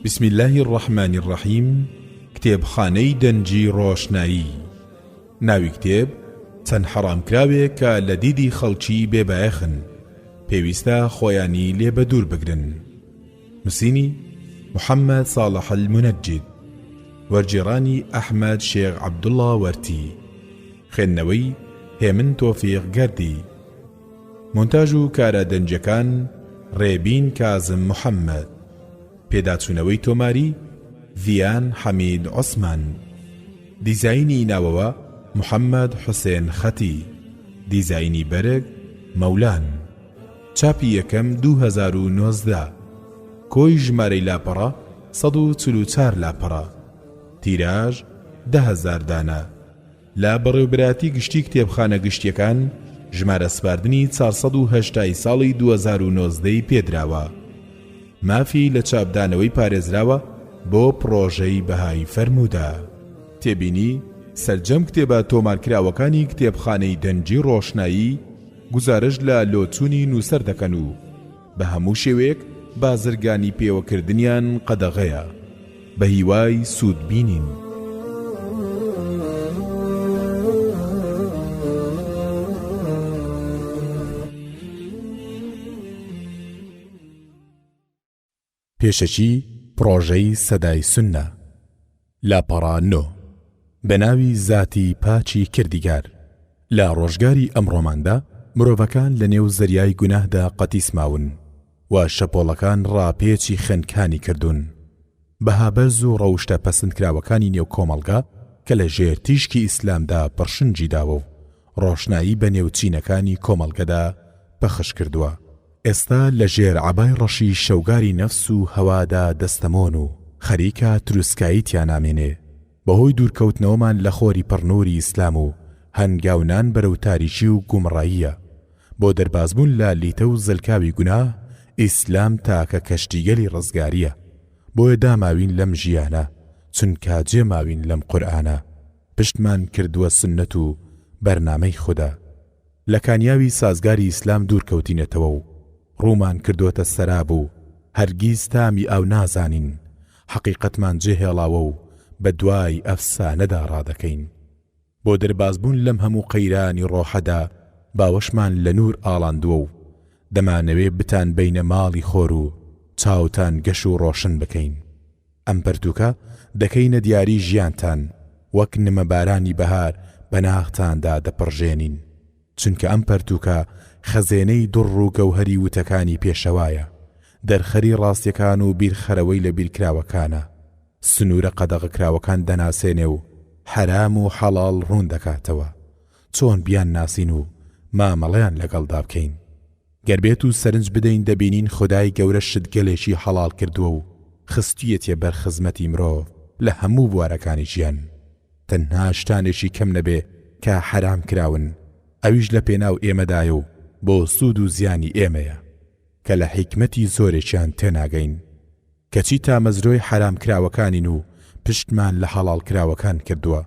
بسم الله الرحمن الرحيم. کتێبخانەی دەنجی ڕۆشنایی. ناوی کتێب چەند حەڕامکراوێک کە لە دیدی خەڵکی بێبایەخن، پێویستە خۆیانی لێ بە دوور بگرن. نووسینی محەممەد ساڵح المونەجید، وەرجێڕانی ئەحمەد شێخ عەبدوڵڵا وەرتی، خوێندنەوەی هێمن تۆفیق گەردی، مۆنتاژ و کارە دەنجەکان ڕێبین کازم محەممەد، پێداچوونەوەی تۆماری ڤیان حەمید عوسمان، دیزاینی ناوەوە محەممەد حوسێن خەتی، دیزاینی بەرگ مەولان، چاپی یەکەم 2019، کۆی ژمارەی لاپەڕە 144 لاپەڕە، تیراژ 10,000 دانە. لە بەڕێوەبەرایەتی گشتی کتێبخانە گشتیەکان ژمارە سپاردنی 408 ساڵی 2019 پێدراوە. مافی لە چاپدانەوەی پارێزراوە بۆ پڕۆژەی بەهای فەرموودا. تێبینی سەرجەم کتێبە تۆمارکراوەکانی کتێبخانەی دەنجی ڕۆشنایی گزارش لە لۆچوونی نووسەر دەکەن و بە هەموو شێوەیەک بازرگانی پێوەکردنیان قەدەغەیە، بە هیوای سوود بینین. پێشەچی پڕۆژەی سەدای سوننە لاپەڕە 9 بە ناوی زاتی پاچی کردیگار. لە ڕۆژگاری ئەمڕۆماندا مرۆڤەکان لە نێو زەریای گوناهدا قەتیسماون و شەپۆڵەکان ڕاپێچی خەنکانی کردوون. بەهابەرز و ڕەوشتە پەسەندکراوەکانی نێو کۆمەڵگا کە لە ژێر تیشکی ئیسلامدا پڕشنجی داوە و ڕۆشنایی بە نێوچینەکانی کۆمەڵگەدا پەخش کردووە. ئێستا لە ژێر عەبای ڕەشی شەوگاری نەفس و هەوادا دەستەمۆن و خەریکە تروسکایی تیانامێنێ. بەهۆی دوورکەوتنەوەمان لە خۆری پڕنووری ئیسلام و هەنگاونان بەرەو تاریکی و گومڕاییە. بۆ دەربازبوون لە لیتە و زەلکاوی گوناه، ئیسلام تاکە کەشتیگەلی ڕزگاریە. بۆیە داماوین لەم ژیانە، چونکە جێماوین لەم قورئانە. پشتمان کردووە سنەت و بەرنامەی خوددا. لە کانیاوی سازگاری ئیسلام دوورکەوتینەتەوە و ڕوومان کردوتە سەراب و هەرگیز تامی ئەو نازانین. حەقیقەتمان جێهێڵاوە و بە دوای ئەفسانەدا ڕادەکەین. بۆ دەربازبوون لەم هەموو قەیرانی ڕۆحەدا باوەشمان لە نور ئاڵاندووە و دەمانەوێ بتان بینە ماڵی خۆر و چاوتان گەش و ڕۆشن بکەین. ئەم پەرتووکە دەکەینە دیاری ژیانتان، وەک نمەبارانی بەهار بەناختاندا دەپڕژێنین، چونکە ئەم پەرتووکە خەزێنەی دوڕ و گەوهەری وتەکانی پێشەوایە، دەرخەری ڕاستیەکان و بیرخەرەوەی لە بیرکراوەکانە، سنوورە قەدەغەکراوەکان دەناسێنێ و حەرام و حەڵاڵ ڕوون دەکاتەوە، چۆن بیان ناسین و مامەڵەیان لەگەڵدا بکەین. گەربێت و سەرنج بدەین دەبینین خودای گەورە شتگەلێکی حەڵاڵ کردووە و خستویەتیە بەر خزمەتی مرۆڤ لە هەموو بوارەکانی ژیان. تەنها شتانێکی کەم نەبێ کە حەرام کراون، ئەویش لە پێناو ئێمەدایە و بۆ سوود و زیانی ئێمەیە کە لە حیکمەتی زۆرێکیان تێناگەین. کەچی تا مەزرۆی حەرام کراوەکانین و پشتمان لە حەڵاڵ کراوەکان کردووە،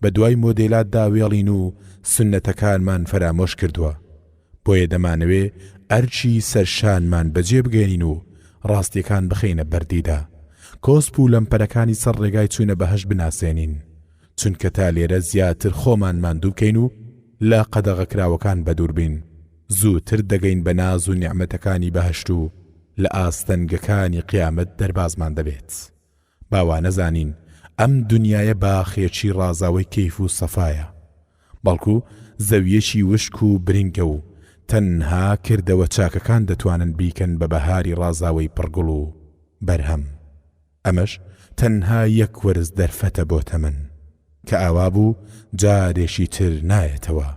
بە دوای مۆدێلات داوێڵین و سنەتەکانمان فەرامۆش کردووە. بۆیە دەمانەوێ ئەرچی سەرشانمان بەجێ بگەێنین و ڕاستیەکان بخەینە بەردیدا، کۆسپ و لەمپەرەکانی سەر ڕێگای چوونە بەهەشت بناسێنین، چونکە تا لێرە زیاتر خۆمان ماندوو بکەین و لە قەدەغەکراوەکان بەدوور بین. زووتر دەگەین بە ناز و نیعمەتەکانی بەهەشت و لە ئاستەنگەکانی قیامەت دەربازمان دەبێت. باوا نەزانین ئەم دنیایە باخێکی ڕازاوی کەیف و سەفایە، بەڵکو زەویەکی وشک و برینگە و تەنها کردەوە چاکەکان دەتوانن بیکەن بە بەهاری ڕازاوی پڕگوڵ و بەرهەم. ئەمەش تەنها یەک وەرز دەرفەتە بۆ تەمەن کە ئاوا بوو جارێکی تر نایەتەوە.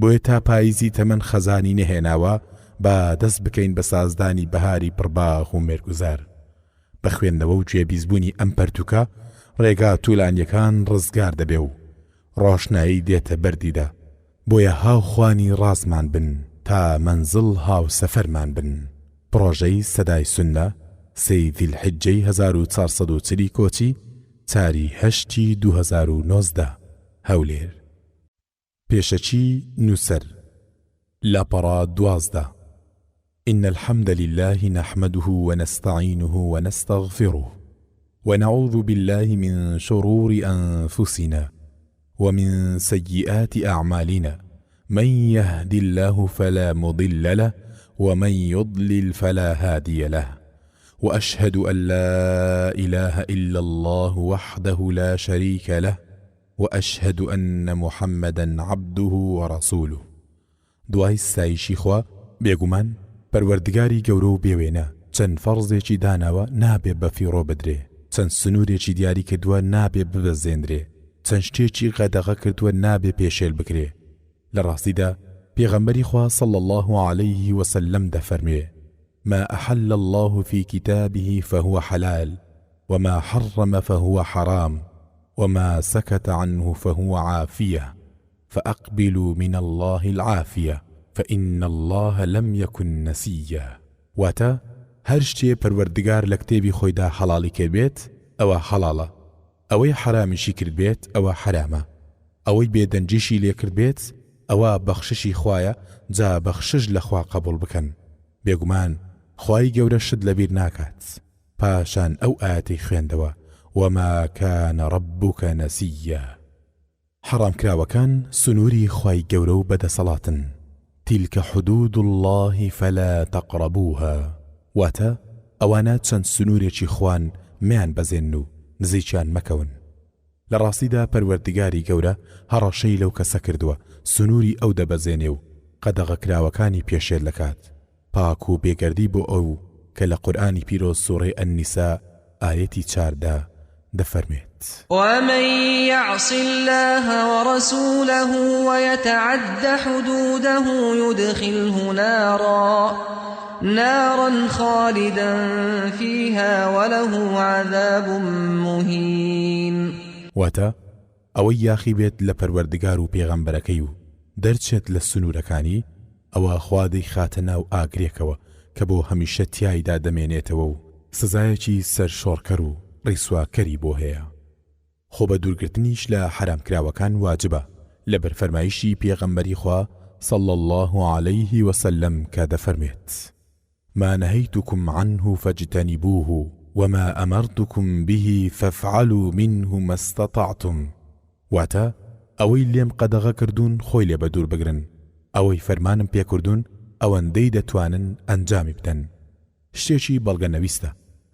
بۆیە تا پاییزی تەمەن خەزانی نەهێناوە با دەست بکەین بە سازدانی بەهاری پڕباغ و مێرگوزار. بە خوێندنەوە و گوێبیزبوونی ئەم پەرتووکە ڕێگا توولانیەکان ڕزگار دەبێ و ڕۆشنایی دێتە بەردیدا. بۆیە هاوخوانی ڕازمان بن تا منزڵ هاو سەفەرمان بن. پڕۆژەی سەدای سوننە 3 ذیلحیجەی 1440 کۆچی تاری 8 2019 هەولێر. پێشەچی نووسەر لاپەڕە 12 إن الحمد لله نحمده ونستعينه ونستغفره ونعوذ بالله من شرور أنفسنا ومن سيئات أعمالنا من يهد الله فلا مضل له ومن يضلل فلا هادي له وأشهد أن لا إله إلا الله وحده لا شريك له وأشهد أن محمدا عبده ورسوله. دوای ستایشی خوا بێگومان پەروەردگاری گەورە و بێوێنە چەند فەرزێکی داناوە نابێ بەفیڕۆ بدرێ، چەند سنوورێکی دیاری کردووە نابێ ببەزێنرێ، چەند شتێکی قەدەغە کردووە نابێ پێشێل بکرێ. لە ڕاستیدا پێغەمبەری خوا صلی الله عليه وسلم دەفەرمێ: ما أحل الله في كتابه فهو حلال وما حرم فهو حرام وما سكت عنه فهو عافية فأقبلوا من الله العافية فإن الله لم يكن نسيا. واتا هەر شتێ پەروەردگار لە کتێبی خۆیدا حەڵاڵی کردبێت ئەوە حەڵاڵە، ئەوەی حرامیشی کردبێت ئەوە حرامە، ئەوەی بێدەنجیشی لێ کردبێت ئەوە بەخششی خوایە، جا بەخشش لە خوا قبول بکەن. بێگومان خوای گەورە شت لەبیر ناکات. پاشان ئەو ئاەتەی خوێندەوە: وما كان ربك نسيا. حرام کراوەکان سنووری خوای گەورە و بەدەسەڵاتن. تلك حدود الله فلا تقربوها. واتە ئەوانە چەند سنوورێکی خوان میان بەزێن و نزیکیان مەکەون. لە ڕاستیدا پەروەردگاری گەورە هەڕەشەی لەو کەسە کردووە سنووری ئەو دەبەزێنێ و قەدەغە کراوەکانی پێشێر لەکات. پاک و بێگەردی بۆ ئەو کە لە قورئانی پیرۆز سوورەی ئەننیسا ئایەتی 14 دەفەرمێت: ومن يعص الله ورسوله ويتعد حدوده يدخله نارا خالدا فيها وله عذاب مهين. واتە ئەوەی یاخی بێت لە پەروەردگار و پێغەمبەرەکەی و دەرچێت لە سنوورەکانی، ئەوە خوا دەیخاتە ناو ئاگرێکەوە کە بۆ هەمیشە تیایدا دەمێنێتەوە و سزایەکی سەرشۆڕکەر و ڕیسواکەری بۆ هەیە. خۆ بە دوورگرتنیش لە حرامکراوەکان واجبە لە بەرفەرمایشی پێغەمبەری خوا صلى الله عليه وسلم کە دەفەرمێت: ما نهيتكم عنه فاجتنبوه وما أمرتكم به فافعلوا منه ما استطعتم. واتە ئەوەی لێم قەدەغە کردوون خۆی لێ بەدوور بگرن، ئەوەی فەرمانم پێکردوون ئەوەندەی دەتوانن ئەنجامی بدەن. شتێکی بەڵگەنەویستە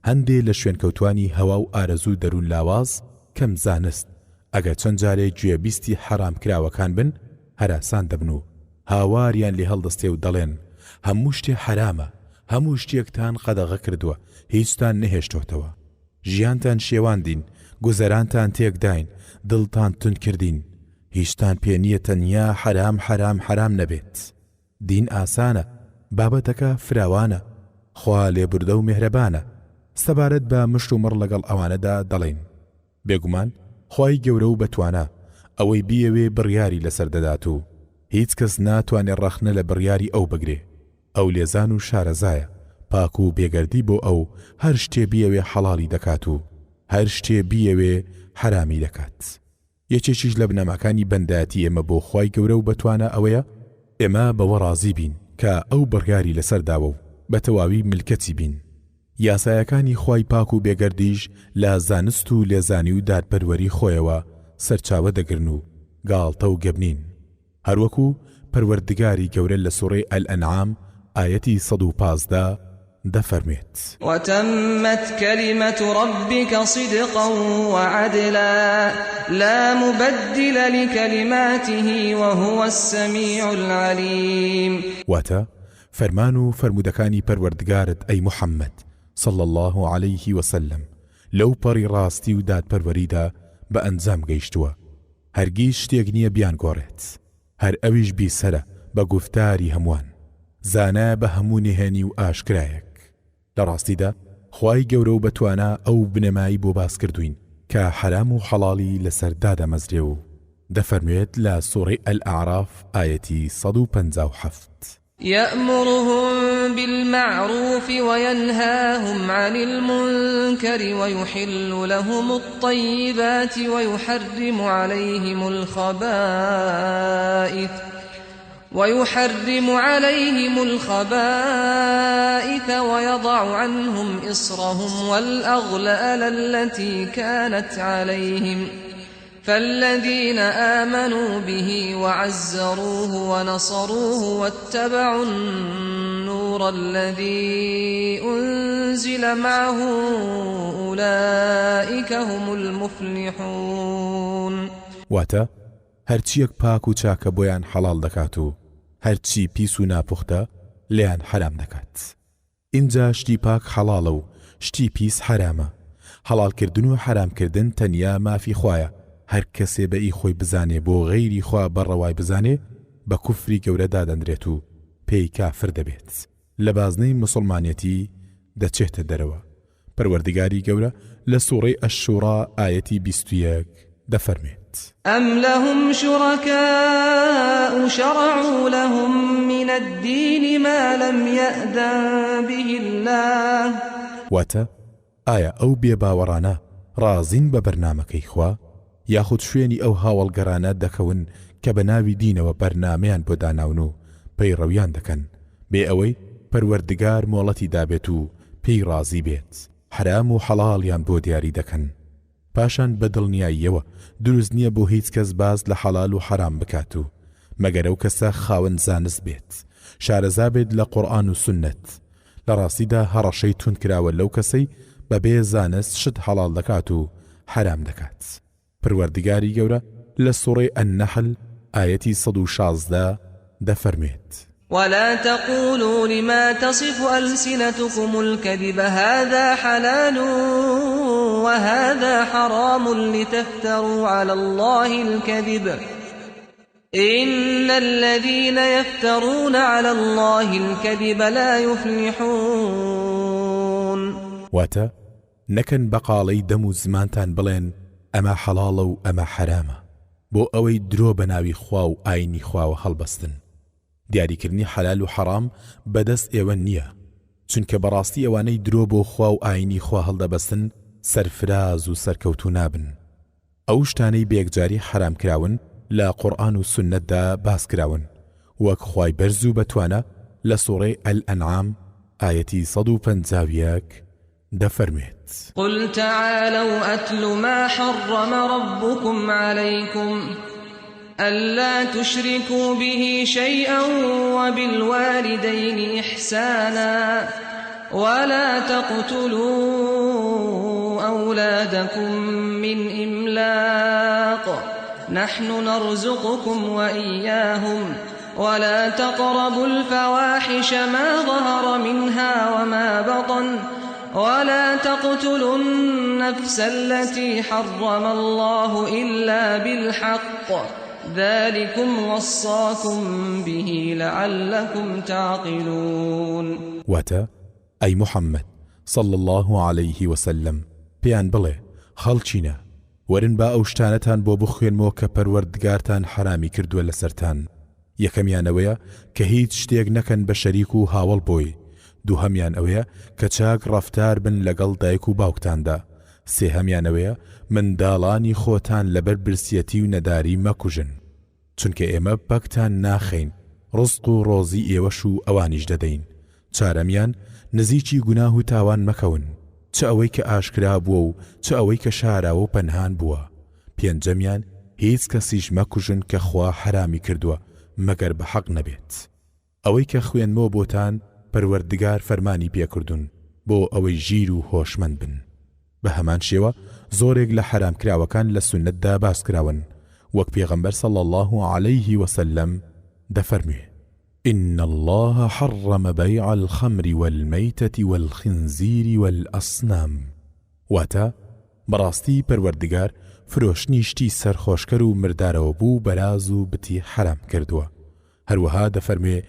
هەندێ لە شوێنکەوتوانی هەوا و ئارەزوو دەروون لاواز کەم زانست ئەگەر چەند جارێ گوێبیستی حرام کراوەکان بن هەراسان دەبن و هاواریان لێ هەڵدەستێ و دەڵێن هەموو شتێ حرامە، هەموو شتێکتان قەدەغە کردووە، هیچتان نەهێشتۆتەوە، ژیانتان شێواندین، گوزەرانتان تێکداین، دڵتان تون کردین، هیچتان پێ نییە تەنیا حرام حرام حرام نەبێت. دین ئاسانە، بابەتەکە فراوانە، خوا لێبوردە و میهرەبانە. سەبارەت بە مشت و مڕ لەگەڵ ئەوانەدا دەڵێن بێگومان خوای گەورە و بەتوانە ئەوەی بیەوێ بڕیاری لەسەر دەدات و هیچ کەس ناتوانێت ڕەخنە لە بڕیاری ئەو بگرێ. ئەو لێزان و شارەزایە، پاک و بێگەردی بۆ ئەو هەر شتێ بیەوێ حەڵالی دەکات و هەر شتێ بیەوێ حرامی دەکات. یەکێکیش لە بنەماکانی بەندایەتی ئێمە بۆ خوای گەورە و بەتوانە ئەوەیە ئێمە بەوە ڕازی بین کە ئەو بڕیاری لەسەر داوە و بە تەواوی ملکەتی بین. یاسایەکانی خوای پاک و بێگەردیش لە زانست و لێزانی و دادپەروەری خۆیەوە سەرچاوە دەگرن و گاڵتە و گەبنین. هەروەکو پەروەردگاری گەورە لە سوورەی ئەلئەنعام ئایەتی 115 دەفەرمێت: وتمت كلمة ربك صدقا وعدلا لا مبدل لكلماته وهو السميع العليم. واتە فەرمان و فەرمودەکانی پەروەردگارت ئەی محەممەد صلى الله عليه وسلم لەو پەڕی ڕاستی و دادپەروەریدا بە ئەنجام گەیشتووە، هەرگیز شتێک نییە بیان گۆڕێت، هەر ئەویش بیسەرە بە گوفتاری هەمووان، زانە بە هەموو نهێنی و ئاشکرایەک. لە ڕاستیدا خوای گەورە و بەتوانە ئەو بنەمایی بۆ باس کردوین کە حرام و حەڵاڵی لەسەردا دەمەزرێ و دەفەرموێت لە سوورەی ئەلئاعراف ئایەتی 157: يأمرهم بالمعروف وينهاهم عن المنكر ويحل لهم الطيبات ويحرم عليهم الخبائث ويحرم عليهم الخبائث ويضع عنهم إصرهم والأغلال التي كانت عليهم فالذين آمنوا به وعزروه ونصروه واتبعوا النور الذي أنزل معه أولئك هم المفلحون. واتە هەرچیەک پاک و چاکە بۆیان حەڵاڵ دەکات و هەرچی پیس و ناپوختە لێیان حرام دەکات. اینجا شتی پاک حەڵاڵە و شتی پیس حرامە. حەڵالکردن و حرامکردن تەنیا مافی خوایە. هەر کەسێ بەئی خۆی بزانێ بۆ غەیری خوا بەڕەوای بزانێ بە کوفری گەورە دادەندرێت و پێی کافر دەبێت. لە بازنەی مسلمانەتی دەچێتە دەرەوە. پەروەردگاری گەورە لە سوورەی ئەش-شوورا ئایەتی 21 دەفەرمێت: أم لهم شركاء شرعوا لهم من الدين ما لم يأذن به الله. واتە ئایا ئەو بێباوەڕانە ڕازین بە بەرنامەکەی خوا یاخود شوێنی ئەو هاوڵگەرانە دەکەون کە بە ناوی دینەوە بەرنامەیان بۆ داناون و پەیڕەویان دەکەن بێ ئەوەی پەروەردگار مۆڵەتی دابێت و پێی ڕازی بێت. حرام و حەڵاڵیان بۆ دیاری دەکەن. پاشان بە دڵنیاییەوە دروست نییە بۆ هیچ کەس باز لە حەڵال و حرام بکات و مەگەر ئەو کەسە خاوەن زانست بێت، شارەزا بێت لە قورئان و سوننەت. لە ڕاستیدا هەڕەشەی تون کراوە لەو کەسەی بەبێ زانست شت حەڵال دەکات و حرام دەکات. پروەردگاری گەورە لە سوورەی ئەن-نەحل ئایەتی 116 دەفەرمێت: ولا تقولوا لما تصف ألسنتكم الكذب هذا حلال وهذا حرام لتفتروا على الله الكذب إن الذين يفترون على الله الكذب لا يفلحون. واتە نەکەن بەقاڵەی دەم و زمانتان بڵێن ئەمە حەڵاڵە و ئەمە حرامە بۆ ئەوەی درۆ بە ناوی خوا و ئاینی خواوە هەڵبەستن. دیاریکردنی حەلال و حەرام بەدەست ئێوە نییە، چونکە بەڕاستی ئەوانەی درۆ بۆ خوا و ئاینی خوا هەڵدەبەستن سەرفراز و سەرکەوتو نابن. ئەو شتانەی بێکجاری حرام کراون لە قورئان و سوننەتدا باس کراون، وەک خوای بەرز و بەتوانە لە سوورەی ئەل-ئەنعام ئایەتی 151 دەفەرمێت: قل تعالوا أتل ما حرم ربكم عليكم ألا تشركوا به شيئا وبالوالدين إحسانا ولا تقتلوا أولادكم من إملاق نحن نرزقكم وإياهم ولا تقربوا الفواحش ما ظهر منها وما بطن ولا تقتلوا النفس التي حرم الله إلا بالحق ذلكم وصاكم به لعلكم تعقلون. واتە ئەی محەممەد صلى الله عليه وسلم پێیان بڵێ خەڵچینە وەرن با ئەو شتانەتان بۆ بخوێنمەوە کە پەروەردگارتان حرامی کردووە لەسەرتان. یەکەمیان ئەوەیە کە هیچ شتێک نەکەن بە شەریک و هاوڵ بۆی. دووهەمیان ئەوەیە کە چاک ڕەفتار بن لەگەڵ دایک و باوکتاندا. سێهەمیان ئەوەیە منداڵانی خۆتان لەبەر برسیەتی و نەداری مەکوژن، چونکە ئێمە بەکتان ناخەین، ڕزق و ڕۆزی ئێوەش و ئەوانیش دەدەین. چارەمیان نزیکی گوناه و تاوان مەکەون، چ ئەوەی کە ئاشکرا بووە و چ ئەوەی کە شاراوە و پەنهان بووە. پێنجەمیان هیچ کەسیش مەکوژن کە خوا حرامی کردووە مەگەر بە حەق نەبێت. ئەوەی کە خوێنمەوە بۆتان پەروەردگار فەرمانی پێکردوون بۆ ئەوەی ژیر و هۆشمەند بن. بە هەمان شێوە زۆرێک لە حرامکراوەکان لە سوننەتدا باس کراون، وەک پێغەمبەر صلی الله عليه وسلم دەفەرموێ: إن الله حرم بيع الخمر والميتة والخنزير والأصنام. واتە بەڕاستی پەروەردگار فرۆشتنی شتی سەرخۆشکەر و مردارەوە بوو بەراز و بتی حرام کردووە. هەروەها دەفەرموێ: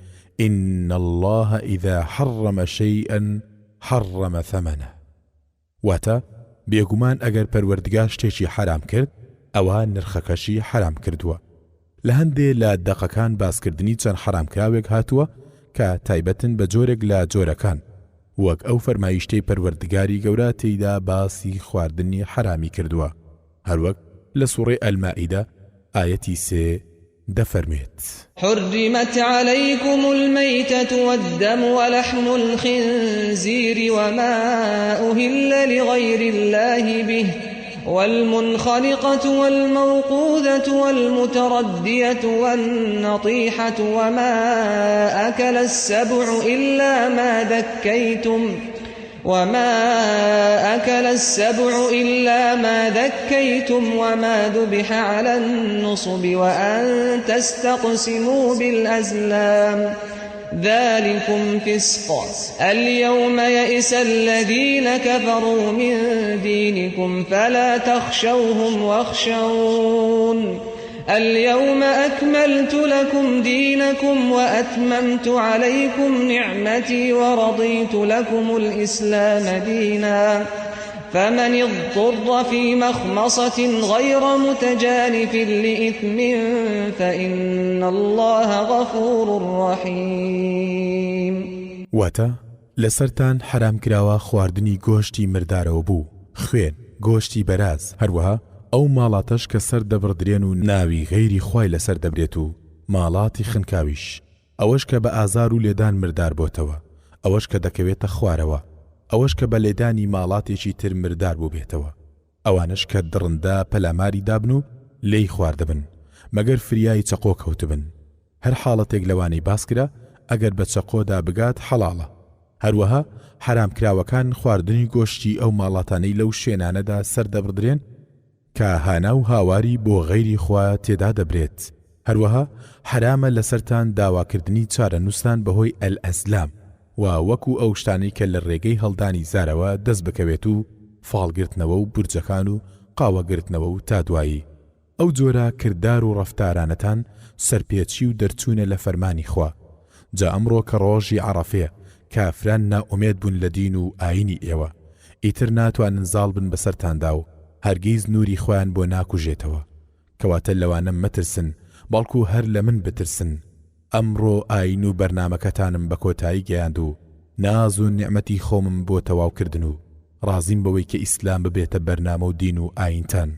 إن الله إذا حرم شيئا حرم ثمنه. واتە بێگومان ئەگەر پەروەردگار شتێکی حرام کرد ئەوە نرخەکەشی حرام کردووە. لە هەندێ لە دەقەکان باسکردنی چەند حرامکراوێک هاتووە کە تایبەتن بە جۆرێک لە جۆرەکان، وەک ئەو فەرمایشتەی پەروەردگاری گەورە تێیدا باسی خواردنی حرامی کردووە، هەروەک لە سوورەی ئەل-مائیدە ئایەتی 3 دەفەرمێت حرمت عليكم الميتة والدم ولحم الخنزير وما أهل لغير الله به والمنخنقة والموقوذة والمتردية والنطيحة وما أكل السبع إلا ما ذكيتم وما ذبح على النصب وأن تستقسموا بالأزلام ذلكم فسق اليوم يئس الذين كفروا من دينكم فلا تخشوهم واخشون اليوم أكملت لكم دينكم وأتممت عليكم نعمتي ورضيت لكم الإسلام دينا فمن اضطر في مخمصة غير متجانف لإثم فإن الله غفور رحيم واتە لەسەرتان حرام کراوە خواردنی گۆشتی مردارەوە بوو خوێن گۆشتی بەراز هەروەها ئەو ماڵاتەش کە سەر دەبڕدرێن و ناوی غەیری خوای لەسەر دەبرێت و ماڵاتی خنکاویش ئەوەش کە بە ئازار و لێدان مردار بۆتەوە ئەوەش کە دەکەوێتە خوارەوە ئەوەش کە بە لێدانی ماڵاتێکی تر مردار بوو بێتەوە ئەوانش کە دڕندا پەلاماری دابن و لێی خواردەبن مەگەر فریای چەقۆ کەوتبن هەر حاڵەتێک لەوانەی باسکرا ئەگەر بە چەقۆدا بگات حەڵاڵە هەروەها حرام کراوەکان خواردنی گۆشتی ئەو ماڵاتانەی لەو شوێنانەدا سەر دەبڕدرێن کە هانا و هاواری بۆ غەیری خوا تێدا دەبرێت هەروەها حرامە لەسەرتان داواکردنی چارە نووسان بەهۆی ئەلئەزلام و وەکو ئەو شتانی کە لە ڕێگەی هەڵدانی زارەوە دەست بکەوێت و فاڵگرتنەوە و بورجەکان و قاوەگرتنەوە و تا دوایی ئەو جۆرە کردار و ڕەفتارانەتان سەرپێچی و دەرچوونە لە فەرمانی خوا جا ئەمڕۆ کە ڕۆژی عەرەفەیە کافران نائومێد بوون لە دین و ئاینی ئێوە ئیتر ناتوانن زاڵ بن بەسەرتاندا و هەرگیز نوری خۆیان بۆ ناکوژێتەوە کەواتە لەوانە مەترسن بەڵکو هەر لە من بترسن ئەمڕۆ ئاین و بەرنامەکەتانم بە کۆتایی گەیاند و ناز و نیعمەتی خۆمم بۆ تەواوکردن و ڕازیم بەوەی کە ئیسلام ببێتە بەرنامە و دین و ئاینتان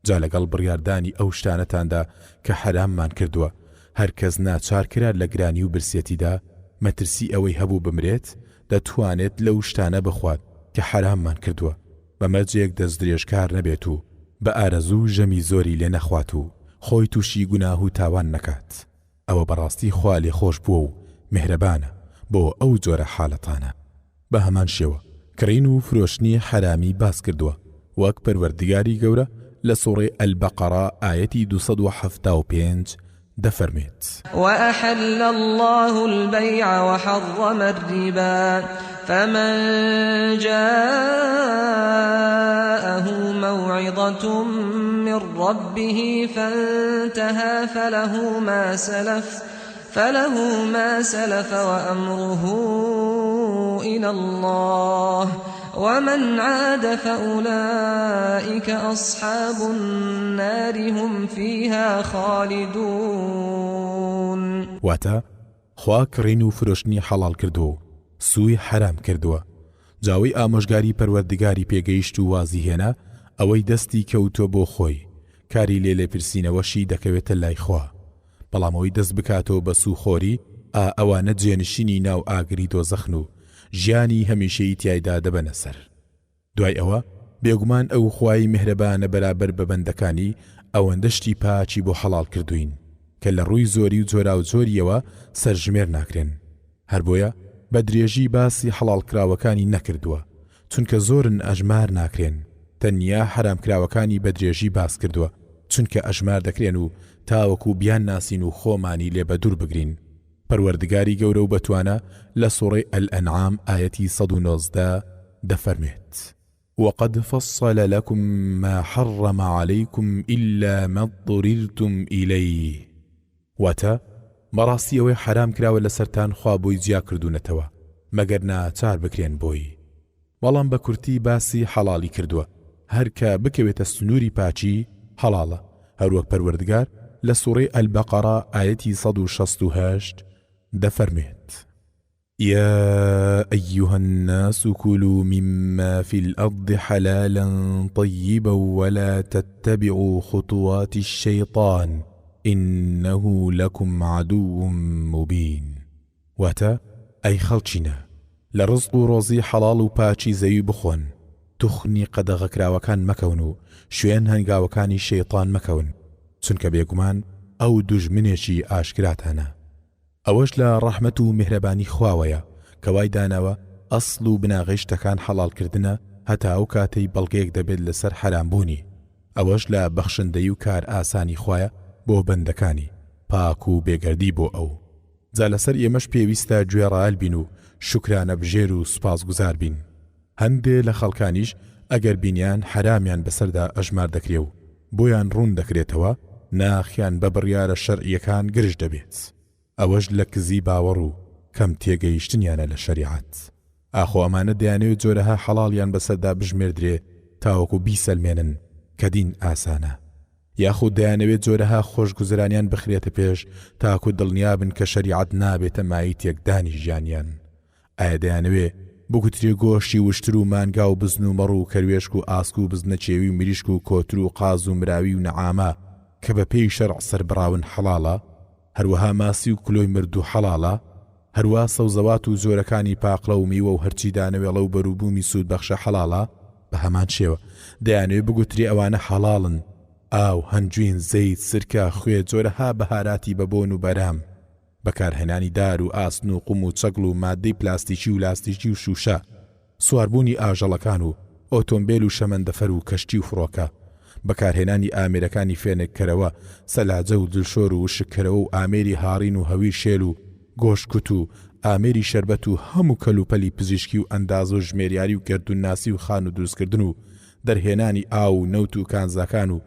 جا لەگەڵ بڕیاردانی ئەو شتانەتاندا کە حراممان کردووە هەر کەس ناچار کرا لە گرانی و برسێتیدا مەترسی ئەوەی هەبوو بمرێت دەتوانێت لەو شتانە بخوات کە حراممان کردووە بەمەرجێک دەست درێژکار نەبێت و بە ئارەزوو ژەمی زۆری لێ نەخوات و خۆی تووشی گوناه و تاوان نەکات ئەوە بەڕاستی خوا لێ خۆش بووە و میهرەبانە بۆ ئەو جۆرە حاڵەتانە بە هەمان شێوە کڕین و فرۆشتنی حرامی باس کردووە وەک پەروەردگاری گەورە لە سوڕەی ئەلبەقەرە ئایەتی 275 دەفەرمێت وأحل الله البيع وحرم الربا فمن جاءه موعظة من ربه فانتهى فله ما سلف وأمره إلى الله ومن عاد فأولئك أصحاب النار هم فيها خالدون واتا خوا کڕین و فرۆشتنی حەڵال کردو سوی حرام کردووە جاوی ئامۆژگاری پەروەردگاری پێگەیشت و وازی هێنا ئەوەی دەستی کەوتۆ بۆ خۆی کاری لێ لێپرسینەوەشی دەکەوێتە لای خوا بەڵامەوەی دەست بکاتەوە بە سوخۆری ئەوانە جێنشینی ناو ئاگری دۆزەخن و ژیانی هەمیشەی تیایدا دەبەنە سەر دوای ئەوە بێگومان ئەو خوای میهرەبانە بەرابەر بە بەندەکانی ئەوەندەشتی پاچی بۆ حەڵال کردوین کە لە ڕووی زۆری و جۆرا و جۆریەوە سەرژمێر ناکرێن هەر بۆیە بە درێژی باسی حەڵالکراوەکانی نەکردووە چونکە زۆرن ئەژمار ناکرێن تەنیا حرامکراوەکانی بە درێژی باس کردووە چونکە ئەژمار دەکرێن و تاوەکو بیان ناسین و خۆمانی لێ بە دوور بگرین پەروەردگاری گەورە و بەتوانە لە سوڕەی ئەلئەنعام ئایەتی 119 دەفەرمێت وقد فصل لكم ما حرم عليكم إلا ما اضطررتم إليه واتا بەڕاستی ئەوەی حرام کراوە لەسەرتان خوا بۆی جیا کردوونەتەوە مەگەر ناچار بکرێن بۆی بەڵام بە کورتی باسی حەڵالی کردووە هەر کە بکەوێتە سنووری پاچی حەڵاڵە هەروەک پەروەردگار لە سوڕەی ئەلبەقەرە ئایەتی 168 دەفەرمێت يا أيها الناس كلوا مما في الأرض حلالا طيبا ولا تتبعوا خطوات الشيطان إنه لكم عدو مبين. واتە ئەی خەڵچینە لە ڕزق و ڕۆزی حەڵاڵ و پاچی زەوی بخۆن، توخنی قەدەغەکراوەکان مەکەون و شوێن هەنگاوەکانی شەیطان مەکەون، چونکە بێگومان ئەو دوژمنێکی ئاشکراتانە. ئەوەش لە ڕەحمەت و میهرەبانی خواوەیە کە وای داناوە ئەسڵ و بناغی شتەکان حەڵالکردنە هەتا ئەو کاتەی بەڵگەیەک دەبێت لەسەر حەرامبوونی. ئەوەش لە بەخشندەی و کار ئاسانی خوایە بۆ بەندەکانی پاک و بێگەردی بۆ ئەو. جا لەسەر ئێمەش پێویستە گوێڕایەل بین و شکرانە بژێر و سوپاسگوزار بین. هەندێ لە خەڵکانیش ئەگەر بینیان حرامیان بەسەردا ئەژمار دەکرێ و بۆیان ڕوون دەکرێتەوە، ناخیان بە بڕیارە شەرعیەکان گرژ دەبێت. ئەوەش لە کزی باوەڕ و کەم تێگەیشتنیانە لە شەریعەت. ئاخۆ ئەمانە دەیانەوێت جۆرەها حەڵاڵیان بەسەردا بژمێردرێ تاوەکو بیسەلمێنن کە دین ئاسانە، یاخود دەیانەوێت جۆرەها خۆشگوزرانیان بخرێتە پێش تاکو دڵنیابن کە شەریعەت نابێتە مای تێکدانی ژیانیان. ئایا دەیانەوێ بگوترێ گۆشتی وشتر و مانگا و بزن و مەڕ و کەروێشک و ئاسک و بزنە چێوی و مریشک و کۆتر و قاز و مراوی و نەعامە کە بە پێی شەرع سەربراون حەڵاڵە، هەروەها ماسی و کلۆی مرد و حەڵاڵە، هەروە سەوزەوات و زۆرەکانی پاقڵە و میوە و هەرچی دانەوێڵە و بەروبوومی سوود بەخشە حەڵاڵە. بە هەمان شێوە دەیانەوێ بگوتری ئەوانە حەڵاڵن. ئاو، هەنجوین، زەیت، سرکە، خوێ، جۆرەها بەهاراتی بەبۆن و بەرام، بەکارهێنانی دار و ئاسن و قوم و چەگڵ و مادەی پلاستیکی و لاستیکی و شوشە، سواربوونی ئاژەڵەکان و ئۆتۆمبیل و شەمەندەفەر و کەشتی و فڕۆکە، بەکارهێنانی ئامێرەکانی فێنێککەرەوە، سەلاجە و دلشۆر و وشکەرەوە و ئامێری هاڕین و هەویر شێل و گۆشتکوت و ئامێری شەربەت و هەموو کەلوپەلی پزیشکی و ئەنداز و ژمێریاری و گردونناسی و خان و دروستکردن و دەرهێنانی ئاو و نەوت و کانزاکان و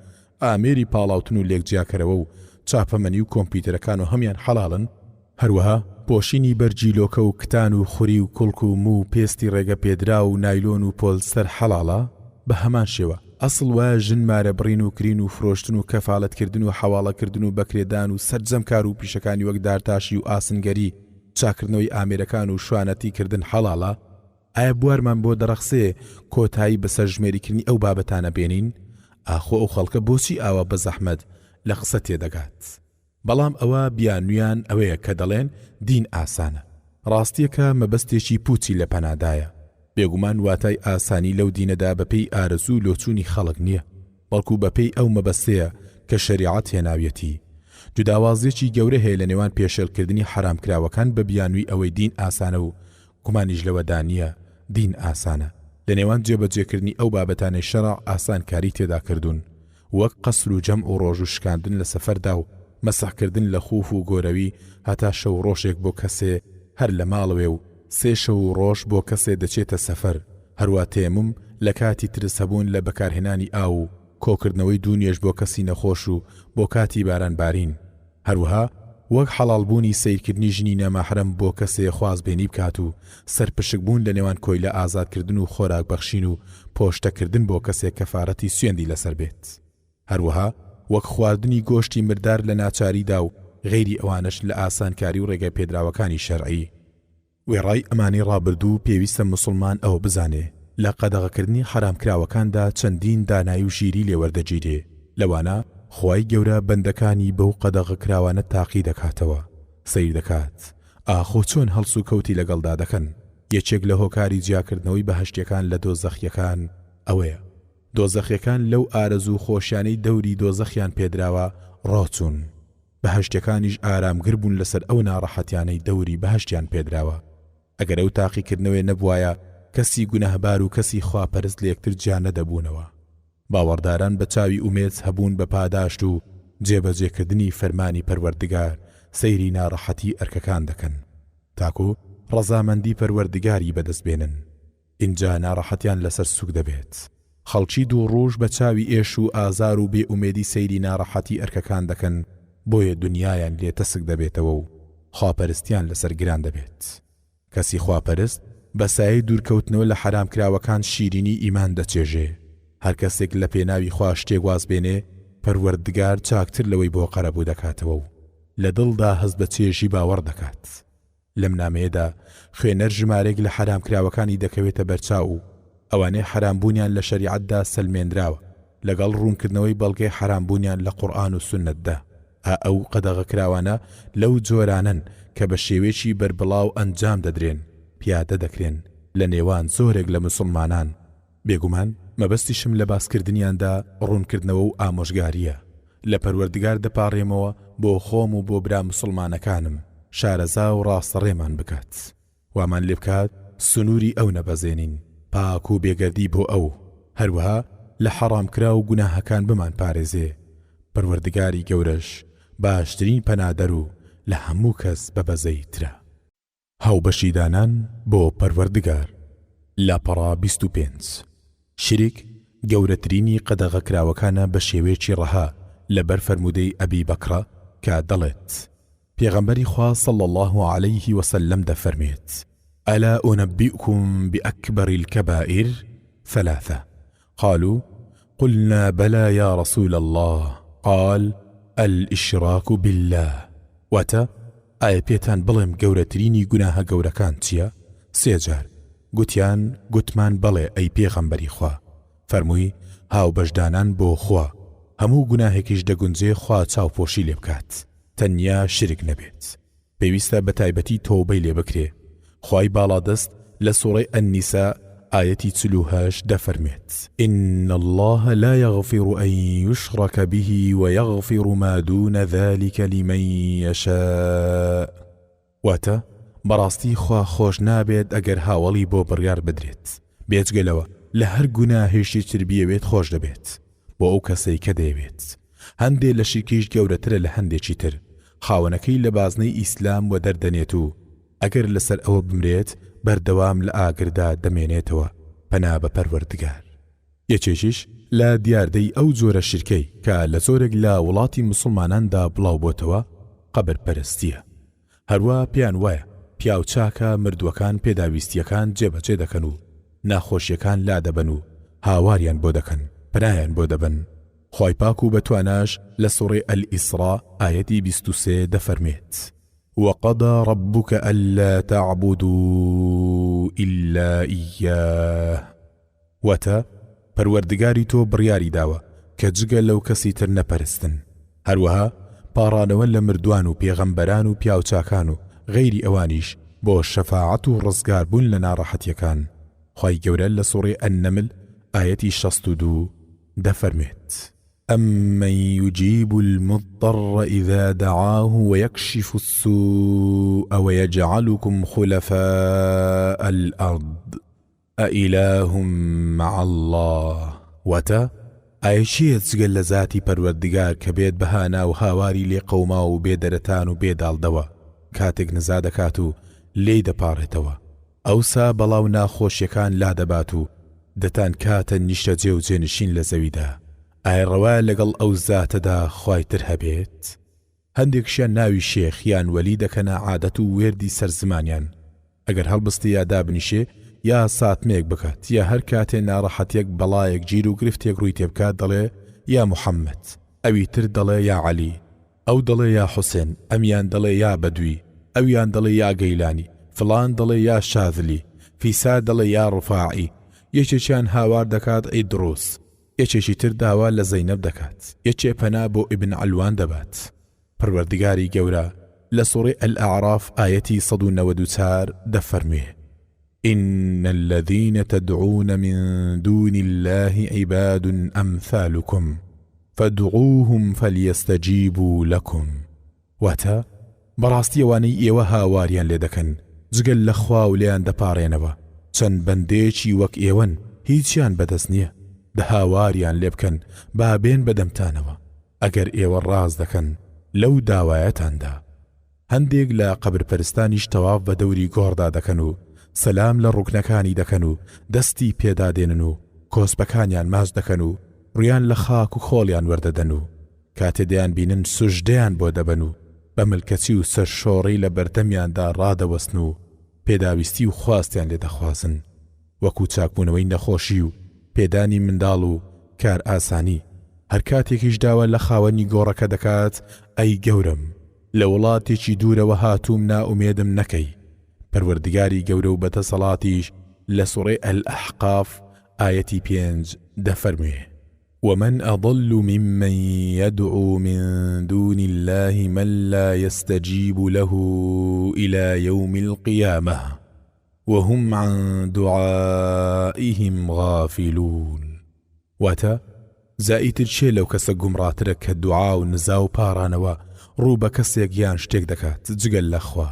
ئامێری پاڵاوتن و لێکجیاکەرەوە و چاپەمەنی و کۆمپیوتەرەکان و هەمیان حەڵاڵن. هەروەها پۆشینی بەرجیلۆکە و کتان و خوری و کوڵک و مو و پێستی ڕێگە پێدرا و نایلۆن و پۆلستەر حەڵاڵە. بە هەمان شێوە ئەسڵ وایە ژنمارە بڕین و کرین و فرۆشتن و کەفاڵەتکردن و حەواڵەکردن و بەکرێدان و سەرجەمکار و پیشەکانی وەک دارتاشی و ئاسنگەری، چاکردنەوەی ئامێرەکان و شوانەتی کردن حەڵاڵە. ئایا بوارمان بۆ دەرەخسێ کۆتایی بەسەر ژمێریکردنی ئەو بابەتانە بێنین؟ ئاخۆ ئەو خەڵکە بۆچی ئاوا بە زەحمەت لە قسە تێدەگات؟ بەڵام ئەوە بیانویان ئەوەیە کە دەڵێن دین ئاسانە. ڕاستیەکە مەبەستێکی پوچی لە پەنادایە. بێگومان واتای ئاسانی لەو دینەدا بەپێی ئارەزوو لۆچوونی خەڵک نییە، بەڵکو بەپێی ئەو مەبەستەیە کە شەریعەت هێناویەتی. جوداوازیەکی گەورە هەیە لە نێوان پێشێلکردنی حرامکراوەکان بە بیانووی ئەوەی دین ئاسانە و گومانیش لەوەدا نییە دین ئاسانە. لە نێوان جێبەجێکردنی ئەو بابەتانەی شەرع ئاسانکاری تێدا کردوون، وەک قەسر و جەم و ڕۆژ و شکاندن لە سەفەردا و مەسەحکردن لە خوف و گۆرەوی هەتا شەو ڕۆژێک بۆ کەسێ هەر لە ماڵەوێ و 3 شەو ڕۆژ بۆ کەسێ دەچێتە سەفەر. هەروە تێمم لە کاتی ترس هەبوون لە بەکارهێنانی ئاو و کۆکردنەوەی دوونیێش بۆ کەسی نەخۆش و بۆ کاتی بارانبارین. هەروەها وەک حەڵالبوونی سیرکردنی ژنی نەماحرەم بۆ کەسێ خوازبێنی بکات و سەرپشکبوون لە نێوان کۆیلە ئازادکردن و خۆراک بەخشین و پۆشتەکردن بۆ کەسێک کەفارەتی سوێندی لەسەر بێت. هەروەها وەک خواردنی گۆشتی مردار لە ناچاریدا و غەیری ئەوانش لە ئاسانکاری و ڕێگە پێدراوەکانی شەرعی. وێڕای ئەمانی ڕابردوو پێویستە مسلمان ئەوە بزانێ لە قەدەغەکردنی حرامکراوەکاندا چەندین دانایی و ژیری لێوەردەگیرێ. لەوانە خوای گەورە بەندەکانی بەو قەدەغەکراوانە تاقی دەکاتەوە، سەیر دەکات ئاخۆ چۆن هەڵس و کەوتی لەگەڵدا دەکەن. یەکێک لە هۆکاری جیاکردنەوەی بەهەشتیەکان لە دۆزەخیەکان ئەوەیە. دۆزەخیەکان لەو ئارەزوو خۆشیانەی دەوری دۆزەخیان پێدراوە ڕۆچوون، بەهەشتەکانیش ئارامگر بوون لەسەر ئەو ناڕەحەتیانەی دەوری بەهەشتیان پێدراوە. ئەگەر ئەو تاقیکردنەوەی نەبوایە کەسی گونەهبار و کەسی خواپەرست لە یەکتر جیا نەدەبوونەوە. باوەڕداران بە چاوی ئومێد هەبوون بە پاداشت و جێبەجێکردنی فەرمانی پەروەردگار سەیری ناڕەحەتی ئەرکەکان دەکەن تاکو ڕەزامەندی پەروەردگاری بەدەست بێنن. اینجا ناڕەحەتیان لەسەر سوک دەبێت. خەڵکی دوو ڕۆژ بە چاوی ئێش و ئازار و بێئومێدی سەیری ناڕەحەتی ئەرکەکان دەکەن، بۆیە دنیایان لێتە سک دەبێتەوە و خواپەرستیان لەسەر گران دەبێت. کەسی خواپەرست بە سایەی دوورکەوتنەوە لە حرامکراوەکان شیرینی ئیمان دەچێژێ. هەر کەسێک لە پێناوی خوا شتێک واز بێنێ، پەروەردگار چاکتر لەوەی بۆ قەرەبوو دەکاتەوە و لە دڵدا هەست بە چێژی باوەڕ دەکات. لەم نامەیەدا خوێنەر ژمارێک لە حرامکراوەکانی دەکەوێتە بەرچاو و ئەوانەی حرامبوونیان لە شەریعەتدا سەلمێنراوە لەگەڵ ڕوونکردنەوەی بەڵگەی حرامبوونیان لە قورئان و سوننەتدا. ئەو قەدەغەکراوانە لەو جۆرانن کە بە شێوێکی بربڵاو ئەنجام دەدرێن پیادە دەکرێن لە نێوان زۆرێک لە مسلمانان. بێگومان مەبەستیشم لە باسکردنیاندا ڕوونکردنەوە و ئامۆژگاریە. لە پەروەردگار دەپاڕێمەوە بۆ خۆم و بۆ برا مسلمانەکانم شارەزا و ڕاستەڕێمان بکات، وامان لێ بکات سنووری ئەو نەبەزێنین، پاک و بێگەردی بۆ ئەو، هەروەها لە حەڕامکرا و گوناهەکان بمان پارێزێ. پەروەردگاری گەورەش باشترین پەنادەر و لە هەموو کەس بەبەزەی ترە. هاوبەشیدانان بۆ پەروەردگار. لاپەڕا 25. شریک گەورەترینی قەدەغەکراوەکانە بە شێوەیەکی ڕەها لەبەر فەرمودەی ئەبی بەکرە کە دەڵێت پێغەمبەری خوا صلی الله عليه وسلم دەفەرمێت ئەلا ئونەبئکم بأکبر الكبائر 3 قالوا قلنا بلى يا رسول الله قال الإشراك بالله. واتە ئایا پێتان بڵێم گەورەترینی گوناهە گەورەکان چییە؟ 3 گوتمان بەڵێ ئەی پێغەمبەری خوا. فەرمووی هاوبەشدانان بۆ خوا، هەموو گوناهێکیش دەگونجێ خوا چاوپۆشی لێ بکات، تەنیا شرک نەبێت. پێویستە بە تایبەتی تۆبەی لێ بکرێ. خوای باڵادەست لە سوورەی ئەننیسا ئاەتی 48 دەفەرمێت إن الله لا يغفر أن يشرك به ويغفر ما دون ذلك لمن يشاء. واتە بەڕاستی خوا خۆش نابێت ئەگەر هاوڵی بۆ بڕیار بدرێت، بێجگەلەوە لە هەر گوناهێشی تر بیەوێت خۆش دەبێت بۆ ئەو کەسەی کە دەیەوێت. هەندێک لە شیرکیش گەورەترە لە هەندێکی تر، خاوەنەکەی لە بازنەی ئیسلام و دەردەنێت و ئەگەر لەسەر ئەوە بمرێت بەردەوام لە ئاگردا دەمێنێتەوە. پەنا بە پەروەردگار. یەکێکیش لە دیاردەی ئەو جۆرە شیرکەی کە لە زۆرێک لە وڵاتی مسلماناندا بڵاو بۆتەوە قەبرپەرستیە. هەروە پێیان وایە پیاو چاکە مردووەکان پێداویستیەکان جێبەجێ دەکەن و ناخۆشیەکان لا دەبن و هاواریان بۆ دەکەن، پەنایان بۆ دەبن. خوای پاک و بەتواناش لە سوورەی ئەلئیسرا ئاەتی 23 دەفەرمێت وقضى ربك ألا تعبدوا إلا إياه. واتە پەروەردگاری تۆ بڕیاری داوە کە جگە لەو کەسی تر نەپەرستن. هەروەها پاڕانەوە لە مردوان و پێغەمبەران و پیاوچاکان و غەیری ئەوانیش بۆ شەفاعەت و ڕزگار بوون لە ناڕەحەتیەکان. خوای گەورە لە سوورەی ئەننەمل ئاەتی 62 دەفەرمێت أمن يجيب المضطر إذا دعاه ويكشف السوء ويجعلكم خلفاء الأرض أإله مع الله. واتە ئایشیت جگەل لە ذاتی پەروەردگار کە بێت بەهانا و هاواری لێ قەوما و بێدەرەتان و بێداڵدەوە کاتێک نزا دەکات و لێی دەپاڕێتەوە، ئەوسا بەڵاو ناخۆشیەکان لا دەبات و دەتان کاتە نیشتە جێ و جێنشین لە زەویدا. ئایا ڕەوایە لەگەڵ ئەو زاتەدا خوای تر هەبێت؟ هەندێکشیان ناوی شێخ یان وەلی دەکەنە عادەت و وێردی سەرزمانیان. ئەگەر هەڵبستی یا دابنیشێ یا ساتمێک بکات یا هەر کاتێ ناڕەحەتێک بەڵایەک گیر و گرفتێک ڕووی تێبکات دەڵێ یا محەممەد، ئەوی تر دەڵێ یا عەلی، ئەو دەڵێ یا حوسێن، ئەمیان دەڵێ یا بەدوی، ئەویان دەڵێ یا گەیلانی، فڵان دەڵێ یا شاذلی، فیسا دەڵێ یا ڕوفاعی. یەکێکیان هاوار دەکات ئەی دروس، یەکێکی تر داوا لە زەینەب دەکات، یەکێ پەنا بۆ ئیبن عەلوان دەبات. پەروەردگاری گەورە لە سوورەی ئەلئەعراف ئاەتی 194 دەفەرمێ إن الذين تدعون من دون الله عباد أمثالكم فادعوهم فليستجيبوا لكم. واتە بەڕاستیەوانەی ئێوە هاواریان لێ دەکەن جگەل لە خوا و لێیان دەپاڕێنەوە، چەند بەندێکی وەک ئێوەن هیچیان بەدەست نییە، دە هاواریان لێ بکەن با بێن بەدەمتانەوە ئەگەر ئێوە ڕاز دەکەن لەو داوایەتاندا. هەندێک لە قەبرپەرستانیش تەواف بە دەوری گۆڕدا دەکەن و سەلام لە ڕوکنەکانی دەکەن و دەستی پێدادێنن و کۆسپەکانیان ماچ دەکەن و ڕویان لە خاک و خۆڵیان وەردەدەن و کاتێدەیان بینن سوژدەیان بۆ دەبەن و بە ملکەچی و سەرشۆڕی لە بەردەمیاندا ڕادەوەستن و پێداویستی و خواستیان لێ دەخوازن، وەکو چاکبوونەوەی نەخۆشی و پێدانی منداڵ و کار ئاسانی. هەر کاتێکیش داوە لە خاوەنی گۆڕەکە دەکات ئەی گەورم لە وڵاتێکی دوورەوە هاتووم نائومێدم نەکەی. پەروەردگاری گەورە و بەتەسەڵاتیش لە سوورەی ئەلئەحقاف ئاەتی 5 دەفەرمێ ومن أضل ممن يدعو من دون الله من لا يستجيب له إلى يوم القيامة وهم عن دعائهم غافلون. واتا زائیتر چێ لەو کەسە گومڕاترە کە دوعا و نزا و پارانەوە ڕوو بە کەسێک یان شتێک دەکات جگەل لەخوا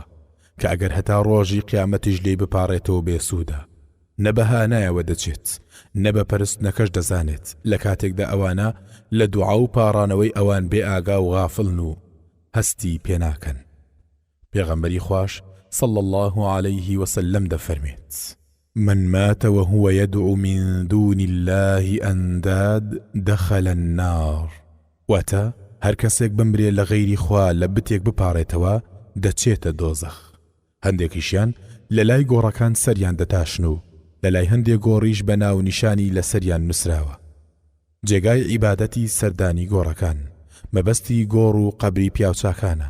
کە ئەگەر هەتا ڕۆژی قیامەتیش لێی بپارێتەوە بێسوودە، نە بەهانایەوە دەچێت، نە بە پەرستنەکەش دەزانێت لە کاتێکدا ئەوانە لە دوعا و پارانەوەی ئەوان بێ ئاگا و غافڵن و هەستی پێناکەن. پێغەمبەری خوش صلى الله عليه وسلم دەفەرمێت: من مات وهو يدعو من دون الله أنداد دخل النار. واتا هەر کەسێک بمرێ لە غەیری خوا لە بتێک بپارێتەوە دەچێتە دۆزەخ. هەندێکیشیان لە لای گۆڕەکان سەریان دەتاشن و لە لای هەندێک گۆڕیش بە ناو نیشانی لە سەریان نووسراوە. جێگای عیبادەتی سەردانی گۆڕەکان مەبەستی گۆڕ و قەبری پیاوچاکانە.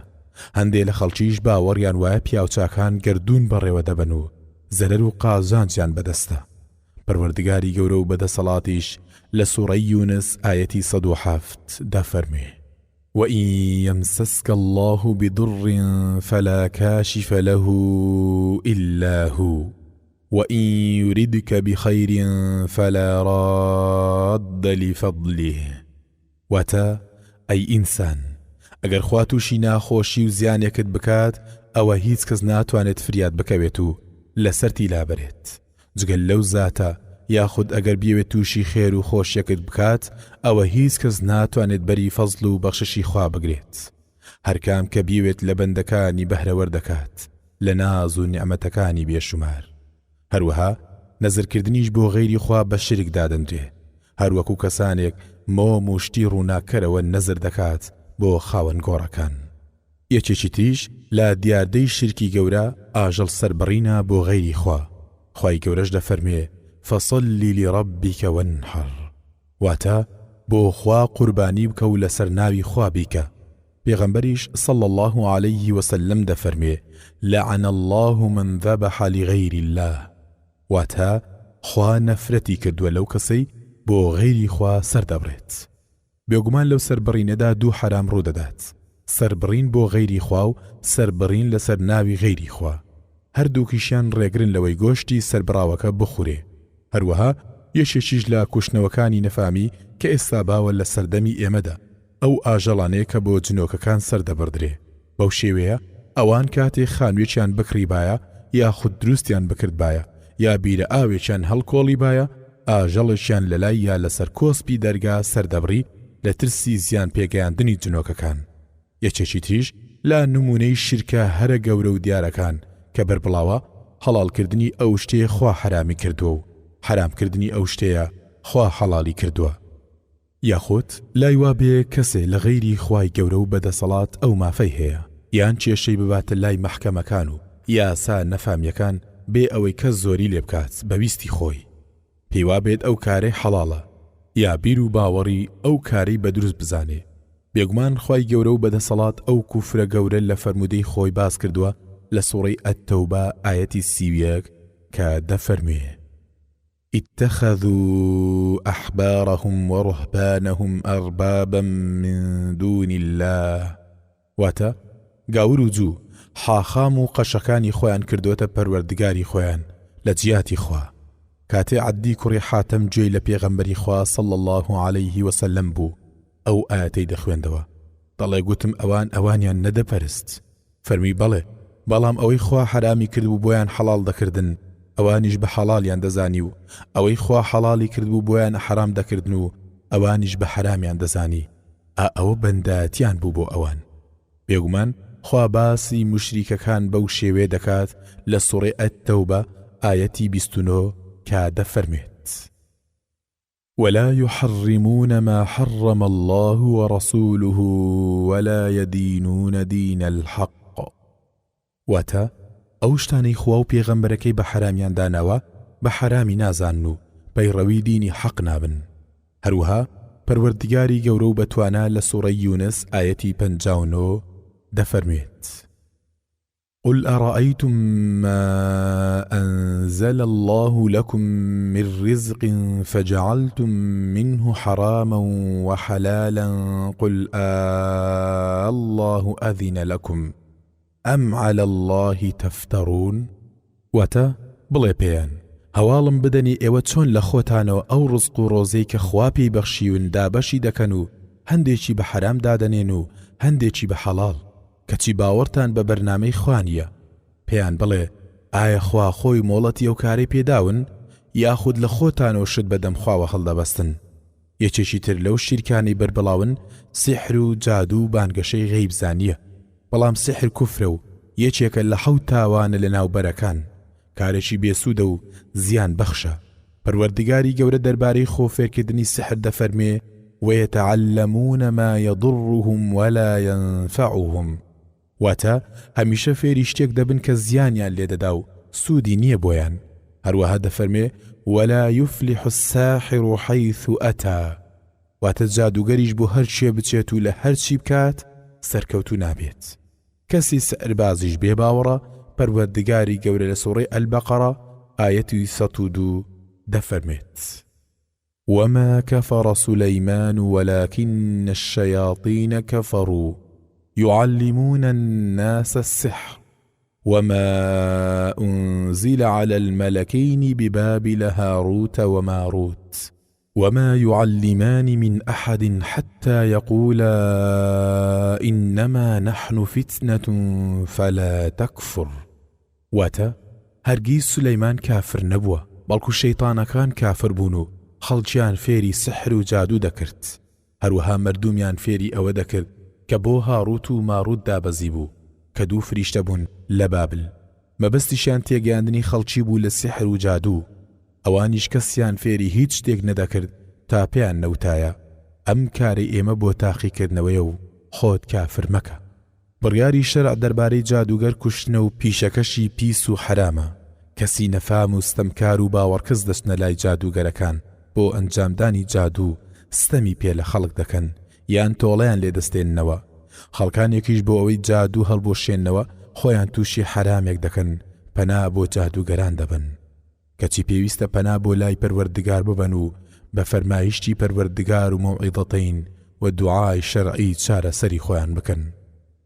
هەندێ لە خەڵکیش باوەڕیان وایە پیاوچاکان گردوون بەڕێوە دەبن و زەرەر و قازانجیان بەدەستە. پەروەردگاری گەورە و بەدەسەڵاتیش لە سوورەی یونس ئایەتی 107 دەفەرمێ: وَإِن يَمْسَسْكَ اللَّهُ بِضُرٍّ فَلَا كَاشِفَ لَهُ إِلَّا هُوَ وَإِن يُرِدْكَ بِخَيْرٍ فَلَا رَادَّ لِفَضْلِهِ. واتە ئەی ئینسان، ئەگەر خوا تووشی ناخۆشی و زیانێکت بکات ئەوە هیچ کەس ناتوانێت فریاد بکەوێت و لەسەرتی لابرێت جگەل لەو زاتە، یاخود ئەگەر بیەوێت تووشی خێر و خۆشیەکت بکات ئەوە هیچ کەس ناتوانێت بەری فەزڵ و بەخششی خوا بگرێت. هەرکام کە بیەوێت لە بەندەکانی بەهرەوەر دەکات لە ناز و نیعمەتەکانی بێشومار. هەروەها نەزرکردنیش بۆ غەیری خوا بە شرک دادەندرێ، هەروەکو کەسانێک مۆم و شتی ڕووناکەرەوە نەزر دەکات بۆ خاوەن گۆڕەکان. یەکێکی تریش لە دیاردەی شرکی گەورە ئاژەڵ سەربڕینە بۆ غەیری خوا. خوای گەورەش دەفەرمێ: فەصەلی لڕەبیکە وەنحەڕ. واتە بۆ خوا قوربانی بکە و لەسەر ناوی خوا بیکە. پێغەمبەریش صلى الله عليه وسلم دەفەرمێ: لعن الله من ذبح لغير الله. واتە خوا نەفرەتی کردووە لەو کەسەی بۆ غەیری خوا سەردەبڕێت. بێگومان لەو سەربڕینەدا دوو حرام ڕوودەدات: سەربڕین بۆ غەیری خوا و سەربڕین لەسەر ناوی غەیری خوا. هەردووکیشیان ڕێگرن لەوەی گۆشتی سەربراوەکە بخورێ. هەروەها یەشێکیش لە کوشتنەوەکانی نەفامی کە ئێستا باوە لە سەردەمی ئێمەدا، ئەو ئاژەڵانەیە کە بۆ جنۆکەکان سەردەبڕدرێ. بەو شێوەیە ئەوان کاتێک خانوێکیان بکڕی بایە یاخود دروستیان بکرد بایە یا بیرە ئاوێکیان هەڵکۆڵی بایە، ئاژەڵێکیان لەلای یا لەسەر کۆسپی دەرگا سەردەبڕی لە ترسی زیان پێگەیاندنی جنۆکەکان. یەکێکی تریش لە نمونەی شرکە هەرە گەورە و دیارەکان کە بەربڵاوە هەڵالکردنی ئەو شتەیە خوا حرامی کردووە و حرامکردنی ئەو شتەیە خوا حەڵالی کردووە. یاخود لای وابێ کەسێ لە غەیری خوای گەورە و بەدەسەڵات ئەو مافەی هەیە یان کێشەی بباتە لای مەحکەمەکان و یاسا نەفامیەکان بێ ئەوەی کەس زۆری لێ بکات بەویستی خۆی. پێیوا بێت ئەو کارێ حەڵاڵە یا بیر و باوەڕی ئەو کاری بە دروست بزانێ. بێگومان خوای گەورە و بەدەسەڵات ئەو کوفرە گەورە لە فەرمودەی خۆی باس کردووە لە سوورەی ئەت-تەوبە ئایەتی 31 کە دەفەرمێ: اتخذوا أحبارهم ورهبانهم أربابا من دون الله. واتە گاور و جوو حاخام و قەشەکانی خۆیان کردوتە پەروەردگاری خۆیان لە جیاتی خوا. کاتێ عەدی کوڕی حاتەم گوێی لە پێغەمبەری خوا صلى الله عليه وسلم بوو ئەو ئاەتەی دەخوێندەوە، دەڵێ گوتم ئەوانیان نەدەپەرست. فەرمی بەڵێ، بەڵام ئەوەی خوا حرامی کرد بوو بۆیان حەڵال دەکردن ئەوانیش بە حەڵالیان دەزانی و ئەوەی خوا حەڵالی کرد بوو بۆیان حرام دەکردن و ئەوانیش بە حرامیان دەزانی. ئەوە بەندایەتیان بوو بۆ ئەوان. بێگومان خوا باسی مشریکەکان بەو شێوێ دەکات لە سوورەی ئەت-تەوبە ئایەتی 29 کە دەفەرمێت: ولا يحرمون ما حرم الله ورسوله ولا يدينون دين الحق. واتە ئەو شتانەی خوا و پێغەمبەرەکەی بە حرامیان داناوە بە حرامی نازان و پەیڕەوی دینی حەق نابن. هەروەها پەروەردگاری گەورە و بەتوانە لە سوورەی یونس ئایەتی 59 دەفەرمێت: قل أرأيتم ما أنزل الله لكم من رزق فجعلتم منه حراما وحلالا قل الله أذن لكم أم على الله تفترون واتە بڵێ پێیان هەواڵم بدەنی ئێوە چۆن لە خۆتانەوە ئەو ڕزق و ڕۆزەی کە خوا پێی بەخشیون دابەشی دەکەن و هەندێکی بە حرام دادەنێن و هەندێکی بە حەڵاڵ کەچی باوەڕتان بە بەرنامەی خوانیە پێیان بڵێ ئایا خوا خۆی مۆڵەتی ئەو کارەی پێداون یاخود لە خۆتانەوە شت بەدەم خواوە هەڵدەبەستن یەکێکی تر لەو شیرکانی بربڵاون سیحر و جادو و بانگەشەی غەیبزانیە بەڵام سیحر کوفرە و یەکێکە لە 7 تاوانە لە ناوبەرەکان کارێکی بێسوودە و زیان بەخشە پەروەردگاری گەورە دەربارەی خۆفێرکردنی سحر دەفەرمێ ويتعلمون ما يضرهم ولا ينفعهم واتە هەمیشە فێری شتێک دەبن کە زیانیان لێدەدا و سوودی نییە بۆیان هەروەها دەفەرمێ ولا يفلح الساحر حيث أتى واتە جادوگەریش بۆ هەر شێ بچێت و لە هەرچی بکات سەرکەوتو نابێت کەسی سەربازیش بێ باوەڕە پەروەردگاری گەورە لە سوورەی ئەلبەقەرە ئایەتی 102 دەفەرمێت وما كفر سليمان ولكن الشياطين كفروا يعلمون الناس السحر وما أنزل على الملكين ببابل هاروت وماروت وما يعلمان من أحد حتى يقولا إنما نحن فتنة فلا تكفر واتە هەرگیز سولەیمان کافر نەبووە بەڵکو شەیتانەکان کافر بوون و خەڵکیان فێری سحر و جادو دەکرد هەروەها مردومیان فێری ئەوە دەکرد کە بۆ هاروت و ماروت دابەزی بوو کە 2 فریشتە بوون لە بابل مەبەستیشیان تێگەیاندنی خەڵکی بوو لە سحر و جادو ئەوانیش کەسیان فێری هیچ شتێک نەدەکرد تا پێیان نەوتایە ئەم کارەی ئێمە بۆ تاقیکردنەوەیە و خۆت کافر مەکە بڕیاری شەرع دەربارەی جادوگەر کوشتنە و پیشەکەشی پیس و حرامە کەسی نەفام و ستەمکار و باوەڕکەس دەچنە لای جادوگەرەکان بۆ ئەنجامدانی جادو ستەمی پێ لە خەڵک دەکەن یان تۆڵەیان لێدەستێننەوە خەڵکانێکیش بۆ ئەوەی جادو هەڵبۆشێننەوە خۆیان تووشی حرامێک دەکەن پەنا بۆ جادوگەران دەبن کەچی پێویستە پەنا بۆ لای پەروەردگار ببەن و بە فەرمایشتی پەروەردگار و مەوعیدەتین و دوعای شەرعی چارەسەری خۆیان بکەن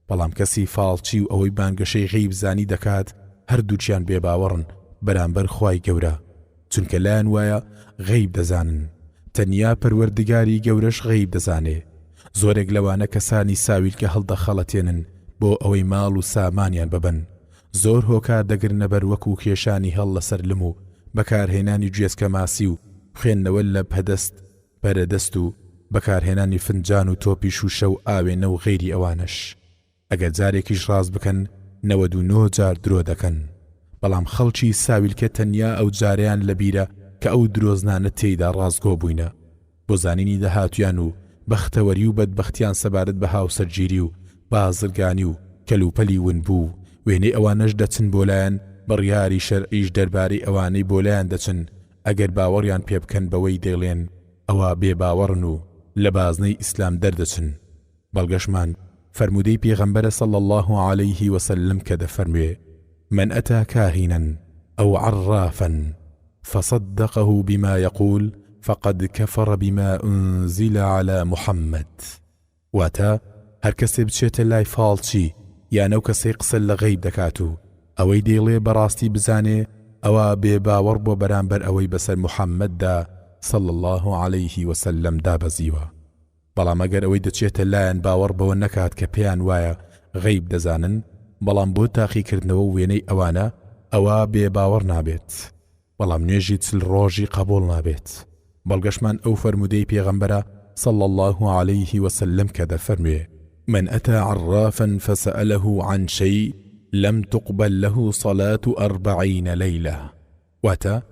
بەڵام کەسی فاڵچی و ئەوەی بانگەشەی غەیبزانی دەکات هەردووچیان بێباوەڕن بەرامبەر خوای گەورە چونکە لایەن وایە غەیب دەزانن تەنیا پەروەردگاری گەورەش غەیب دەزانێ زۆرێک لەوانە کەسانی ساویل کە هەڵدەخەڵەتێنن بۆ ئەوەی ماڵ و سامانیان ببن زۆر هۆکار دەگرنە بەر وەکو کێشانی هەڵ لەسەر لم و بەکارهێنانی گوێزکە ماسی و خوێندنەوە لە پەدەست بەرەدەست و بەکارهێنانی فنجان و تۆپی شوشە و ئاوێنە و غەیری ئەوانش ئەگەر جارێکیش ڕاست بکەن 99 جار درۆ دەکەن بەڵام خەڵکی ساویل کە تەنیا ئەو جاریان لەبیرە کە ئەو درۆزنانە تێیدا ڕازگۆ بووینە بۆ زانینی دەهاتویان و بەختەوەری و بەدبەختیان سەبارەت بە هاوسەرگیری و بازرگانی و کەلوپەلی ون بوو وێنەی ئەوانەش دەچن بۆ لایەن بڕیاری شەرعیش دەربارەی ئەوانەی بۆ لایەن دەچن ئەگەر باوەڕیان پێ بکەن بەوەی دەڵێن ئەوە بێباوەڕن و لە بازنەی ئیسلام دەردەچن بەڵگەشمان فرمودەی پێغەمبەرە صلی الله عليه وسلم کە دەفەرموێ من أتى كاهنا أو عرافا فصدقه بما يقول فقد كفر بما أنزل على محمد واتا هەر کەسێ بچێتە لای فاڵچی یان ئەو کەسەی قسە لە غەیب دەکات و ئەوەی دەیڵێ بەڕاستی بزانێ ئەوە بێباوەڕ بۆ بەرامبەر ئەوەی بەسەر محەممەددا صلی الله عليه وسلم دابەزیوە بەڵام ئەگەر ئەوەی دەچێتە لایەن باوەڕ بەوە نەکات کە پێیان وایە غەیب دەزانن بەڵام بۆ تاقیکردنەوە وێنەی ئەوانە ئەوە بێباوەڕ نابێت بەڵام نوێژی چل ڕۆژی قبول نابێت بەڵگەشمان ئەو فەرمودەی پێغەمبەرە صلی الله عليه وسلم کە دەفەرموێ من أتى عرافا فسأله عن شيء لم تقبل له صلاة 40 ليلة واتا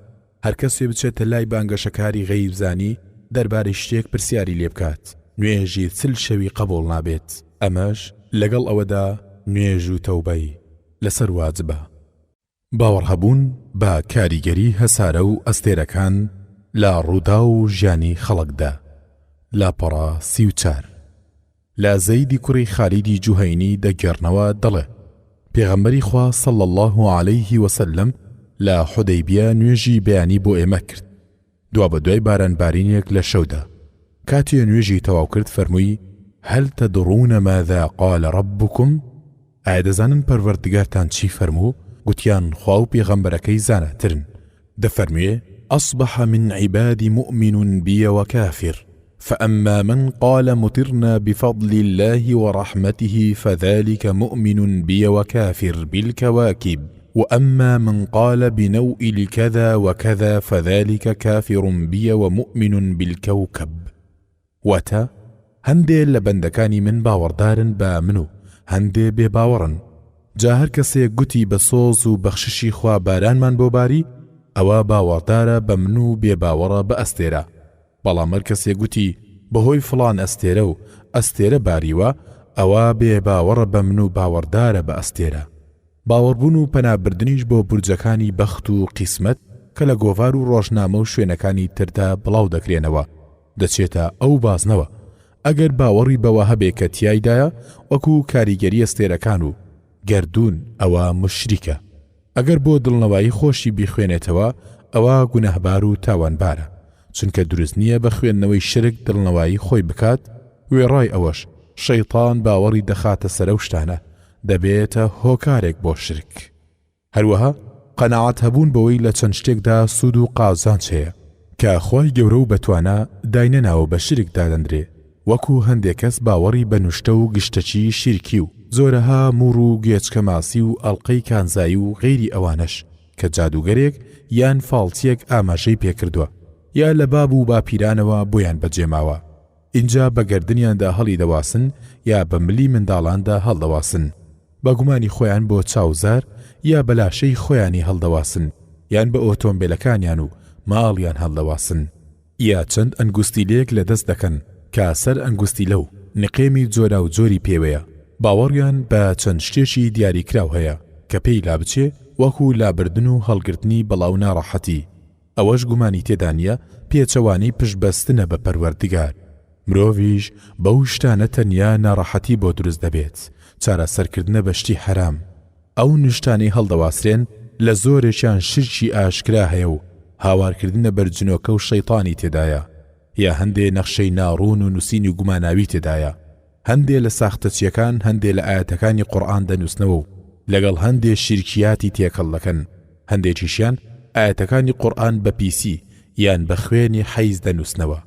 هەر کەسێ بچێتە لای بانگەشەکاری غەیبزانی دەربارەی شتێک پرسیاری لێ بکات نوێژی 40 شەوی قبول نابێت ئەمەش لەگەڵ ئەوەدا نوێژ و تەوبەی لەسەر واجبە باوەڕ هەبوون بە کاریگەری هەسارە و ئەستێرەکان لە ڕوودا و ژیانی خەڵکدا لاپەڕە 34 لا زەیدی کوڕی خالیدی جوهەینی دەگەڕنەوە دەڵێ پێغەمبەری خوا صلی الله عليه وسلم لا حودەیبیە نوێژی بەیانی بۆ ئێمە کرد. دوا بە دوای بارانبارینێک لە شەودا کاتێ نوێژی تەواو کرد فەرمووی هەل تەدڕون ماذا قال ربكم؟ ئایا دەزانن پەروەردگارتان چی فەرموو؟ گوتیان خوا و پێغەمبەرەکەی زاناترن. دەفەرموێ أصبح من عبادي مؤمن بي وكافر فأما من قال مطرنا بفضل الله ورحمته فذلك مؤمن بي وكافر بالكواكب وأما من قال بنوء لكذا وكذا فذلك كافر بي ومؤمن بالكوكب. واتا هەندێ لە بەندەکانی من باوەڕدارن بە من و هەندێ بێباوەڕن. جا هەر کەسێک گوتی بە سۆز و بەخششی خوا بارانمان بۆ باری ئەوە باوەڕدارە بە من و بێباوەڕە بە ئەستێرە. بەڵام هەر کەسێک گوتی بەهۆی فڵان ئەستێرە و ئەستێرە باریوە ئەوە بێباوەڕە بە من و باوەڕدارە بە ئەستێرە. باوەڕبوون و پەنابردنیش بۆ بورجەکانی بەخت و قیسمەت کە لە گۆڤار و ڕۆژنامە و شوێنەکانی تردا بڵاو دەکرێنەوە دەچێتە ئەو بازنەوە. ئەگەر باوەڕی بەوە هەبێ کە تیایدایە وەکو کاریگەری ئەستێرەکان و گەردوون ئەوە مشریکە. ئەگەر بۆ دڵنەوایی خۆشی بیخوێنێتەوە ئەوە گونەهبار و تاوانبارە، چونکە دروست نییە بە خوێندنەوەی شرک دڵنەوایی خۆی بکات. وێڕای ئەوەش شەیطان باوەڕی دەخاتە سەرە و شتانە دەبێتە هۆکارێک بۆ شرک. هەروەها قەناعەت هەبوون بەوەی لە چەند شتێکدا سوود و قازانج هەیە کە خوای گەورە و بەتوانە داینەناوە بە شرک دادەندرێ، وەکو هەندێک کەس باوەڕی بە نوشتە و گشتەچی شیرکی و زۆرەها موڕ و گێچکە ماسی و ئەڵقەی کانزایی و غەیری ئەوانەش کە جادوگەرێک یان فاڵچیەک ئاماژەی پێکردووە یا لە باب و باپیرانەوە بۆیان بەجێماوە. اینجا بە گەردنیاندا هەڵی دەواسن یا بە ملی منداڵاندا هەڵدەواسن، بە گومانی خۆیان بۆ چاوزار یا بەلاشەی خۆیانی هەڵدەواسن یان بە ئۆتۆمبیلەکانیان و ماڵیان هەڵدەواسن، یا چەند ئەنگوستیلەیەک لەدەست دەکەن کە سەر ئەنگوستی لەو نقێمی جۆرا و جۆری پێوەیە. باوەڕیان بە چەند شتێکی دیاریکراو هەیە کە پێی لابچێ وەکو لابردن و هەڵگرتنی بەڵاو ناڕەحەتی. ئەوەش گومانی تێدا نیە پێچەوانەی پشتبەستنە بە پەروەردگار. مرۆڤیش بەو شتانە تەنیا ناڕەحەتی بۆ دروست دەبێت، چارەسەرکردنە بە شتی حرام. ئەو نیشتانەی هەڵدەواسرێن لە زۆرێکیان شرکی ئاشکرا هەیە و هاوارکردنە بەرجنۆکە و شەیطانی تێدایە، یا هەندێ نەخشەی ناڕوون و نووسینی گوماناوی تێدایە. هەندێ لە ساختەچیەکان هەندێ لە ئاەتەکانی قورئان دەنووسنەوە و لەگەڵ هەندێ شیرکیاتی تێکەڵ دەکەن. هەندێکیشیان ئاەتەکانی قورئان بە پیسی یان بە خوێنی حەیز دەنووسنەوە.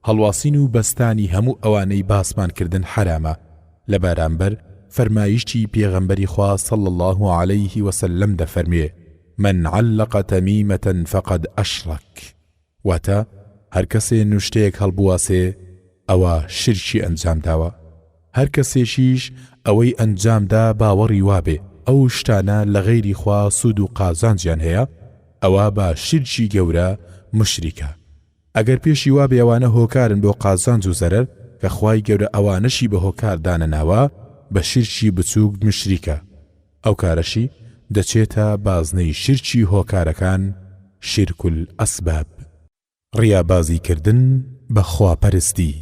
هەڵواسین و بەستانی هەموو ئەوانەی باسمان کردن حرامە، لە بەرامبەر فەرمایشتی پێغەمبەری خوا صلی الله عليه وسلم دەفەرمێ من علق تەمیمەة فقد ئەشرەک، واتە هەر کەسێ نوشتەیەک هەڵبواسێ ئەوە شرکی ئەنجام داوە. هەر کەسێکیش ئەوەی ئەنجامدا باوەڕی وابێ ئەو شتانە لە غەیری خوا سوود و قازانجیان هەیە ئەوە بە شرکی گەورە مشریکە. ئەگەر پێشی وابێ ئەوانە هۆکارن بۆ قازانج و زەرەر کە خوای گەورە ئەوانەشی بە هۆکار دانەناوە بە شرکی بچووک مشریکە. ئەو کارەشی دەچێتە بازنەی شرکی هۆکارەکان شرک الئەسباب. ڕیابازیکردن بە خواپەرستی.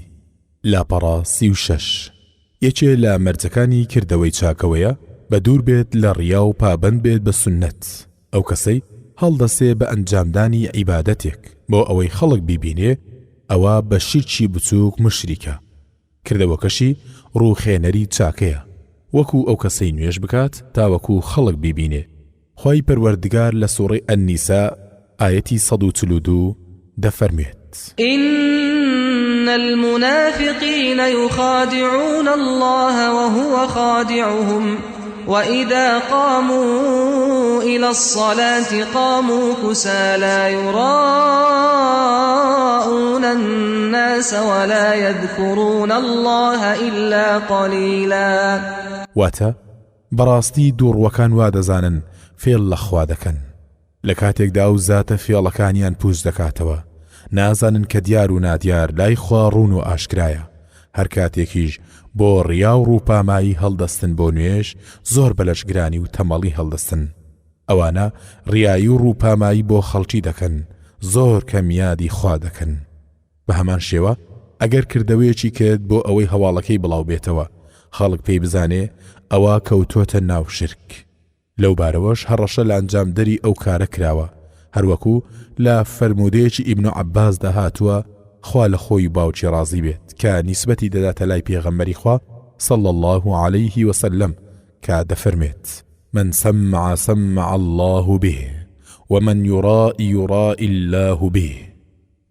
لاپەڕە 36 یەکێ لە مەرجەکانی کردەوەی چاکەوەیە بە دوور بێت لە ڕیا و پابند بێت بە سونەت. ئەو کەسەی هەڵدەسێ بە ئەنجامدانی عیبادەتێک بۆ ئەوەی خەڵک بیبینێ ئەوە بە شیرکی بچووک مشریکە. کردەوەکەشی ڕووخێنەری چاکەیە، وەکو ئەو کەسەی نوێژ بکات تا وەکو خەڵک بیبینێ. خوای پەروەردگار لە سوورەی ئەننیسا ئایەتی 142 دەفەرمێت إن المنافقين يخادعون الله وهو خادعهم وإذا قاموا إلى الصلاة قاموا كسالى يراءون الناس ولا يذكرون الله إلا قليلا. واتا براستي دور وكان وادزانن فێڵ لە خوا دەکەن، لە کاتێکدا و زاتە فێڵەکانیان پوش دەکاتەوە، نازانن کە دیار و نادیار لای خوا ڕوون و ئاشکرایە. هەر کاتێکیش بۆ ڕیا و ڕووپامایی هەڵدەستن بۆ نوێژ زۆر بەلەشگرانی و تەمەڵی هەڵدەستن. ئەوانە ڕیایی و ڕووپامایی بۆ خەڵکی دەکەن، زۆر کەمیادی خوا دەکەن. بە هەمان شێوە ئەگەر کردەوەیەکی کرد بۆ ئەوەی هەواڵەکەی بڵاو بێتەوە خەڵک پێی بزانێ ئەوە کەوتۆتە ناو شرک. لەو بارەوەش هەڕەشە لە ئەنجامدەری ئەو کارە کراوە، هەروەکو لە فەرمودەیەکی ئیبن عەباس داهاتووە خوا لە خۆی باوکی ڕازی بێت کە نیسبەتی دەداتە لای پێغەمبەری خوا صلى الله عليه وسلم کە دەفەرمێت من سمع سمع الله به ومن يرائي يرائي الله به.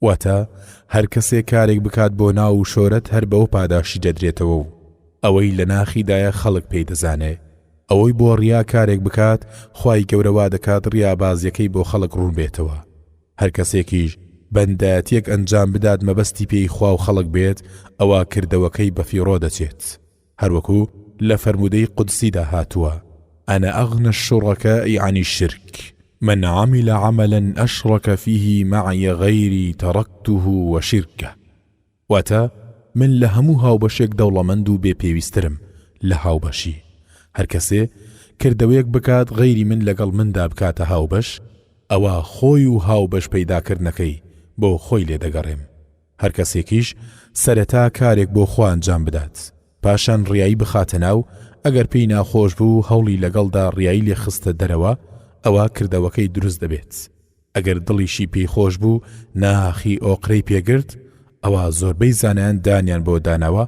واتە هەر کەسێ کارێک بکات بۆ ناو و شۆرەت هەر بەو پاداشی دەدرێتەوە و ئەوەی لە ناخیدایە خەڵک پێی دەزانێ، ئەوەی بۆ ڕیا کارێک بکات خوای گەورەوا دەکات ڕیابازیەکەی بۆ خەڵک ڕوون بێتەوە. هەر کەسێکیش بەندایەتیەک ئەنجام بدات مەبەستی پێی خوا و خەڵک بێت ئەوە کردەوەکەی بەفیڕۆ دەچێت. هەروەکو لە فەرمودەی قودسیدا هاتووە أنا أغنى الشركاء عن الشرك من عمل عملا أشرك فيه معي غيري تركته وشركه. واتا من لهمو هاوبەشێک دەوڵەمەند و بێپێویسترم لە هاوبەشی. هەر کەسێ کردەوەیەک بکات غەیری من لەگەڵ مندا بکاتە هاوبەش ئەوە خۆی و هاوبەش پەیداکردنەکەی بۆ خۆی لێ دەگەڕێم. هەر کەسێکیش سەرەتا کارێک بۆ خوا ئەنجام بدات پاشان ڕیایی بخاتە ناو ئەگەر پێی ناخۆش بوو هەوڵی لەگەڵدا ڕیایی لێ خستە دەرەوە ئەوە کردەوەکەی دروست دەبێت. ئەگەر دڵیشی پێی خۆش بوو ناخی ئۆقرەی پێگرت ئەوە زۆربەی زانایان دانیان بۆ داناوە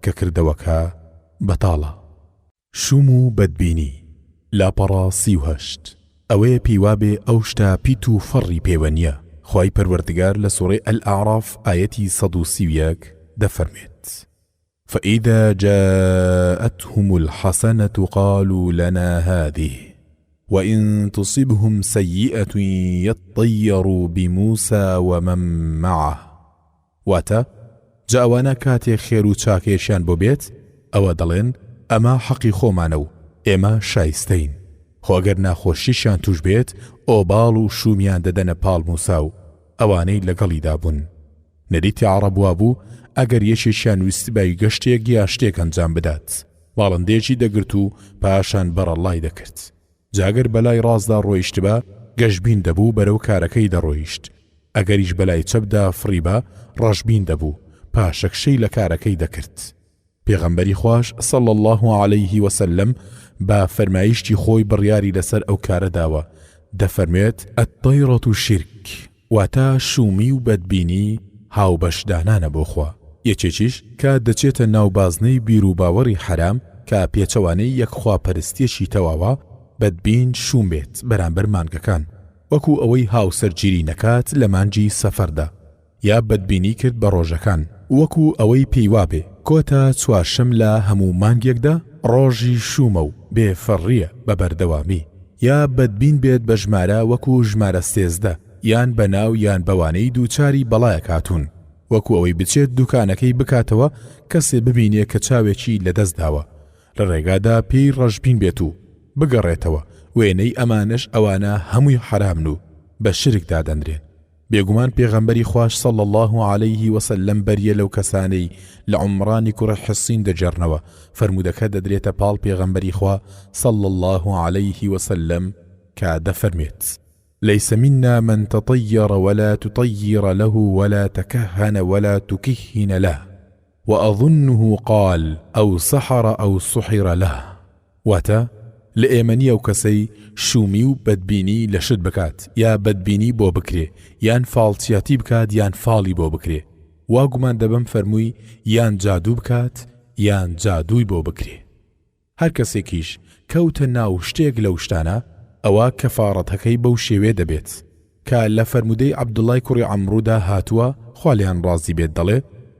کە کردەوەکە بەتاڵە. شوم و بەدبینی لاپەڕە 38 ئەوەیە پیوا بێ ئەو شتا پیت و فەڕی پێوە نییە. خوای پەروەردگار لە سوورەی ئەلئاعراف ئایەتی 131 دەفەرمێت فإذا جاءتهم الحسنة قالوا لنا هذه وإن تصبهم سيئة يطيروا بموسى ومن معه. واتا جاوانا كاتي خيرو چاكيشان بوبيت او دلين اما حقي خومانو اما شايستين خو اگر ناخوشيشان توش بيت او بالو شوميان ددن پال موساو اواني لقلي دابون. نريتي عرب وابو اگر يشيشان وستباي گشتيك ياشتيك انجام بدات باڵندێکی دەگرت و پاشان بەرەڵای دەکرد. جاگەر بەلای ڕازدا ڕۆیشتبا گەشبین دەبوو بەرەو کارەکەی دەڕۆیشت. ئەگەریش بەلای چەپدا فڕیبا ڕەشبین دەبوو پاشەکشەی لە کارەکەی دەکرد. پێغەمبەری خوش صلی الله عليه وسلم با فەرمایشتی خۆی بڕیاری لەسەر ئەو کارە داوە. دەفەرمێت ئەتطەیرەة الشرک واتە شومی و بەدبینی هاوبەشدانانە بۆ خوا. یەکێکیش کە دەچێتە ناوبازنەی بیر و باوەڕی حرام کە پێچەوانەی یەک خواپەرستیەکی تەواوە بەدبین شوم بێت بەرامبەر مانگەکان وەکو ئەوەی هاوسەرگیری نەکات لە مانجی سەفەردا یا بەدبینی کرد بە ڕۆژەکان وەکو ئەوەی پێیوا بێ کۆتا چوارشەم لە هەموو مانگێکدا ڕۆژی شومە و بێفەڕیە بە بەردەوامی یا بەدبین بێت بە ژمارە وەکو ژمارە 13 یان بەناو یان بەوانەی دووچاری بەڵایەک هاتوون وەکو ئەوەی بچێت دوکانەکەی بکاتەوە کەسێ ببینێ کە چاوێکی لەدەست داوە لە ڕێگادا پێی ڕەشبین بێت و بگەڕێتەوە وێنەی ئەمانش ئەوانە هەمووی حرامن و بە شرک دادەنرێن. بێگومان پێغەمبەری خوش صلی الله عليه وسلم بەریە لەو کەسانەی لە عمرانی کوڕە حسین دەجێڕنەوە فەرمودەکە دەدرێتە پاڵ پێغەمبەری خوا صلی الله عليه وسلم کە دەفەرمێت ليس منا من تطير ولا تطير له ولا تكهن ولا تكهن له وأظنه قال أو سحر أو سحر له. واتا لئێمەنیە و کەسەی شومی و بەدبینی لە شت بکات یا بەدبینی بۆ بکرێ یان فاڵچیاتی بکات یان فاڵی بۆ بکرێ وا گومان دەبم فەرمووی یان جادوو بکات یان جادووی بۆ بکرێ. هەر کەسێکیش کەوتە ناو شتێک لەو شتانە ئەوە کەفارەتەکەی بەو شێوێ دەبێت کە لە فەرمودەی عەبدوڵای کوڕی عەمڕودا هاتووە خوالیان ڕازی بێت دەڵێ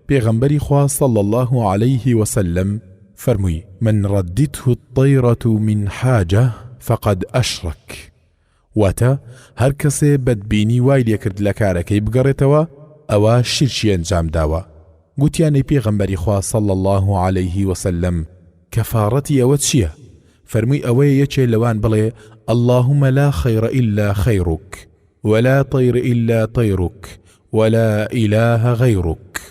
پێغەمبەری خوا صلی الله عليه وسلم فرموي من ردته الطيرة من حاجة فقد أشرك. واتا هر کەسێ بەدبینی وای لێکرد لە کارەکەی بگەڕێتەوە ئەوە شیرکی ئەنجام داوە. گوتیانەی پێغەمبەری خوا صلی الله عليه وسلم کەفارەتی ئەوە چییە؟ فەرمووی ئەوەیە یەکێ لەوان بڵێ اللهم لا خير إلا خيرك ولا طير إلا طيرك ولا إله غيرك.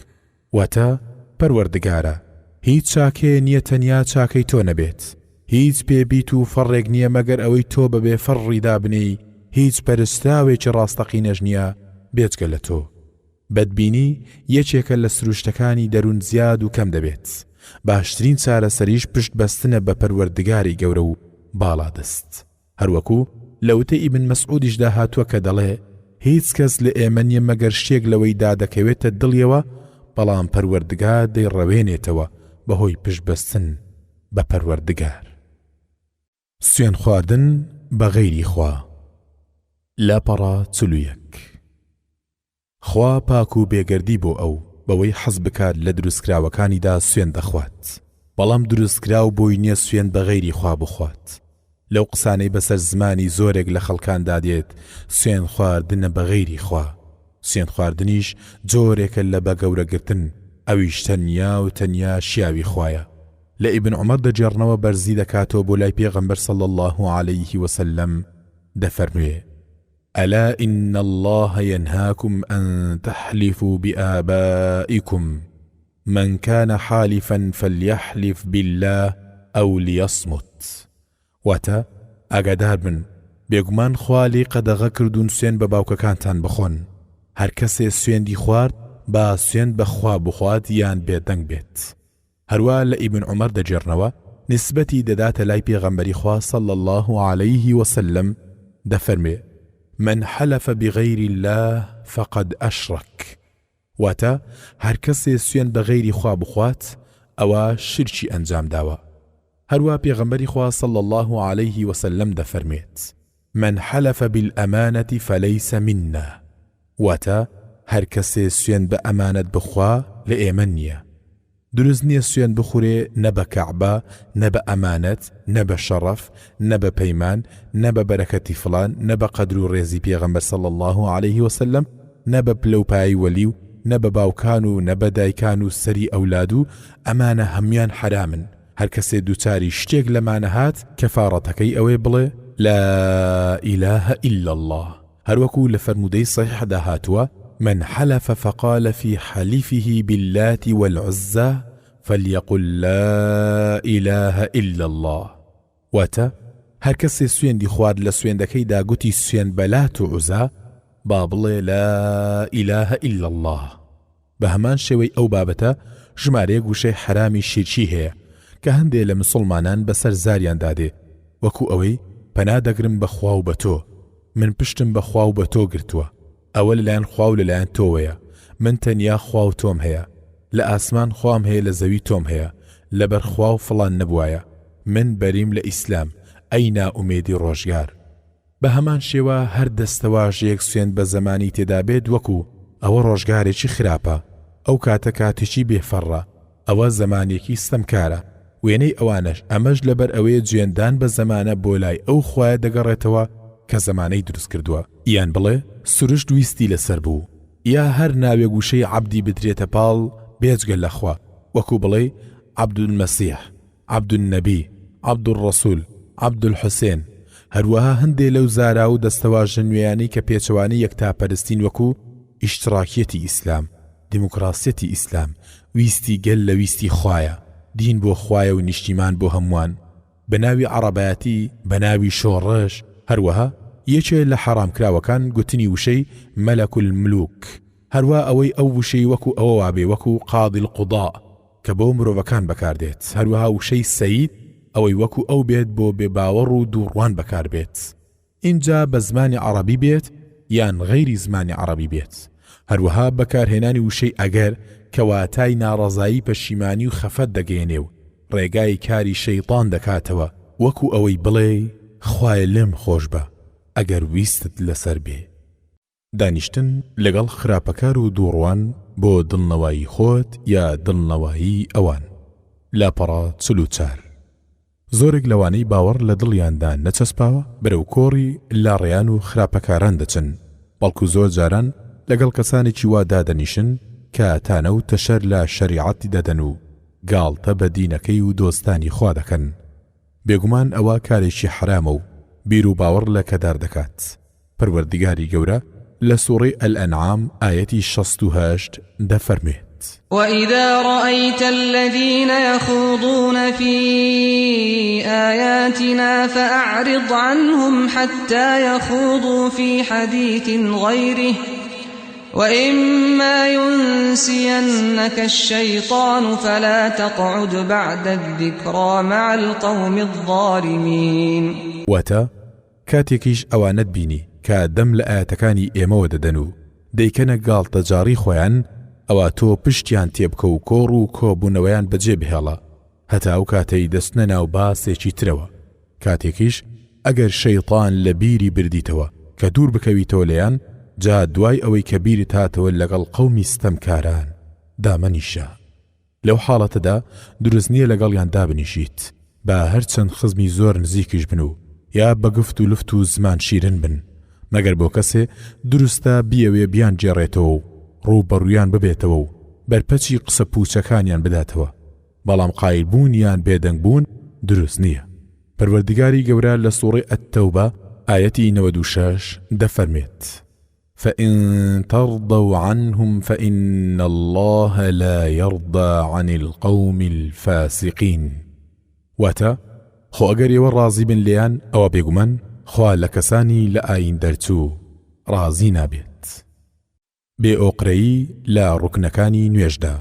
واتا پەروەردگارە هیچ چاکێ نییە تەنیا چاکەی تۆ نەبێت هیچ پێبیت و فەڕێک نییە مەگەر ئەوەی تۆ بەبێ فەڕی دابنی هیچ پەرستراوێکی ڕاستەقینەش نییە بێجگە لە تۆ. بەدبینی یەکێکە لە سروشتەکانی دەروون زیاد و کەم دەبێت. باشترین چارەسەریش پشت بەستنە بە پەروەردگاری گەورە و باڵا دەست. هەروەکو لەوتەی ئیبن مەسعودیشدا هاتووە کە دەڵێ هیچ کەس لە ئێمە نییە مەگەر شتێک لەوەی دادەکەوێتە دڵیەوە بەڵام پەروەردگار دەیڕەوێنێتەوە بەهۆی پشتبەستن بە پەروەردگار. سوێن خواردن بە غەیری خوا. لاپەڕا 41. خوا پاک و بێگەردی بۆ ئەو بەوەی حەز بکات لە دروستکراوەکانیدا سوێن دەخوات، بەڵام دروستکراو بۆی نییە سوێن بە غەیری خوا بخوات. لەو قسانەی بەسەر زمانی زۆرێک لە خەڵکاندا دێت سوێن خواردنە بە غەیری خوا. سوێن خواردنیش جۆرێکە لە بە گەورەگرتن، ئەویش تەنیا و تەنیا شیاوی خوایە. لە ئیبن عومەر دەجێڕنەوە بەرزی دەکاتەوە بۆ لای پێغەمبەر صلی الله عليه وسلم دەفەرموێ: ألا إن الله ينهاكم أن تحلفوا بآبائكم من كان حالفا فليحلف بالله أو ليصمت. واتا ئاگادار بن بێگومان خوالی قەدەغە کردوون سوێن بە باوکەکانتان بخۆن. هەر کەسێ سوێندی خوارد با سوێن بە خوا بخوات یان بێدەنگ بێت. هەروە لە ئیبن عومەر دەجێڕنەوە نسبەتی دەداتە لای پێغەمبەری خوا صلی الله عليه وسلم دەفەرمێ: من حلف بغير الله فقد أشرك. واتا هەر کەسێ سوێن بە غەیری خوا بخوات ئەوە شرکی ئەنجام داوە. هەروە پێغەمبەری خوا صلی الله عليه وسلم دەفەرمێت: من حلف بالأمانة فليس منا. واتا هەر کەسێ سوێن بە ئەمانەت بخوا لە ئێمە نییە. دروست نییە سوێن بخورێ نە بە کەعبە، نە بە ئەمانەت، نە بە شەڕەف، نە بە پەیمان، نە بە بەرەکەتی فڵان، نە بە قەدر و ڕێزی پێغەمبەر صلی الله عليه وسلم، نە بە پلەپایی وەلی و نە بە باوکان و نە بە دایکان و سەری ئەولاد و ئەمانە هەمویان حرامن. هەر کەسێ دووچاری شتێک لەمانە هات کەفارەتەکەی ئەوەی بڵێ لا إله إلا الله. هەروەکو لە فەرمودەی صحیحدا هاتووە: من حلف فقال في حلفه باللات والعزى فليقل لا إله إلا الله. واتا هەر کەسێ سوێندی خوارد لە سوێندەکەیدا گوتی سوێن بە لات و عوزا با بڵێ لا إله إلا الله. بە هەمان شێوەی ئەو بابەتە ژمارەیە گوشەی حرامی شیرچی هەیە کە هەندێک لە مسلمانان بەسەر زاریان دادێ، وەکو ئەوەی پەنا دەگرم بە خوا و بە تۆ، من پشتم بە خوا و بە تۆ گرتووە، ئەوە لەلایەن خوا و لەلایەن تۆوەیە، من تەنیا خوا و تۆم هەیە، لە ئاسمان خوام هەیە لە زەوی تۆم هەیە، لەبەر خوا و فڵان نەبوایە، من بەریم لە ئیسلام، ئەی نائومێدی ڕۆژگار. بە هەمان شێوە هەر دەستەواژەیەک سوێن بە زەمانی تێدا بێت وەکو ئەوە ڕۆژگارێکی خراپە، ئەو کاتە کاتێکی بێفەڕە، ئەوە زەمانێکی ستەمکارە. وێنەی ئەوانش ئەمەش لەبەر ئەوەیە جوێندان بە زەمانە بۆ لای ئەو خوایە دەگەڕێتەوە کە زەمانەی دروست کردووە. یان بڵێ سروشت ویستی لەسەر بوو، یا هەر ناوێ گوشەی عەبدی بدرێتە پاڵ بێجگە لەخوا، وەکو بڵێ عەبدولمەسیح، عەبدولنەبی، عەبدولڕەسوول، عەبدولحوسێن. هەروەها هەندێک لەو زارا و دەستەواژە نوێیانەی کە پێچەوانی یەکتاپەرستین وەکو ئیشتراکیەتی ئیسلام، دیموکراسیەتی ئیسلام، ویستی گەل لە ویستی خوایە، دین بۆ خوایە و نیشتیمان بۆ هەمووان، بە ناوی عەرەبایەتی، بە ناوی شۆڕش. هەروەها یەکێ لە حەرامکراوەکان گوتنی وشەی مەلەک الملوک، هەروە ئەوەی ئەو وشەی وەکو ئەوە وابێ وەکو قاضی القوضاء کە بۆ مرۆڤەکان بەکاردێت. هەروەها وشەی سەید ئەوەی وەکو ئەو بێت بۆ بێباوەڕ و دووڕوان بەکاربێت. اینجا بە زمانی عەرەبی بێت یان غەیری زمانی عەرەبی بێت. هەروەها بەکارهێنانی وشەی ئەگەر کە واتای ناڕەزایی پەشیمانی و خەفەت دەگەێنێ و ڕێگای کاری شەیطان دەکاتەوە، وەکو ئەوەی بڵێ خوایە لێم خۆش بە ئەگەر ویستت لەسەر بێ. دانیشتن لەگەڵ خراپەکار و دووڕوان بۆ دڵنەوایی خۆت یا دڵنەوایی ئەوان. لاپەڕا 44. زۆرێک لەوانەی باوەڕ لە دڵیاندا نەچەسپاوە بەرەو کۆڕی لاڕێیان و خراپەکاران دەچن، بەڵکو زۆر جاران لەگەڵ کەسانێکی وا دادەنیشن کە تانە و تەشەر لە شەریعەتی دەدەن و گاڵتە بە دینەکەی و دۆستانی خوا دەکەن. بێگومان ئەوە کارێکی حرامە و بیر و باوەڕ لە کەدار دەکات. پەروەردگاری گەورە لە سوورەی ئەلئەنعام ئایەتی 68 دەفەرمێت: وإذا رأيت الذين يخوضون في آياتنا فأعرض عنهم حتى يخوضوا في حديث غيره وإما ينسينك الشيطان فلا تقعد بعد الذكرى مع القوم الظالمين. واتا کاتێکیش ئەوانت بینی کە دەم لە ئاەتەکانی ئێمەوە دەدەن و دەیکەنە گاڵتەجاری خۆیان ئەوە تۆ پشتیان تێبکە و کۆڕ و کۆبوونەوەیان بەجێ بهێڵە هەتا ئەو کاتەی دەستنە ناو باسێکی ترەوە. کاتێکیش ئەگەر شەیطان لە بیری بردیتەوە کە دوور بکەویتەوە لەیان جا دوای ئەوەی کە بیرت هاتەوە لەگەڵ قەومی ستەمکاران دامەنیشە. لەو حاڵەتەدا دروست نییە لەگەڵیان دابنیشیت بە هەرچەند خزمی زۆر نزیکیش بن و یا بەگفت و لفت و زمان شیرن بن مەگەر بۆ کەسێ دروستە بیەوێ بیان جێڕێتەوە و ڕووبەڕوویان ببێتەوە و بەرپەچی قسە پوچەکانیان بداتەوە، بەڵام قایلبوونیان بێدەنگبوون دروست نییە. پەروەردگاری گەورە لە سوورەی ئەت-تەوبە ئایەتی 96 دەفەرمێت: فإن ترضوا عنهم فإن الله لا يرضى عن القوم الفاسقين. واتە خۆ ئەگەر ئێوە ڕازی بن لێیان ئەوە بێگومان خوا لە کەسانی لە ئاین دەرچوو ڕازی نابێت. بێئۆقرەیی لە ڕوکنەکانی نوێژدا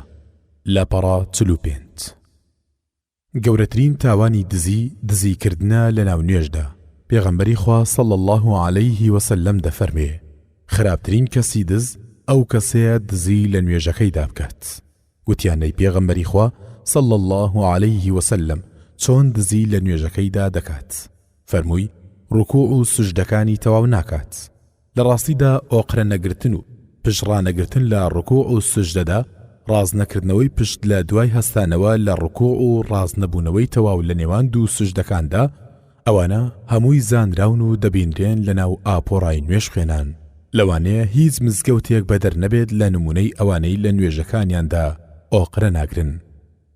لە پەڕا 45. گەورەترین تاوانی دزیکردنە لە ناو نوێژدا. پێغەمبەری خوا صلی الله عليه وسلم دەفەرمێ خراپترین کەسی دز ئەو کەسەیە دزی لە نوێژەکەیدا بکات. گوتیانەی پێغەمبەری خوا صلی الله عليه وسلم چۆن دزی لە نوێژەکەیدا دەکات؟ فەرمووی ڕوکوع و سوژدەکانی تەواو ناکات. لە ڕاستیدا ئۆقرە نەگرتن و پشڕانەگرتن لە ڕوکوع و سوژدەدا ڕازنەکردنەوەی پشت لە دوای هەستانەوە لە ڕوکوع و ڕازنەبوونەوەی تەواو لە نێوان دوو سوژدەکاندا ئەوانە هەمووی زانراون و دەبینرێن لە ناو ئاپۆڕای نوێژ خوێنان. لەوانەیە هیچ مزگەوتێک بەدەر نەبێت لە نمونەی ئەوانەی لە نوێژەکانیاندا ئۆقرە ناگرن.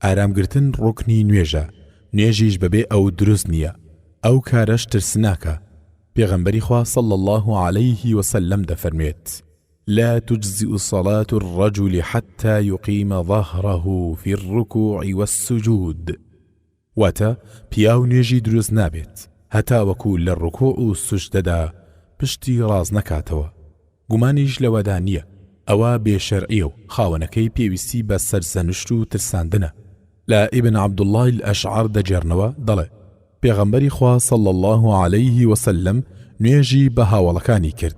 ئارامگرتن ڕوکنی نوێژە، نوێژیش بەبێ ئەو دروست نییە، ئەو کارەش ترسناکە. پێغەمبەری خوا صلی الله عليه وسلم دەفەرمێت لا تجزئ صلاة الرجل حتى يقيم ظهره في الركوع والسجود. واتە پیاو نوێژی دروست نابێت هەتا وەکو لە ڕوکوع و سوژدەدا پشتی ڕاز نەکاتەوە. گومانیش لەوەدا نییە ئەوە بێشەرعیە و خاوەنەکەی پێویستی بە سەرزەنوشت و ترساندنە. لە ئیبن عەبدوڵڵاه الئەشعەر دەجێڕنەوە دەڵێ پێغەمبەری خوا صلی الله عليه وسلم نوێژی بە هاوڵەکانی کرد،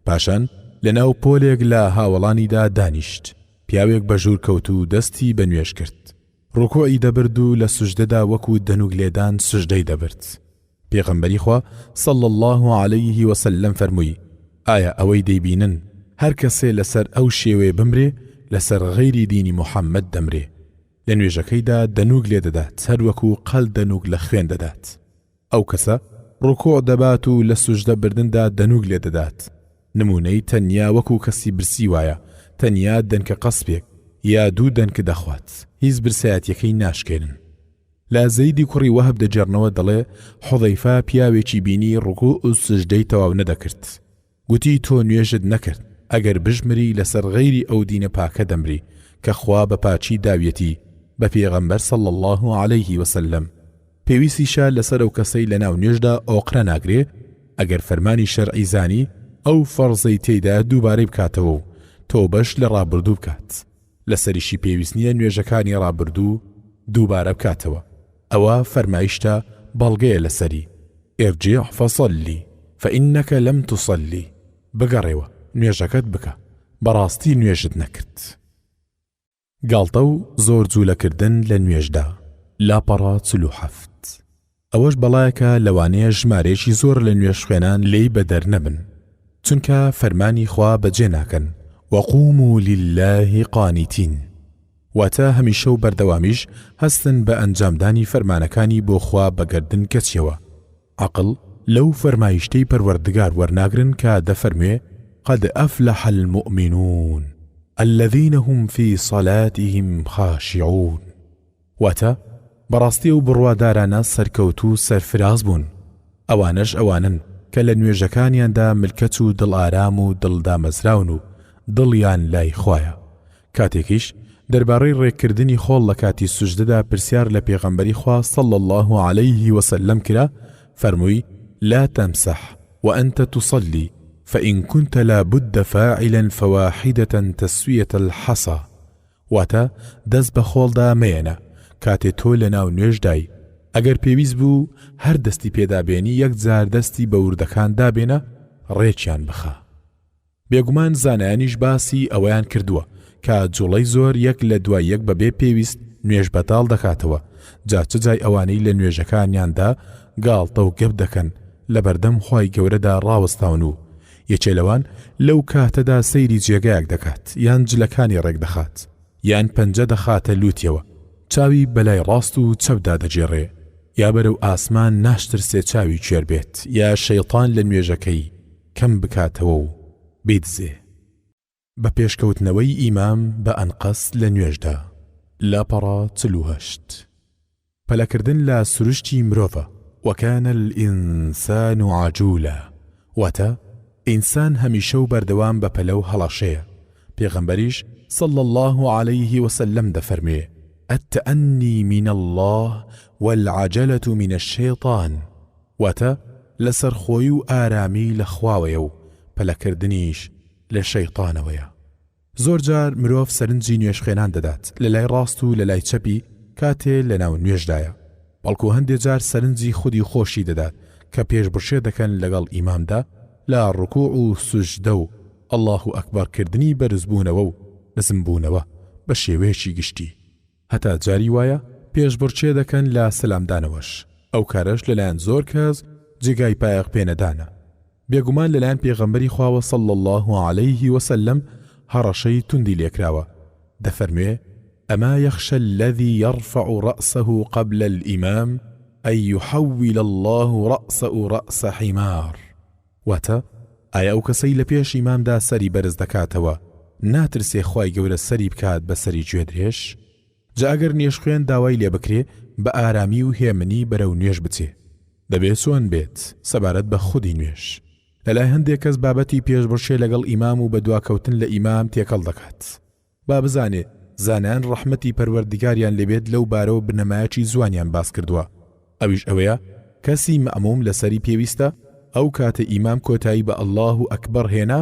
پاشان لەناو پۆلێک لە هاوڵانیدا دانیشت. پیاوێک بە ژوور کەوت و دەستی بە نوێژ کرد، ڕوکوعی دەبرد و لە سوژدەدا وەکو دەنوگ لێدان سوژدەی دەبرد. پێغەمبەری خوا صلی الله عليه وسلم فەرمووی ئایا ئەوەی دەیبینن هەر کەسێ لەسەر ئەو شێوێ بمرێ لەسەر غەیری دینی موحەممەد دەمرێ. لە نوێژەکەیدا دەنوگ لێ دەدات هەر وەکو قەل دەنوگ لە خوێن دەدات. ئەو کەسە ڕوکوع دەبات و لە سوژدە بردندا دەنوگ لێ دەدات. نمونەی تەنیا وەکو کەسی برسی وایە، تەنیا دەنکە قەسپێک یا دوو دەنکە دەخوات، هیچ برسایەتیەکەی ناشکێنن. لە زەیدی کوڕی وەهب دەجێڕنەوە دەڵێ حوضەیفە پیاوێکی بینی ڕوکوع و سوژدەی تەواو نەدەکرد. گوتی تۆ نوێژت نەکرد، ئەگەر بژمری لەسەر غەیری ئەو دینە پاکە دەمری کە خوا بە پاچی داویەتی بە پێغەمبەر صلی الله عليه وسلم. پێویستیشە لەسەر ئەو کەسەی لە ناو نوێژدا ئۆقرە ناگرێ ئەگەر فەرمانی شەرعی زانی ئەو فەرزەی تێیدا دووبارەی بکاتەوە و تۆبەش لە ڕابردوو بکات. لەسەریشی پێویست نییە نوێژەکانی ڕابردوو دووبارە بکاتەوە. ئەوە فەرمایشتە بەڵگەیە لەسەری ئێرجیع فەصەلی فإنك لم تصلي. بگەڕێوە نوێژەکەت بکە، بەڕاستی نوێژت نەکرد. گاڵتە و زۆر جوولەکردن لە نوێژدا لاپەڕا 47. ئەوەش بەڵایەکە لەوانەیە ژمارێکی زۆر لە نوێژ خوێنان لێی بەدەر نەبن، چونکە فەرمانی خوا بەجێ ناکەن وقوموا لله قانتين. واتە هەمیشە و بەردەوامیش هەستن بە ئەنجامدانی فەرمانەکانی بۆ خوا بەگەردن کەچیەوە. عەقڵ لەو فەرمایشتەی پەروەردگار وەرناگرن کە دەفەرموێ قد أفلح المؤمنون الذين هم في صلاتهم خاشعون. واتە بەڕاستی و بڕوادارانە سەرکەوت و سەرفراز بوون. ئەوانەش ئەوانن کە لە نوێژەکانیاندا ملکەت و دڵ ئارام و دڵدامەزراون و دڵیان لای خوایە. کاتێکیش دەربارەی ڕێکردنی خۆڵ لە کاتی سوژدەدا پرسیار لە پێغەمبەری خوا صلی الله عليه وسلم کرا، فەرمووی لا تمسح وأنت تصلي فإن كنت لا بد فاعلا فواحدة تسوية الحصى. واتە دەست بە خۆڵدا مەیەنە کاتێ تۆ لە ناو نوێژدای ئەگەر پێویست بوو هەر دەستی پێدابێنی یەک جار دەستی بە وردەکان دابێنە ڕێکیان بخە. بێگومان زانایانیش باسی ئەوەیان کردووە کە جوڵەی زۆر یەک لە دوای یەک بەبێ پێویست نوێژ بەتاڵ دەکاتەوە، جا چ جای ئەوانەی لە نوێژەکانیاندا گاڵتە و گەپ دەکەن لە بەردەم خوای گەورەدا ڕاوەستاون و یەکێ لەوان لەو کاتەدا سەیری جێگایەک دەکات یان جلەکانی ڕێک دەخات یان پەنجە دەخاتە لوتیەوە، چاوی بەلای ڕاست و چەپدا دەجێڕێ، یا بەرەو ئاسمان ناشترسێ چاوی کوێر بێت، یا شەیطان لە نوێژەکەی کەم بکاتەوە و بیدزێ. بە پێشکەوتنەوەی ئیمام بە ئەنقەس لە نوێژدا. لاپەڕە 48 پەلەکردن لە سروشتی مرۆڤە. وەکانە الئینسان عەجوولە، واتە ئینسان هەمیشە و بەردەوام بە پەلە و هەڵەشەیە. پێغەمبەریش صلى الله عليه وسلم دەفەرمێ التأني من الله والعجلة من الشيطان، واتە لەسەر خۆی و ئارامی لە خواوەیە و پەلەکردنیش لە شەیطانەوەیە. زۆر جار مرۆڤ سەرنجی نوێژخێنان دەدات لە لای ڕاست و لە لای چەپی کاتێ لە ناو نوێژدایە، بەڵکو هەندێک جار سەرنجی خودی خۆشی دەدات کە پێشبڕشێ دەکەن لەگەڵ ئیمامدا لە ڕکوع و سوجدە و الله ئەکبەرکردنی بەرزبوونەوە و نزمبوونەوە بە شێوەیەکی گشتی. هەتا جاری وایە پێشبڕچێ دەکەن لە سەلامدانەوەش. ئەو کارەش لەلایەن زۆر کەس جێگای پایەق پێنەدانە. بێگومان لەلایەن پێغەمبەری خواوە صلى الله عليه وسلم هەڕەشەی توندی لێکراوە. دەفەرموێ ئەما يخشى الذي يرفع رأسه قبل الإمام أن يحول الله رأسه رأس حمار، واتە ئایا ئەو کەسەی لە پێش ئیمامدا سەری بەرز دەکاتەوە ناترسێ خوای گەورە سەری بکات بە سەری گوێدرێژ؟ جا ئەگەر نوێژخوێن داوای لێ بکرێ بە ئارامی و هێمنی بەرەو نوێژ بچێ، دەبێت چۆن بێت سەبارەت بە خودی نوێژ. لەلای هەندێک کەس بابەتی پێشبڕشێ لەگەڵ ئیمام و بە دواکەوتن لە ئیمام تێکەڵ دەکات. با بزانێ زانایان ڕەحمەتی پەروەردگاریان لێبێت لەو بارەوە بنەمایەکی جوانیان باس کردووە. ئەویش ئەوەیە کەسی مەئموم لەسەری پێویستە ئەو کاتە ئیمام کۆتایی بە الله ئەکبەر هێنا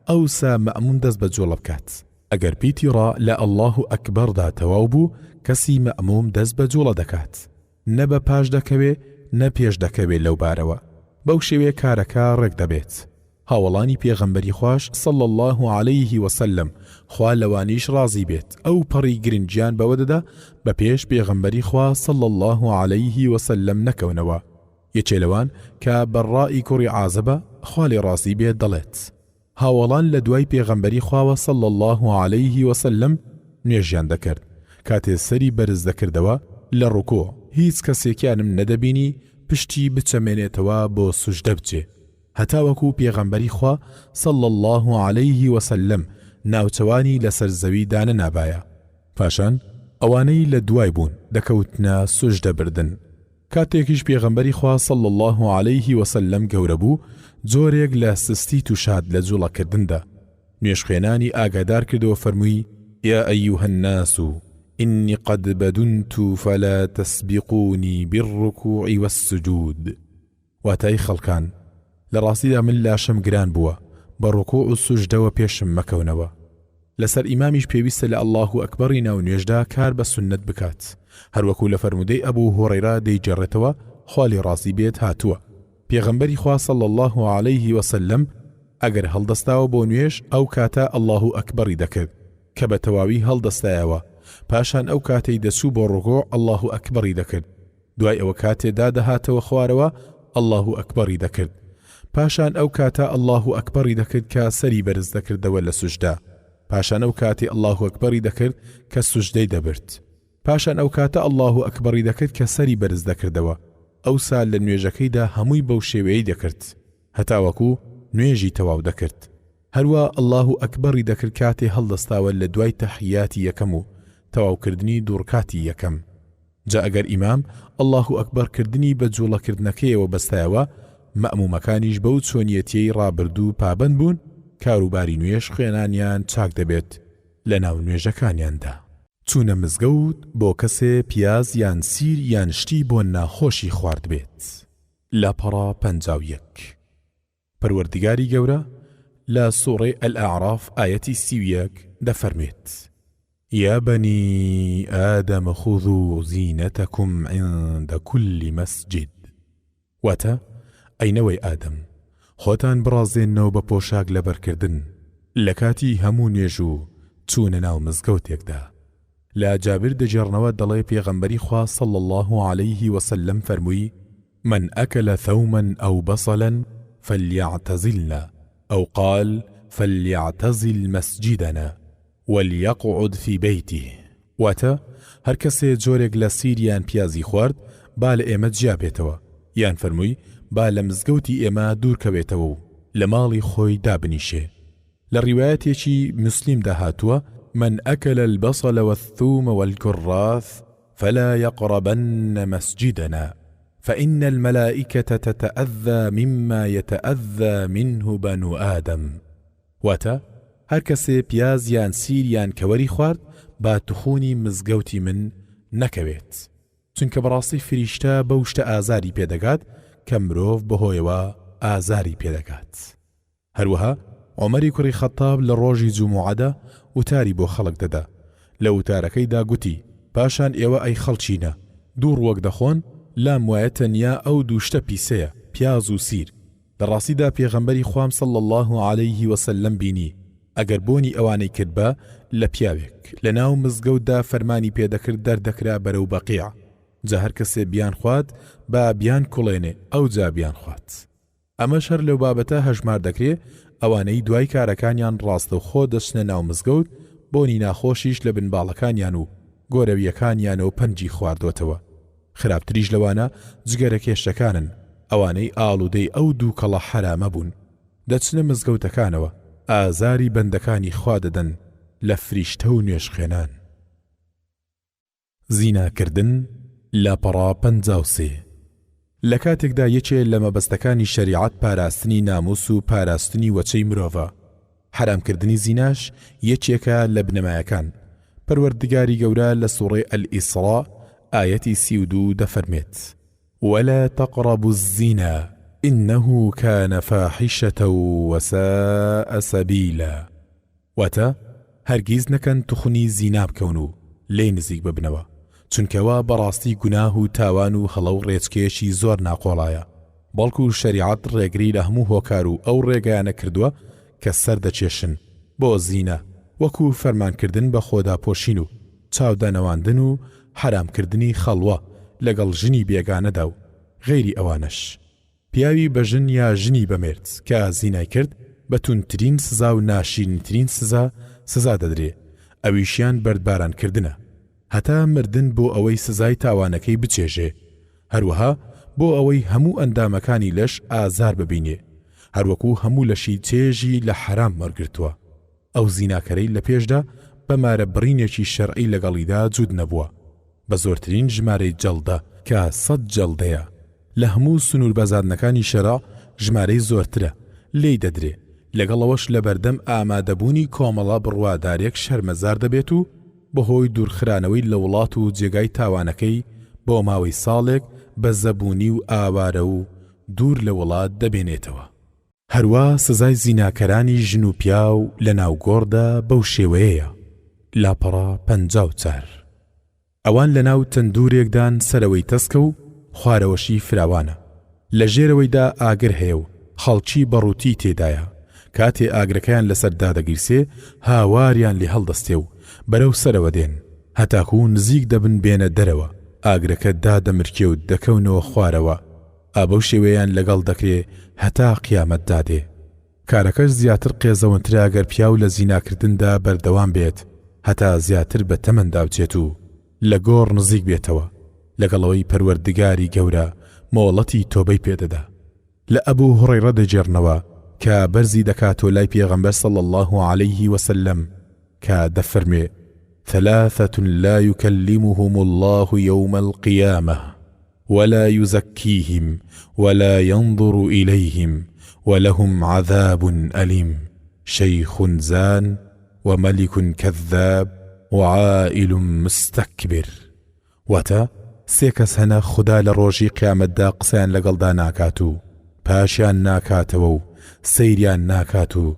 ئەوسا مەئموم دەست بە جۆڵە بکات. ئەگەر پیتی ڕا لە الله ئەکبەردا تەواو بوو کەسی مەئموم دەست بە جۆڵە دەکات، نە بە پاش دەکەوێ نە پێش دەکەوێت لەو بارەوە. بەو شێوەیە کارەکە ڕێک دەبێت. هاوڵانی پێغەمبەری خوش صلى الله عليه وسلم خوا لەوانیش ڕازی بێت ئەو پەڕی گرنگیان بەوە دەدا بە پێش پێغەمبەری خوا صلى الله عليه وسلم نەکەونەوە. یەکێ لەوان کە بەڕائی کوڕی عازبە خوا لێ ڕازی بێت دەڵێت هاوڵان لە دوای پێغەمبەری خواوە صلى الله عليه وسلم نوێژیان دەکرد. کاتێ سەری بەرز دەکردەوە لە ڕوکوع هیچ کەسێکیانم نەدەبینی پشتی بچەمێنێتەوە بۆ سوژدە بچێ، هەتا وەکو پێغەمبەری خوا صلى الله عليه وسلم ناوچەوانی لەسەر زەوی دانە نابایە. پاشان ئەوانەی لە دوای بوون دەکەوتنە سوژدە بردن. کاتێکیش پێغەمبەری خوا صلى الله عليه وسلم گەورە بوو جۆرێک لە سستی توشاد لە جوڵەکردندا. نوێژخوێنانی ئاگادار کردەوە فەرمووی یا ئەیوهە الناس إني قد بدنت فلا تسبقوني بالركوع والسجود. واتای خەڵکان لەڕاستیدا من لاشم گران بووە بە ڕوکوع و سوژدەوە پێشم مەکەونەوە. لەسەر ئیمامیش پێویستە لە الله ئەکبەری ناو نوێژدا کار بە سنت بکات. هەروەکو لە فەرمودەی ئەبوو هوڕەیرا دەیجێڕێتەوە خوا لێ ڕازی بێت هاتووە پێغەمبەری خوا صلى الله عليه وسلم ئەگەر هەڵدەستاوە بۆ نوێژ ئەو کاتە الله ئەکبەری دەکرد کە بە تەواوی هەڵدەستایەوە. پاشان ئەو کاتەی دەچوو بۆ ڕوکوع الله ئەکبەری دەکرد. دوای ئەوە کاتێدا دەهاتەوە خوارەوە الله ئەکبەری دەکرد. پاشان ئەو کاتە الله ئەکبەری دەکرد کە سەری بەرز دەکردەوە لە سوژدا. پاشان ئەو کاتی الله ئەکبەری دەکرد کە سوژدەی دەبرد. پاشان ئەو کاتە الله ئەکبەری دەکرد کە سەری بەرز دەکردەوە. ئەوسا لە نوێژەکەیدا هەمووی بەو شێوەیەی دەکرد هەتا وەکو نوێژی تەواو دەکرد. هەروە الله ئەکبەری دەکرد کاتێ هەڵدەستاوە لە دوای تەحیاتی یەکەم و تەواوکردنی دوورکاتی یەکەم. جا ئەگەر ئیمام الله ئەکبەرکردنی بە جوڵەکردنەکەیەوە بەستایەوە مەئمومەکانیش بەو چۆنیەتیەی ڕابردوو پابند بوون کاروباری نوێژ خوێنانیان چاک دەبێت لە ناو نوێژەکانیاندا. چوونە مزگەوت بۆ کەسێ پیاز یان سیر یان شتی بۆ ناخۆشی خوارد بێت. لاپەڕە 51 پەروەردگاری گەورە لە سوورەی ئەلئەعراف ئایەتی 31 دەفەرمێت يا بني آدم خذوا زينتكم عند كل مسجد واتە ئەینەوەی ئادەم خۆتان بڕازێنەوە بە پۆشاک لەبەرکردن لە کاتی هەموو نوێژ و چوونە ناو مزگەوتێکدا. لا جابر دەجێڕنەوە دەڵێ پێغەمبەری خوا صلی الله عليه وسلم فەرمووی من أكل ثوما أو بصلا فليعتزلنا أو قال فليعتزل مسجدنا وليقعد في بيته. واتە هەر کەسێ جۆرێک لە سیریان پیازی خوارد با لە ئێمە جیا بێتەوە یان فەرمووی با لە مزگەوتی ئێمە دوورکەوێتەوە و لە ماڵی خۆی دابنیشێ. لە ڕیوایەتێکی مسلمدا هاتووە من أكل البصل والثوم والكراث فلا يقربن مسجدنا فإن الملائكة تتأذى مما يتأذى منه بنو آدم. واتە هەر کەسێ پیاز یان سیر یان کەوەری خوارد با توخونی مزگەوتی من نەکەوێت چونکە بەڕاستی فریشتە بەو شتە ئازاری پێدەگات کە مرۆڤ بەهۆیەوە ئازاری پێدەگات. هەروەها عومەری کوڕی خەتاب لە ڕۆژی جوموعەدا وتاری بۆ خەڵک دەدا. لە وتارەکەیدا گوتی پاشان ئێوە ئەی خەڵچینە دوور وەک دەخۆن لام وایە تەنیا ئەو دوو شتە پیسەیە پیاز و سیر. لە ڕاستیدا پێغەمبەری خوام صلی الله عليه وسلم بینی ئەگەر بۆنی ئەوانەی کرد بە لە پیاوێک لە ناو مزگەوتدا فەرمانی پێدەکرد دەردەکرا بەرەو بەقیع جا هەر کەسێ بیان خوات با بیان کوڵێنێ ئەو جا بیان خوات. ئەمە شەر لەو بابەتە هەژمار دەکرێ ئەوانەی دوای کارەکانیان ڕاستەوخۆ دەچنە ناو مزگەوت بۆنی ناخۆشیش لە بنباڵەکانیان و گۆرەویەکانیانەوە پەنجی خواردوەتەوە. خراپتریش لەوانە جگەرە کێشەکانن ئەوانەی ئاڵودەی ئەو دوو کەڵە حرامە بوون دەچنە مزگەوتەکانەوە ئازاری بەندەکانی خوا دەدەن لە فریشتە و نوێژخێنان. زیناکردن لاپەڕا 53 لە کاتێکدا یەکێ لە مەبەستەکانی شەریعەت پاراستنی ناموس و پاراستنی وەچەی مرۆڤە. حرامکردنی زیناش یەکێکە لە بنەمایەکان. پەروەردگاری گەورە لە سوڕەی ئەلئیسراء ئایەتی 32 دەفەرمێت ولا تقربوا الزنا إنه كان فاحشة وساء سبيلا. واتە هەرگیز نەکەن توخنی زینا بکەون و لێی نزیک ببنەوە چونکەوا بەڕاستی گوناه و تاوان و هەڵە و ڕێچکێشی زۆر ناقۆڵایە. بەڵکو شەریعەت ڕێگری لە هەموو هۆکار و ئەو ڕێگایانە کردووە کە سەر دەچێشن بۆ زینە وەکو فەرمانکردن بە خۆداپۆشین و چاودانەواندن و حرامکردنی خەڵوە لەگەڵ ژنی بێگانەدا و غەیری ئەوانش. پیاوی بە ژن یا ژنی بەمێرد کە زینای کرد بە تونترین سزا و ناشرینترین سزا دەدرێ ئەویشیان بەردبارانکردنە هەتا مردن بۆ ئەوەی سزای تاوانەکەی بچێژێ. هەروەها بۆ ئەوەی هەموو ئەندامەکانی لەش ئازار ببینێ هەروەکو هەموو لەشی چێژی لە حرام وەرگرتووە. ئەو زیناکەرەی لە پێشدا بەمارە بڕینێکی شەرعی لەگەڵیدا جوود نەبووە بە زۆرترین ژمارەی جەڵدە کە 100 جەڵدەیە. لە هەموو سنوور بەزادنەکانی شەرع ژمارەی زۆرترە لێی دەدرێ لەگەڵەوەش لە بەردەم ئامادەبوونی کۆمەڵە بڕوادارێک شەرمەزار دەبێت و بەهۆی دوورخرانەوەی لە وڵات و جێگای تاوانەکەی بۆ ماوەی ساڵێک بە زەبوونی و ئاوارە و دوور لە وڵات دەبێنێتەوە. هەروە سزای زیناکەرانی ژن و پیا و لە ناوگۆڕدا بەو شێوەیەیە لاپەڕا 54. ئەوان لە ناو تەندورێکدان سەرەوەی تەسکە و خوارەوەشی فراوانە لە ژێرەوەیدا ئاگر هەیە و خەڵکی بەڕووتی تێدایە. کاتێ ئاگرەکەیان لەسەردا دەگیرسێ هاواریان لێ هەڵدەستێ و بەرەو سەرەوە دێن هەتاکو نزیک دەبن بێنە دەرەوە ئاگرەکە دادەمرکێ و دەکەونەوە خوارەوە. ئابەو شێوەیان لەگەڵ دەکرێ هەتا قیامەت دادێ. کارەکەش زیاتر قێزەوەنترە گەر پیاو لە زیناکردندا بەردەوام بێت هەتا زیاتر بە تەمەندا بچێت و لە گۆڕ نزیک بێتەوە لەگەڵەوەی پەروەردگاری گەورە مۆڵەتی تۆبەی پێدەدا. لە ئەبوو هوڕەیرە دەجێڕنەوە کە بەرزی دەکاتۆ لای پێغەمبەر صلی الله عليه وسلم کە دەفەرمێ 3 لا يكلمهم الله يوم القيامة ولا يزكيهم ولا ينظر إليهم ولهم عذاب أليم شيخ زان وملك كذاب وعائل مستكبر. واتە سێ کەس هەنە خوددا لە ڕۆژی قیامەتدا قسەیان لەگەڵدا ناکات و پاشیان ناکاتەوە و سەیریان ناکات و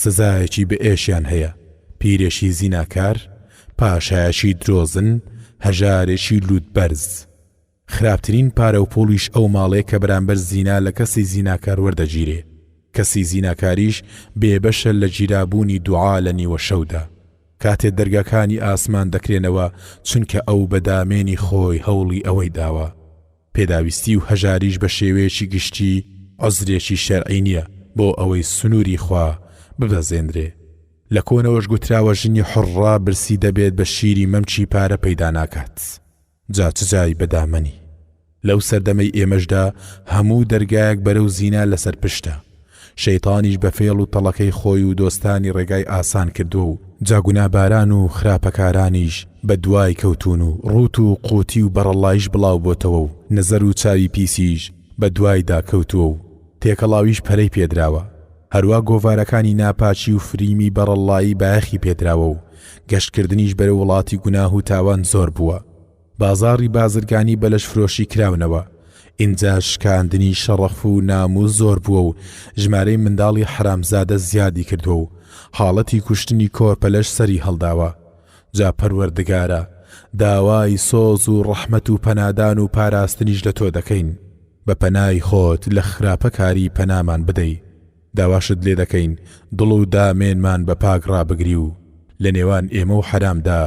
سزایەکی بە ئێشیان هەیە پیرێشی زیناکار پاشایشی درۆزن هەژارێکی لووتبەرز. خراپترین پارە و پۆڵیش ئەو ماڵەیە کە بەرامبەر زینا لە کەسی زیناکار وەردەگیرێ. کەسی زیناکاریش بێبەشە لە گیرابوونی دوعا لە نیوە شەودا کاتێ دەرگاکانی ئاسمان دەکرێنەوە چونکە ئەو بەدامێنی خۆی هەوڵی ئەوەی داوە. پێداویستی و هەژاریش بە شێوەیەکی گشتی عەزرێکی شەرعی نییە بۆ ئەوەی سنووری خوا ببەزێنرێ. لە کۆنەوەش گوتراوە ژنی حوڕا برسی دەبێت بە شیری مەمچی پارە پەیدا ناکات. جا چ جای بەدامەنی لەو سەردەمەی ئێمەشدا هەموو دەرگایەک بەرەو زینا لەسەر پشتە. شەیتانیش بە فێڵ و تەڵەکەی خۆی و دۆستانی ڕێگای ئاسان کردو و جاگوناباران و خراپەکارانیش بە دوای کەوتون و ڕوت و قوتی و بەڕەڵایش بڵاو بۆتەوە و نەزەر و چاوی پیسیش بە دوایدا کەوتووە و تێکەڵاویش پەرەی پێدراوە. هەروە گۆڤارەکانی ناپاچی و فریمی بەڕەڵایی بایەخی پێدراوە و گەشتکردنیش بەرە وڵاتی گوناه و تاوان زۆر بووە. بازاڕی بازرگانی بەلەش فرۆشی کراونەوە. ئینجا شکاندنی شەڕەف و ناموس زۆر بووە و ژمارەی منداڵی حرامزادە زیادی کردووە و حاڵەتی کوشتنی کۆرپەلەش سەری هەڵداوە. جا پەروەردگارە داوای سۆز و ڕەحمەت و پەنادان و پاراستنیش لە تۆ دەکەین. بە پەنای خۆت لە خراپەکاری پەنامان بدەی. داواشت لێ دەکەین دڵ و دامێنمان بە پاک ڕابگری و لە نێوان ئێمە و حرامدا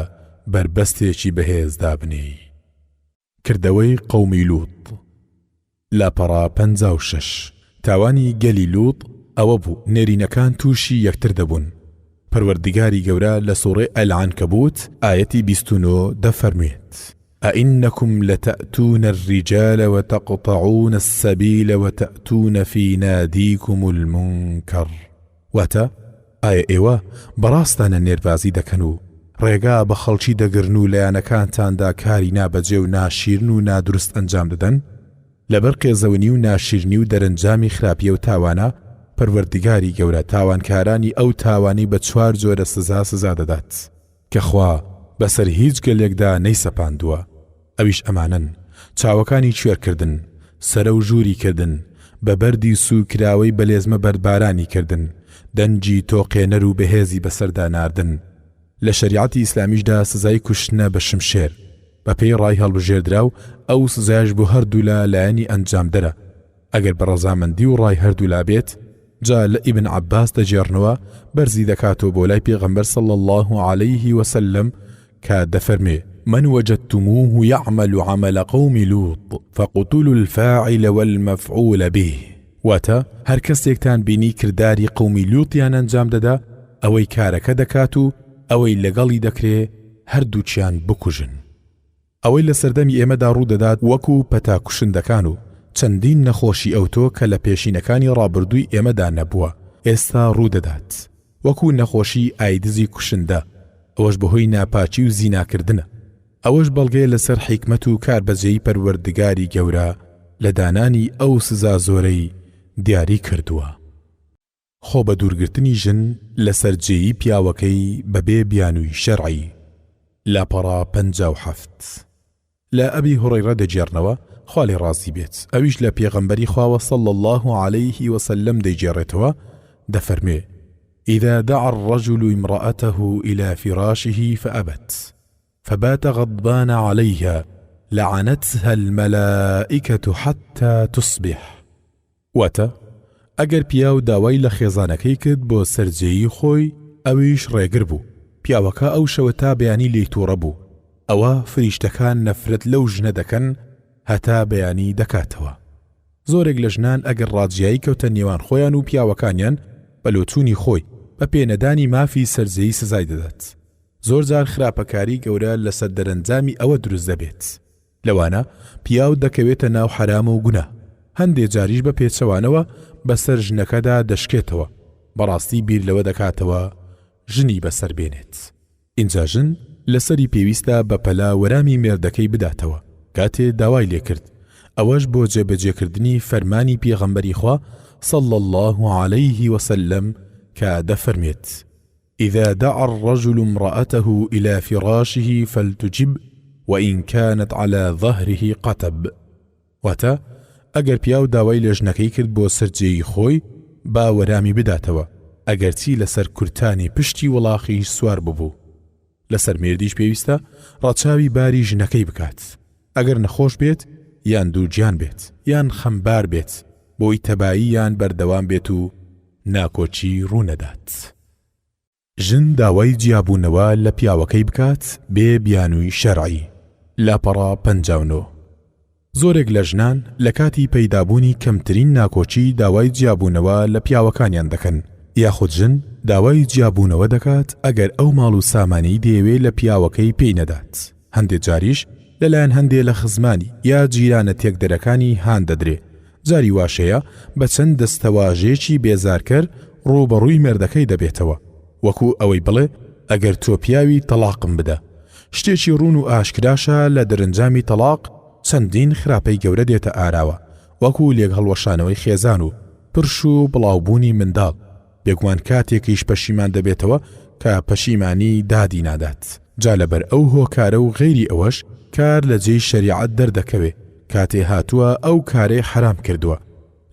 بربەستێکی بەهێزدا بنی. کردەوەی قەومی لووط. لاپەڕا 56 تاوانی گەلی لووط ئەوە بوو نێرینەکان تووشی یەکتر دەبوون. پەروەردگاری گەورە لە سوورەی ئەلعنکەبوت ئایەتی 29 دەفەرموێت أئنكم لتأتون الرجال وتقطعون السبيل وتأتون في ناديكم المنكر. واتا ئایا ئێوە بەڕاستانە نێربازی دەکەن و ڕێگا بە خەڵکی دەگرن و لایەنەکانتاندا کاری نابەجێ و ناشیرن و نادروست ئەنجام دەدەن؟ لەبەر قێزەونی و ناشیرنی و دەرەنجامی خراپیە و تاوانە پەروەردگاری گەورە تاوانکارانی ئەو تاوانی بە 4 جۆرە سزا دەدات کە خوا بەسەر هیچ گەلێکدا نەیسەپاندووە. ئەویش ئەمانن: چاوەکانی کوێرکردن، سەرە و ژووری کردن، بە بەردی سوکراوەی بەلێزمە بەربارانی کردن، دەنجی تۆقێنەر و بەهێزی بەسەردا ناردن. لە شەریعەتی ئیسلامیشدا سزای کوشتنە بە شمشێر بە پێی ڕای هەڵبژێردرا و ئەو سزایش بۆ هەردوو لە لایەنی ئەنجام دەرە. ئەگەر بە ڕەزامەندی و ڕای هەردوو لا بێت جا لە ئیبن عەباس دەجێڕنەوە بەرزی دەکاتەوە بۆ لای پێغەمبەر صلی الله عليه وسلم کە دەفەرمێ: من وجدتموه يعمل عمل قوم لوط فقتلوا الفاعل والمفعول به. واتە هەر کەسێکتان بینی کردداری قومی لووتیان ئەنجام دەدا ئەوەی کارەکە دەکات و ئەوەی لەگەڵی دەکرێ هەردووچیان بکوژن. ئەوەی لە سەردەمی ئێمەدا ڕوودەدات وەکو پەتاکوشندەکان و چەندین نەخۆشی ئەوتۆ کە لە پێشینەکانی ڕابردووی ئێمەدا نەبووە ئێستا ڕوودەدات وەکو نەخۆشی ئایدزی کوشندە. ئەوەش بەهۆی ناپاچی و زیناکردنە. ئەوەش بەڵگەیە لەسەر حیکمەت و کاربەجێی پەروەردگاری گەورە لە دانانی ئەو سزا زۆرەی دیاری کردووە. خۆ بە دوورگرتنی ژن لەسەر جێیی پیاوەکەی بەبێ بیانووی شەرعی. لاپەڕا 57 لە ئەبی هوڕەیرە دەجێڕنەوە خوا لێ ڕازی بێت. ئەویش لە پێغەمبەری خواوە صلی الله عليه وسلم دەیجێڕێتەوە دەفەرمێ: إذا دعا الرجل امرأته إلى فراشه فأبت فبات غضبان عليها لعنتها الملائكة حتى تصبح. واتە ئەگەر پیاو داوای لە خێزانەکەی کرد بۆ سەرجێیی خۆی ئەویش ڕێگر بوو، پیاوەکە ئەو شەوە تا بەیانی لێی تووڕە بوو، ئەوە فریشتەکان نەفرەت لەو ژنە دەکەن هەتا بەیانی دەکاتەوە. زۆرێک لە ژنان ئەگەر ڕاجیایی کەوتە نێوان خۆیان و پیاوەکانیان بەلۆچوونی خۆی بە پێنەدانی مافی سەرجەیی سزای دەدات. زۆر جار خراپەکاری گەورە لەسەر دەرەنجامی ئەوە دروست دەبێت. لەوانە پیاو دەکەوێتە ناو حرام و گوناه، هەندێک جاریش بە پێچەوانەوە بەسەر ژنەکەدا دەشکێتەوە، بەڕاستی بیر لەوە دەکاتەوە ژنی بەسەر بێنێت. اینجا ژن لەسەری پێویستە بە پەلا وەرامی مێردەکەی بداتەوە کاتێ داوای لێ کرد. ئەوەش بۆ جێبەجێکردنی فەرمانی پێغەمبەری خوا صلی الله عليه وسلم کە دەفەرمێت: إذا دعا الرجل امرأته إلى فراشه فلتجب وإن كانت على ظهره قتب. واتە ئەگەر پیاو داوای لە ژنەکەی کرد بۆ سەرجێی خۆی با وەرامی بداتەوە ئەگەرچی لەسەر کورتانی پشتی وڵاخی سوار ببوو. لەسەر مێردیش پێویستە ڕەچاوی باری ژنەکەی بکات، ئەگەر نەخۆش بێت یان دووجیان بێت یان خەمبار بێت بۆی تەبایی یان بەردەوام بێت و ناکۆچی ڕوونەدات. ژن داوای جیابوونەوە لە پیاوەکەی بکات بێ بیانووی شەرعی. لاپەڕا 59 زۆرێک لە ژنان لە کاتی پەیدابوونی کەمترین ناکۆچی داوای جیابوونەوە لە پیاوەکانیان دەکەن، یاخود ژن داوای جیابوونەوە دەکات ئەگەر ئەو ماڵ و سامانی دەیەوێت لە پیاوەکەی پێی نەدات. هەندێک جاریش لەلایەن هەندێک لە خزمانی یا جیرانە تێکدەرەکانی هان دەدرێ. جاری واشەیە بە چەند دەستەواژەیەکی بێزارکەر ڕوبەڕووی مێردەکەی دەبێتەوە، وەکو ئەوەی بڵێ ئەگەر تۆ پیاوی تەلاقم بدە. شتێکی ڕوون و ئاشکراشە لە دەرەنجامی تەلاق چەندین خراپەی گەورە دێتە ئاراوە، وەکو لێک هەڵوەشانەوەی خێزان و پرش و بڵاوبوونی منداڵ. بێگومان کاتێکیش پەشیمان دەبێتەوە کە پەشیمانی دادی نادات. جا لەبەر ئەو هۆکارە و غەیری ئەوەش کار لە جێی شەریعەت دەردەکەوێ، کاتێ هاتووە ئەو کارێ حرام کردووە.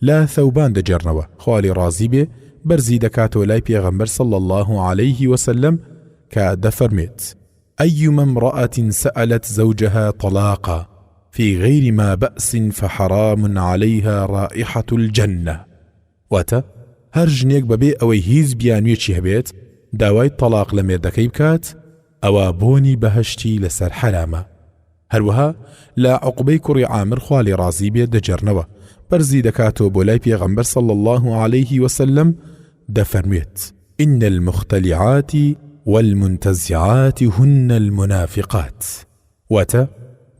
لا ثەوبان دەجێڕنەوە، خوالی ڕازی بێ بەرزی دەکاتەوە لای پێغەمبەر صلی الله عليه وسلم کە دەفەرمێت: أيما امرأة سألت زوجها طلاقا في غير ما بأس فحرام عليها رائحة الجنة. واتە هەر ژنێک بەبێ ئەوەی هیچ بیانوێکی هەبێت داوای تەلاق لە مێردەکەی بکات، ئەوە بۆنی بەهەشتی لەسەر حرامە. هەروەها لە عوقبەی کوڕی عامر خوالی ڕازی بێ دەجێڕنەوە، بەرزی دەکاتەوە بۆ لای پێغەمبەر صلی الله عليه وسلم دەفەرموێت: إن المختلعات والمنتزعات هن المنافقات. واتە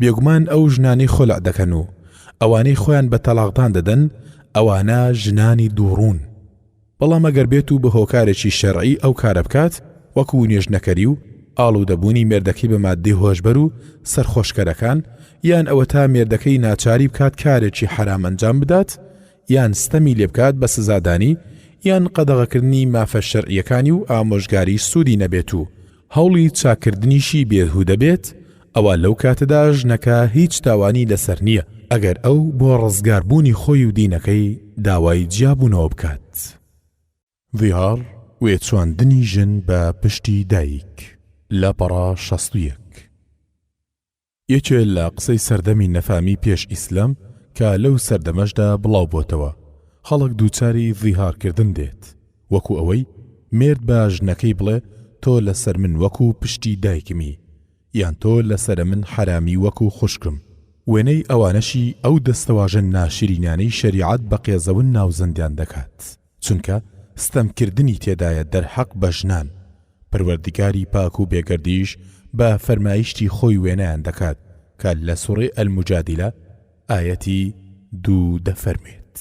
بێگومان ئەو ژنانی خۆلع دەکەن و ئەوانەی خۆیان بە تەلاقدان دەدەن ئەوانە ژنانی دووڕوون. بەڵام ئەگەر بێت و بە هۆکارێکی شەرعی ئەو کارە بکات، وەکو نوێژنەکەری و ئاڵوودەبوونی مێردەکەی بە مادەی هۆشبەر و سەرخۆشکەرەکان، یان ئەوە تا مێردەکەی ناچاری بکات کارێکی حرام ئەنجام بدات، یان ستەمی لێ بکات بە سزادانی، یان قەدەغەکردنی مافە شەرعیەکانی و ئامۆژگاری سوودی نەبێت و هەوڵی چاکردنیشی بێهودە بێت، ئەوە لەو کاتەدا ژنەکە هیچ تاوانی لەسەر نییە ئەگەر ئەو بۆ ڕزگاربوونی خۆی و دینەکەی داوای جیابوونەوە بکات. ڤیهار وێچواندنی ژن بە پشتی دایک. لاپەڕا 61 یەکێ لە قسەی سەردەمی نەفامی پێش ئیسلام کە لەو سەردەمەشدا بڵاو بۆتەوە، خەڵک دووچاری ڤیهارکردن دێت، وەکو ئەوەی مێرد بە ژنەکەی بڵێ تۆ لەسەر من وەکو پشتی دایکمی، یان تۆ لەسەر من حرامی وەکو خوشکم. وێنەی ئەوانەشی ئەو دەستەواژە ناشرینانەی شەریعەت بە قێزەون ناوزەندیان دەکات، چونکە ستەمکردنی تێدایە دەرحەق بە ژنان. پەروەردگاری پاک و بێگەردیش بە فەرمایشتی خۆی وێنەیان دەکات کە لە سوڕەی المجادلە ئایەتی 2 دەفەرمێت: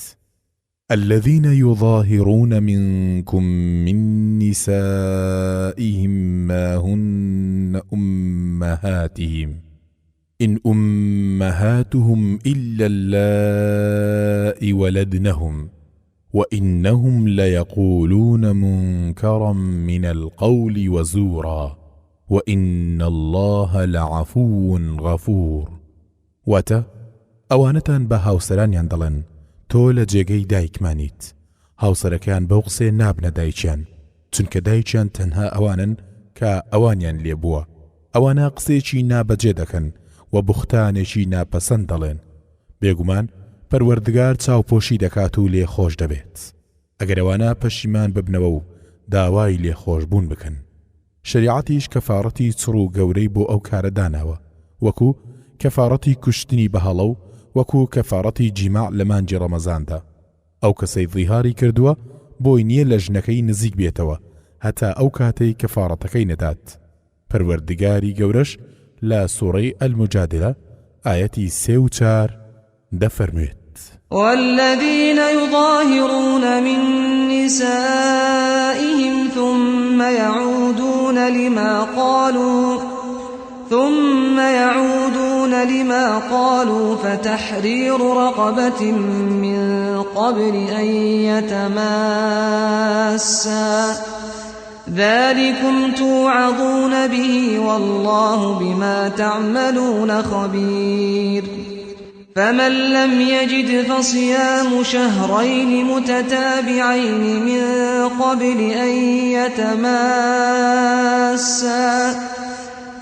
الذين يظاهرون منكم من نسائهم ما هن أمهاتهم إن أمهاتهم إلا اللائي ولدنهم وإنهم ليقولون منكرا من القول وزورا وإن الله لعفو غفور. واتە ئەوانەتان بە هاوسەرانیان دەڵێن تۆ لە جێگەی دایکمانیت، هاوسەرەکەیان بەو قسێ نابنە دایکیان، چونکە دایکیان تەنها ئەوانن کە ئەوانیان لێ بووە. ئەوانە قسێکی نابەجێ دەکەن و بوختانێکی ناپەسەند دەڵێن. بێگومان پەروەردگار چاوپۆشی دەکات و لێ خۆش دەبێت. ئەگەر ئەوانە پەشیمان ببنەوە و داوای لێ خۆشبوون بکەن. شریعەتیش کەفارەتی چڕ و گەورەی بۆ ئەو کارە داناوە، وەکو کەفارەتی کوشتنی بەهەڵە و وەکو کەفارەتی جیماع لە مانجی ڕەمەزاندا. ئەو کەسەی ڤیهاری کردووە بۆی نییە لە ژنەکەی نزیک بێتەوە هەتا ئەو کاتەی کەفارەتەکەی نەدات. پەروەردگاری گەورەش لە سوڕەی المجادلە ئایەتی 3 و 4 دەفەرموێت: والذين يظاهرون من نسائهم ثم يعودون لما قالوا فتحرير رقبة من قبل أن يتماسا ذلكم توعظون به والله بما تعملون خبير. فمن لم يجد فصيام شهرين متتابعين من قبل أن يتماسا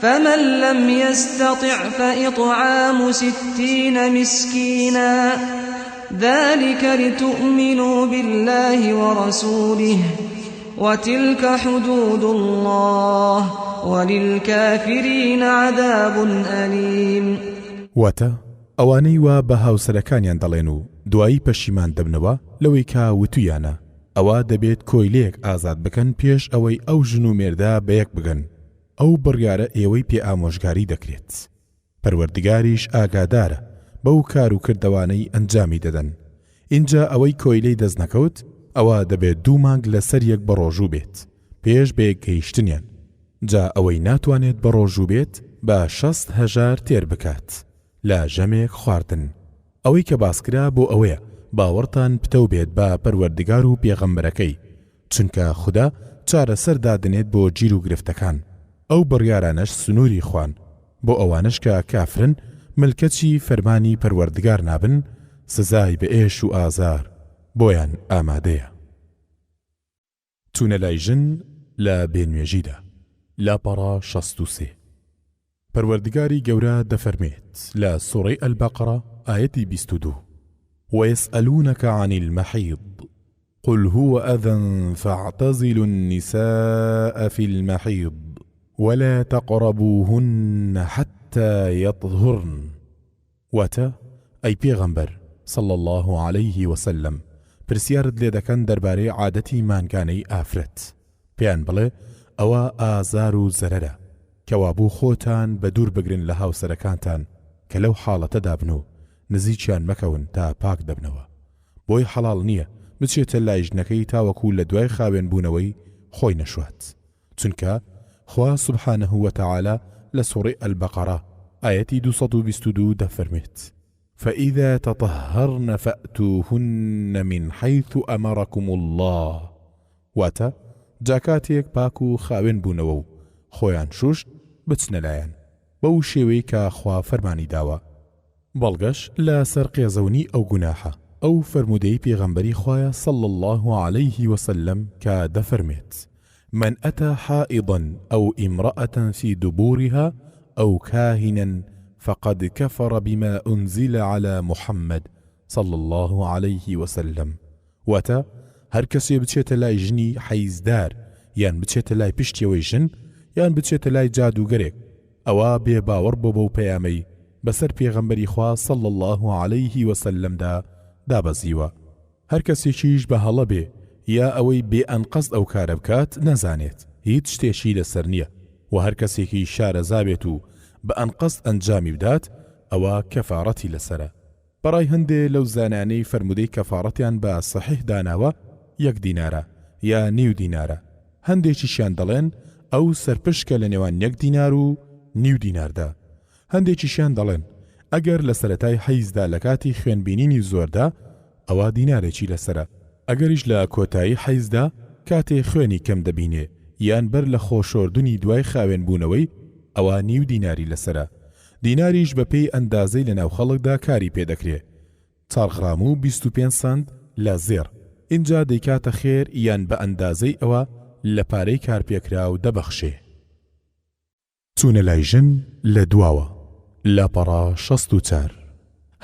فمن لم يستطع فإطعام 60 مسكينا ذلك لتؤمنوا بالله ورسوله وتلك حدود الله وللكافرين عذاب أليم. واتە ئەوانەی وا بە هاوسەرەکانیان دەڵێن و دوایی پەشیمان دەبنەوە لەوەی کا وتویانە ئەوە دەبێت کۆیلەیەک ئازاد بکەن پێش ئەوەی ئەو ژن و مێردا بەیەک بگەن. ئەو بڕیارە ئێوەی پێ ئامۆژگاری دەکرێت. پەروەردگاریش ئاگادارە بەو کار و کردەوانەی ئەنجامی دەدەن. اینجا ئەوەی کۆیلەی دەست نەکەوت ئەوە دەبێت 2 مانگ لەسەر یەک بە ڕۆژوو بێت پێش بەیەک گەیشتنیان. جا ئەوەی ناتوانێت بە ڕۆژوو بێت بە 60,000 تێر بکات لە ژەمێک خواردن. ئەوەی کە باسکرا بۆ ئەوەیە باوەڕتان پتەو بێت بە پەروەردگار و پێغەمبەرەکەی، چونکە خوددا چارەسەر دادنێت بۆ گیر و گرفتەکان. ئەو بڕیارانەش سنووری خوان بۆ ئەوانش کە کافرن ملکەتی فەرمانی پەروەردگار نابن، سزای بە ئێش و ئازار بۆیان ئامادەیە. چوونە لای ژن لە بێنوێژیدا. لاپەڕا 63. پەروەردگاری گەورە دەفەرمێت لە سوڕەی ئەلبەقەرە ئایەتی 22: ويسألونك عن المحيض قل هو أذى فاعتزلوا النساء في المحيض ولا تقربوهن حتى يطهرن. واتە ئەی پێغەمبەر صلى الله عليه وسلم پرسیارت لێ دەکەن دەربارەی عادەتی مانگانەی ئافرەت. پێیان بڵێ ئەوە ئازار و زەرەرە کەوا بوو خۆتان بە دوور بگرن لە هاوسەرەکانتان کە لەو حاڵەتەدا بن و نزیکیان مەکەون تا پاک دەبنەوە. بۆی حەڵاڵ نییە بچێتە لای ژنەکەی تاوەکو لە دوای خاوێن بوونەوەی خۆی نەشوات، چونکە خوا سبحانه وتعالى لە سوڕەی ئەلبەقەرە ئایەتی 222 دەفەرمێت: فإذا تطهرن فأتوهن من حيث أمركم الله. واتە جاکاتێک پاک و خاوێن بوونەوە و خۆیان شوشت بچنە لایەن بەو شێوەی کە خوا فەرمانی داوە. بەڵگەش لە سەر قێزەونی ئەو گوناحە ئەو فەرمودەی پێغەمبەری خوایە صلى الله عليه وسلم کە دەفەرمێت: من أتى حائضا أو امرأة في دبورها أو كاهنا فقد كفر بما أنزل على محمد صلى الله عليه وسلم. واتە هەر کەسێ بچێتە لای ژنی حەیزدار یان بچێتە لای پشتیەوەی ژن یان بچێتە لای جادوگەرێک، ئەوە بێ باوەڕ بۆ بەو پەیامەی بەسەر پێغەمبەری خوا صلى الله عليه وسلمدا دابەزیوە. هەر کەسێکیش بە هەڵە بێ یا ئەوەی بێ ئەنقەست ئەو کارە بکات نەزانێت هیچ شتێکی لەسەر نییە، و هەر کەسێکی شارەزابێت و بە ئەنقەست ئەنجامی بدات ئەوە کەفارەتی لەسەرە. بەڕای هەندێ لەو زانانەی فەرمودەی کەفارەتیان بە سەحیح داناوە 1 دینارە یا 9 دینارە. هەندێکیشیان دەڵێن ئەو سەرپشکە لە نێوان 1 دینار و 9 دیناردا. هەندێکیشیان دەڵێن ئەگەر لە سەرەتای حەیزدا لە کاتی خوێنبینینی زۆردا ئەوە دینارێکی لەسرە، ئەگەریش لە کۆتایی حەیزدا کاتێ خوێنی کەم دەبینێ یان بەر لە خۆشۆردنی دوای خاوێن بوونەوەی ئەوە 9 دیناری لەسرە. دیناریش بە پێی ئەندازەی لە ناو خەڵکدا کاری پێدەکرێ. 4 غرام و 25 سنت لە زێر. اینجا دەیکاتە خێر یان بە ئەندازەی ئەوە لە پارەی کارپێکرا و دەبەخشێ. چوونە لای ژن لە دواوە. لاپەڕا 64.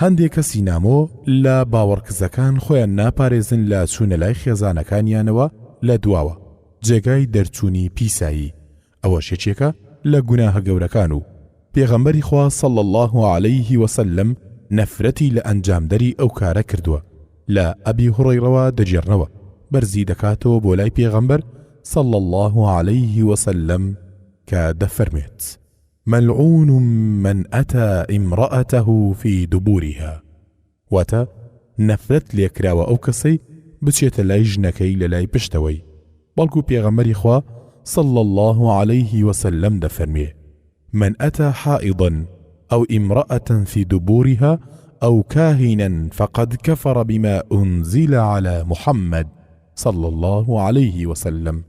هەندێک کەسی نامۆ لە باوەڕکزەکان خۆیان ناپارێزن لە چوونە لای خێزانەکانیانەوە لە دواوە، جێگای دەرچوونی پیسایی. ئەوە شێچێکە لە گوناهە گەورەکان و پێغەمبەری خوا صلى الله عليه وسلم نەفرەتی لە ئەنجامدەری ئەو کارە کردووە. لە ئەبی هوڕەیرەوە دەجێڕنەوە بەرزی دەکاتەوە بۆ لای پێغەمبەر صلى الله عليه وسلم کە دەفەرمێت: ملعون من أتى امرأته في دبورها. واتە نەفرەت لێکراوە ئەو کەسەی بچێتە لای ژنەکەی لە لای پشتەوەی. بەڵکو پێغەمبەری خوا صلى الله عليه وسلم دەفەرمێ: من أتى حائضا أو امرأة في دبورها أو كاهنا فقد كفر بما أنزل على محمد صلى الله عليه وسلم.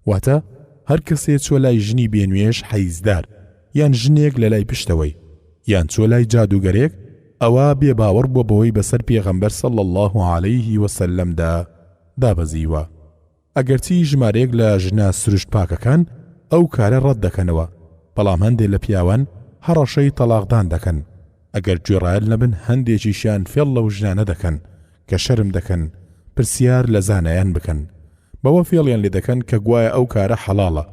واتە هەر کەسێ چوە لای ژنی بێنوێش حەیزدار یان ژنێک لە لای پشتەوەی یان چوە لای جادوگەرێک، ئەوە بێ باوەڕ بۆ بەوەی بەسەر پێغەمبەر صلى الله عليه وسلمدا دابەزیوە. ئەگەرچی ژمارەیەک لە ژنە سروشت پاکەکان ئەو کارە ڕەت دەکەنەوە، بەڵام هەندێک لە پیاوان هەڕەشەی تەلاقدان دەکەن ئەگەر گوێڕایەت نەبن هەندێکیشیان فێڵ لەو ژنانە دەکەن کە شەرم دەکەن پرسیار لە زانایان بکەن بەوە فێڵیان لێ دەکەن کە گوایە ئەو کارە حەڵاڵە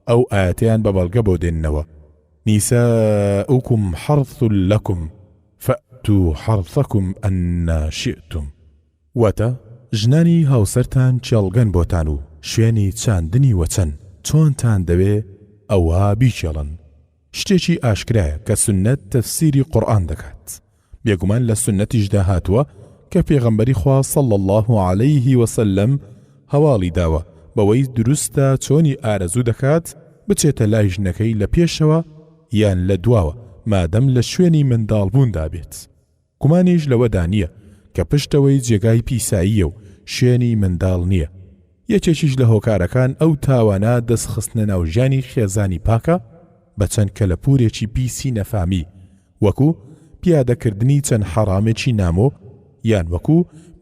ئەو ئاەتیان بە بەڵگە بۆ دێننەوە نساؤكم حرث لكم فأتوا حرثكم أن شئتم واتە ژنانی هاوسەرتان چێڵگەن بۆتان و شوێنی چاندنی وەچەن چۆنتان دەوێ ئەوها بیچێڵن شتێکی ئاشکرایە کە سنەت تەفسیری قورئان دەکات بێگومان لە سنەتیشدا هاتووە کە پێغەمبەری خوا صلی الله عليه وسلم هەواڵی داوە بەوەی دروستە چۆنی ئارەزوو دەکات بچێتە لای ژنەکەی لە پێشەوە یان لە دواوە مادەم لە شوێنی منداڵبووندا بێت گومانیش لەوەدا نییە کە پشتەوەی جێگای پیساییە و شوێنی منداڵ نییە یەکێکیش لە هۆکارەکان ئەو تاوانە دەستخستنە ناو ژیانی خێزانی پاکە بە چەند کەلەپورێکی پیسی نەفامی وەکو پیادەکردنی چەند حەرامێکی نامۆ یان وەکو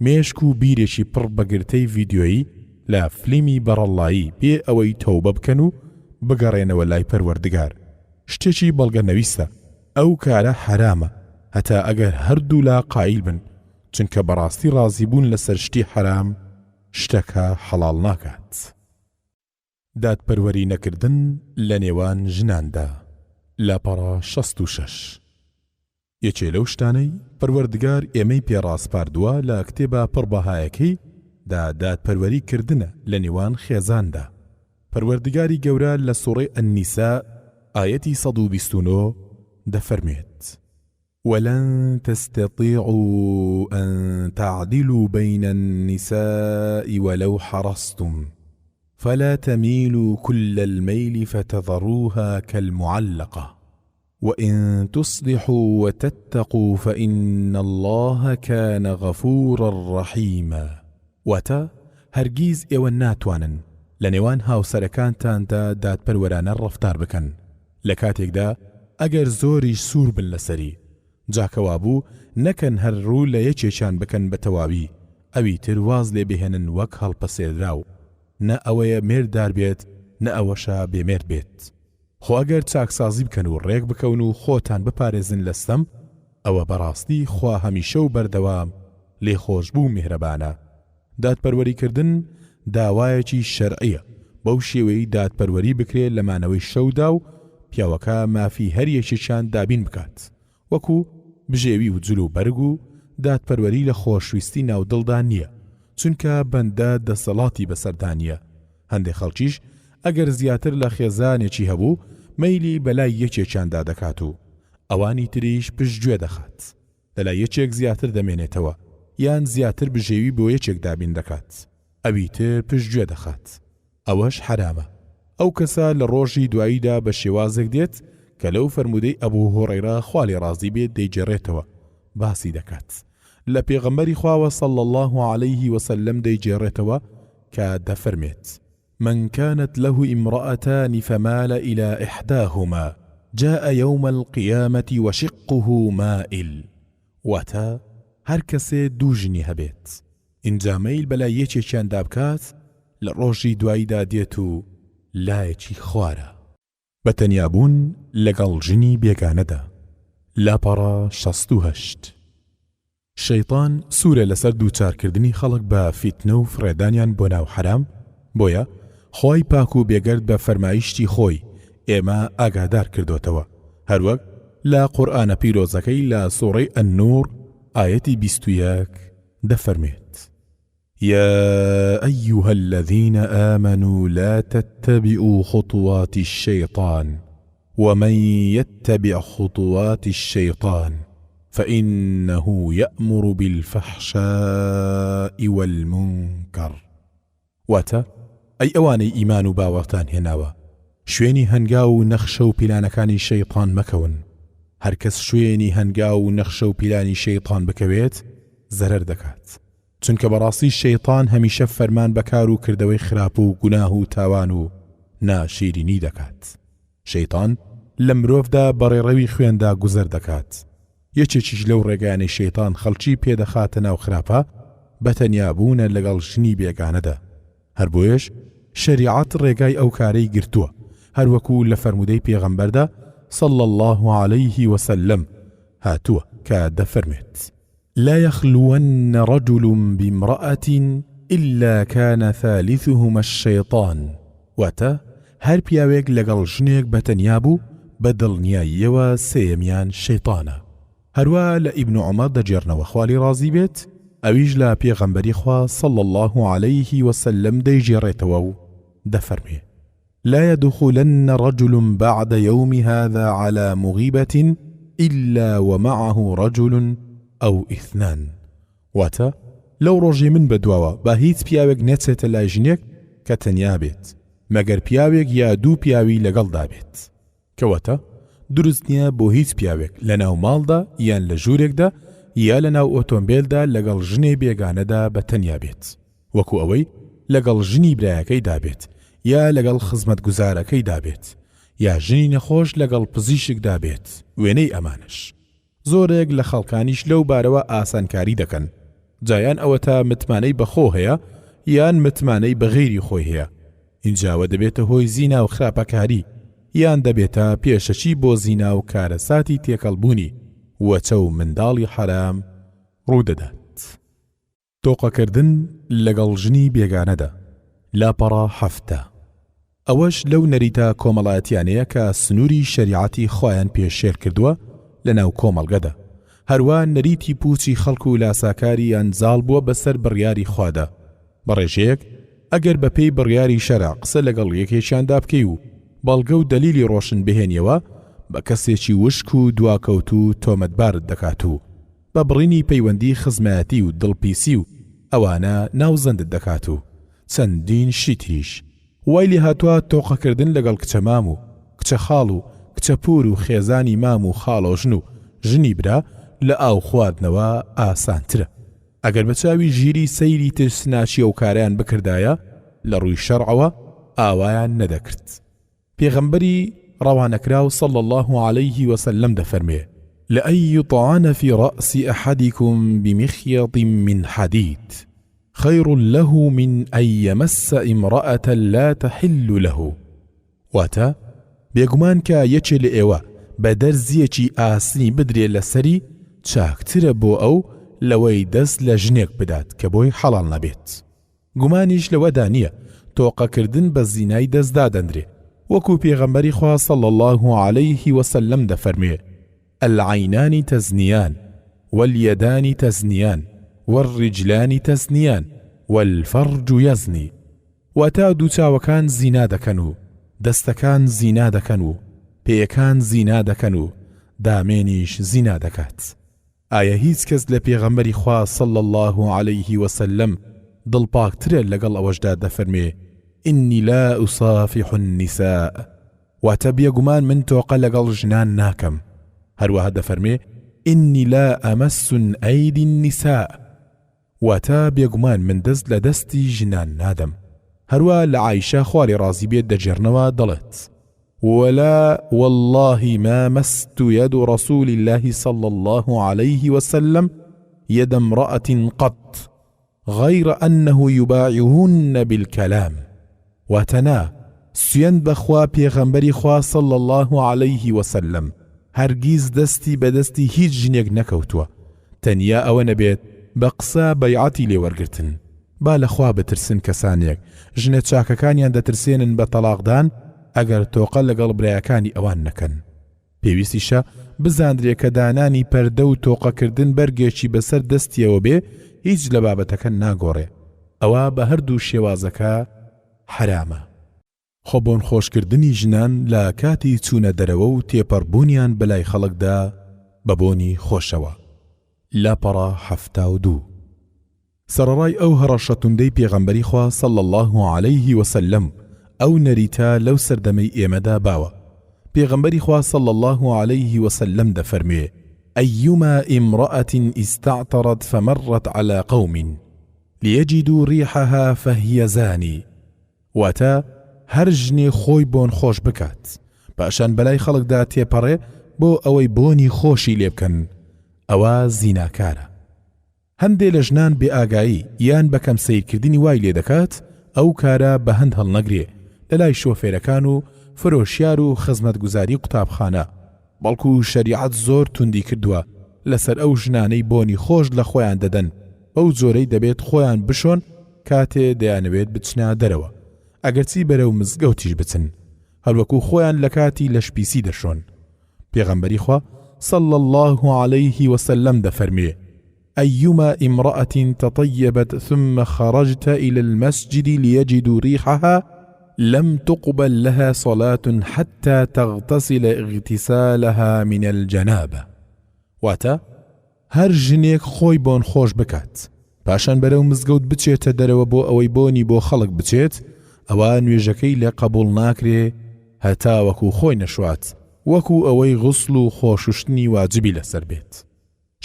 مێشک و بیرێکی پڕ بەگرتەی ڤیدیۆیی لە فلیمی بەڕەڵایی بێ ئەوەی تەوبە بکەن و بگەڕێنەوە لای پەروەردگار شتێکی بەڵگەنەویستە ئەو کارە حرامە هەتا ئەگەر هەردوو لا قایل بن چونکە بەڕاستی ڕازیبوون لەسەر شتی حرام شتەکە حەڵاڵ ناکات دادپەروەری نەکردن لە نێوان ژناندا لاپەڕە 66 یەکێ لەو شتانەی پەروەردگار ئێمەی پێڕاستپاردووە لە کتێبە پڕبەهایەکەی دادپەروەری کردنە لە نێوان خێزاندا پەروەردگاری گەورە لە سوڕەی ئەننیسا ئاەتی 129 دەفەرمێت ولن تستطيعوا أن تعدلوا بين النساء ولو حرصتم فلا تميلوا كل الميل فتذروها كالمعلقة وإن تصلحوا وتتقوا فإن الله كان غفورا رحيما واتا هرگیز ئێوە ناتوانن لە نێوان هاوسەرەکانتاندا دادپەروەرانە ڕەفتار بکەن لە کاتێکدا ئەگەر زۆریش سوور بن لەسەری جاکەوا بوو نەکەن هەر ڕوو لە یەکێکیان بکەن بە تەواوی ئەوی تر واز لێ بهێنن وەک هەڵپەسێدراو نە ئەوەیە مێرددار بێت نە ئەوەشە بێمێرد بێت خۆ ئەگەر چاکسازی بکەن و ڕێک بکەون و خۆتان بپارێزن لەستەم ئەوە بەڕاستی خوا هەمیشە و بەردەوام لێ خۆشبوو میهرەبانە دادپەروەریکردن داوایەکی شەرعیە بەو شێوەی دادپەروەری بکرێت لە مانەوەی شەودا و پیاوەکە مافی هەر یەکێکیان دابین بکات وەکو بژێوی و جلو بەرگ و دادپەروەری لە خۆشویستی ناودڵدا نییە چونکە بەندە دەسەڵاتی بەسەردانیە هەندێک خەڵکیش ئەگەر زیاتر لە خێزانێکی هەبوو مەیلی بەلای یەکێکیاندا دەکات و ئەوانی تریش پشتگوێ دەخات لەلای یەکێک زیاتر دەمێنێتەوە یان زیاتر بژێوی بۆ یەکێک دابین دەکات ئەوی تر پشتگوێ دەخات ئەوەش حرامە ئەو کەسە لە ڕۆژی دواییدا بە شێوازێک دێت کە لەو فەرمودەی ئەبوو هوڕەیرە خوالی ڕازی بێت دەیجێڕێتەوە باسی دەکات لە پێغەمبەری خواوە صلی الله عليه وسلم دەیجێڕێتەوە کە دەفەرمێت من كانت له امرأتان فمال إلى إحداهما جاء يوم القيامة وشقه مائل واتا هەر کەسێ دوو ژنی هەبێت ئینجا مەیل بەلای یەکێکیان دابکات لە ڕۆژی دواییدا دێت و لایەکی خوارە بەتەنیابوون لەگەڵ ژنی بێگانەدا لاپەڕە 68 شەیطان سوورە لەسەر دووچارکردنی خەڵک بە فیتنە و فڕێدانیان بۆ ناو حرام بۆیە خۆی پاک و بێگەرد بە فەرمایشتی خۆی ئێمە ئاگادار کردوتەوە هەروەک لە قورئانە پیرۆزەکەی لە سوڕەی ئەننور ئاەتی 21 دەفەرمێت يا أيها الذين آمنوا لا تتبعوا خطوات الشيطان ومن يتبع خطوات الشيطان فإنه يأمر بالفحشاء والمنكر واتا أي أواني إيمان باوەتان هێناوە شوێنی هەنگا و نەخشە و پیلانەکانی شەیطان مەکەون هەر کەس شوێنی هەنگا و نەخشە و پیلانی شەیطان بکەوێت زەرەر دەکات چونکە بەڕاستی شەیطان هەمیشە فەرمان بەکار و کردەوەی خراپ و گوناه و تاوان و ناشیرینی دەکات شەیطان لە مرۆڤدا بەڕێڕەوی خوێندا گوزەر دەکات یەکێکیش لەو ڕێگانەی شەیطان خەڵکی پێدەخاتە ناو خراپە بەتەنیابوونە لەگەڵ ژنی بێگانەدا هەر بۆیەش شەریعەت ڕێگای ئەو کارەی گرتووە هەروەکو لە فەرمودەی پێغەمبەردا صلى الله عليه وسلم هاتووە کە دەفەرمێت لا يخلون رجل بامرأة إلا كان ثالثهما الشيطان واتە هەر پیاوێک لەگەڵ ژنێک بەتەنیا بوو بە دڵنیاییەوە سێمیان شەیطانە. هەروە لە ئیبن عومەر دەجێڕنەوە خوالی ڕازی بێت ئەویش لە پێغەمبەری خوا صلى الله عليه وسلم دەیجێڕێتەوە و دەفەرمێ لا يدخلن رجل بعد يوم هذا على مغيبة إلا ومعه رجل أو اثنان واتە لەو ڕۆژی من بەدواوە بە هیچ پیاوێک نەچێتە لای ژنێک کە تەنیا بێت مەگەر پیاوێک یا دوو پیاوی لەگەڵدا بێت کەواتە دروست نییە بۆ هیچ پیاوێک لە ناو ماڵدا یان لە ژوورێکدا یا لە ناو ئۆتۆمبیلدا لەگەڵ ژنێ بێگانەدا بە تەنیا بێت وەکو ئەوەی لەگەڵ ژنی برایەکەیدا بێت یا لەگەڵ خزمەتگوزارەکەیدا بێت یا ژنی نەخۆش لەگەڵ پزیشکدا بێت وێنەی ئەمانش زۆرێک لە خەڵکانیش لەو بارەوە ئاسانکاری دەکەن جایان ئەوە تا متمانەی بەخۆ هەیە یان متمانەی بەغیری خۆی هەیە اینجاوە دەبێتە هۆی زینا و خراپەکاری یان دەبێتە پێشەچی بۆ زینا و کارەساتی تێکەڵبوونی وەچە و منداڵی حرام ڕوودەدات. تۆقەکردن لەگەڵ ژنی بێگانەدا لاپەڕە هەفتە ئەوەش لەو نەریتە کۆمەڵایەتیانەیە کە سنووری شەریعەتی خۆیان پێشێر کردووە لە ناو کۆمەڵگەدا هەروە نەریتی پوچی خەڵک و لاساکاری یان زاڵ بووە بەسەر بڕیاری خوادا بەڕێژەیەک ئەگەر بە پێی بڕیاری شەرع قسە لەگەڵ یەکێکیاندا بکەی و بەڵگە و دەلیلی ڕۆشن بهێنیەوە بە کەسێکی وشک و دواکەوت و تۆمەتبارت دەکات و بە بڕینی پەیوەندی خزمەتی و دڵپیسی و ئەوانە ناوزەندت دەکات و چەندین شیتریش وای لێ هاتووە تۆقەکردن لەگەڵ کچە مام و کچە خاڵ و کچە پور و خێزانی مام و خاڵۆژن و ژنی برا لە ئاو خواردنەوە ئاسانترە ئەگەر بە چاوی ژیری سەیری ترسناچی و کاریان بکردایە لە ڕووی شەرعەوە ئاوایان نەدەکرد. پێغەمبەری ڕەوانەکراو صلى الله عليه وسلم دەفەرمێ لأن يطعن في رأس أحدكم بمخيط من حديد خير له من أن يمس امرأة لا تحل له واتە بێگومان کە یەکێ لە ئێوە بە دەرزیەکی ئاسنی بدرێ لەسەری چاکترە بۆ ئەو لەوەی دەست لە ژنێک بدات کە بۆی حەڵال نەبێت. گومانیش لەوەدا نییە تۆقەکردن بە زینای دەستدا دەندرێ وەکو پێغەمبەری خوا صلى الله عليه وسلم دەفەرمێ العینان تەزنیان واليدان تەزنیان والرجلان تەزنیان والفەرج یەزنی واتە دوو چاوەکان زینا دەکەن و دەستەکان زینا دەکەن و پێیەکان زینا دەکەن و دامێنیش زینا دەکات. ئایا هیچ کەس لە پێغەمبەری خوا صلى الله عليه وسلم دڵپاکترە لەگەڵ ئەوەشدا دەفەرمێ إني لا أصافح النساء واتە بێگومان من تۆقە لەگەڵ ژنان ناکەم. هەروەها دەفەرمێ إني لا أمس أيدي النساء واتە بێگومان من دەست لە دەستی ژنان نادەم. هەروە لە عایشە خواری ڕازی بێت دەجێڕنەوە دەڵێت ولا والله ما مست يد رسول الله صلى الله عليه وسلم يد امرأة قط غير أنه يبايعهن بالكلام واتنا سوێن بەخوا پێغەمبەری خوا صلى الله عليه وسلم هەرگیز دەستی بەدەستی هیچ ژنێک نەکەوتووە تەنیا ئەوە نەبێت بە قسە بەیعەتی لێوەرگرتن. با لەخوا بترسن کەسانێک ژنە چاکەکانیان دەترسێنن بە تەلاقدان ئەگەر تۆقە لەگەڵ برایەکانی ئەوان نەکەن. پێویستیشە بزاندرێ کە دانانی پەردە و تۆقەکردن بەرگێکی بەسەر دەستیەوە بێ هیچ لە بابەتەکە ناگۆڕێ ئەوە بە هەردوو شێوازەکە حرامە. خۆبۆن خۆشکردنی ژنان لە کاتی چوونە دەرەوە و تێپەڕبوونیان بەلای خەڵکدا بە بۆنی خۆشەوە. لاپەڕە 72 سەرەڕای ئەو هەڕەشەتوندەی پێغەمبەری خوا صلى الله عليه وسلم ئەو نەریتە لەو سەردەمەی ئێمەدا باوە. پێغەمبەری خوا صلى الله عليه وسلم دەفەرمێ أيما امرأة استعطرت فمرت على قوم ليجدوا ريحها فهي زاني واتە هەر ژنێ خۆی بۆن خۆش بکات پاشان بەلای خەڵکدا تێپەڕێ بۆ ئەوەی بۆنی خۆشی لێ بکەن ئەوە زیناکارە. هەندێ لە ژنان بێ ئاگایی یان بەکەم سیرکردنی وای لێ دەکات ئەو کارە بە هەند هەڵنەگرێ لەلای شۆفێرەکان و فرۆشیار و خزمەتگوزاری قوتابخانە، بەڵکو شەریعەت زۆر توندی کردووە لەسەر ئەو ژنانەی بۆنی خۆش لە خۆیان دەدەن، بەو جۆرەی دەبێت خۆیان بشۆن کاتێ دەیانەوێت بچنە دەرەوە، ئەگەرچی بەرەو مزگەوتیش بچن، هەروەکو خۆیان لە کاتی لەشپیسی دەشۆن. پێغەمبەری خوا صلى الله عليه وسلم دەفەرمێ: أيما امرأة تطيبت ثم خرجت إلى المسجد ليجدوا ريحها لم تقبل لها صلاة حتى تغتسل اغتسالها من الجنابة. واتا هەر ژنێک خۆی بۆن خۆش بکات، پاشان بەرەو مزگەوت بچێتە دەرەوە بۆ ئەوەی بۆنی بۆ خەڵک بچێت، ئەوە نوێژەکەی لێ قبول ناکرێ هەتا وەکو خۆی نەشوات، وەکو ئەوەی غوسڵ و خۆشوشتنی واجبی لەسەر بێت.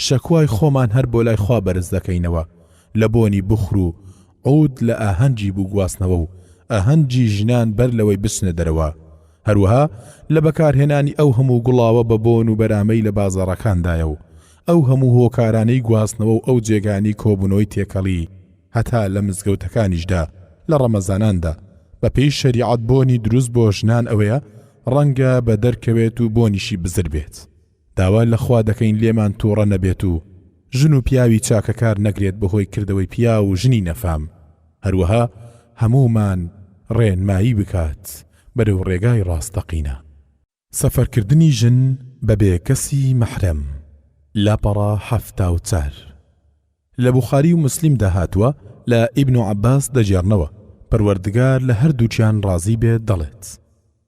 شەکوای خۆمان هەر بۆ لای خوا بەرز دەکەینەوە لە بۆنی بخور و عود لە ئاهەنگی بوو گواستنەوە و ئاهەنگی ژنان بەر لەوەی بچنە دەرەوە، هەروەها لە بەکارهێنانی ئەو هەموو گوڵاوە بە بۆن و بەرامەی لە بازاڕەکاندایە و ئەو هەموو هۆکارانەی گواستنەوە و ئەو جێگانی کۆبوونەوەی تێکەڵی هەتا لە مزگەوتەکانیشدا لە ڕەمەزاناندا بە پێی شەریعەت بۆنی دروست بۆ ژنان ئەوەیە ڕەنگە بە دەرکەوێت و بۆنیشی بزر بێت. داوا لە خوا دەکەین لێمان تووڕە نەبێت و ژن و پیاوی چاکەکار نەگرێت بەهۆی کردەوەی پیا و ژنی نەفام، هەروەها هەموومان ڕێنمایی بکات بەرەو ڕێگای ڕاستەقینە. سەفەرکردنی ژن بەبێ کەسی مەحرەم. لاپەڕە 74 لە بوخاری و مسلیم داهاتوە لە ئیبن عەباس دەجێڕنەوە، پەروەردگار لە هەردووچیان ڕازی بێت دەڵێت: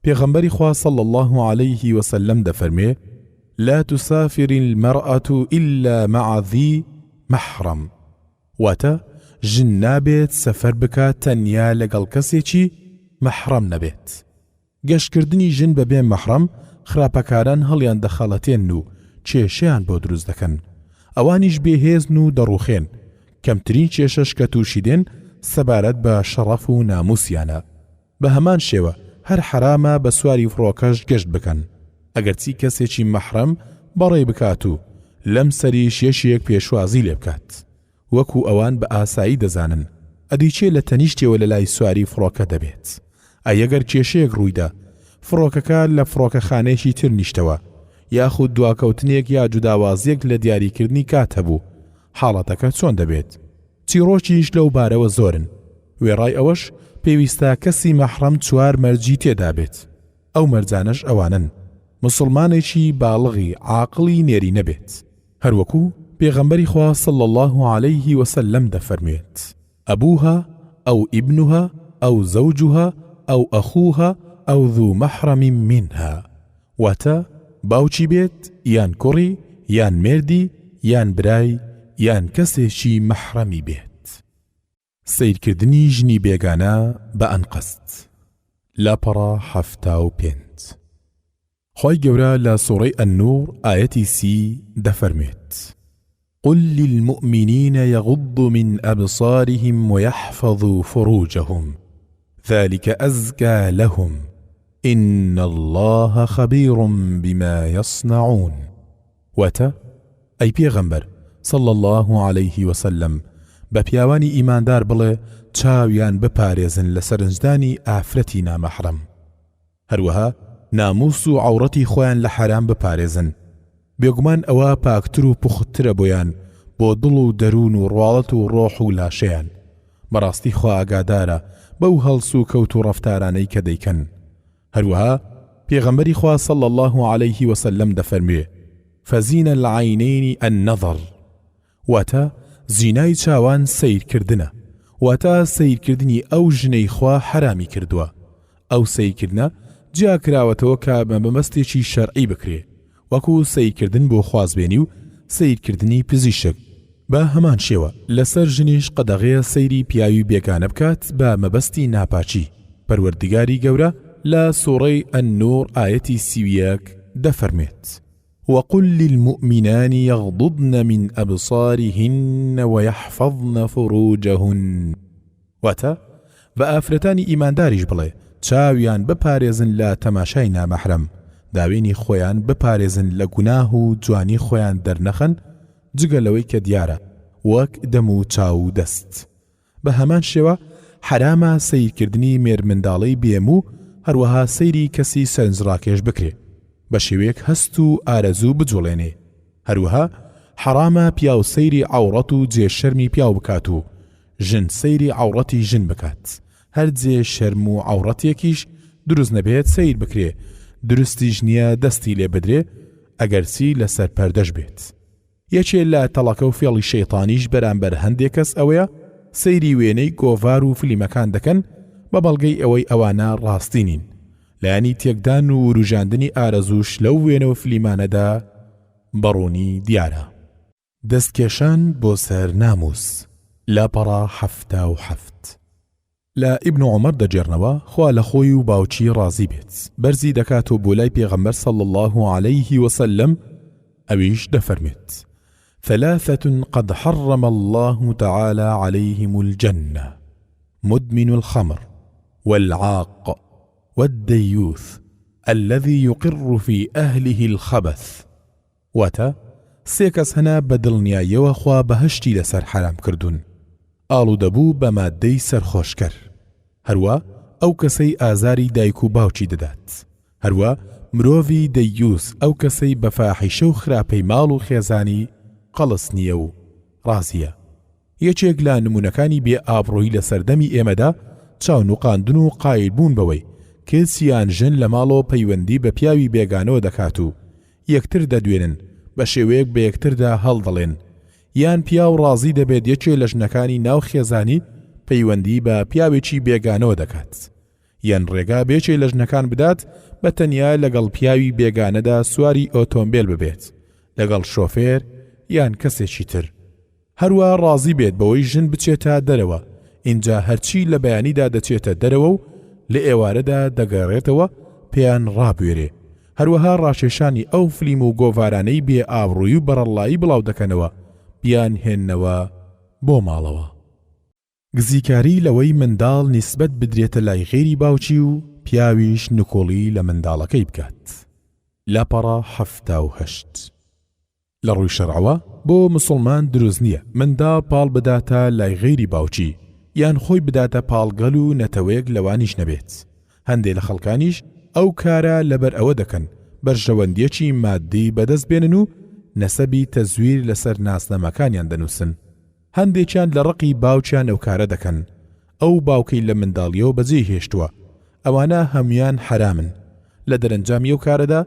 پێغەمبەری خوا صلى الله عليه وسلم دەفەرمێ: لا تسافر المرأة إلا مع ذي محرم. واتە ژن نابێت سەفەر بکات تەنیا لەگەڵ کەسێکی مەحرەم نەبێت. گەشتکردنی ژن بەبێ مەحرەم خراپەکاران هەڵیان دەخەڵەتێن و کێشەیان بۆ دروست دەکەن، ئەوانیش بێهێزن و دەڕوخێن، کەمترین کێشەش کە تووشی دێن سەبارەت بە شەڕەف و ناموسیانە. بە هەمان شێوە هەر حرامە بە سواری فڕۆکەش گەشت بکەن، ئەگەرچی کەسێکی مەحرەم بەڕێ بکات و لەم سەریش یەشێک پێشوازی لێ بکات، وەکو ئەوان بە ئاسایی دەزانن ئەدیچێ لە تەنیشتێوە لە لای سواری فڕۆکە دەبێت. ئەگەر کێشەیەک ڕوویدا فڕۆکەکە لە فڕۆکەخانەیەکی تر نیشتەوە، یاخود دواکەوتنێک یا جوداوازیەک لە دیاریکردنی کات هەبوو، حاڵەتەکە چۆن دەبێت؟ چیرۆکیش لەو بارەوە زۆرن. وێڕای ئەوەش پێویستە کەسی مەحرەم 4 مەرجی تێدا بێت. ئەو مەرجانەش ئەوانن: مسلمانێکی باڵغی عاقڵی نێری نەبێت، هەروەکو پێغەمبەری خوا صلى الله عليه وسلم دەفەرمێت: ئەبوها ئەو ئیبنها ئەو زەوجها ئەو ئەخوها ئەو ذو مەحرەم منها. واتە باوچی بێت یان کوڕی یان مێردی یان برای یان کەسێکی مەحرەمی بێت. سیرکردنی ژنی بێگانە بە ئەنقەست. لاپەڕە 75 خۆی گەورە لە سوورەی ئەننوور ئاەتی 30 دەفەرمێت: قل للمؤمنين يغضوا من أبصارهم ويحفظوا فروجهم ذلك أزكى لهم إن الله خبير بما يصنعون. واتە ئەی پێغەمبەر صلى الله عليه وسلم بە پیاوانی ئیماندار بڵێ چاویان بپارێزن لە سەرنجدانی ئافرەتی نامەحرەم، هەروەها ناموس و عەوڕەتی خۆیان لە حەرام بپارێزن، بێگومان ئەوە پاکتر و پوخترە بۆیان بۆ دڵ و دەروون و ڕواڵەت و ڕۆح و لاشەیان. بەڕاستی خوا ئاگادارە بەو هەڵس و کەوت و ڕەفتارانەی کە دەیکەن. هەروەها پێغەمبەری خوا صلى الله عليه وسلم دەفەرمێ: فەزینە العینەینی النەظەر. واتە زینای چاوان سیرکردنە، واتە سیرکردنی ئەو ژنەی خوا حرامی کردووە. ئەو سیرکردنە جیاکراوەتەوە کە بەمەبەستێکی شەرعی بکرێ، وەکو سیرکردن بۆ خوازبێنی و سیرکردنی پزیشک. بە هەمان شێوە لەسەر ژنیش قەدەغەیە سەیری پیاوی بێگانە بکات بە مەبەستی ناپاچی. پەروەردگاری گەورە لە سوورەی ئەننوور ئاەتی 31 دەفەرمێت: وقل للمؤمنان يغضضن من أبصارهن ويحفظن فروجهن. واتە بە ئافرەتانی ئیمانداریش بڵێ چاویان بپارێزن لە تەماشای نامەحرەم، داوێنی خۆیان بپارێزن لە گوناه و جوانی خۆیان دەرنەخەن جگە لەوەی کە دیارە وەک دەم و چاو و دەست. بە هەمان شێوە حرامە سەیرکردنی مێرمنداڵەی بێم و هەروەها سەیری کەسی سەرنجڕاکێش بکرێ بە شێوەیەک هەست و ئارەزوو بجوڵێنێ. هەروەها حرامە پیاو سەیری عەوڕەت و جێ شەرمی پیاو بکات و ژن سەیری عەوڕەتی ژن بکات. هەر جێ شەرم و عەوڕەتێکیش دروست نەبێت سەیر بکرێ، درستیش نییە دەستی لێ بدرێ ئەگەرچی لەسەر پەردەش بێت. یەکێ لە تەڵەکە و فێڵی شەیطانیش بەرامبەر هەندێک کەس ئەوەیە سەیری وێنەی گۆڤار و فلیمەکان دەکەن بە بەڵگەی ئەوەی ئەوانە ڕاستی نین. لایەنی تێکدان و وروژاندنی ئارەزوش لەو وێنەوە فلیمانەدا بەڕوونی دیارە. دەستکێشان بۆ سەر ناموس. لاپەڕا 77 لە ئیبن عومەر دەجێڕنەوە خوا لە خۆی و باوچی ڕازی بێت بەرزی دەکات و بۆ لای پێغەمبەر صلی الله عليه وسلم ئەویش دەفەرمێت: ثلاثة قد حرم الله تعالى عليهم الجنة مدمن الخمر والعاق والديوث الذي يقر في أهله الخبث. واتە سێ کەس هەنا بەدڵنیاییەوە خوا بەهشتی لەسەر حرام کردوون، ئاڵوودەبوو بە مادەی سەرخۆشکەر، هەروە ئەو کەسەی ئازاری دایک و باوکی دەدات، هەروە مرۆڤی دەیوس ئەو کەسەی بە فاحیشە و خراپەی ماڵ و خێزانی قەڵس نییە و ڕازیە. یەکێک لە نمونەکانی بێ ئابڕۆیی لە سەردەمی ئێمەدا چاونوقاندن و قایلبوون بەوەی کێسیان ژن لە ماڵەوە پەیوەندی بە پیاوی بێگانەوە دەکات و یەکتر دەدوێنن بە شێوەیەک بە یەکتردا هەڵدەڵێن، یان پیاو ڕازی دەبێت یەکێ لە ژنەکانی ناو خێزانی پەیوەندی بە پیاوێکی بێگانەوە دەکات، یان ڕێگا بێکێ لە ژنەکان بدات بە تەنیا لەگەڵ پیاوی بێگانەدا سواری ئۆتۆمبیل ببێت لەگەڵ شۆفێر یان کەسێکی تر، هەروە ڕازی بێت بەوەی ژن بچێتە دەرەوە، اینجا هەرچی لە بەیانیدا دەچێتە دەرەوە و لە ئێوارەدا دەگەڕێتەوە پێیان ڕابوێرێ، هەروەها ڕاشێشانی ئەو فلیم و گۆڤارانەی بێ ئابڕووی و بەڕەڵایی بڵاو دەکەنەوە بیان هێننەوە بۆ ماڵەوە. گزیکاری لەوەی منداڵ نیسبەت بدرێتە لای غێری باوکی و پیاویش نکۆڵی لە منداڵەکەی بکات. لاپەڕا 78 لە ڕووی شەرعەوە بۆ مسڵمان دروست نییە منداڵ پاڵ بداتە لای غێری باوکی یان خۆی بداتە پاڵگەل و نەتەوەیەک لەوانیش نەبێت. هەندێک لە خەڵکانیش ئەو کارە لەبەر ئەوە دەکەن بەرژەوەندیەکی مادی بەدەست بێنن و نەسەبی تەزویر لەسەر ناسنامەکانیان دەنووسن. هەندێکیان لە ڕقی باوکیان ئەو کارە دەکەن، ئەو باوکەی لە منداڵیەوە بەجێ هێشتووە، ئەوانە هەمویان حرامن. لە دەرەنجامی ئەو کارەدا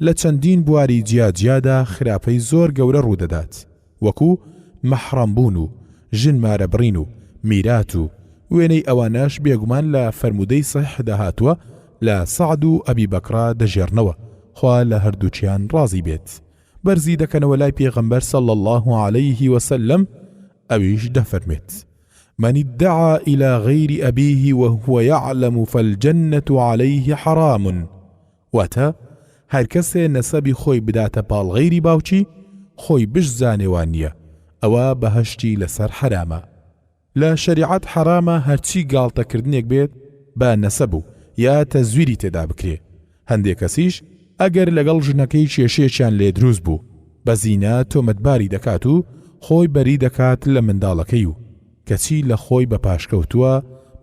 لە چەندین بواری جیاجیادا خراپەی زۆر گەورە ڕوودەدات، وەکو مەحرەمبوون و ژنمارە بڕین و میرات و وێنەی ئەوانەش بێگومان لە فەرمودەی سەحیح داهاتووە لە سەعد و ئەبی بەکرا دەژێڕنەوە خوا لە هەردووچیان ڕازی بێت. بەرزی دەکەنەوە لای پێغەمبەر صلی الله عليه وسلم ئەویش دەفەرمێت: من ادعى إلى غير أبيه وهو يعلم فالجنة عليه حرام. واتە هەر کەسێ نەسەبی خۆی بداتە پاڵ غەیری باوکی خۆی بشزانێوان نییە، ئەوە بەهشتی لەسەر حرامە. لە شەریعەت حرامە هەرچی گاڵتەکردنێک بێت بە نەسەب و یا تەزویری تێدا بکرێ. هەندێک کەسیش ئەگەر لەگەڵ ژنەکەی کێشەیەکیان لێ دروست بوو بە زینا تۆمەتباری دەکات و خۆی بەری دەکات لە منداڵەکەی و کەچی لە خۆی بە پاشکەوتووە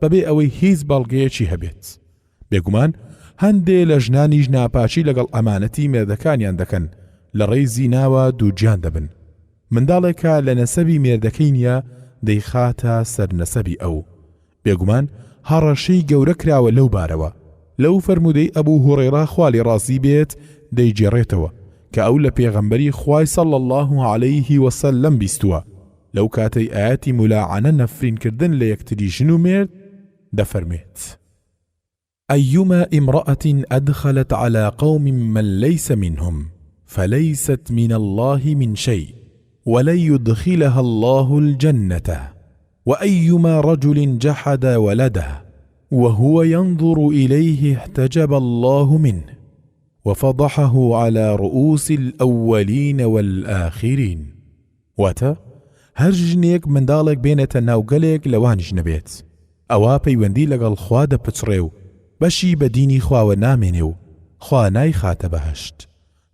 بەبێ ئەوەی هیچ بەڵگەیەکی هەبێت. بێگومان هەندێ لە ژنانیش ناپاچی لەگەڵ ئەمانەتی مێردەکانیان دەکەن، لە ڕێی زیناوە دووجیان دەبن. منداڵێکە لە نەسەبی مێردەکەی نییە دەیخاتە سەر نەسەبی ئەو. بێگومان هەڕەشەی گەورە کراوە لەو بارەوە. لەو فەرمودەی ئەبوو هوڕێرا خوالی ڕازی بێت دەیجێڕێتەوە کە ئەو لە پێغەمبەری خوای صلی الله عليه وسلم بیستووە لەو کاتەی ئاەتی مولاعانە نەفرینکردن لە یەکتری ژن و مێرد دەفەرمێت: أيما امرأة أدخلت على قوم من ليس منهم فليست من الله من شيء ولن يدخلها الله الجنة وأيما رجل جحد ولده وهو ينظر إليه احتجب الله منه وفضحه على رؤوس الأولين والآخرين. واتە هەر ژنێک منداڵێک بێنێتە ناوگەلێک لەوانیش نەبێت، ئەوە پەیوەندی لەگەڵ خوا دەپچڕێ و بەشی بە دینی خواوە نامێنێ و خوا نایخاتە بەهەشت.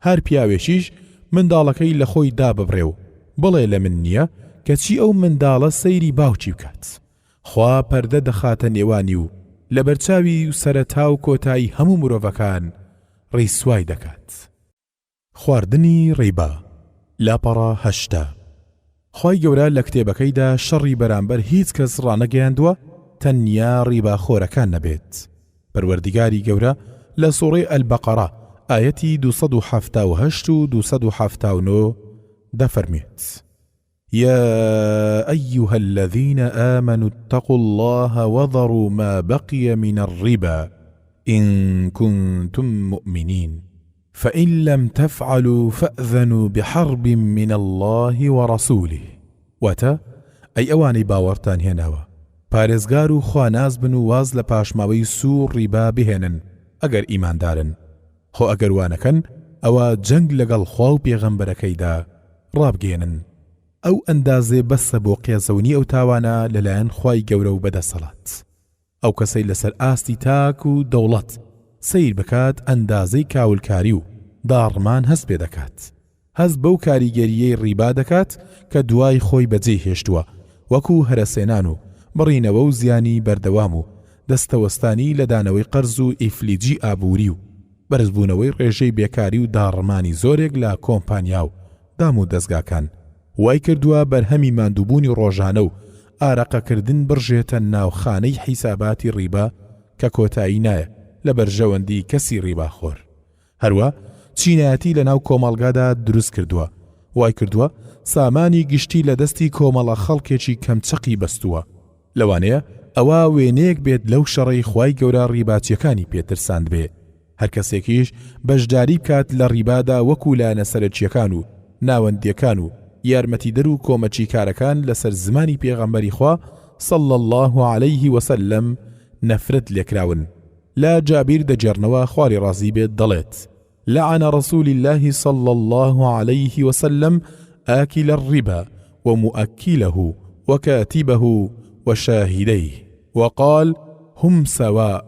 هەر پیاوێکیش منداڵەکەی لە خۆی داببڕێ و بڵێ لە من نییە کەچی ئەو منداڵە سەیری باوکی بکات، خوا پەردە دەخاتە نێوانی و لە بەرچاوی و سەرەتا و کۆتایی هەموو مرۆڤەکان ڕیسوای دەکات. خواردنی ڕیبا. لاپەڕە 8. خوای گەورە لە کتێبەکەیدا شەڕی بەرامبەر هیچ کەس ڕانەگەیاندووە تەنیا ڕیباخۆرەکان نەبێت. پەروەردیگاری گەورە لە سوورەی ئەلبەقەرە ئایەتی 278 و 279 دەفەرمێت: يا أيها الذين آمنوا اتقوا الله وذروا ما بقي من الربا إن كنتم مؤمنين فإن لم تفعلوا فأذنوا بحرب من الله ورسوله. واتا أي أواني باورتان هناوا پارێزگار و خواناز بن و واز لە پاشماوەی سوور ڕیبا بهێنن ئەگەر ئیماندارن، خۆ ئەگەر وانەکەن ئەوە جەنگ لەگەڵ خوا و پێغەمبەرەکەیدا ڕابگێنن. ئەو ئەندازێ بەسە بۆ قێزەونی ئەو تاوانە لەلایەن خوای گەورە و بەدەسەڵات. ئەو کەسەی لەسەر ئاستی تاک و دەوڵەت سیر بکات ئەندازەی کاولکاری و داڕمان هەست پێ دەکات. هەست بەو کاریگەریەی ڕیبا دەکات کە دوای خۆی بەجێ هێشتووە، وەکو هەرەسێنان و بڕینەوە و زیانی بەردەوام و دەستەوەستانی لە دانەوەی قەرز و ئیفلیجی ئابووری و بەرزبوونەوەی ڕێژەی بێکاری و داڕمانی زۆرێک لە کۆمپانیا و دام و دەستگاکان. وای کردووە بەرهەمی ماندووبوونی ڕۆژانە و ئارەقەکردن بڕژێتە ناوخانەی حیساباتی ڕیبا کە کۆتایی نایە لە بەرژەوەندی کەسی ڕیباخۆر. هەروە چینایەتی لە ناو کۆمەڵگادا دروست کردووە. وای کردووە سامانی گشتی لە دەستی کۆمەڵە خەڵکێکی کەمچەقی بەستووە. لەوانەیە ئەوە وێنەیەک بێت لەو شەڕەی خوای گەورە ڕیباچیەکانی پێترساند بێ. هەر کەسێکیش بەشداری بکات لە ڕیبادا وەکو لایەنە سەرەکیەکان و ناوەندیەکان و یارمەتیدەر و کۆمەچی کارەکان لەسەر زمانی پێغەمبەری خوا صلی الله عليه وسلم نەفرەت لێکراون. لا جابیر دەجێڕنەوە خواری ڕازی بێت دەڵێت: لعن رسول الله صلى الله عليه وسلم آكل الربا ومؤكله وكاتبه وشاهديه وقال هم سواء.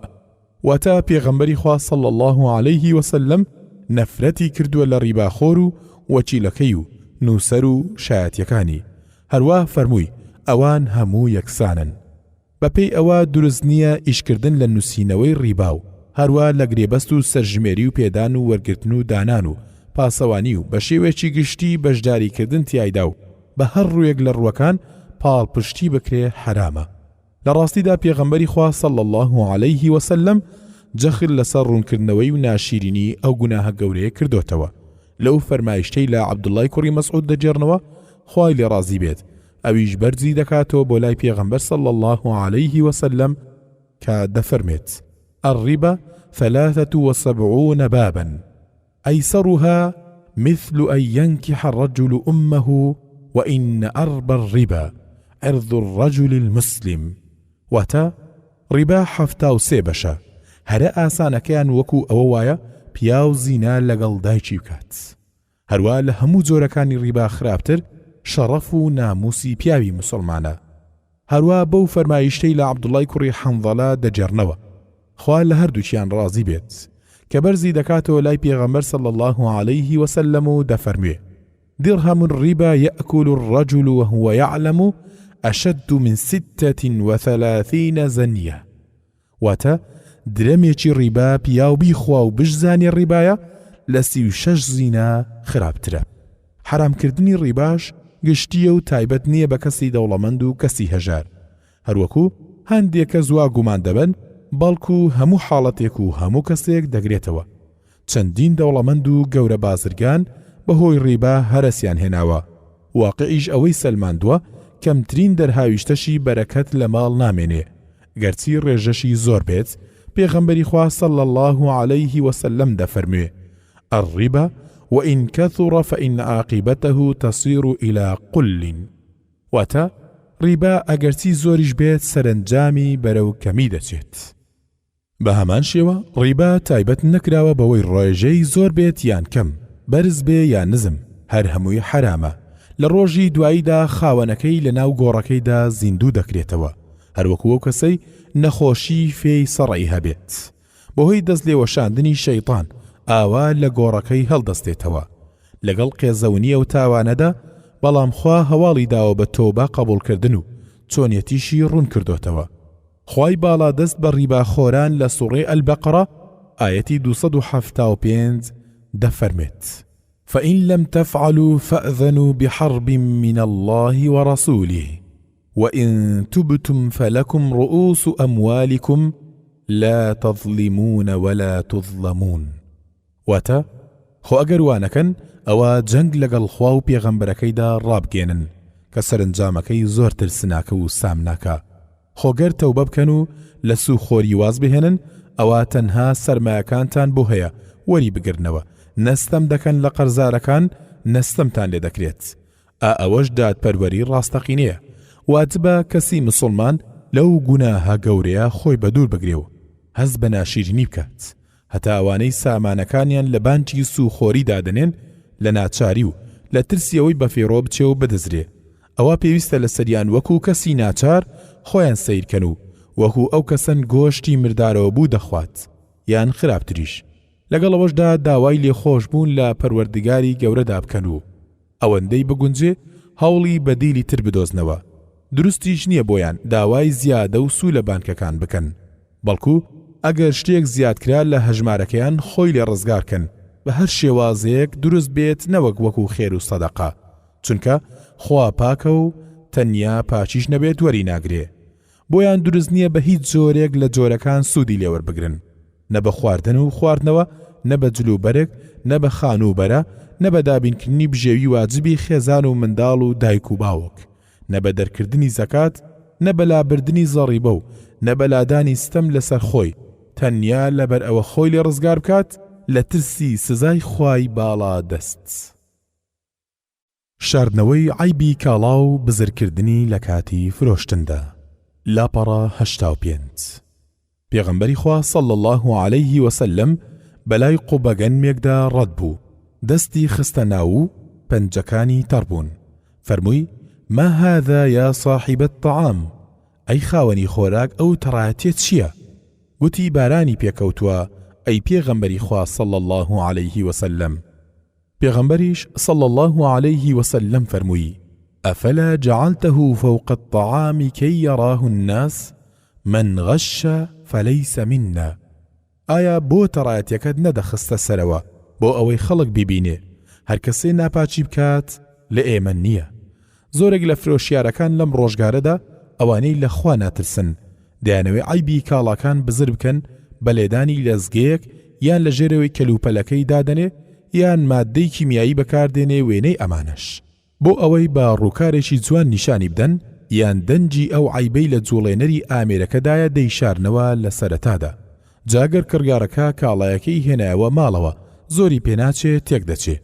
وتا پێغەمبەری خوا صلى الله عليه وسلم نەفرەتی کردووە لە ڕیباخۆر و وەکیلەکەی و نووسەر و شایەتیەکانی. هەروە فەرمووی ئەوان هەموو یەکسانن. بەپێی ئەوە دروست نییە ئیشکردن لە نووسینەوەی ڕیبا و هەروە لە گرێبەست و سەرژمێری و پێدان و وەرگرتن و دانان و پاسەوانی و بە شێوێکی گشتی بەشداریکردن تیایدا و بە هەر ڕوویەک لە ڕووەکان پاڵپشتی بکرێ حرامە. لە ڕاستیدا پێغەمبەری خوا صلی الله عليه وسلم جەخر لەسەر ڕوونکردنەوەی و ناشیرینی ئەو گوناهە گەورەیە کردوتەوە. لەو فەرمایشتەی لە عەبدوڵای کوڕی مەسعود دەجێڕنەوە خوای لێ ڕازی بێت، ئەویش بەرزی دەکاتەوە بۆ لای پێغەمبەر صلی الله عليه وسلم کە دەفەرمێت: الربا 73 بابا أيسرها مثل أن ينكح الرجل أمه وإن أربى الربا عرض الرجل المسلم. واتا ربا 73 بەشە، هەرە ئاسانەکەیان وەکو ئەوە وایە پیاو زینا لەگەڵ دایکی بکات. هەروە لە هەموو جۆرەکانی ڕیبا خراپتر شەڕەف و ناموسی پیاوی مسلمانە. هەروە بەو فەرمایشتەی لە عەبدوڵای کوڕی حەنظەلە دەجێڕنەوە، خوا لە هەردووچیان ڕازی بێت، کە بەرزی دەکاتەوە لای پێغەمبەر صلی الله عليه وسلم و دەفەرموێ: درهم الربا يأكل الرجل وهو يعلم أشد من 36 زنية. واتا درەمێکی ڕیبا پیاو بیخوا و بشزانی ڕیبایە لە 36 زینا خراپترە. حرامکردنی ڕیباش گشتیە و تایبەت نییە بە کەسی دەوڵەمەند و کەسی هەژار، هەروەکو هەندێک کە زوا گومان دەبن، بەڵکو هەموو حاڵەتێک و هەموو کەسێک دەگرێتەوە. چەندین دەوڵەمەند و گەورە بازرگان بەهۆی ڕیبا هەرەسیان هێناوە. واقعیش ئەوەی سەلماندووە کەمترین دەرهاویشتەشی بەرەکەت لە ماڵ نامێنێ، گەرچی ڕێژەشی زۆر بێت. پێغەمبەری خوا صلی الله عليه وسلم دەفەرموێ: الربا وإن كثر فإن عاقبته تصير إلى قل. واتا ڕیبا ئەگەرچی زۆریش بێت سەرنجامی بەرەو کەمی دەچێت. بە هەمان شێوە ڕیبا تایبەت نەکراوە بەوەی ڕۆژەی زۆر بێت یان کەم، بەرز بێ یان نزم، هەر هەمووی حرامە. لە ڕۆژی دواییدا خاوەنەکەی لە ناو گۆڕەکەیدا زیندوو دەکرێتەوە، هەروەکو ئەو کەسەی نەخۆشی فێی سەڕی هەبێت. بەهۆی دەست لێوەشاندنی شەیطان ئاوا لە گۆڕەکەی هەڵدەستێتەوە. لەگەڵ قێزەونیە و تاوانەدا بەڵام خوا هەواڵی داوە بە تۆبە قبولکردن و چۆنیەتیشی ڕوون کردوتەوە. خوای باڵا دەست بە ڕیباخۆران لە سوڕەی ئەلبەقرە ئایەتی 275 دەفەرمێت: فإن لم تفعلوا فأذنوا بحرب من الله ورسوله وإن تبتم فلكم رؤوس أموالكم لا تظلمون ولا تظلمون. واتە خۆ ئەگەر وانەکەن ئەوە جەنگ لەگەڵ خوا و پێغەمبەرەکەیدا ڕابگێنن کە سەرنجامەکەی زۆر ترسناکە و سامناکە. خۆگەر تەوبە بکەن و لە سوخۆری واز بهێنن ئەوە تەنها سەرمایەکانتان بۆ هەیە وەری بگرنەوە، نەستەم دەکەن لە قەرزارەکان، نەستەمتان لێ دەکرێت. ئەوەش دادپەروەری ڕاستەقینەیە. واتبە کەسی مسلمان لەو گوناهە گەورەیە خۆی بەدوور بگرێ و هەز بە ناشیرینی بکات، هەتا ئەوانەی سامانەکانیان لە بانکی سوخۆری دادنێن لە ناچاری و لە ترسیەوەی بەفێڕۆ بچێ و بدەزرێ. ئەوە پێویستە لە سەریان وەکو کەسی ناچار خۆیان سیرکەن و وەکو ئەو کەسن گۆشتی مردارەوە بوو دەخوات یان خراپتریش. لەگەڵ ئەوەشدا داوای لێخۆشبوون لە پەروەردگاری گەورەدا بکەن و ئەوەندەی بگونجێ هەوڵی بەدیلی تر بدۆزنەوە. دروستیش نییە بۆیان داوای زیادە و سوو لە بانکەکان بکەن، بەڵکو ئەگەر شتێک زیادکرا لە هەژمارەکەیان خۆی لێ ڕزگارکەن بە هەر شێوازەیەک دروست بێت، نەوەک وەکو خێر و سەدەقا، چونکە خوا پاکە و تەنیا پاچیش نەبێت وەری ناگرێ. بۆیان دروست نییە بە هیچ جۆرێک لە جۆرەکان سوودی لێوەربگرن، نە بە خواردن و خواردنەوە، نە بە جلوبەرێک، نە بە خان و بەرە، نە بە دابینکردنی بژێوی واجبی خێزان و منداڵ و دایک و باوک، نە بە دەرکردنی زەکات، نە بە لابردنی زەڕیبە و نە بە لادانی ستەم لەسەر خۆی، تەنیا لەبەر ئەوە خۆی لێ ڕزگار بکات لە ترسی سزای خوای باڵا دەست. شاردنەوەی عیبی کاڵا و بزرکردنی لە کاتی فرۆشتندا. لاپەڕە 85 پێغەمبەری خوا صلی الله عليه وسلم بەلای قوبەگەنمێکدا ڕەت بوو، دەستی خستە ناو پەنجەکانی تەڕبوون. فەرمووی: ما هذا يا صاحب الطعام؟ ئەی خاوەنی خۆراک ئەو تەڕایەتێ چییە؟ گوتی بارانی پێکەوتووە ئەی پێغەمبەری خوا صلی الله عليه وسلم. پێغەمبەریش صلی الله عليه وسلم فەرمووی: أفلا جعلته فوق الطعام كي يراه الناس من غش فليس منا. ئایا بۆ تەڕایەتەکەت نەدەخستە سەرەوە بۆ ئەوەی خەڵک ببینێ هەر کەسێ ناپاچی بکات لە ئێمە نییە؟ زۆرێک لە فرۆشیارەکان لەم ڕۆژگارەدا ئەوانەی لە خوا ناترسن دەیانەوێ عیبی کاڵاکان بزر بکەن بە لێدانی لەزگەیەک یان لە ژێرەوەی کەلوپەلەکەی دادەنێ یان مادەی کیمیایی بەکاردێنێ وێنەی ئەمانش، بۆ ئەوەی بە ڕووکارێکی جوان نیشانی بدەن یان دەنجی ئەو عیبەی لە جوڵێنەری ئامێرەکەدایە دەیشارنەوە لە سەرەتادا. جاگەر کڕگارەکە کاڵایەکەی هێنایەوە ماڵەوە زۆری پێناچێ تێک دەچێ،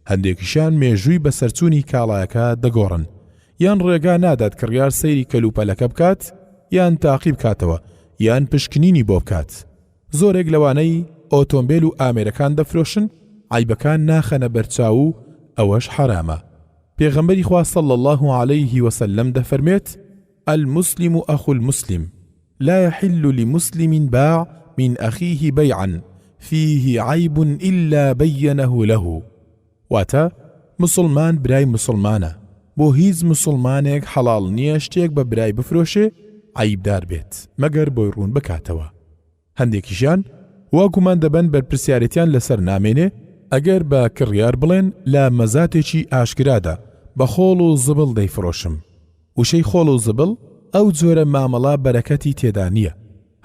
هەندێکیشان مێژووی بە سەرچوونی کاڵایەکە دەگۆڕن، یان ڕێگا نادات کڕگار سەیری کەلوپەلەکە بکات یان تاقی بکاتەوە یان پشکنینی بۆ بکات. زۆرێک لەوانەی ئۆتۆمبیل و ئامێرەکان دەفرۆشن عیبەکان ناخەنە بەرچاو و ئەوەش حرامە. پێغەمبەری خوا صلی الله عليه وسلم دەفەرمێت: المسلم أخو المسلم لا يحل لمسلم باع من أخيه بيعا فيه عيب إلا بينه له. واتە مسلمان برای مسلمانە، بۆ هیچ مسلمانێک حەڵاڵ نییە شتێک بە برای بفرۆشێ عیبدار بێت مەگەر بۆی ڕوون بکاتەوە. هەندێکیشان واگومان دەبەن بەرپرسیارەتیان لەسەر نامێنێ ئەگەر بە کڕیار بڵێن لە مەزاتێکی ئاشکرادا بە خۆڵ و زبڵ دەیفرۆشم. وشەی خۆڵ و زبڵ ئەو جۆرە مامەڵا بەرەکەتی تێدا نییە.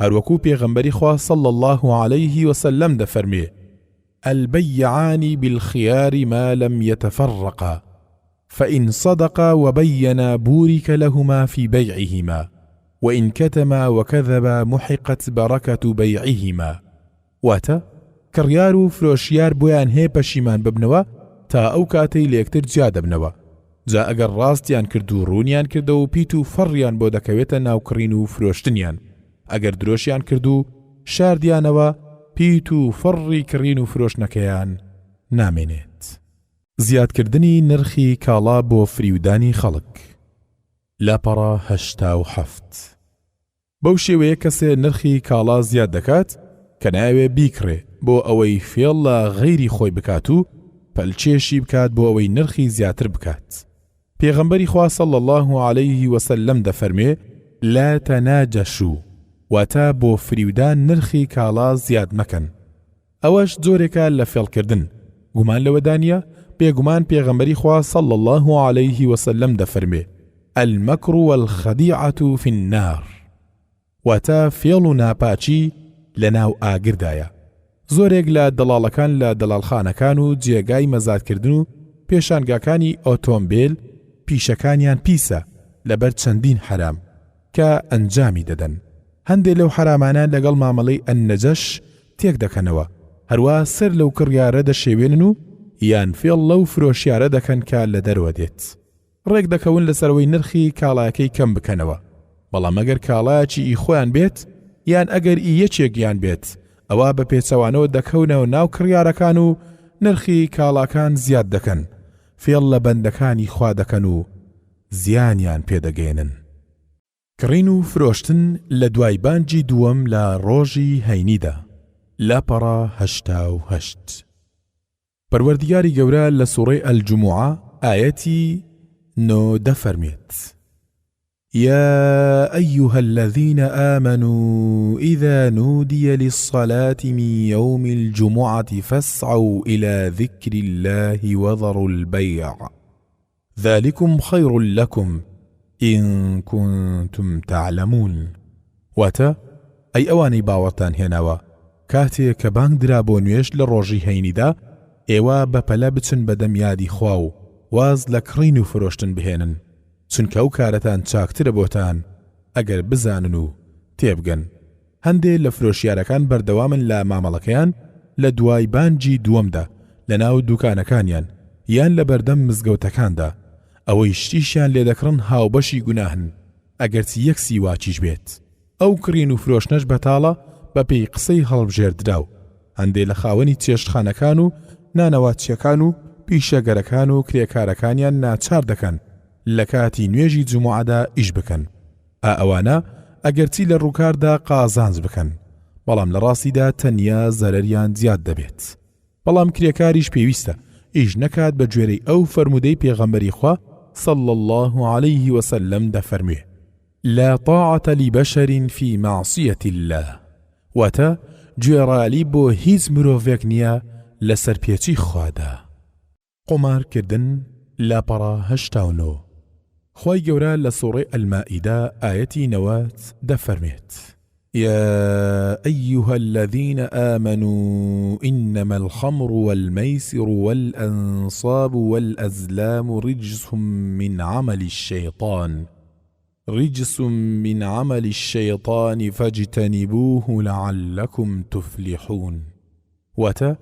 هەروەکو پێغەمبەری خوا صلی الله عليه وسلم دەفەرمێ: البيعان بالخيار ما لم يتفرقا فإن صدقا وبينا بورك لهما في بيعهما وإن كتما وكذبا محقت بركة بيعهما. واتە کڕیار و فرۆشیار بۆیان هەیە پەشیمان ببنەوە تا ئەو کاتەی لە یەکتر جیا دەبنەوە. جا ئەگەر ڕاستیان کرد و ڕوونیان کردە و پیت و فەڕیان بۆ دەکەوێتە ناوکڕین و فرۆشتنیان، ئەگەر درۆشیان کرد و شاردیانەوە پیت و فەڕی کڕین و فرۆشتنەکەیان نامێنێت. زیادکردنی نرخی کاڵا بۆ فریودانی خەڵک. لاپەڕە 87 بەو شێوەیە کەسێ نرخی کاڵا زیاد دەکات کە ناوێ بیکڕێ بۆ ئەوەی فێڵ لە غەیری خۆی بکات و پەلچێشی بکات بۆ ئەوەی نرخی زیاتر بکات. پێغەمبەری خوا صلی الله عليه وسلم دەفەرمێ لا تەناجەشوا واتە بۆ فریودان نرخی کاڵا زیاد مەکەن. ئەوەش جۆرێکە لە فێڵکردن. گومان لەوەدانە بێگومان پێغەمبەری خوا صلی الله عليه وسلم دەفەرمێ المەکر والخەدیعة في النار واتە فێڵ و ناپاچی لەناو ئاگردایە. زۆرێک لە دەڵاڵەکان لە دەڵاڵخانەکان و جێگای مەزادکردن و پێشانگاکانی ئۆتۆمبیل پیشەکانیان پیسە لەبەر چەندین حرام کە ئەنجامی دەدەن. هەندێک لەو حرامانە لەگەڵ مامەڵەی ئەننەجەش تێک دەکەنەوە. هەروە سەر لەو کڕیارە دەشێوێنن و یان فێڵ لەو فرۆشیارە دەکەن کە لە دەرەوە دێت. ڕێک دەکەون لەسەرەوەی نرخی کاڵایەکەی کەم بکەنەوە. بەڵام ئەگەر کاڵایەکی خۆیان بێت یان ئەگەر یەکێکیان بێت ئەوە بە پێچەوانەوە دەکەونەوە ناو کڕیارەکان و نرخی کاڵاکان زیاد دەکەن. فێڵ لە بەندەکانی خوا دەکەن و زیانیان پێدەگەێنن. کڕین و فرۆشتن لە دوای بانگی دووەم لە ڕۆژی هەینیدا. لاپەڕە 88. پەروەردگاری گەورە لە سوورەی ئەلجوموعە ئایەتی 9 دەفەرمێت يا أيها الذين آمنوا إذا نودي للصلاة من يوم الجمعة فاسعوا إلى ذكر الله وذروا البيع ذلكم خير لكم إن كنتم تعلمون. واتە ئەی ئەوانەی باوەڕتان هێناوە کاتێک کە بانگ درا بۆ نوێژ لە ڕۆژی هەینیدا ئێوە بەپەلە بچن بەدەم یادی خوا و واز لە کڕین و فرۆشتن بهێنن چونکە ئەو کارەتان چاکترە بۆتان ئەگەر بزانن و تێبگەن. هەندێک لە فرۆشیارەکان بەردەوامن لە مامەڵەکەیان لە دوای بانگی دووەمدا لە ناو دوکانەکانیان یان لە بەردەم مزگەوتەکاندا ئەوەی شتیشیان لێ دەکڕن هاوبەشی گوناهن ئەگەرچی یەک سیواچیش بێت. ئەو کڕین و فرۆشتنەش بەتاڵە بە پێی قسەی هەڵبژێردراو. هەندێک لە خاوەنی چێشتخانەکان و نانەواتچیەکان و پیشەگەرەکان و کرێکارەکانیان ناچار دەکەن لە کاتی نوێژی جومعەدا ئیش بکەن. ئەوانە ئەگەرچی لە ڕووکاردا قازانج بکەن بەڵام لە ڕاستیدا تەنیا زەرەریان زیاد دەبێت. بەڵام کرێکاریش پێویستە ئیش نەکات بە گوێرەی ئەو فەرمودەی پێغەمبەری خوا صلی الله عليه وسلم دەفەرمێ لا طاعة لبشر في معصية الله واتە گوێڕالی بۆ هیچ مرۆڤێک نییە لەسەر پێچی خوادا. قمارکردن لاپەڕە 89. خوای گەورە لە سوورەی ئەلمائیدە ئایەتی 90 دەفەرمێت يا أيها الذين آمنوا إنما الخمر والميسر والأنصاب والأزلام رجس من عمل الشيطان فاجتنبوه لعلكم تفلحون. واتە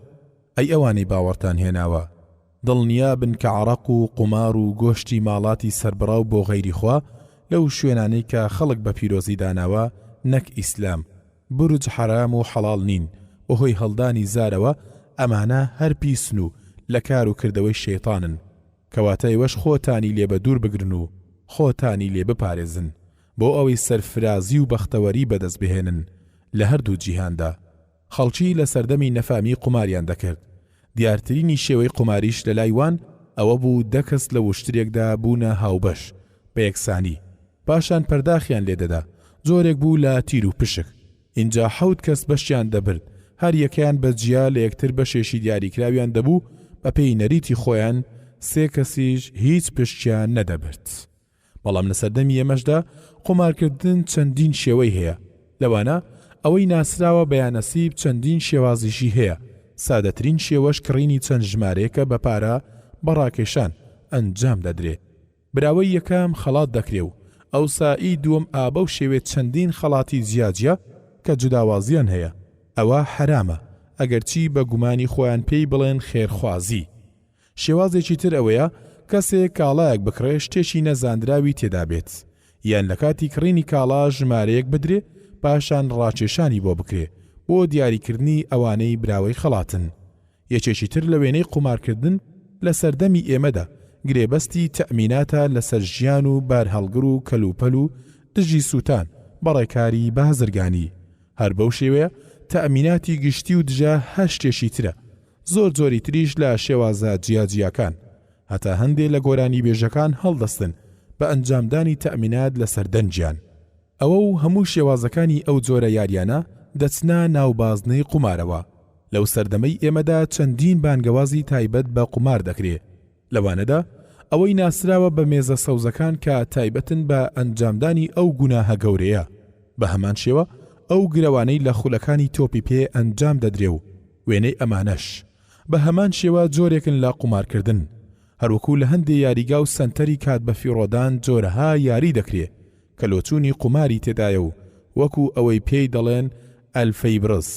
ئەی ئەوانی باوەڕتان هێناوە دڵنیابن کە عەرەق و قومار و گۆشتی ماڵاتی سەربڕاو بۆ غەیری خوا لەو شوێنانەی کە خەڵک بە پیرۆزی داناوە نەک ئیسلام بروج حرام و حەڵاڵ نین بەهۆی هەڵدانی زارەوە ئەمانە هەر پیسن و لە کار و کردەوەی شەیطانن کەواتە ئێوەش خۆتانی لێ بە دوور بگرن و خۆتانی لێ بپارێزن بۆ ئەوەی سەرفرازی و بەختەوەری بەدەست بهێنن لە هەردوو جیهاندا. خەڵکی لە سەردەمی نەفامی قوماریان دەکرد. دیارترینی شێوەی قوماریش لە لایوان ئەوە بوو 10 کەس لە وشترێکدا بوونە هاوبەش بە یەکسانی پاشان پەرداخیان لێدەدا. زۆرێک بوو لە تیر و پشک. اینجا 7 کەس بەشیان دەبرد هەر یەکیان بە جیا لە یەکتر بەشێشی دیاریکراویان دەبوو بە پێی نەریتی خۆیان 3 کەسیش هیچ پشتیان نەدەبرد. بەڵام لە سەردەمی ئێمەشدا قومارکردن چەندین شێوەی هەیە. لەوانە ئەوەی ناسراوە بەیانەسیب چەندین شێوازیشی هەیە. سادەترین شێوەش کڕینی چەند ژمارەیەکە بە پارە بەڕاکێشان ئەنجام دەدرێت. براوەی یەکەم خەڵات دەکرێ و ئەو سایی دووەم ئابە و شێوێت چەندین خەڵاتی جیاجیا کە جوداوازیان هەیە. ئەوە حرامە ئەگەرچی بە گومانی خۆیان پێی بڵێن خێرخوازی. شێوازێکی تر ئەوەیە کەسێک کاڵایەک بکڕێ شتێکی نەزاندراوی تێدا بێت یان لە کاتی کڕینی کاڵا ژمارەیەک بدرێ پاشان ڕاکێشانی بۆ بکرێ بۆ دیاریکردنی ئەوانەی براوەی خەڵاتن. یەکێکی تر لە وێنەی قومارکردن لە سەردەمی ئێمەدا گرێبەستی تەمیناتە لەسەر ژیان و بارهەڵگر و کەلوپەل و دژی سووتان بەڕێکاری بازرگانی. هەر بەو شێوەیە تەمیناتی گشتی و دژە هەر شتێکی ترە. زۆر زۆری تریش لە شێوازە جیاجیاکان. هەتا هەندێک لە گۆرانی بێژەکان هەڵدەستن بە ئەنجامدانی تەمینات لەسەر دەنجیان. ئەوە و هەموو شێوازەکانی ئەو جۆرە یاریانە دەچنە ناوبازنەی قومارەوە. لەو سەردەمەی ئێمەدا چەندین بانگەوازی تایبەت بە قومار دەکرێت. لەوانەدا ئەوەی ناسراوە بە مێزە سەوزەکان کە تایبەتن بە ئەنجامدانی ئەو گوناهە گەورەیە. بە هەمان شێوە ئەو گرەوانەی لە خولەکانی تۆپی پێ ئەنجام دەدرێ و وێنەی ئەمانەش بە هەمان شێوە جۆرێکن لە قومارکردن. هەروەکو لە هەندێ یاریگا و سنتەری کات بە فیڕۆدان جۆرەها یاری دەکرێت کە لۆچوونی قوماری تێدایە و وەکو ئەوەی پێی دەڵێن ئەلفەی برس.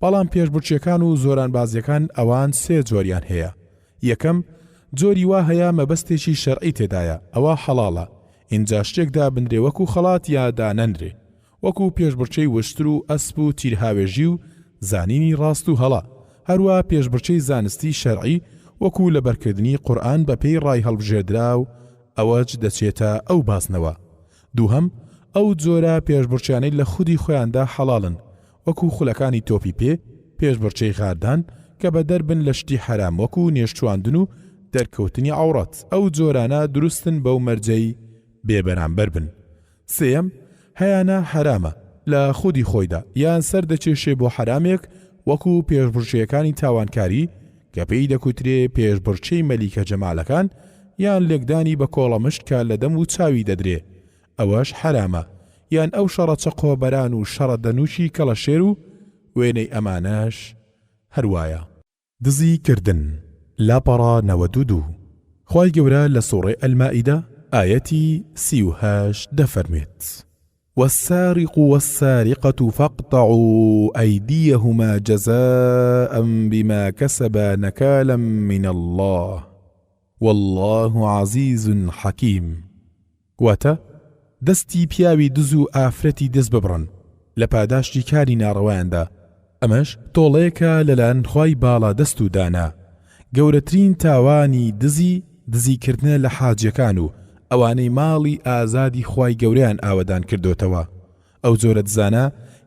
بەڵام پێشبڕکێکان و زۆران بازیەکان ئەوان سێ جۆریان هەیە. یەکەم جۆری وا هەیە مەبەستێکی شەرعی تێدایە، ئەوە حەڵاڵە، اینجا شتێکدا بنرێ وەکو خەڵات یا دانەنرێ، وەکو پێشبڕچەی وشتر و ئەسپ و تیرهاوێژی و زانینی ڕاست و هەڵا. هەروە پێشبڕچەی زانستی شەرعی وەکو لەبەرکردنی قورئان بە پێی ڕای هەڵبژێردرا و ئەوەج دەچێتە ئەو باسنەوە. دووهەم ئەو جۆرە پێشبڕچیانەی لە خودی خۆیاندا حەڵاڵن، وەکو خولەکانی تۆپی پێ، پێشبڕچەی خاردان کە بە دەربن لە شتی حرام وەکو نێشتواندن و دەرکەوتنی عەوڕەت. ئەو جۆرانە دروستن بەو مەرجەی بێبەرامبەر بن. سێم هەیانە حرامە لە خودی خۆیدا، یان سەر دەچێشێ بۆ حرامێک وەکو پێشبڕچیەکانی تاوانکاری کە پێی دەکوترێ پێشبڕچەی مەلیکە جەمالەکان یان لێکدانی بە کۆڵەمشت کە لە دەم و چاوی دەدرێ، ئەوەش حرامە، یان ئەو شەڕە چەقۆبەران و شەڕە دەنووشی کەڵەشێر و وێنەی ئەمانەش هەروایە. دزی کردن لاپەڕا 92. خوای گەورە لە سوڕەی ئەلمائیدە ئایەتی 38 دەفەرمێت: والسارق والسارقة فاقطعوا أيديهما جزاء بما كسبا نكالا من الله والله عزيز حكيم. واتە دەستی پیاوی دز و ئافرەتی دەست ببڕن لە پاداشتی کاری ناڕەوایاندا. ئەمەش تۆڵەیەکە لەلایەن خوای باڵا دەست و دانا. گەورەترین تاوانی دزیکردنە لە حاجەکان و ئەوانەی ماڵی ئازادی خوای گەورەیان ئاوەدان کردوتەوە. ئەو جۆرە دزانە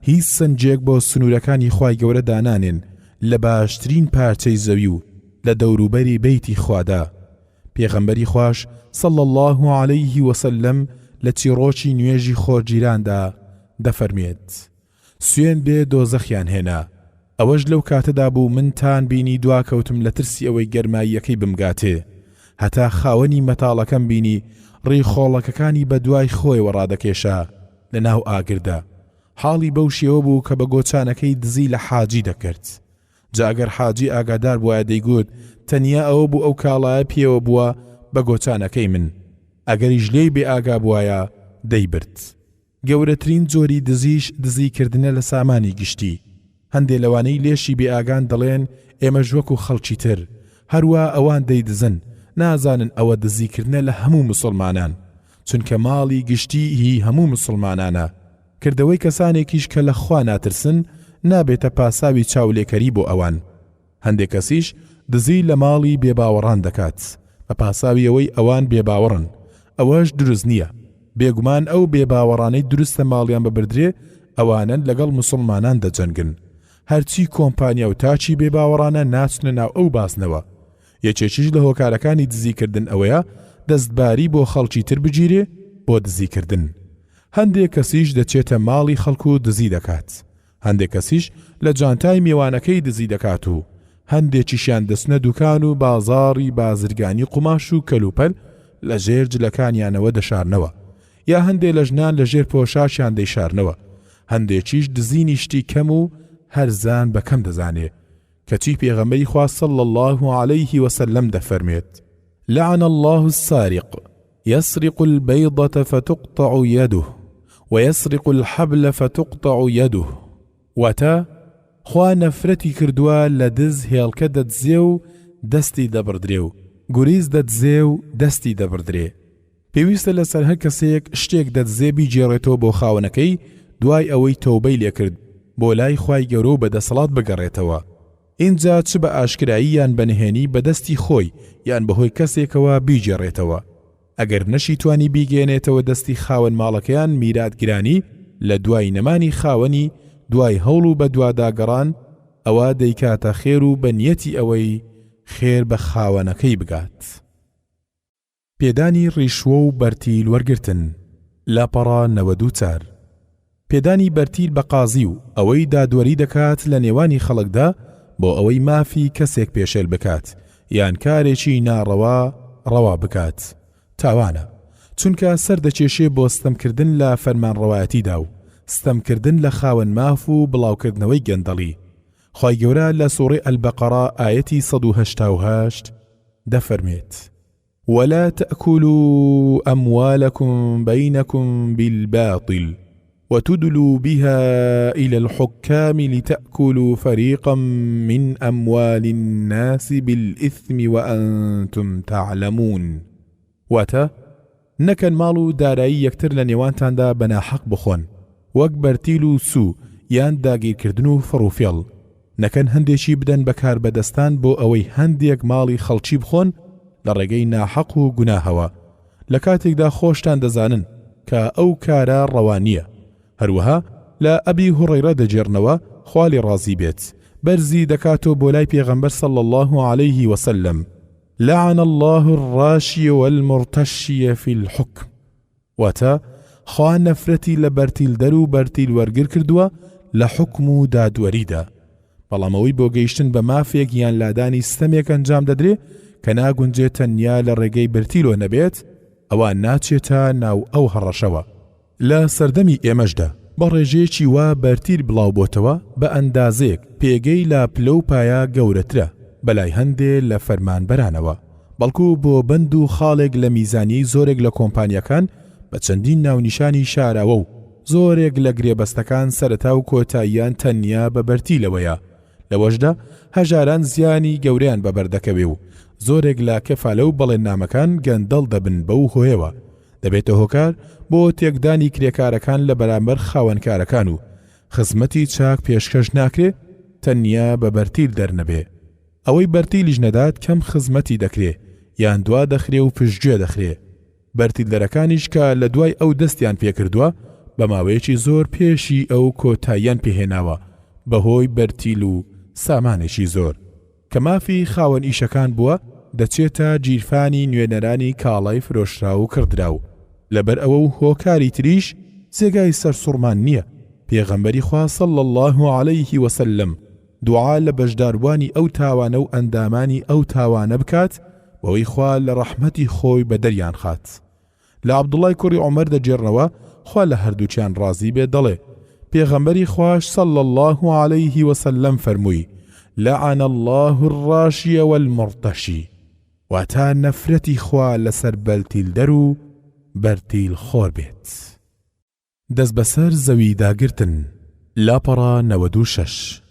هیچ سنجێک بۆ سنوورەکانی خوای گەورە دانانێن لە باشترین پارچەی زەوی و لە دەوروبەری بەیتی خوادا. پێغەمبەری خوش صلی الله عليه وسلم لە چیرۆکی نوێژی خۆرگیراندا دەفەرمێت: سوێن بێ دۆزەخیان هێنا. ئەوەش لەو کاتەدا بوو من تان بینی دواکەوتم لە ترسی ئەوەی گەرماییەکەی بمگاتێ، هەتا خاوەنی مەتاڵەکەم بینی ڕێی خۆڵەکەکانی بە دوای خۆیەوە ڕادەکێشا لە ناو ئاگردا. حاڵی بەو شێوە بوو کە بە گۆچانەکەی دزی لە حاجی دەکرد. جاگەر حاجی ئاگادار بووە دەیگوت تەنیا ئەوە بوو ئەو کاڵایە پێوە بووە بە گۆچانەکەی من، ئەگەریش لێی بێ ئاگا بووایە دەیبرد. گەورەترین جۆری دزیش دزیکردنە لە سامانی گشتی. هەندێ لەوانەی لێشی بێ ئاگان دەڵێن ئێمەش وەکو خەڵکی تر، هەروە ئەوان دەیدزن، نازانن ئەوە دزیکردنە لە هەموو مسلمانان، چونکە ماڵی گشتی هی هەموو مسلمانانە. کردەوەی کەسانێکیش کە لە خوا ناترسن نابێتە پاساوی چاولێکەری بۆ ئەوان. هەندێک کەسیش دزی لە ماڵی بێباوەڕان دەکات بە پاساوی ئەوەی ئەوان بێباوەڕن. ئەوەش دروست نییە. بێگومان ئەو بێباوەڕانەی دروستە ماڵیان ببردرێ ئەوانن لەگەڵ مسلمانان دەجەنگن. هەرچی کۆمپانیا و تاچی بێباوەڕانە ناچنە ناو ئەو باسنەوە. یەکێکیش لە هۆکارەکانی دزیکردن ئەوەیە دەستباری بۆ خەڵکی تر بگیرێ بۆ دزیکردن. هەندێک کەسیش دەچێتە ماڵی خەڵکو و دزی دەکات. هەندێک کەسیش لە جانتای میوانەکەی دزی دەکات و هەندێکیشیان دەچنە دوکان و بازاڕی بازرگانی قوماش و کەلوپەل لە ژێر جلەکانیانەوە دەشارنەوە، یا هەندێک لە ژنان لە ژێر پۆشاشیان دەیشارنەوە. هەندێکیش دزینی شتی کەم و هەرزان بەکەم دەزانێ، کەچی پێغەمبەری خوا صلی الله عليه وسلم دەفەرمێت: لعن الله السارق يسرق البيضة فتقطع يده ويسرق الحبل فتقطع يده. واتا خوا نەفرەتی کردووە لە دز هێڵکە دەدزێ و دەستی دەبردرێ و گوریز دەدزێ و دەستی دەبردرێ. پێویستە لەسەر هەر کەسێک شتێک دەدزێ بیجێڕێتەوە بۆ خاوەنەکەی دوای ئەوەی تەوبەی لێکرد بۆ لای خوای گەورە و بەدەسەڵات بگەڕێتەوە. اینجا چ بە ئاشکرایی یان بەنهێنی بەدەستی خۆی یان بەهۆی کەسێکەوە بیجێڕێتەوە. ئەگەر نەشی توانی بیگەێنێتەوە دەستی خاوەن ماڵەکەیان میراتگرانی لە دوای نەمانی خاوەنی دوای هەوڵ و بە دواداگەڕان، ئەوە دەیکاتە خێر و بە نیەتی ئەوەی خێر بە خاوەنەکەی بگات. پێدانی ڕیشوە و بەرتیل وەرگرتن. لاپەڕا 94 پێدانی بەرتیل بە قازی و ئەوەی دادوەری دەکات لە نێوانی خەڵکدا بۆ ئەوەی مافی کەسێک پێشێل بکات یان کارێکی ناڕەوا ڕەوا بکات تاوانە، چونکە سەردەکێشێ بۆ ستەمکردن لە فەرمانڕەوایەتیدا و ستەمکردن لە خاوەن ماف و بڵاوکردنەوەی گەندەڵی. خی گەورە لە سوورەی ئەلبەقەرە ئاەتی 188 دەفەرمێت: ولا تأكلوا أموالكم بينكم بالباطل وتدلوا بها إلى الحكام لتأكلوا فريقا من أموال الناس بالإثم وأنتم تعلمون. واتا نەکەن ماڵ و دارایی یەکتر لە نێوانتاندا بەناحەق بخۆن وەک بەرتیل و سو یان داگیرکردن و فڕوفێڵ. نەکەن هەندێکی بدەن بەکار بەدەستان بۆ ئەوەی هەندێک ماڵی خەڵکی بخۆن لە ڕێگەی ناحەق و گوناهەوە لە کاتێکدا خۆشتان دەزانن کە ئەو کارە ڕەوانیە. هەروەها لە ئەبی هوڕەیرە دەجێڕنەوە خوالی ڕازی بێت بەرزی دەکاتۆ بۆ لای پێغەمبەر صلی الله عليه وسلم: لعن الله الراشي والمرتشي في الحكم. واتا خوا نەفرەتی لە بەرتیل دەر و بەرتیل وەرگر کردووە لە حکم و دادوەریدا. بەڵامەوەی بۆ گەیشتن بە مافێک یان لادانی ستەمێک ئەنجام دەدرێ کە ناگونجێت تەنیا لە ڕێگەی بەرتیلۆ نەبێت، ئەوە ناچێتە ناو ئەو هەڕەشەوە. لە سەردەمی ئێمەشدا بە ڕێژەیەکی وا بەرتیل بڵاو بۆتەوە بە ئەندازەیەک پێگەی لا پلە و پایە گەورەترە بەلای هەندێ لە فەرمانبەرانەوە، بەڵکو بۆ بند و خاڵێک لە میزانی زۆرێک لە کۆمپانیەکان بە چەندین ناونیشانی شاراوە و زۆرێک لە گرێبەستەکان سەرەتا و کۆتاییان تەنیا بە بەرتیلەوەیە. لەوەشدا هەژاران زیانی گەورەیان بەبەردەکەوێ و زۆرێک لە کەفالە و بەڵێننامەکان گەندەڵ دەبن بەو هۆیەوە. دەبێتە هۆکار بۆ تێکدانی کرێکارەکان لە بەرامبەر خاوەنکارەکان و خزمەتی چاک پێشکەش ناکرێ تەنیا بە بەرتیل دەرنەبێ. ئەوەی بەرتیلیش نەدات کەم خزمەتی دەکرێ یان دوا دەخرێ و پشتگوێ دەخرێ. بەرتیلدەرەکانیش کە لە دوای ئەو دەستیان پێکردووە بە ماوەیەکی زۆر پێشی ئەو کۆتاییان پێهێناوە بەهۆی بەرتیل و سامانێکی زۆر کە مافی خاوەن ئیشەکان بووە دەچێتە گیرفانی نوێنەرانی کاڵای فرۆشرا و کردرا و لەبەر ئەوە و هۆکاری تریش جێگای سەرسوڕمان نییە. پێغەمبەری خوا صلی الله عليه وسلم دوعا لە بەشداروانی ئەو تاوانە و ئەندامانی ئەو تاوانە بکات وەوەی خوا لە ڕەحمەتی خۆی بە دەریان خات. لە عەبدوڵای کوڕی عومەر دەجێڕنەوە خوا لە هەردووچیان ڕازی بێ دەڵێ پێغەمبەری خوش صلی الله عليه وسلم فەرمووی: لعن الله الراشي والمرتشي. واتا نەفرەتی خوا لەسەر بەرتیل دەر و بەرتیل خۆر بێت. دەست بەسەر زەوی داگرتن. لاپەڕا 96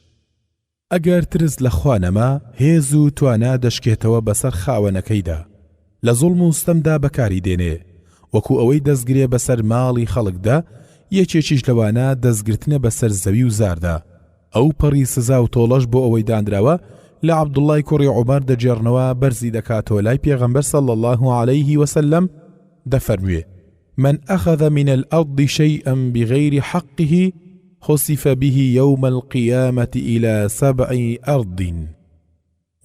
ئەگەر ترس لە خوا نەما هێز و توانا دەشکێتەوە بەسەر خاوەنەکەیدا لە زوڵم و ستەمدا بەکاری دێنێ وەکو ئەوەی دەستگرێ بەسەر ماڵی خەڵکدا یەکێکیش لەوانە دەستگرتنە بەسەر زەوی و زاردا. ئەو پەڕی سزا و تۆڵەش بۆ ئەوەی دانراوە لە عەبدوڵای کوڕی عومەر دەجێڕنەوە بەرزی دەکاتەوە لای پێغەمبەر صلی الله عليه وسلم دەفەرموێ: من أخذ من الأرض شيئا بغير حقه خسف به يوم القيامة إلى 7 أرض.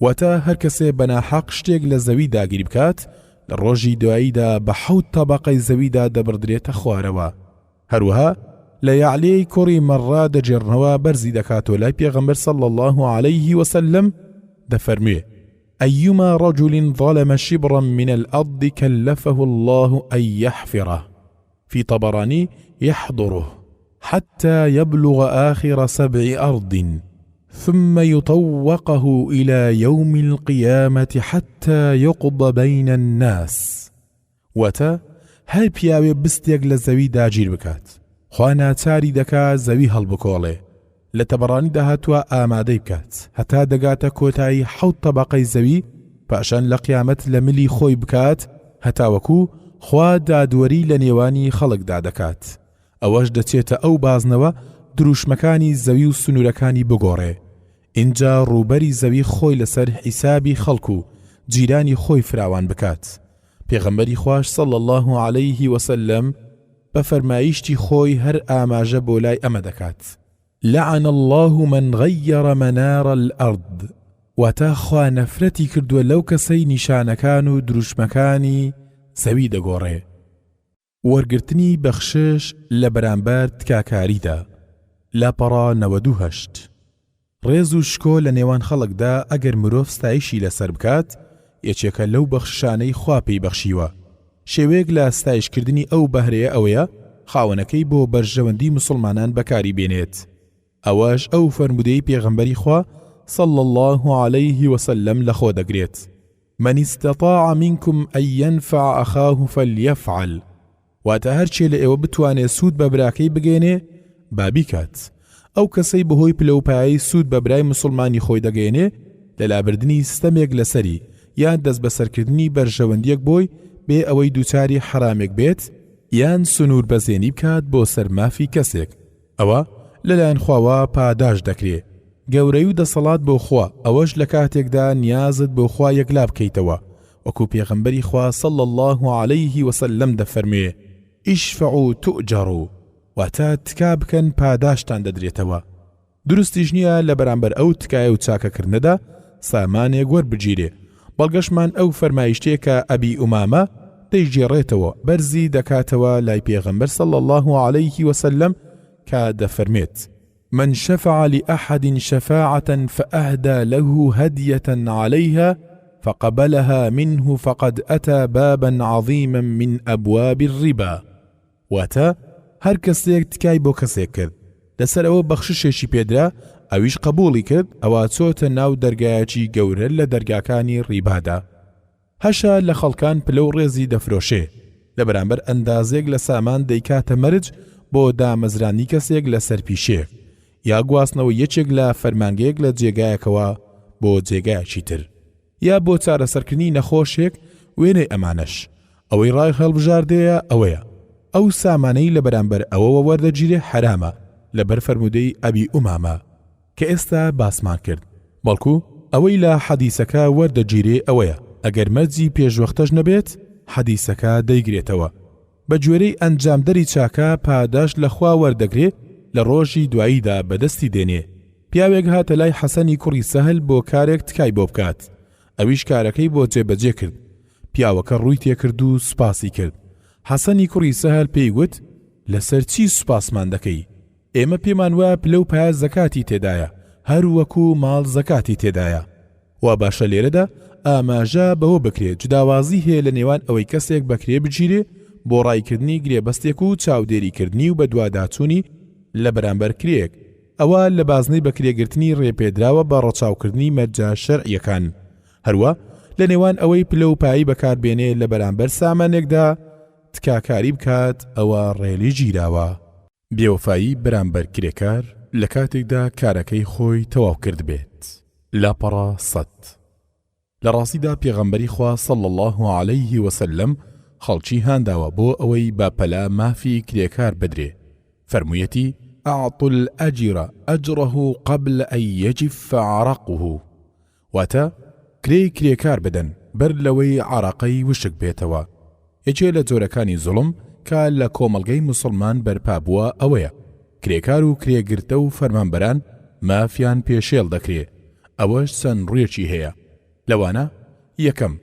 واتا هەر کەسێ بەناحەق شتێک لە زەوی داگیری بکات لە ڕۆژی دواییدا بە 7 تەبەقەی زەویدا دەبردرێتە خوارەوە. هەروەها لە یعلەی کوڕی مەڕا دەجێڕنەوە بەرزی دەکاتەوە لای پێغەمبەر صلی الله عليه وسلم دەفەرموێ: أيما رجل ظلم شبرا من الأرض كلفه الله أن يحفره في طبراني يحضره حتى يبلغ آخر 7 أرض ثم يطوقه إلى يوم القيامة حتى يقضى بين الناس. واتا هەر پیاوێ بستێک لە زەوی داگیر بکات خوا ناچاری دەکا زەوی هەڵبکۆڵێ لە تەبەڕانی داهاتوە ئامادەی بکات هەتا دەگاتە کۆتایی 7 تەبەقەی زەوی پاشان لە قیامەت لە ملی خۆی بکات هەتاوەکو خوا دادوەری لە نێوانی خەڵکدا دەکات. ئەوەش دەچێتە ئەو بازنەوە دروشمەکانی زەوی و سنوورەکانی بگۆڕێ. اینجا ڕووبەری زەوی خۆی لەسەر حیسابی خەڵک و جیرانی خۆی فراوان بکات. پێغەمبەری خوش صلی الله عليه وسلم بە فەرمایشتی خۆی هەر ئاماژە بۆ لای ئەمە دەکات: لعن الله من غير منار الأرض. واتا خوا نەفرەتی کردووە لەو کەسەی نیشانەکان و دروشمەکانی سەوی دەگۆڕێ. وەرگرتنی بەخشش لە بەرامبەر تکاکاریدا. لاپەڕا 98. ڕێز و شکۆ لە نێوان خەڵکدا ئەگەر مرۆڤ ستایشی لەسەر بکات یەکێکە لەو بەخشانەی خوا پێی بەخشیوە. شێوەیەک لە ستایشکردنی ئەو بەهرەیە ئەوەیە خاوەنەکەی بۆ بەرژەوەندی مسلمانان بەکاری بێنێت. ئەوەش ئەو فەرمودەی پێغەمبەری خوا صلى الله عليه وسلم لەخۆ دەگرێت: من استطاع منكم أن ينفع أخاه فليفعل. واتە هەرچێ لە ئێوە بتوانێت سوود بە براکەی بگەێنێ با بیکات. ئەو کەسەی بەهۆی پلەپایی سوود بە برای مسلمانی خۆی دەگەێنێ لە لابردنی ستەمێک لەسەری یان دەست بەسەرکردنی بەرژەوەندیەک بۆی بێ ئەوەی دووچاری حرامێک بێت یان سنوور بەزێنی بکات بۆ سەرمافی کەسێک، ئەوە لەلایەن خواوە پاداش دەکرێت. گەورەی و دەسەڵات بۆ خوا، ئەوەش لە کاتێکدا نیازت بۆ خوا یەکلا بکەیتەوە، وەکو پێغەمبەری خوا صلى الله عليه وسلم دەفەرمێ: ئیشفعوا تؤجروا، واتە تکا بکەن پاداشتان دەدرێتەوە. دروستیش نییە لە بەرامبەر ئەو تکایە و چاکەکردنەدا سامانێک وەربگیرێ، بەڵگەشمان ئەو فەرمایشتەیە کە ئەبی ئومامە دەیگێڕێتەوە بەرزی دەکاتەوە لای پێغەمبەر صلى الله عليه وسلم کە دەفەرمێت: من شفع لأحد شفاعة فأهدى له هدية عليها فقبلها منه فقد أتى بابا عظيما من أبواب الربا. واتا هر کەسێک تکای بۆ کەسێک کرد لەسەر ئەوە بەخششێکی پێدرا، ئەویش قبوڵی کرد، ئەوە چۆتە ناو دەرگایەکی گەورە لە دەرگاکانی ڕیبادا. هەشە لە خەڵکان پلە و ڕێزی دەفرۆشێ لە بەرامبەر ئەندازێک لە سامان دەیکاتە مەرج بۆ دامەزرانی کەسێک لە سەرپیشێک یا گواستنەوە یەکێک لە فەرمانگەیەک لە جێگایەکەوە بۆ جێگایەکی تر، یا بۆ چارەسەرکردنی نەخۆشێک وێنەی ئەمانەش. ئەوەی ڕای هەڵبژاردەیە ئەوەیە ئەو سامانەی لە بەرامبەر ئەوەوە وەردەگیرێ حرامە لەبەر فەرمودەی ئەبی ئومامە کە ئێستا باسمان کرد. بەڵکو ئەوەی لە حەدیسەکە وەردەگیرێ ئەوەیە ئەگەر مەرجی پێشوەختەش نەبێت حەدیسەکە دەیگرێتەوە. بە گوێرەی ئەنجامدەری چاکە پاداش لە خوا وەردەگرێ لە ڕۆژی دواییدا بەدەستی دێنێ. پیاوێک هاتە لای حەسەنی کوڕی سەهل بۆ کارێک تکای بۆ بکات، ئەویش کارەکەی بۆ جێبەجێ کرد. پیاوەکە ڕووی تێکرد و سوپاسی کرد. حەسەنی کوڕی سەهل پێی گوت: لەسەر چی سوپاسمان دەکەی؟ ئێمە پێمان وایە پلە و پایە زەکاتی تێدایە، هەر وەکو ماڵ زەکاتی تێدایە. وا باشە لێرەدا ئاماژە بەوە بکرێت جوداوازی هەیە لە نێوان ئەوەی کەسێک بەکرێ بگیرێ بۆ ڕایکردنی گرێبەستێک و چاودێریکردنی و بە دوواداچوونی لە بەرامبەر کرێک. ئەوە لە بازنەی بەکرێگرتنی ڕێپێدراوە بە ڕەچاوکردنی مەرجە شەرعیەکان. هەروە لە نێوان ئەوەی پلە و پایی بەکاربێنێ لە بەرامبەر سامانێکدا تکاکاری بکات، ئەوە ڕێلی گیراوە. بێوەفایی بەرامبەر کرێکار لە کاتێکدا کارەکەی خۆی تەواو کرد بێت. لاپەڕا 100. لە ڕاستیدا پێغەمبەری خوا صلى الله عليه وسلم خەڵکی هانداوە بۆ ئەوەی با پەلا مافی کرێکار بدرێ. فەرموویەتی: أعطوا الأجر أجره قبل أن يجف عرقه. واتە کرێکار بدەن بەر لەوەی عراقەی وشک بێتەوە. یەکێ لە جۆرەکانی زوڵم کە لە کۆمەڵگەی مسلمان بەرپا بووە ئەوەیە کرێکار و کرێگرتە و فەرمانبەران مافیان پێشێڵ دەکرێ. ئەوەش چەند ڕوویەکی هەیە. لەوانە: یەکەم،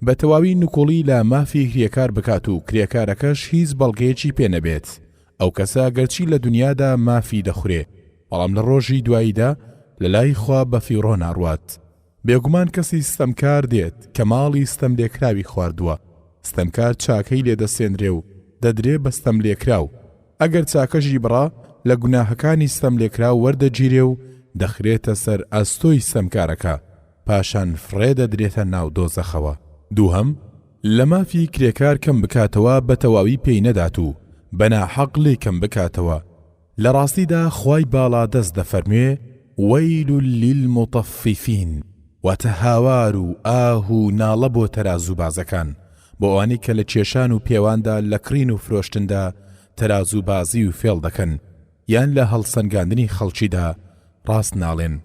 بە تەواوی نوکۆڵی لە مافی کرێکار بکات و کرێکارەکەش هیچ بەڵگەیەکی پێ نەبێت. ئەو کەسە گەرچی لە دنیادا مافی دەخورێ، بەڵام لە ڕۆژی دواییدا لە لای خوا بە فیڕۆ ناڕوات. بێگومان کەسی ستەمکار دێت کە ماڵی ستەم لێکراوی خواردووە. ستەمکار چاکەی لێدەسێنرێ و دەدرێ بە ستەم لێکراو. ئەگەر چاکەژی بڕا لە گوناهەکانی ستەم لێکراو وەردەگیرێ و دەخرێتە سەر ئەستۆی ستەمکارەکە، پاشان فڕێ دەدرێتە ناو دۆزەخەوە. دووهەم، لە مافی کرێکار کەم بکاتەوە بە تەواوی پێی نەدات و بەناحەق لێ کەم بکاتەوە. لە ڕاستیدا خوای باڵا دەست دەفەرموێ: وەیل للمطەفیفین، واتە هاوار و ئاه و ناڵە بۆ تەرازوو بازەکان، بۆ ئەوانی کە لە کێشان و پێواندا لە کڕین و فرۆشتندا تەرازوو بازی و فێڵ دەکەن یان لە هەڵسەنگاندنی خەڵکیدا ڕاست ناڵێن.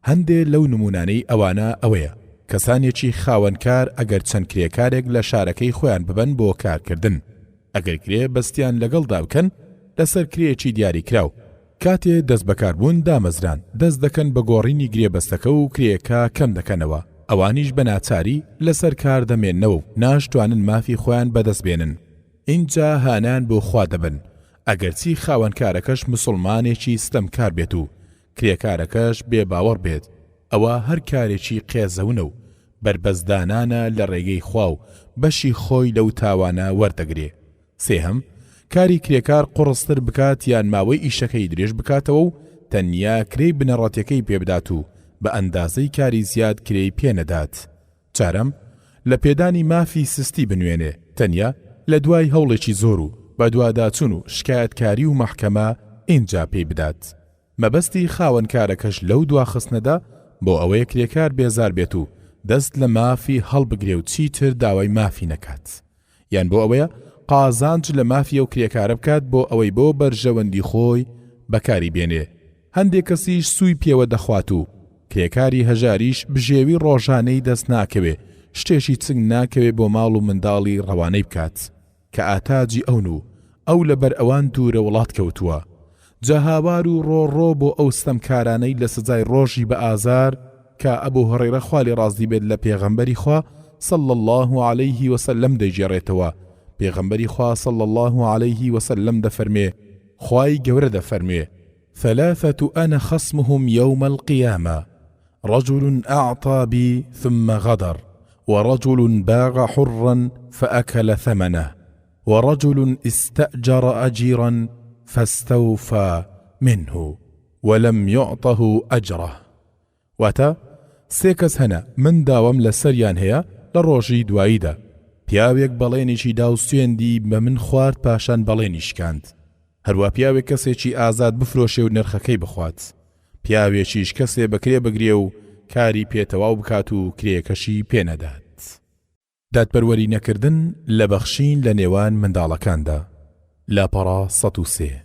هەندێ لەو نمونانەی ئەوانە ئەوەیە: کەسانێکی خاوەنکار ئەگەر چەند کرێکارێک لە شارەکەی خۆیان ببەن بۆ کارکردن، ئەگەر کرێ بەستیان لەگەڵدا بکەن لەسەر کرێکی دیاری کراو، کاتێ دەست بەکاربوون دامەزران دەست دەکەن بە گۆڕینی گرێبەستەکە و کرێکە کەم دەکەنەوە ئەوانیش بە ناچاری لەسەر کار دەمێننەوە و ناشتوانن مافی خۆیان بەدەست بێنن. اینجا هانان بۆ خوا دەبن، ئەگەرچی خاوەنکارەکەش مسڵمانێکی ستەمکار بێت و کرێکارەکەش بێباوەڕ بێت، ئەوە هەر کارێکی قێزەونە و بربەزدانانە لە ڕێگەی خوا و بەشی خۆی لەو تاوانە وەردەگرێ. سێهەم، کاری کرێکار قوڕستر بکات یان ماوەی ئیشەکەی درێژ بکاتەوە و تەنیا کرێی بنەڕەتەکەی پێبدات و بە ئەندازەی کاری زیاد کرێی پێنەدات. چارەم، لە پێدانی مافی سستی بنوێنێ، تەنیا لە دوای هەوڵێکی زۆر و بە دواداچون و شکایەتکاری و مەحکەمە ئینجا پێی بدات. مەبەستی خاوەنکارەکەش لەو دواخستنەدا بۆ ئەوەیە کرێکار بێزار بێت و دەست لە مافی هەڵبگرێ و چیتر داوای مافی نەکات، یان بۆ ئەوەیە قازانج لە مافی و کرێکارە بکات بۆ ئەوەی بۆ بەرژەوەندی خۆی بەکاری بێنێ. هەندێک کەسیش سووی پێوە دەخوات و کرێکاری هەژاریش بژێوی ڕۆژانەی دەست ناکەوێ، شتێکی چنگ ناکەوێ بۆ ماڵ و منداڵی ڕەوانەی بکات کە ئاتاجی ئەون و ئەو لەبەر ئەوان دوورە وڵات کەوتووە. جەهاوار و ڕۆڕۆ بۆ ئەو ستەمکارانەی لە سزای ڕۆژی بە ئازار کە ئەبوو هەڕێرە خوالی ڕازی بێت لە پێغەمبەری خوا صلی الله عليه وسلم دەیگێڕێتەوە. پێغەمبەری خوا صلی الله عليه وسلم دەفەرمێ، خوای گەورە دەفەرمێ: ثلاثة أنا خصمهم يوم القيامة، رجل أعطى بي ثم غدر، ورجل باغ حرا فأكل ثمنه، ورجل استأجر أجيرا فاستوفى منه ولم يعطه أجره. واتا سێکەس هەنا من داوام لە سەریان هەیە لە ڕۆژی دواییدا، پیاوێک بەڵێنێکی داوسێندی بە من خوارد پاشان بەڵێنی شکاند، هەروە پیاوێک کەسێکی ئازاد بفرۆشێ و نرخەکەی بخوات، پیاوێکیش کەسێ بەکرێ بگرێ و کاری پێتەواو بکات و کرێکەشی پێنەدات. دادپەروەری نەکردن لە بەخشین لە نێوان منداڵەکاندا. لاپەڕا 103.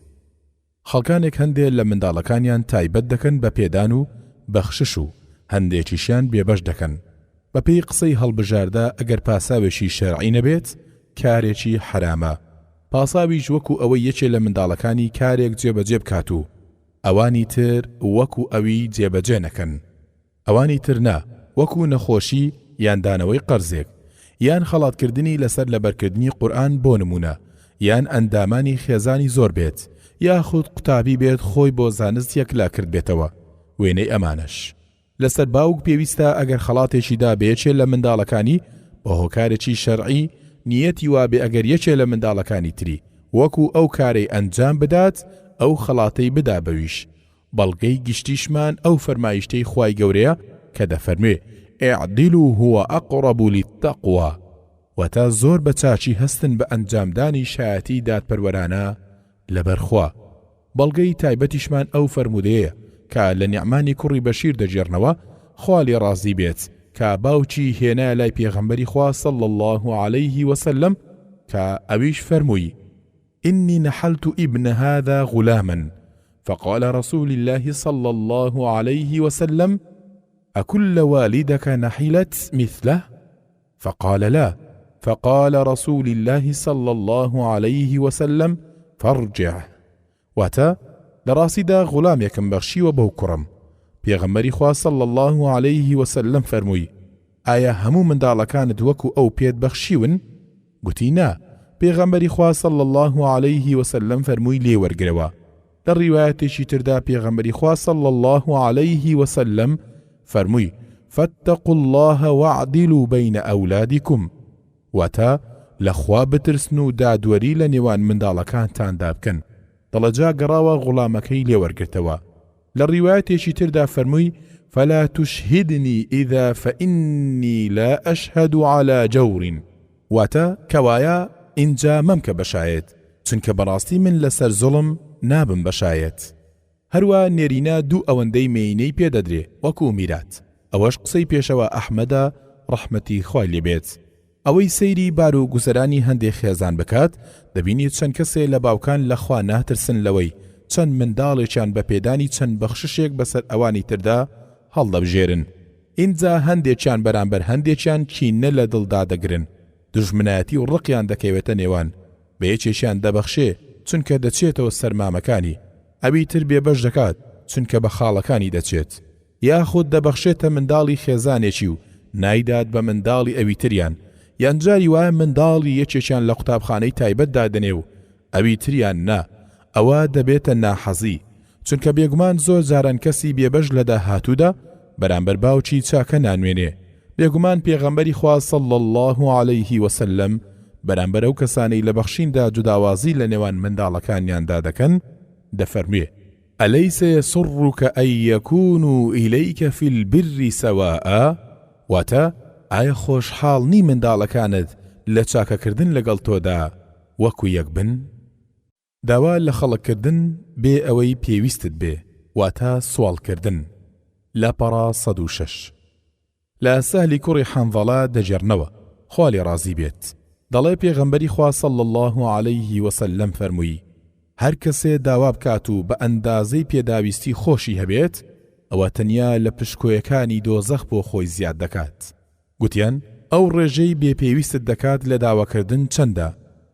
خەڵکانێک هەندێک لە منداڵەکانیان تایبەت دەکەن بە پێدان و بەخشش و هەندێکیشیان بێبەش دەکەن. بە پێی قسەی هەڵبژاردا ئەگەر پاساوێکی شەرعی نەبێت کارێکی حرامە. پاساویش وەکو ئەوەی یەکێ لە منداڵەکانی کارێک جێبەجێ بکات و ئەوانی تر وەکو ئەوی جێبەجێ نەکەن. ئەوانی تر نا، وەکو نەخۆشی یان دانەوەی قەرزێک یان خەڵاتکردنی لەسەر لەبەرکردنی قورئان بۆ نمونە، یان ئەندامانی خێزانی زۆر بێت، یاخود قوتابی بێت خۆی بۆ زانست یەکلا کرد بێتەوە. وێنەی ئەمانش لەسەر باوک پێویستە ئەگەر خەڵاتێکیدا بێچێ لە منداڵەکانی بە هۆکارێکی شەرعی نیەتی وابێ ئەگەر یەکێ لە منداڵەکانی تری وەکو ئەو کارەی ئەنجام بدات ئەو خەڵاتەی بدا بەویش. بەڵگەی گشتیشمان ئەو فەرمایشتەی خوای گەورەیە کە دەفەرمێ: ئیعدیلوا هو ئەقڕەب للتەقوا، وەتا زۆر بە چاچی هەستن بە ئەنجامدانی شایەتی دادپەروەرانە لەبەرخوا. بەڵگەی تایبەتیشمان ئەو فەرمودەیە کە لە نیعمانی کوڕی بەشیر دەجێڕنەوە، خوا لێ ڕازی بێت، کە باوکی هێنا لای پێغەمبەری خوا صلی الله عليه وسلم کە ئەویش فەرمووی: إني نحلت ابن هذا غلاما فقال رسول الله صلى الله عليه وسلم: أكل والدك نحلت مثله؟ فقال لا. فقال رسول الله صلى الله عليه وسلم: فارجع. واتا لراسدا غلام يكن بخشي وبو كرم. پێغەمبەری خوا صلی الله عليه وسلم فەرمووی: ئایا هەموو منداڵەکانت وەکو ئەو پێت بەخشیون؟ گوتی نا. پێغەمبەری خوا صلی الله عليه وسلم فەرمووی: لێ وەرگرەوە. لە ڕیوایەتێکی تردا پێغەمبەری خوا صلی الله عليه وسلم فەرمووی: فاتقوا الله واعدلوا بين أولادكم. واتا لەخوا بترسن و دادوەری لە نێوان منداڵەکانتاندا بکەن. دڵەجا گەڕاوە غوڵامەکەی لێ وەرگرتەوە. لە ڕیوایەتێکی تردا فەرمووی: فلا تشهدني إذا فإني لا أشهد على جور. واتا کەوایە ئینجا مەمکە بەشایەت، چونکە بەڕاستی من لەسەر زوڵم نابم بەشایەت. هەروە نێرینە دوو ئەوەندەی مێینەی پێدەدرێ وەکو میرات. ئەوەش قسەی پێشەوە ئەحمەدە ڕەحمەتی خوای لێبێت. ئەوەی سەیری بار و گوزەرانی هەندێک خێزان بکات، دەبینی چەند کەسێ لە باوکان لەخوا ناترسن لەوەی چەند منداڵێکیان بە پێدانی چەند بەخششێک بەسەر ئەوانی تردا هەڵدەبژێرن. ئینجا هەندێکیان بەرامبەر هەندێکیان کینە لە دڵدا دەگرن، دژمنایەتی و ڕقیان دەکەوێتە نێوان. بە یەکێکیان دەبەخشێ چونکە دەچێتەوە سەر مامەکانی، ئەوی تر بێبەش دەکات چونکە بە خاڵەکانی دەچێت، یاخود دەبەخشێتە منداڵی خێزانێکی و نایدات بە منداڵی ئەوی تریان یان جاری وایە منداڵی یەکێکیان لە قوتابخانەی تایبەتدا دەنێ و ئەوی تریان نا ئەوە دەبێتە ناحەزی چونکە بێگومان زۆر جاران کەسی بێبەش لە داهاتوودا بەرامبەر باوکی چاکە نانوێنێ بێگومان پێغەمبەری خوا صلی الله علیه وسلم بەرامبەر ئەو کەسانەی لە بەخشیندا جوداوازی لە نێوان منداڵەکانیاندا دەکەن دەفەرموێ ئەلەیس یەسڕک ئەن یەکونوا ئیلەیکە فی البر سەواء واتە ئایا خۆشحاڵ نی منداڵەکانت لە چاکەکردن لەگەڵ تۆدا وەکو یەک بن؟ داوا لە خەڵککردن بێ ئەوەی پێویستت بێ واتە سوالکردن. لاپەڕا 106 لە سەهلی کوڕی حەنظەڵە دەجێڕنەوە خوا لێ ڕازی بێت دەڵێ پێغەمبەری خوا صلی الله علیه وسلم فەرمووی هەر کەسێ داوا بکات و بە ئەندازەی پێداویستی خۆشی هەبێت ئەوە تەنیا لە پشکۆیەکانی دۆزەخ بۆ خۆی زیاد دەکات. گوتیان ئەو ڕێژەی بێپێویستت دەکات لە داواکردن چەندە؟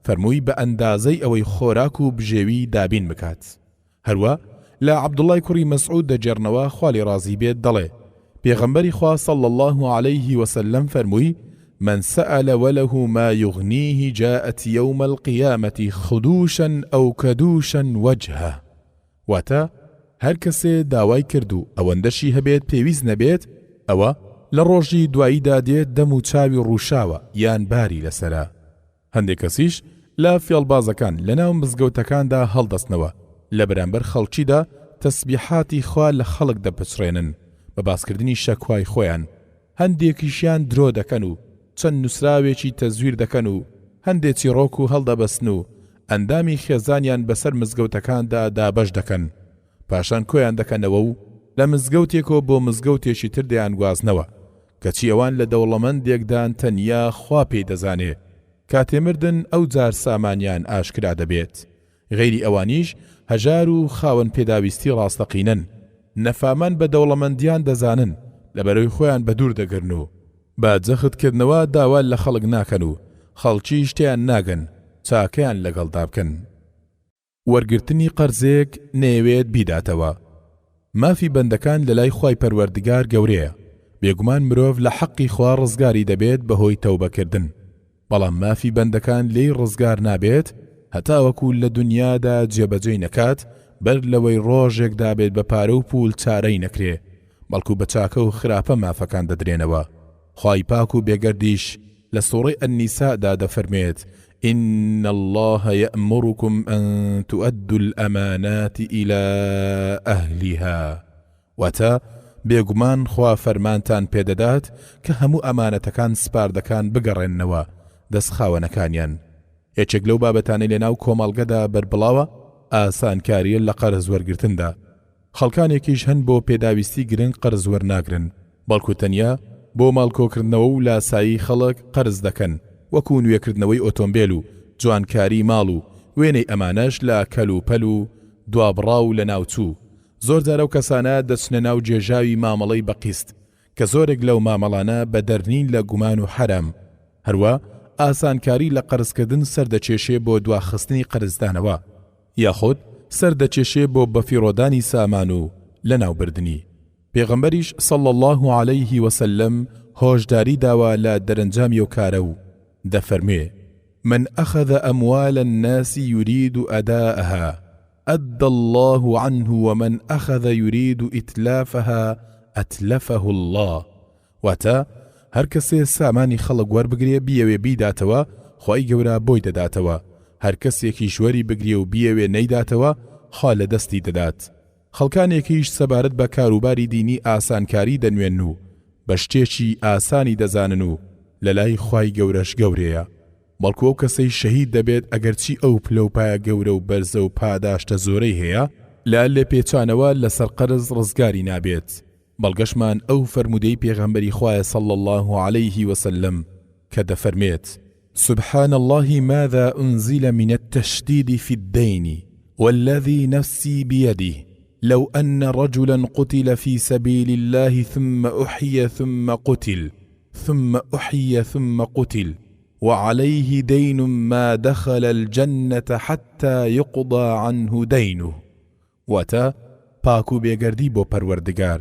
فەرمووی بە ئەندازەی ئەوەی خۆراک و بژێوی دابین بکات. هەروە لە عەبدوڵای کوڕی مەسعود دەجێڕنەوە خوا لێ ڕازی بێت دەڵێ پێغەمبەری خوا صلی الله علیه وسلم فەرمووی من سأل وله ما يغنيه جاءت يوم القيامة خدوشا أو كدوشا وجهه واتە هەر کەسێ داوای کرد و ئەوەندەشی هەبێت پێویست نەبێت ئەوە لە ڕۆژی دواییدا دێت دەم و چاوی ڕووشاوە یان باری لەسەرە. هەندێک کەسیش لە فێڵبازەکان لەناو مزگەوتەکاندا هەڵدەستنەوە لە بەرامبەر خەڵکیدا تەسبیحاتی خوا لە خەڵک دەپچڕێنن بە باسکردنی شەکوای خۆیان هەندێکیشیان درۆ دەکەن و چەند نووسراوێکی تەزویر دەکەن و هەندێکی ڕۆک و هەڵدەبەستن و ئەندامی خێزانیان بەسەر مزگەوتەکاندا دابەش دەکەن پاشان کۆیان دەکەنەوە و لە مزگەوتێکەوە بۆ مزگەوتێکی تر دەیان گوازنەوە کەچی ئەوان لە دەوڵەمەندێکدان تەنیا خوا پێی دەزانێ کاتێمردن ئەو جار سامانیان ئاشکرا دەبێت. غەیری ئەوانیش هەژار و خاوەن پێداویستی ڕاستەقینن نەفامان بە دەوڵەمەندیان دەزانن لەبەرەوەی خۆیان بە دوور دەگرن و با جەختکردنەوە داوا لە خەڵک ناکەن و خەڵکی شتیان ناگەن چاکەیان لەگەڵدا بکەن. وەرگرتنی قەرزێک نەیەوێت بیداتەوە. مافی بەندەکان لە لای خوای پەروەردگار گەورەیە بێگومان مرۆڤ لە حەقی خوا ڕزگاری دەبێت بەهۆی تەوبەکردن بەڵام مافی بەندەکان لێی ڕزگار نابێت هەتا وەکو لە دنیادا جێبەجێی نەکات بەر لەوەی ڕۆژێک دابێت بە پارە و پول چارەی نەکرێ بەڵکو بە چاکە و خراپە مافەکان دەدرێنەوە. خوای پاک و بێگەردیش لە سوڕەی ئەنیسادا دەفەرمێت إن الله يأمركم أن تؤدوا الأمانات إلى أهلها وتا بێگومان خوا فەرمانتان پێدەدات کە هەموو ئەمانەتەکان سپاردەکان بگەڕێننەوە دەست خاوەنەکانیان. یەکێک لەو بابەتانەی لەناو کۆمەڵگەدا بەربڵاوە ئاسانکاریە لە قەرز وەرگرتندا. خەڵکانێکیش هەن بۆ پێداویستی گرنگ قەرز وەرناگرن بەڵکو تەنیا بۆ ماڵکۆکردنەوە و لاسایی خەڵک قەرز دەکەن وەکو نوێکردنەوەی ئۆتۆمبیل و جوانکاری ماڵ و وێنەی ئەمانەش لە کەلوپەل و دوابڕاو لە ناوچوو. زۆر جارە و کەسانە دەچنە ناو جێژاوی مامەڵەی بەقیست کە زۆرێک لەو مامەڵانە بەدەرنین لە گومان و حەرام. هەروە ئاسانکاری لە قەرزکردن سەردەچێشێ بۆ دواخستنی قەرزدانەوە یاخود سەردەچێشێ بۆ بەفیڕۆدانی سامان و لەناوبردنی. پێغەمبەریش صلی الله علیه وسلم هۆشداری داوە لە دەرەنجامی و کارە و دەفەرمێ من أخذ أموال الناس يريد أداءها أدى الله عنه ومن أخذ يريد إتلافها أتلفه الله. واتا هەر کەسێ سامانی خەڵک وەربگرێ بیەوێ بیداتەوە خوای گەورە بۆی دەداتەوە هەر کەسێکی شوەری بگرێ و بیەوێ نەیداتەوە خوا لە دەستی دەدات. خەڵکانێکیش سەبارەت بە کاروباری دینی ئاسانکاری دەنوێن و بە شتێکی ئاسانی دەزانن و لە لای خوای گەورەش گەورەیە بەڵکو ئەو کەسەی شەهید دەبێت ئەگەرچی ئەو پلەپایە گەورە و بەرزە و پاداشتە زۆرەی هەیە لە لێ پێچانەوە لەسەر قەرز ڕزگاری نابێت. بەڵگەشمان ئەو فەرمودەی پێغەمبەری خوایە صلی الله علیه وسلم کە دەفەرمێت سبحان الله ماذا أنزل من التشديد في الدين والذي نفسي بيده لو أن رجلا قتل في سبيل الله ثم أحيي ثم قتل ثم أحيي ثم قتل وعليه دين ما دخل الجنة حتى يقضى عنه دينه. واتا پاکو بێگەردی بۆ پەروەردگار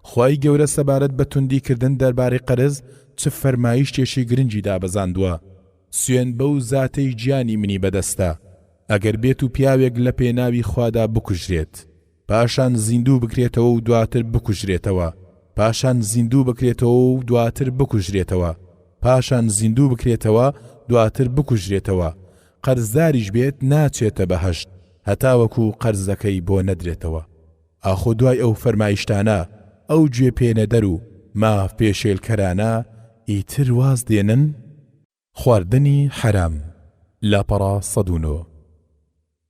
خوای گەورە سەبارەت بە توندیکردن دەربارەی قەرز چ فەرمایشتێکی گرنگی دابەزاندووە. سوێن بەو زاتەی گیانی منی بەدەستە، ئەگەر بێت و پیاوێک لە پێناوی خوادا بکوژرێت، پاشان زیندوو بکرێتەوە و دواتر بکوژرێتەوە، پاشان زیندوو بکرێتەوە و دواتر بکوژرێتەوە، پاشان زیندوو بکرێتەوە دواتر بکوژرێتەوە، قەرزداریش بێت ناچێتە بەهەشت هەتاوەکو قەرزەکەی بۆ نەدرێتەوە. ئاخۆ دوای ئەو فەرمایشتانە ئەو گوێ پێنەدەر و ماف پێشێلکەرانە ئیتر واز دێنن. خواردنی حرام. لاپەڕا 109.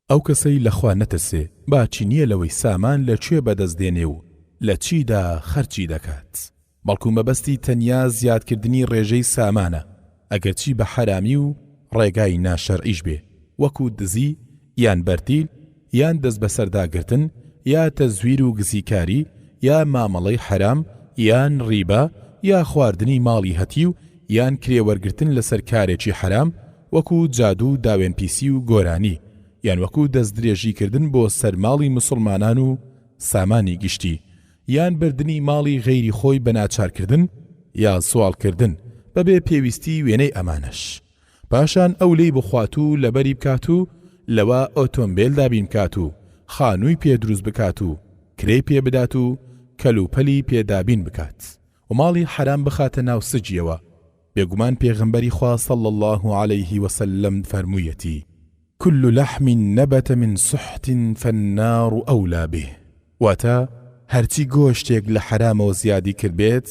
ئەو کەسەی لەخوا نەترسێ باچی نییە لەوەی سامان لەکوێ بەدەستدێنێ و لە چیدا خەرچی دەکات، بەڵکو مەبەستی تەنیا زیادکردنی ڕێژەی سامانە، ئەگەرچی بە حرامی و ڕێگای ناشەرعیش بێ، وەکو دزی یان بەرتیل یان دەست بەسەرداگرتن یا تەزویر و گزیکاری یا مامەڵەی حرام یان ڕیبا یا خواردنی ماڵی هەتی و یان کرێوەرگرتن لەسەر کارێکی حرام وەکو جادو داوێن پیسی و گۆرانی، یان وەکو دەستدرێژیکردن بۆ سەرماڵی مسلمانان و سامانی گشتی، یان بردنی ماڵی غەیری خۆی بەناچارکردن یا سوالکردن بەبێ پێویستی وێنەی ئەمانەش. پاشان ئەو لێی بخوات و لەبەری بکات و لەوە ئۆتۆمبیل دابین بکات و خانووی پێ دروست بکات و کرێی پێ بدات و کەلوپەلی پێدابین بکات و ماڵی حرام بخاتە ناو سجیەوە. بێگومان پێغەمبەری خوا صلی الله عليه وسلم فەرموویەتی: كل لحم نبت من سحت فالنار أولى به. واتە هەرچی گۆشتێک لە حرامەوە زیادی کردبێت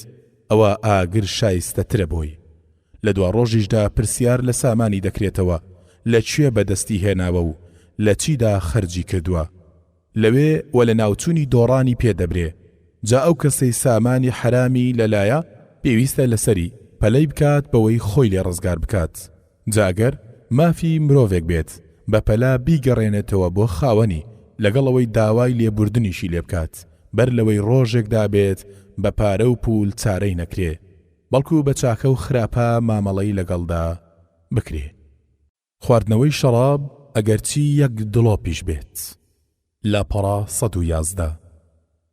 ئەوە ئاگر شایستەترە بۆی. لە دوا ڕۆژیشدا پرسیار لە سامانی دەکرێتەوە لەکوێ بەدەستی هێناوە و لە چیدا خەرجی کردووە، لەوێ و لە ناوچوونی دۆڕانی پێدەبرێ. جا ئەو کەسەی سامانی حرامی لەلایە پێویستە لەسەری پەلەی بکات بەوەی خۆی لێ ڕزگار بکات. جاگەر مافی مرۆڤێک بێت بە پەلا بیگەڕێنێتەوە بۆ خاوەنی لەگەڵەوەی داوای لێبوردنیشی لێ بکات، بەر لەوەی ڕۆژێکدا بێت بە پارە و پول چارەی نەکرێ، بەڵکو بە چاکە و خراپە مامەڵەی لەگەڵدا بکرێ. خواردنەوەی شەراب ئەگەرچی یەک دڵۆپیش بێت. لاپەڕا 111.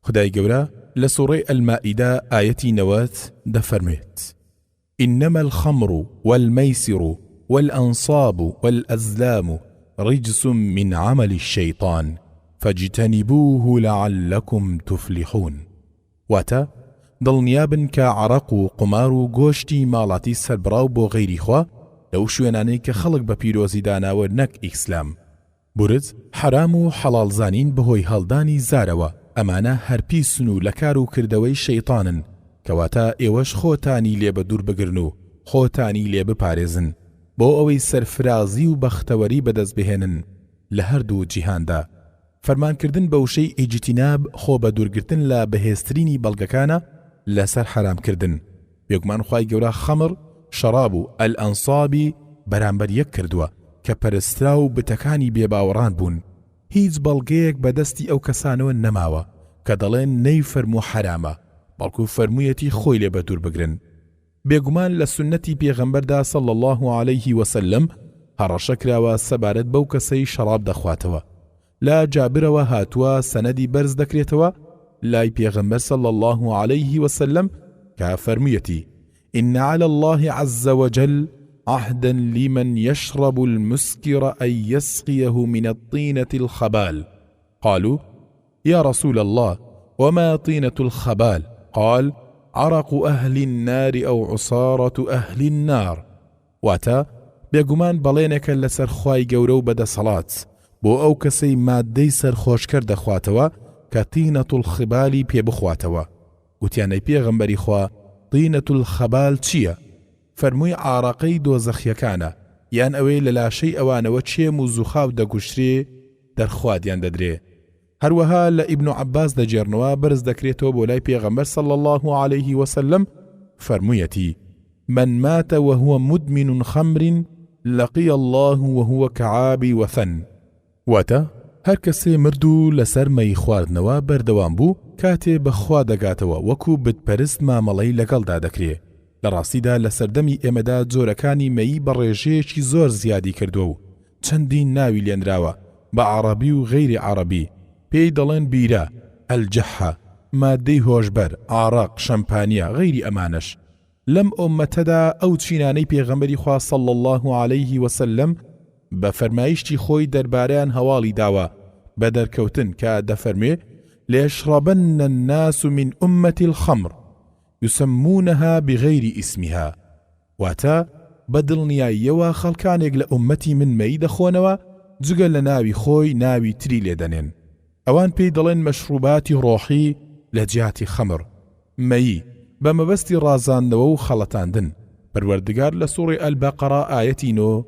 خدای گەورە لە سوڕەی ئەلمائیدە ئایەتی 90 دەفەرمێت: إنما الخمر والميسر والأنصاب والأزلام رجس من عمل الشيطان فاجتنبوه لعلكم تفلحون. واتا دڵنیابن کە عەرەق و قمار و گۆشتی ماڵاتی سەربراو بۆ غەیری خوا لەو شوێنانەی کە خەڵک بە پیرۆزی داناوە نەک ئیسلام. بورز حرام و حەڵاڵزانین بەهۆی هەڵدانی زارەوە، ئەمانە هەرپیسن و لە کار و کردەوەی شەیطانن، کەواتە ئێوەش خۆتانی لێ بە دوور بگرن و خۆتانی لێ بپارێزن بۆ ئەوەی سەرفرازی و بەختەوەری بەدەست بهێنن لە هەردوو جیهاندا. فەرمانکردن بە وشەی ئیجتیناب خۆ بە دوورگرتن لە بەهێزترینی بەڵگەکانە لەسەر حرامکردن. بێگومان خوای گەورە خەمر، شەراب و ئەلئەنسابی بەرامبەر یەک کردووە کە پەرسترا و بتەکانی بێباوەڕان بوون. هیچ بەڵگەیەک بەدەستی ئەو کەسانەوە نەماوە کە دەڵێن نەی فەرموو حرامە، بەڵکو فەرموویەتی خۆی لێ بە دوور بگرن. بێگومان لە سنەتی پێغەمبەردا صلی الله عليه وسلم هەڕەشە کراوە سەبارەت بەو کەسەی شەراب دەخواتەوە. لا جابرەوە هاتووە سەنەدی بەرز دەکرێتەوە لای پێغەمبەر صلی الله عليه وسلم کە فەرموویەتی: إن على الله عز وجل عهدا لمن يشرب المسكر أن يسقيه من الطينة الخبال. قالوا: يا رسول الله وما طينة الخبال؟ قال: عرق أهل النار أو عصارة أهل النار. واتا بێگومان بەڵێنێکە لەسەر خوای گەورە و بەدەسەڵات بۆ ئەو کەسەی مادەی سەرخۆشکەر دەخواتەوە کە تینەت الخبالی پێ بخواتەوە. گوتیانەی پێغەمبەری خوا تینەت الخبال چییە؟ فەرمووی عارەقەی دۆزەخیەکانە، یان ئەوەی لە لاشەی ئەوانەوە چێم و زوخاو دەگوشترێ دەرخوادیان دەدرێ. هەروەها لە ئیبن عەباس دەجێڕنەوە بەرز دەکرێتەوە بۆ لای پێغەمبەر صلی الله عليه وسلم فەرموویەتی: من مات وهو مدمن خمر لقي الله وهو كعاب وثن. واتە هەر کەسێ مرد و لەسەر مەی خواردنەوە بەردەوام بوو کاتێ بەخوا دەگاتەوە وەکو بتپەرست مامەڵەی لەگەڵدا دەکرێ. لە ڕاستیدا لە سەردەمی ئێمەدا جۆرەکانی مەیی بە ڕێژەیەکی زۆر زیادی کردووە و چەندین ناوی لێنراوە بە عەرەبی و غەیری عەرەبی. پێی دەڵێن بیرە، ئەلجەحە، مادەی هۆشبەر، ئاڕاق، شەمپانیا غەیری ئەمانش لەم ئومەتەدا ئەو چینانەی پێغەمبەری خوا صلی الله عليه وسلم بە فەرمایشتی خۆی دەربارەیان هەواڵی داوە بە دەرکەوتن کە دەفەرمێ ليشربن الناس من أمة الخمر يسمونها بغير اسمها واتا بەدڵنیاییەوە خەڵکانێک لە ئومەتی من مەی دەخۆنەوە جگە لە ناوی خۆی ناوی تری لێدەنێن ئەوان پێی دەڵێن مەشروباتی ڕۆحی لە جیاتی خەمر مەیی بە مەبەستی ڕازاندنەوە و خەڵەتاندن پەروەردگار لە سوڕی ئەلبەقەرە ئایەتی 9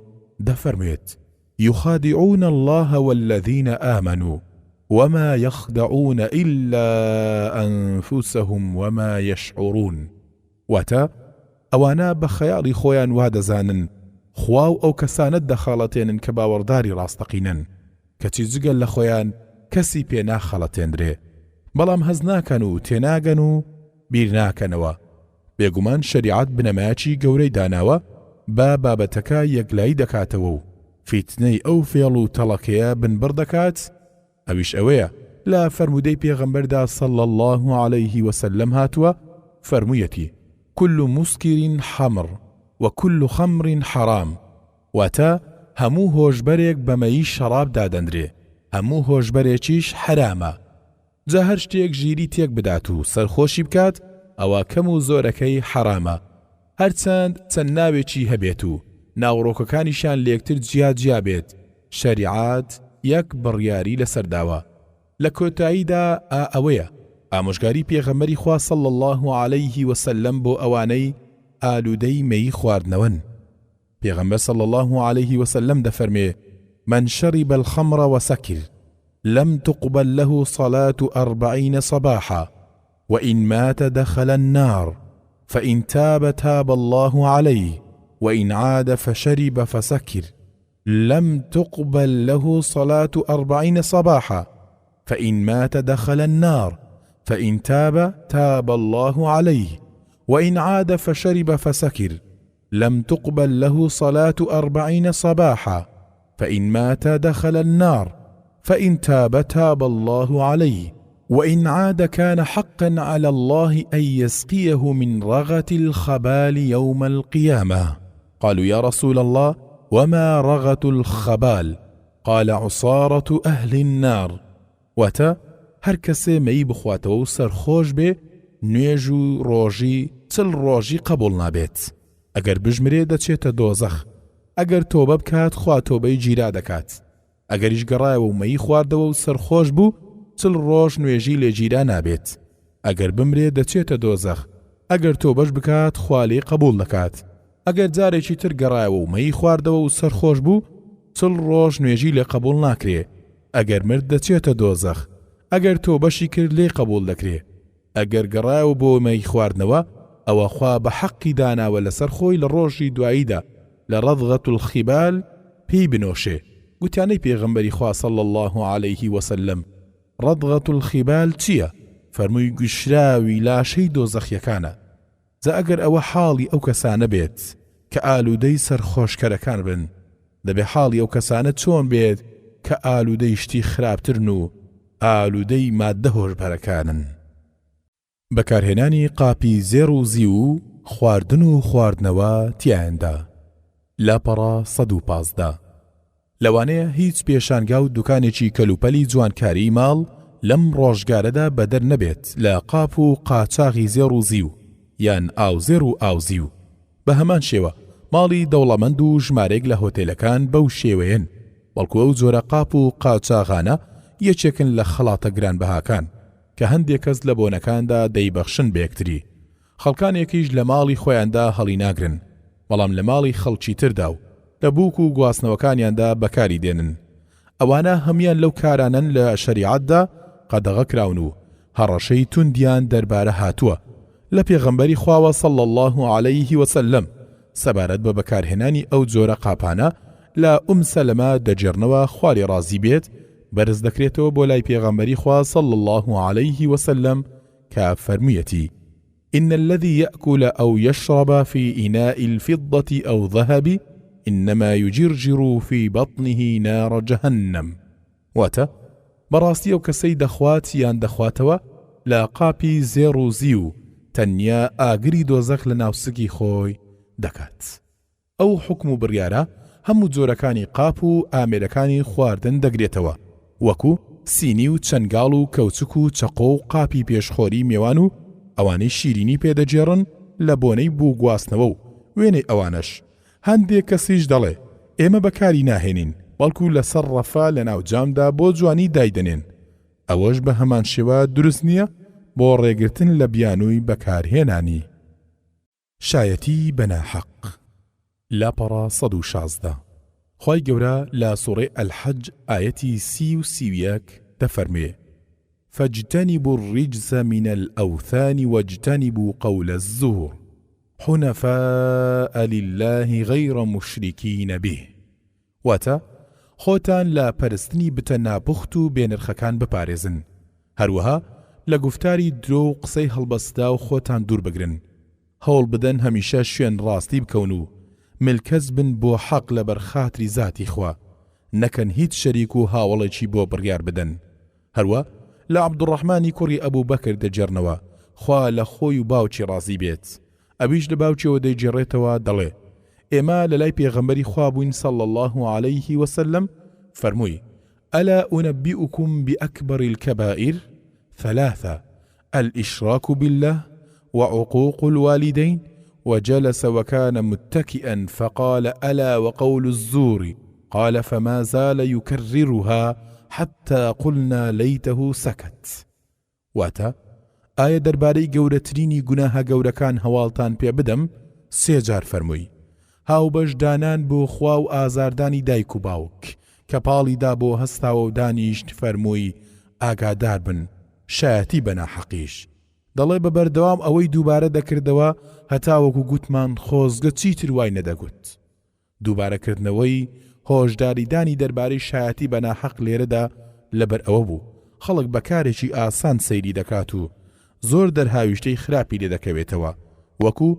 دەفەرموێت يخادعون الله والذين آمنوا وما يخدعون إلا أنفسهم وما يشعرون واتا ئەوانە بە خەیاڵی خۆیان وا دەزانن خوا و ئەو کەسانت دەخەڵەتێنن کە باوەڕداری ڕاستەقینن کەچی جگەل لە خۆیان کەسی پێ ناخەڵەتێنرێ بەڵام هەز ناکەن و تێناگەن و بیر ناکەنەوە بێگومان شەریعەت بنەمایەکی گەورەی داناوە با بابەتەکە یەکلایی دەکاتەوە و فیتنەی ئەو فێڵ و تەڵەکەیە بنبڕ دەکات ئەویش ئەوەیە لە فەرمودەی پێغەمبەردا صلی الله عليه وسلم هاتووە فەرموویەتی كل مسكر حمر وكل خمر حرام واتا همو هۆشبەرێک بەمەیی شەراب دادەندرێ هەموو هۆشبەرێکیش حرامە جا هەر شتێک ژیری تێک بدات و سەرخۆشی بکات ئەوە کەم و زۆرەکەی حرامە هەرچەند چەند ناوێکی هەبێت و ناوڕۆکەکانیشان لێکتر جیا بێت شەریعات یەک بڕیاری لەسەرداوە لە کۆتاییدا ئەوەیە ئامۆژگاری پێغەمبەری خوا صلی الله عليه وسلم بۆ ئەوانەی ئالوودەی مەیی خواردنەوەن پێغەمبەر صلی الله عليه وسلم دەفەرمێ من شرب الخمر وسكر لم تقبل له صلاة 40 صباحا وإن مات دخل النار فإن تاب الله عليه وإن عاد فشرب فسكر لم تقبل له صلاة 40 صباحا فإن مات دخل النار فإن تاب الله عليه وإن عاد فشرب فسكر لم تقبل له صلاة 40 صباحا فإن مات دخل النار فإن تاب الله عليه وإن عاد كان حقا على الله أن يسقيه من رغة الخبال يوم القيامة قالوا يا رسول الله وما رغة الخبال قال عصارة أهل النار واتا هەر کەسێ مەی بخواتەوە و سەرخۆش بێ نوێژ و ڕۆژی چل ڕۆژی قبول نابێت ئەگەر بژمرێ دەچێتە دۆزەخ ئەگەر تۆبە بکات خوا تۆبەی گیرا دەکات ئەگەریش گەڕایەوە و مەی خواردەوە و سەرخۆش بوو چل ڕۆژ نوێژی لێ گیرا نابێت ئەگەر بمرێ دەچێتە دۆزەخ ئەگەر تۆبەش بکات خوا لێ قبول دەکات ئەگەر جارێکی تر گەڕایەوە و مەی خواردەوە و سەرخۆش بوو چل ڕۆژ نوێژی لێ قبول ناکرێ ئەگەر مرد دەچێتە دۆزەخ ئەگەر تۆ بەشی کرد لێ قبول دەکرێ ئەگەر گەڕایەوە بۆ مەی خواردنەوە ئەوە خوا بە حەقی داناوە لەسەر خۆی لە ڕۆژی دواییدا لە ڕەضغەت الخیبال پێی بنۆشێ گوتیانەی پێغەمبەری خوا صلی الله عليه وسلم ڕەضغەت الخیبال چییە؟ فەرمووی گوشراوی لاشەی دۆزەخیەکانە جا ئەگەر ئەوە حاڵی ئەو کەسانە بێت کە ئالوودەی سەرخۆشکەرەکان بن دەبێ حاڵی ئەو کەسانە چۆن بێت کە ئالوودەی شتی خراپترن و ئالوودەی مادە هۆشبەرەکانن بەکارهێنانی قاپی زێڕ و زی و خواردن و خواردنەوە تیاندا لاپەڕە 115 لەوانەیە هیچ پێشانگا و دوکانێکی کەلوپەلی جوانکاری ماڵ لەم ڕۆژگارەدا بەدەر نەبێت لە قاپ و قاچاغی زێڕ و زی و یان ئاوزێر و ئاوزی و بە هەمان شێوە ماڵی دەوڵەمەند و ژمارێک لە هۆتێلەکان بەو شێوەیەن بەڵکو ئەو جۆرە قاپ و قاچاغانە یەکێکن لە خەڵاتە گرانبەهاکان کە هەندێک کەس لە بۆنەکاندا دەیبەخشن بە یەکتری خەڵکانێکیش لە ماڵی خۆیاندا هەڵی ناگرن بەڵام لە ماڵی خەڵکی تردا و لە بووک و گواستنەوەکانیاندا بەکاری دێنن ئەوانە هەمیان لەو کارانن لە شەریعەتدا قەدەغە کراون و هەڕەشەی توندیان دەربارە هاتووە لە پێغەمبەری خواوە صلی الله عليه وسلم سەبارەت بە بەکارهێنانی ئەو جۆرە قاپانە لە سەلەمە دەجێڕنەوە خواری ڕازی بێت بەرز دەکرێتەوە بۆ لای پێغەمبەری خوا صلی الله عليه وسلم کە فەرموویەتی إن الذي يأكل أو يشرب في إناء الفضة أو ذهب إنما يجرجر في بطنه نار جهنم واتا بەڕاستی ئەو کەسەی دەخوات یان دەخواتەوە لە قاپی زێڕ و زی و تەنیا ئاگری دۆزەخ لە ناوسکی خۆی دەکات. ئەو حکم و بڕیارە هەموو جۆرەکانی قاپ و ئامێرەکانی خواردن دەگرێتەوە، وەکو سینی و چەنگاڵ و کەوچک و چەقۆ و قاپی پێشخۆری میێوان و ئەوانەی شیرینی پێدەجێڕن لە بۆنەی بوو گواستنەوە و وێنەی ئەوانەش. هەندێک کەسیش دەڵێ ئێمە بەکاری ناهێنین، بەڵکو لەسەر ڕەفا لە ناوجامدا بۆ جوانی دایدەنێن. ئەوەش بە هەمان شێوە دروست نییە بۆ ڕێگرتن لە بیانووی بەکارهێنانی. شایەتی بەناحەق. لاپەڕە 116 خی گەورە لە سوڕەی ئەلحەج ئایەتی 30 دەفەرمێ فاجتنبوا الرجس من الأوثان واجتنبوا قول الزور حنفاء لله غير مشركين به. واتە خۆتان لە پەرستنی بتە ناپوخت و بێنرخەکان بپارێزن، هەروەها لە گفتاری درۆ و قسەی هەڵبەستا و خۆتان دوور بگرن، هەوڵ بدەن هەمیشە شوێن ڕاستی بکەون و ملکەز بن بۆ حەق لە بەرخاتری زاتی خوا، نەکەن هیچ شەریک و هاوڵێکی بۆ بڕیار بدەن. هەروە لە عەبدوڕەحمانی کوڕی ئەبوو بەکر دەجێڕنەوە خوا لە خۆی و باوکی ڕازی بێت. ئەویش لە باوکیەوە دەیجێڕێتەوە دەڵێ ئێمە لە لای پێغەمبەری خوا بووین صلى الله عليه وسلم فەرمووی ئەلا ئونەبیئوکم بأكبر الكبائر ثلاثة الإشراك بالله وعقوق الوالدين وجلس وكان متكئا فقال ألا وقول الزور قال فما زال يكررها حتى قلنا ليته سكت. واتا ئایا دەربارەی گەورەترینی گوناهە گەورەکان هەواڵتان پێ بدەم؟ 3 جار فەرمووی هاوبەش دانان بۆ خوا و ئازاردانی دایک و باوک کە پاڵیدا بۆ هەستاوە و دانیشت فەرمووی ئاگادار بن شایەتی بەناحەقیش. دەڵێ بە بەردەوام ئەوەی دووبارە دەکردەوە هەتاوەکو گوتمان خۆزگە چیتر وای نەدەگوت. دووبارەکردنەوەی هۆشداریدانی دەربارەی شایەتی بەناحەق لێرەدا لەبەر ئەوە بوو خەڵک بەکارێکی ئاسان سەیری دەکات و زۆر دەرهاویشتەی خراپی لێ دەکەوێتەوە، وەکو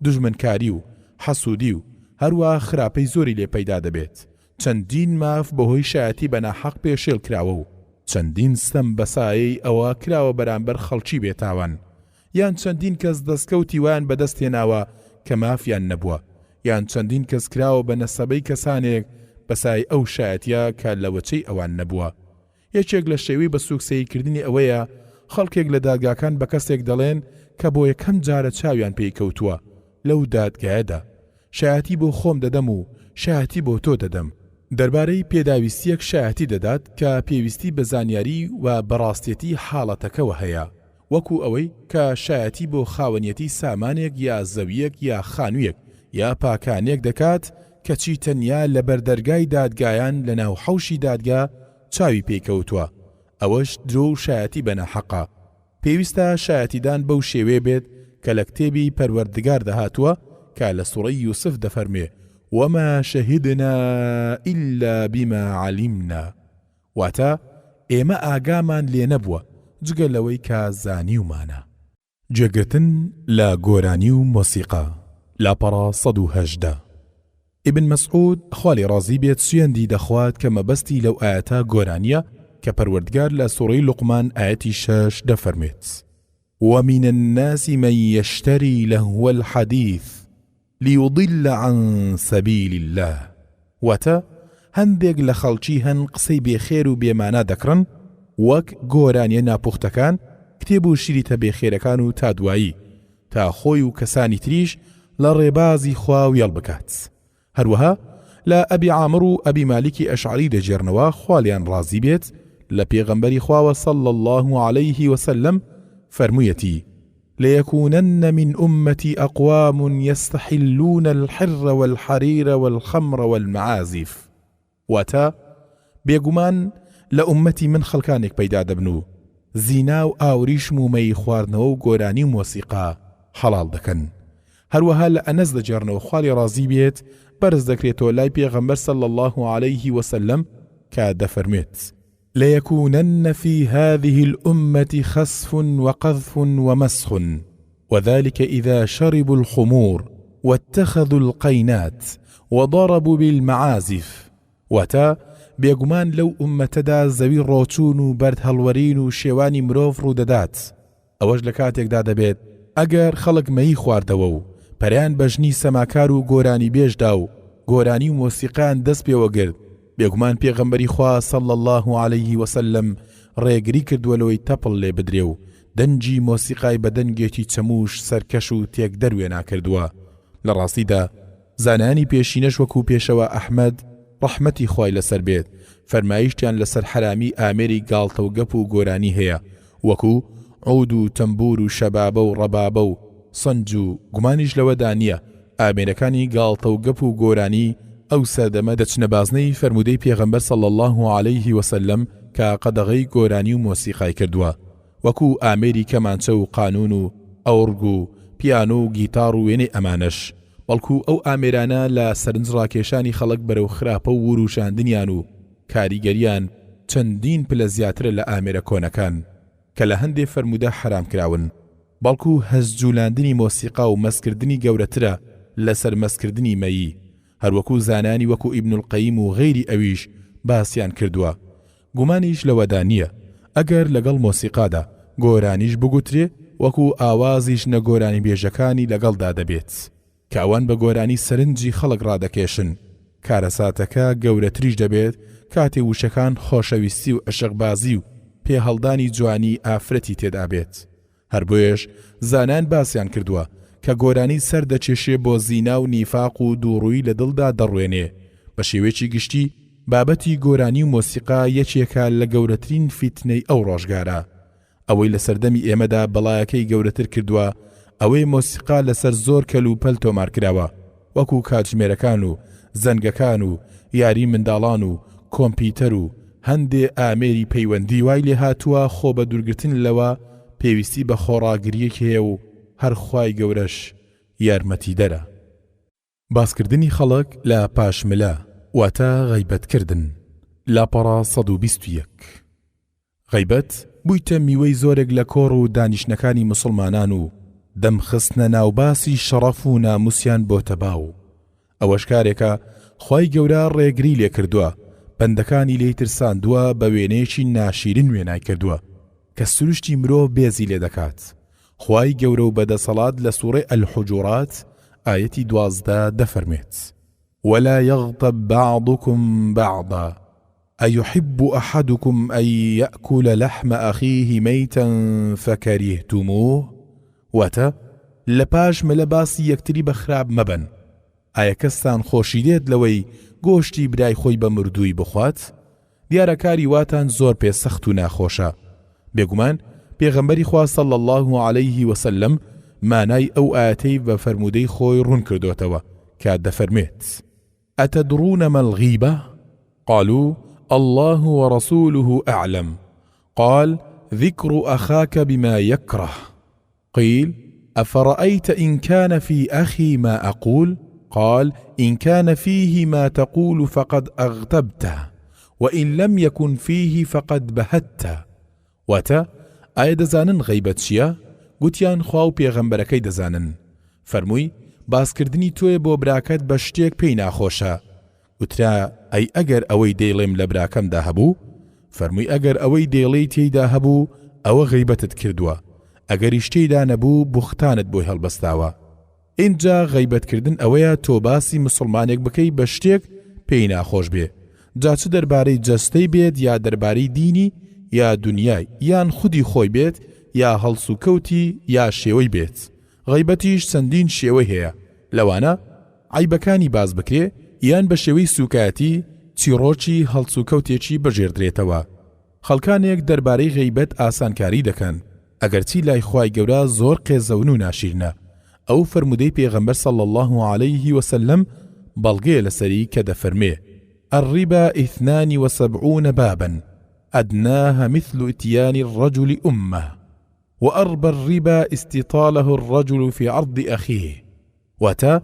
دژمنکاری و حەسوودی و هەروە خراپەی زۆری لێ پەیدا دەبێت. چەندین ماف بەهۆی شایەتی بەناحەق پێشێل کراوە و چەندین ستەم بەسایەی ئەوە کراوە بەرامبەر خەڵکی بێتاوان، یان چەندین کەس دەستکەوتی وان بەدەستێناوە کە مافیان نەبووە، یان چەندین کەس کراوە بە نەسەبەی کەسانێک بەسای ئەو شایەتیە کە لە وەچەی ئەوان نەبووە. یەکێک لە شێوەی بە سوکسەییکردنی ئەوەیە خەڵکێک لە دادگاکان بە کەسێک دەڵێن کە بۆ یەکەم جارە چاویان پێی کەوتووە لەو دادگایەدا شایەتی بۆ خۆم دەدەم و شایەتی بۆ تۆ دەدەم. دەربارەی پێداویستیەک شایەتی دەدات کە پێویستی بە زانیاری و بەڕاستێتی حاڵەتەکەوە هەیە، وەکو ئەوەی کە شایەتی بۆ خاوەنیەتی سامانێک یا زەویەک یا خانوویەک یا پاکانێک دەکات کەچی تەنیا لە بەردەرگای دادگایان لە ناو حەوشی دادگا چاوی پێکەوتووە. ئەوەش درۆ و شایەتی بەناحەقە. پێویستە شایەتیدان بەو شێوێ بێت کە لە کتێبی پەروەردگار دەهاتووە کە لە سوڕەی یوسف دەفەرمێ وما شهدنا إلا بما علمنا. واتە ئێمە ئاگامان لێ نەبووە جگە لەوەی کە زانیومانە. جێگرتن لە گۆرانی و مۆسیقا. لاپەڕە 118 ئیبن مەسعود خوالی ڕازی بێت سوێندی دەخوات کە مەبەستی لەو ئاەتە گۆرانیە کە پەروەردگار لە سوڕەی لوقمان ئاەتی 6 دەفەرمێت ومن الناس من يشتري لهو الحديث ليضل عن سبيل الله. واتە هەندێک لە خەڵکی هەن قسەی بێخێر و بێمانە دەکڕن وەک گۆرانیە ناپوختەکان، کتێب و شیریتە بێخێرەکان و تا دوایی تا خۆی و کەسانی تریش لە ڕێبازی خوا وێڵ بکات. هەروەها لە ئەبی عامر و ئەبی مالیکی ئەشعری دەجێڕنەوە خوالیان ڕازی بێت لە پێغەمبەری خواوە صلى الله عليه وسلم فەرموویەتی ليكونن من أمتي أقوام يستحلون الحر والحرير والخمر والمعازف. واتا بێگومان لە ئومەتی من خەڵکانێک پەیدا دەبن و زینا و ئاوریشم و مەی خواردنەوە و گۆرانی و مۆسیقا حەڵال دەکەن. هەروەها لە ئەنەس دەجێڕنەوە خوالی ڕازی بێت بەرز دەکرێتەوە لای پێغەمبەر صلى الله عليه وسلم کە دەفەرمێت ليكونن في هذه الأمة خسف وقذف ومسخ وذلك إذا شربوا الخمور واتخذوا القينات وضربوا بالمعازف. واتا بێگومان لەو ئومەتەدا زەوی ڕۆچوون و بەرد هەڵوەرین و شێوانی مرۆڤ ڕوودەدات ئەوەش لە کاتێکدا دەبێت ئەگەر خەڵک مەی خواردەوە و پەریان بەژنی سەماکار و گۆرانی بێژدا و گۆرانی و مۆسیقان دەست پێوە گرت بێگومان پێغەمبەری خوا صلی الله علیه وسلم ڕێگری کردووە لەوەی تەپڵ لێ بدرێ و دەنجی مۆسیقای بە دەنگێکی چەموش سەرکەش و تێک دەروێ ناکردووە. لە ڕاستیدا زانانی پێشینەش وەکو پێشەوە ئەحمەد ڕەحمەتی خوای لەسەر بێت فەرمایشتیان لەسەر حرامی ئامێری گاڵتە و گەپ و گۆرانی هەیە وەکو عود و تەمبور و شەبابە و ڕەبابە و سەنج و گومانیش لەوەدا نییە ئامێرەکانی گاڵتە و گەپ و گۆرانی ئەو سەردەمە دەچنە بازنەی فەرمودەی پێغەمبەر صلی الله علیه وسلم کە قەدەغەی گۆرانی و مۆسیقای کردووە وەکو ئامێری کەمانچە و قانون و ئەورگ و پیانۆ و گیتار و وێنەی ئەمانەش بەڵکو ئەو ئامێرانە لە سەرنج ڕاکێشانی خەڵک بەرەو خراپە و وروشاندنیان و کاریگەریان چەندین پلە زیاترە لە ئامێرە کۆنەکان کە لە هەندێک فەرمودە حرام کراون بەڵکو هەزجولاندنی مۆسیقا و مەسکردنی گەورەترە لەسەر مەسکردنی مەیی هەروەکو زانانی وەکو ئیبن القەیم و غەیری ئەویش باسییان کردووە. گومانیش لەوەدا نییە ئەگەر لەگەڵ مۆسیقادا گۆرانیش بگوترێ وەکو ئاوازیش نەگۆرانی بێژەکانی لەگەڵدا دەبێت کە ئەوان بە گۆرانی سەرنجی خەڵک ڕادەکێشن کارەساتەکە گەورەتریش دەبێت کاتێ وشەکان خۆشەویستی و عشقبازی و پێ هەڵدانی جوانی ئافرەتی تێدا بێت. هەر بۆیەش زانان باسییان کردووە کە گۆرانی سەر دەچێشێ بۆ زینا و نیفاق و دووڕووی لە دڵدا دەڕوێنێ بە شێوەیەکی گشتی بابەتی گۆرانی و مۆسیقا یەکێکە لە گەورەترین فیتنەی ئەو ڕۆژگارە. ئەوەی لە سەردەمی ئێمەدا بەڵایەکەی گەورەتر کردووە ئەوەی مۆسیقا لەسەر زۆر کەل و پەل تۆمار کراوە وەکو کاتژمێرەکان و زەنگەکان و یاری منداڵان و کۆمپیوتەر و هەندێ ئامێری پەیوەندی وای لێ هاتووە خۆ بە دوورگرتن لەوە پێویستی بە خۆڕاگریەک هەیە و هەر خوای گەورەش یارمەتی دەرە. باسکردنی خەڵک لە پاشملە واتە غەیبەتکردن. لاپەڕا 121 غەیبەت بوویتە میوەی زۆرێک لە کۆڕ و دانیشتەکانی مسلمانان و دەمخستنە ناوباسی شەڕەف و ناموسیان بۆ تەباو. ئەوەش کارێکە خوای گەورە ڕێگری لێ کردووە بەندەکانی لێی ترساندووە بە وێنەیەکی ناشیرن وێنای کردووە کە سروشتی مرۆڤ بێزی لێ دەکات. خوای گەورە و بەدەسەڵات لە سوورەی الحجورات ئایەتی 12 دەفەرمێت ولا يغتب بعضكم بعضا أيحب أحدكم أن يأكل لحم أخيه ميتا فكرهتموه واتە لەپاش مەلەباسی یەکتری بە خراپ مەبن ئایا کەستان خۆشی دێت لەوەی گۆشتی برای خۆی بە مردووی بخوات؟ دیارە کاری واتان زۆر پێ سەخت و ناخۆشە. بێگومان پێغەمبەری خوا صلی الله علیه وسلم مانای ئەو ئاەتەی بە فەرمودەی خۆی ڕوون کردوتەوە کە دەفەرمێت ئەتەدڕون مە الغیبە؟ قالوا الله ورسوله أعلم قال ذكر أخاك بما يكره قيل أفرأيت إن كان في أخي ما أقول قال إن كان فيه ما تقول فقد أغتبته وإن لم يكن فيه فقد بهته واتە ئایا دەزانن غەیبەت چییە؟ گوتیان خوا و پێغەمبەرەکەی دەزانن. فەرمووی باسکردنی تۆیە بۆ براکەت بە شتێک پێی ناخۆشە. وترا ئەی ئەگەر ئەوەی دەیڵێم لە براکەمدا هەبوو؟ فەرمووی ئەگەر ئەوەی دەیڵێی تێیدا هەبوو ئەوە غەیبەتت کردووە ئەگەریش تێیدا نەبوو بوختانت بۆی هەڵبەستاوە. اینجا غەیبەتکردن ئەوەیە تۆ باسی مسلمانێک بکەی بە شتێک پێی ناخۆش بێ جا چ دەربارەی جەستەی بێت یا دەربارەی دینی یا دنیای یان خودی خۆی بێت یا هەڵس و کەوتی یا شێوەی بێت. غەیبەتیش چەندین شێوەی هەیە لەوانە عیبەکانی باز بکرێ یان بە شێوەی سوکایەتی چیرۆکی هەڵس و کەوتێکی بەژێردرێتەوە. خەڵکانێک دەربارەی غەیبەت ئاسانکاری دەکەن ئەگەرچی لای خوای گەورە زۆر قێزەون و ناشیرنە. ئەو فەرمودەی پێغەمبەر صلی الله علیه وسلم بەڵگەیە لەسەری کە دەفەرمێ الربا 72 بابا أدناها مثل إتيان الرجل أمه وأربى الربا استطاله الرجل في عرض أخيه واتە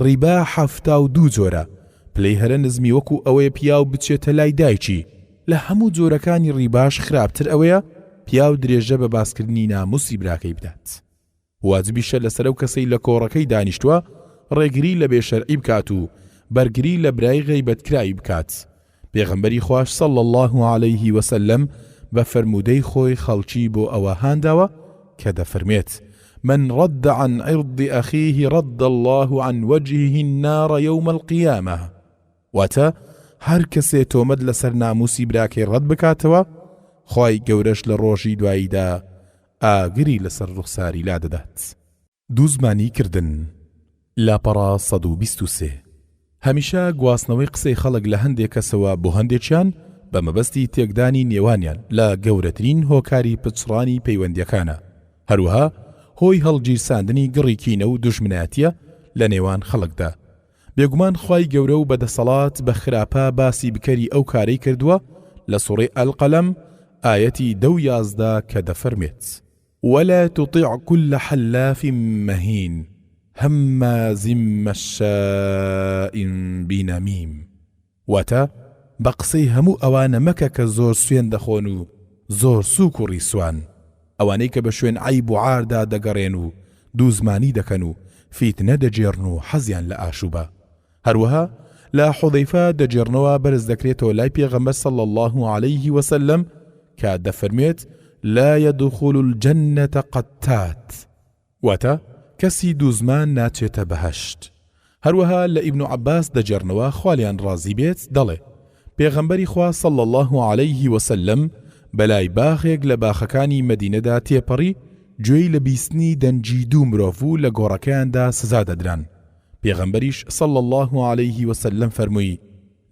ڕیبا 72 جۆرە پلەی هەرە نزمی وەکو ئەوەیە پیاو بچێتە لای دایکی. لە هەموو جۆرەکانی ڕیباش خراپتر ئەوەیە پیاو درێژە بە باسکردنی ناموسی براکەی بدات. واجبیشە لەسەر ئەو کەسەی لە کۆڕەکەی دانیشتووە ڕێگری لە بێشەرعی بکات و بەرگری لە برای غەیبەتکرایی بکات. پێغەمبەری خوش صلی الله علیه وسلم بە فەرمودەی خۆی خەڵکی بۆ ئەوە هانداوە کە دەفەرمێت من رد عن عرض أخيه رد الله عن وجهه النار يوم القيامة واتە هەر کەسێ تۆمەت لەسەر ناموسی براکەی ڕەت بکاتەوە خوای گەورەش لە ڕۆژی دواییدا ئاگری لەسەر ڕوخساری لا دەدات. دووزمانی کردن لاپەڕا 123 هەمیشە گواستنەوەی قسەی خەڵک لە هەندێک کەسەوە بۆ هەندێکیان بە مەبەستی تێکدانی نێوانیان لە گەورەترین هۆکاری پچڕانی پەیوەندیەکانە، هەروەها هۆی هەڵگیرساندنی گڕیکینە و دوژمنایەتیە لە نێوان خەڵکدا. بێگومان خوای گەورە و بەدەسەڵات بە خراپە باسی بکەری ئەو کارەی کردووە لە سوڕەی ئەلقەلەم ئایەتی 10 کە دەفەرمێت ولا تطع كل حلاف مهين هماز مشاء بنميم واتە بە قسەی هەموو ئەوانە مەکە کە زۆر سوێن دەخۆن و زۆر سووک و ڕیسوان، ئەوانەی کە بە شوێن عیب و عاردا دەگەڕێن و دووزمانی دەکەن و فیتنە دەجێڕن و حەزیان لە ئاشوبە. هەروەها لە حوذەیفە دەجێڕنەوە بەرز دەکرێتەوە لای پێغەمبەر صلی الله عليه وسلم کە دەفەرمێت لا يدخل الجنة قتات واتە کەسی دووزمان ناچێتە بەهەشت. هەروەها لە ئیبن عەباس دەجێڕنەوە خوالیان ڕازی بێت دەڵێ پێغەمبەری خوا صلی الله عليه وسلم بەلای باخێک لە باخەکانی مەدینەدا تێپەڕی گوێی لە بیستنی دەنجی دوو مرۆڤ و لە گۆڕەکەیاندا سزا دەدران. پێغەمبەریش صلی الله عليه وسلم فەرمووی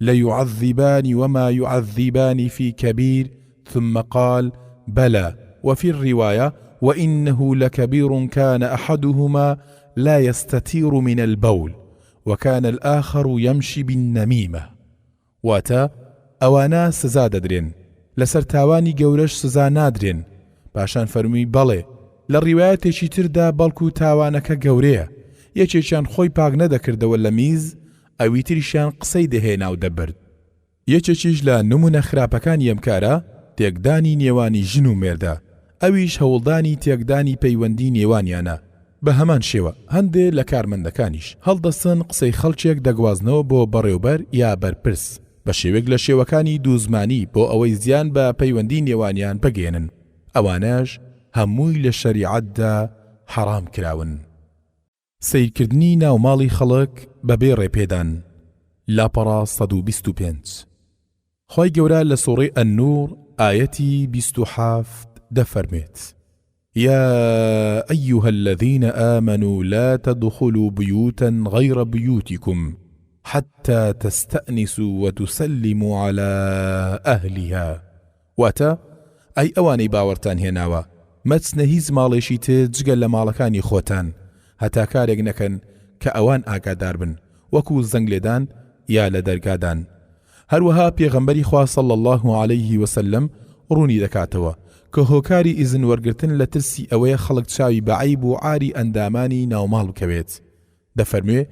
ليعذبان وما يعذبان في كبير ثم قال بلى وفي الرواية وإنه لكبير كان أحدهما لا يستتير من البول وكان الآخر يمشي بالنميمة واتە ئەوانە سزا دەدرێن لەسەر تاوانی گەورەش سزا نادرێن. پاشان فەرمووی بەڵێ لە ڕیوایەتێکی تردا بەڵکو تاوانەکە گەورەیە، یەکێکیان خۆی پاک نەدەکردەوە لە میز ئەوی تریشیان قسەی دەهێنا و دەبرد. یەکێکیش لە نمونە خراپەکانی ئەم کارە تێکدانی نێوانی ژن و مێردە، ئەویش هەوڵدانی تێکدانی پەیوەندی نێوانیانە. بە هەمان شێوە هەندێک لە کارمەندەکانیش هەڵدەستن قسەی خەڵکێک دەگوازنەوە بۆ بەڕێوبەر یا بەرپرس بە شێوەیەک لە شێوەکانی دووزمانی بۆ ئەوەی زیان بە پەیوەندی نێوانیان بگێنن. ئەوانەش هەمووی لە شەریعەتدا حەرام کراون. سەیرکردنی ناوماڵی خەڵک بەبێ ڕێپێدان لاپەڕا 125 خوای گەورە لە سوڕەی ئەننوور ئایەتی 27 دەفەرمێت يا أيها الذين آمنوا لا تدخلوا بيوتا غير بيوتكم حتى تستأنسوا وتسلموا على أهلها واتە ئەی ئەوانەی باوەڕتان هێناوە مەچنە هیچ ماڵێشی تر جگە لە ماڵەکانی خۆتان هەتا کارێک نەکەن کە ئەوان ئاگادار بن وەکو زەنگ لێدان یا لە دەرگادان. هەروەها پێغەمبەری خوا صلی الله عليه وسلم ڕوونی دەکاتەوە کە هۆکاری ئیزن وەرگرتن لە ترسی ئەوەیە خەڵک چاوی بە عیب و عاری ئەندامانی ناوماڵ بکەوێت. دەفەرموێ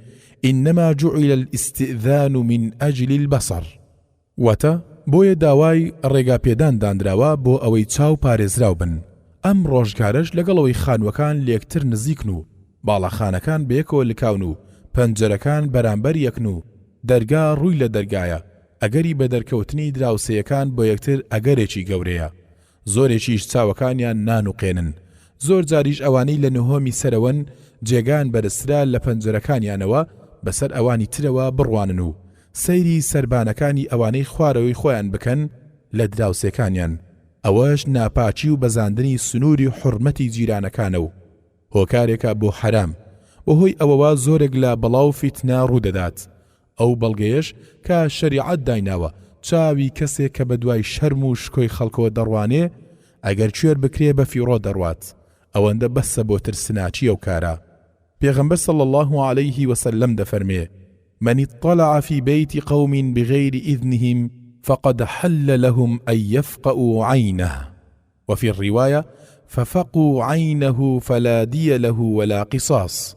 إنما جعل الاستئذان من أجل البصر واتە بۆیە داوای ڕێگاپێدان دانراوە بۆ ئەوەی چاو پارێزراو بن. ئەم ڕۆژگارش لەگەڵەوەی خانوەکان لێکتر نزیکن و باڵەخانەکان بەیەکەوە لکاون و پەنجەرەکان بەرامبەر یەکن و دەرگا ڕووی لە دەرگایە ئەگەری بە دەرکەوتنی دراوسەیەکان بۆ یەکتر ئەگەرێکی گەورەیە. زۆرێکیش چاوەکانیان نانوقێنن، زۆر جاریش ئەوانەی لە نهۆمی سەرەوەن جێگان بەرزترا لە پەنجەرەکانیانەوە بەسەر ئەوانی ترەوە بڕوانن و سەیری سەربانەکانی ئەوانەی خوارەوەی خۆیان بکەن لە دراوسەکانیان. ئەوەش ناپاچی و بەزاندنی سنووری حورمەتی جیرانەکانە و هۆکارێکە بۆ حرام بەهۆی ئەوەوە زۆرێک لە بەڵاو فیتنا ڕوودەدات. ئەو بەڵگەیەش کە شەریعەت دایناوە چاوی کەسێک کە بە دوای شەرم و شکۆی خەڵکەوە دەڕوانێ ئەگەر کوێر بکرێ بە فیڕۆ دەڕوات. ئەوەندە بەسە بۆ ترسناچی ئەو کارە. پێغەمبەر صلی الله عليه وسلم دەفەرمێ من اطلع في بيت قوم بغير إذنهم فقد حل لهم أن يفقئوا عينه وفي الرواية ففقوا عينه فلا دي له ولا قصاص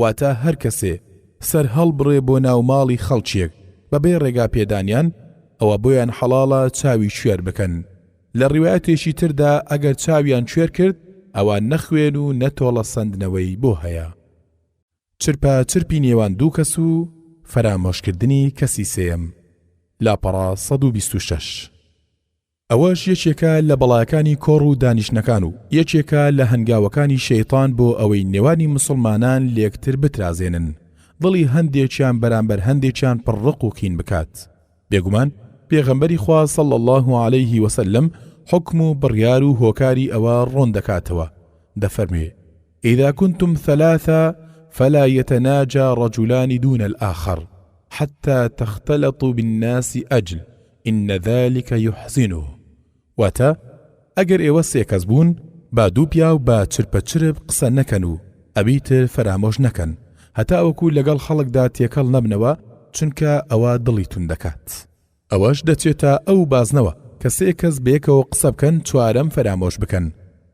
واتە هەر کەسێ سەر هەڵبڕێ بۆ ناوماڵی خەڵکێک بەبێ ڕێگا پێدانیان ئەوە بۆیان حەڵاڵە چاوی کوێر بکەن. لە ڕیوایەتێکی تردا ئەگەر چاویان کوێر کرد ئەوان نەخوێن و نەتۆڵە سندنەوەی بۆ هەیە. چرپە چرپی نێوان دوو کەس و فەرامۆشکردنی کەسی سێم لاپەڕا 126 ئەوەش یەکێکە لە بەڵایەکانی کۆڕ و دانیشتنەکان و یەکێکە لە هەنگاوەکانی شەیطان بۆ ئەوەی نێوانی مسلمانان لێکتر بترازێنن، دڵی هەندێکیان بەرامبەر هەندێکیان پڕڕق و کین بکات. بێگومان پێغەمبەری خوا صلی الله عليه وسلم حکم و بڕیار و هۆکاری ئەوە ڕۆن دەکاتەوە، دەفەرمێ: إذا كنتم ثلاثة فلا يتناجى رجلان دون الآخر حتى تختلطوا بالناس أجل إن ذلك يحزنه. واتە ئەگەر ئێوە سێ کەس بوون با دوو پیا و با چرپەچرپ قسە نەکەن و ئەبیتر فەرامۆش نەکەن هەتا ئەوەکو لەگەڵ خەڵکدا تێکەڵ نەبنەوە، چونکە ئەوە دڵی تون دەکات. ئەوەش دەچێتە ئەو بازنەوە کە سێ کەس بەیەکەوە قسە بکەن، چوارەم فەرامۆش بکەن.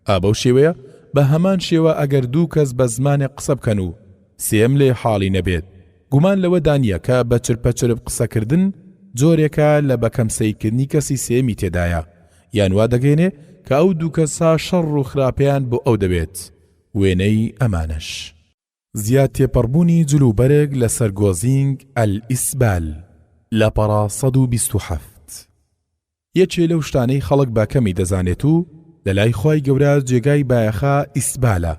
ئابەو شێوەیە بە هەمان شێوە ئەگەر دوو کەس بە زمانێک قسە بکەن و سێم لێ حاڵی نەبێت، گومان لەوە دانیە کە بە چرپەچرپ قسەکردن جۆرێکە لە بەکەم سەیرکردنی کەسی سێمی تێدایە، یان وا دەگەێنێ کە ئەو دوو کەسا شەڕ و خراپیان بۆ ئەو دەبێت. وێنەی ئەمانش زیاد تێپەڕبوونی جلوبەرێک لە سەرگۆزینگ ئەلئیسبال لە پەڕا 127. یەکێ لەو شتانەی خەڵک باکەمی دەزانێت و لە لای خۆی گەورە جێگای بایەخا ئیسبالە،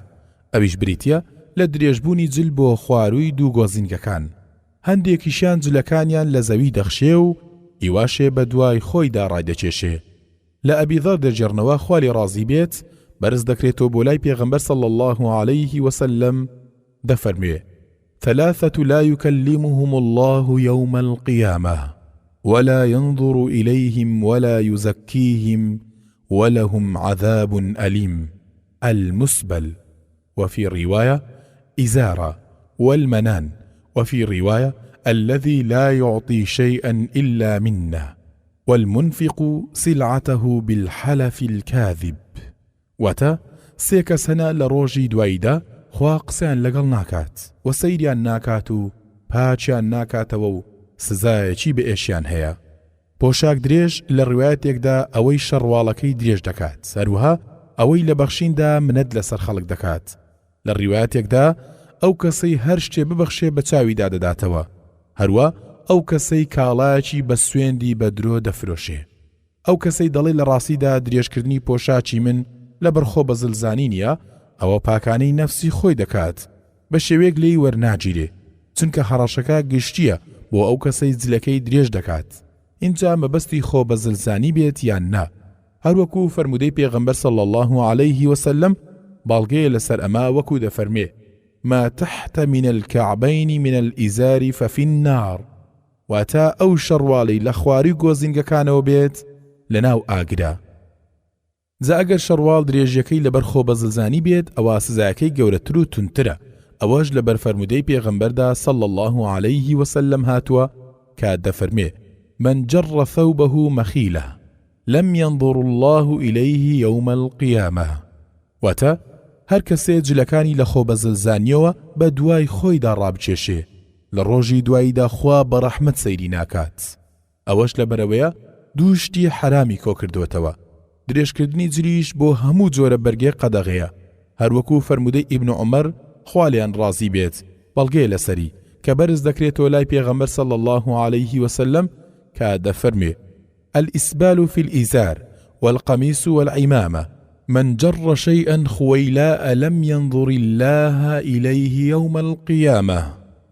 ئەویش بریتیە لە درێژبوونی جل بۆ خوارووی دوو گۆزینگەکان. هەندێکیشیان جلەکانیان لە زەوی دەخشێ و ئیواشێ بە دوای خۆیدا ڕایدەکێشێ. لە ئەبیذەر دەرجێڕنەوە خوا لێ ڕازی بێت بەرز دەکرێتەوە بۆ لای پێغەمبەر صلی الله عليه وسلم، دەفەرموێ: ثلاثة لا يكلمهم الله يوم القيامة ولا ينظر إليهم ولا يزكيهم ولهم عذاب أليم: المسبل، وفي رواية إزارة، والمنان، وفي رواية الذي لا يعطي شيئا إلا منه، والمنفق سلعته بالحلف الكاذب. وتا سێ کەس هەنا لە ڕۆژی دواییدا خوا قسەیان لەگەڵ ناکات و سەیریان ناکات و پاچیان ناکاتەوە و سزایەکی بە ئێشیان هەیە. پۆشاک درێژ لە ڕوایەتێکدا ئەوەی شەڕواڵەکەی درێژ دەکات، هەروەها ئەوەی لە بەخشیندا منەت لەسەر خەڵک دەکات. لە ڕوایەتێکدا ئەو کەسەی هەر شتێ ببەخشێ بە چاویدا دەداتەوە، هەروە ئەو کەسەی کاڵایەکی بە سوێندی بە درۆ دەفرۆشێ. ئەو کەسەی دەڵێ لە ڕاستیدا درێژکردنی پۆشاکی من لە بەرخۆ بە زلزانی نییە، ئەوە پاکانەی نەفسی خۆی دەکات، بە شێوەیەک لێی وەرناگیرێ، چونکە هەڕەشەکە گشتیە بۆ ئەو کەسەی جلەکەی درێژ دەکات. اینجا مەبەستی خۆ بە زلزانی بێت یان نا. هەروەکو فەرمودەی پێغەمبەر صلی الله عليه وسلم باڵگەیە لەسەر ئەمە، وەکو دەفەرمێ: ما تحت من الكعبين من الإزار ففي النار. واتە ئەو شەڕواڵی لە خواری گۆزینگەکانەوە بێت لەناو ئاگرا. جا ئەگەر شەڕواڵ درێژیەکەی لەبەر خۆ بە زلزانی بێت، ئەوە سزایەکەی گەورەتر و تونترە. ئەوەش لەبەر فەرمودەی پێغەمبەردا صلی الله عليه وسلم هاتووە کە دەفەرمێ: من جر ثوبه مخيلة لم ينظر الله إليه يوم القيامة. واتە هەر کەسێ جلەکانی لە خۆ بە زلزانیەوە بە دوای خۆیدا ڕابچێشێ، لە ڕۆژی دواییدا خوا بە ڕەحمەت سەیری ناکات. ئەوەش لەبەرەوەیە دوو شتی حرامی کۆ کردوێتەوە. درێژکردنی جلیش بۆ هەموو جۆرە بەرگێ قەدەغەیە، هەروەکو فەرمودەی ئیبن عومەر خوالیان ڕازی بێت بەڵگەیە لەسەری کە بەرز دەکرێتەوە لای پێغەمبەر صلی الله عليه وسلم کە دەفەرمێ: الإسبال في الإزار والقميص والعمامة من جر شيئا خويلاء لم ينظر الله إليه يوم القيامة.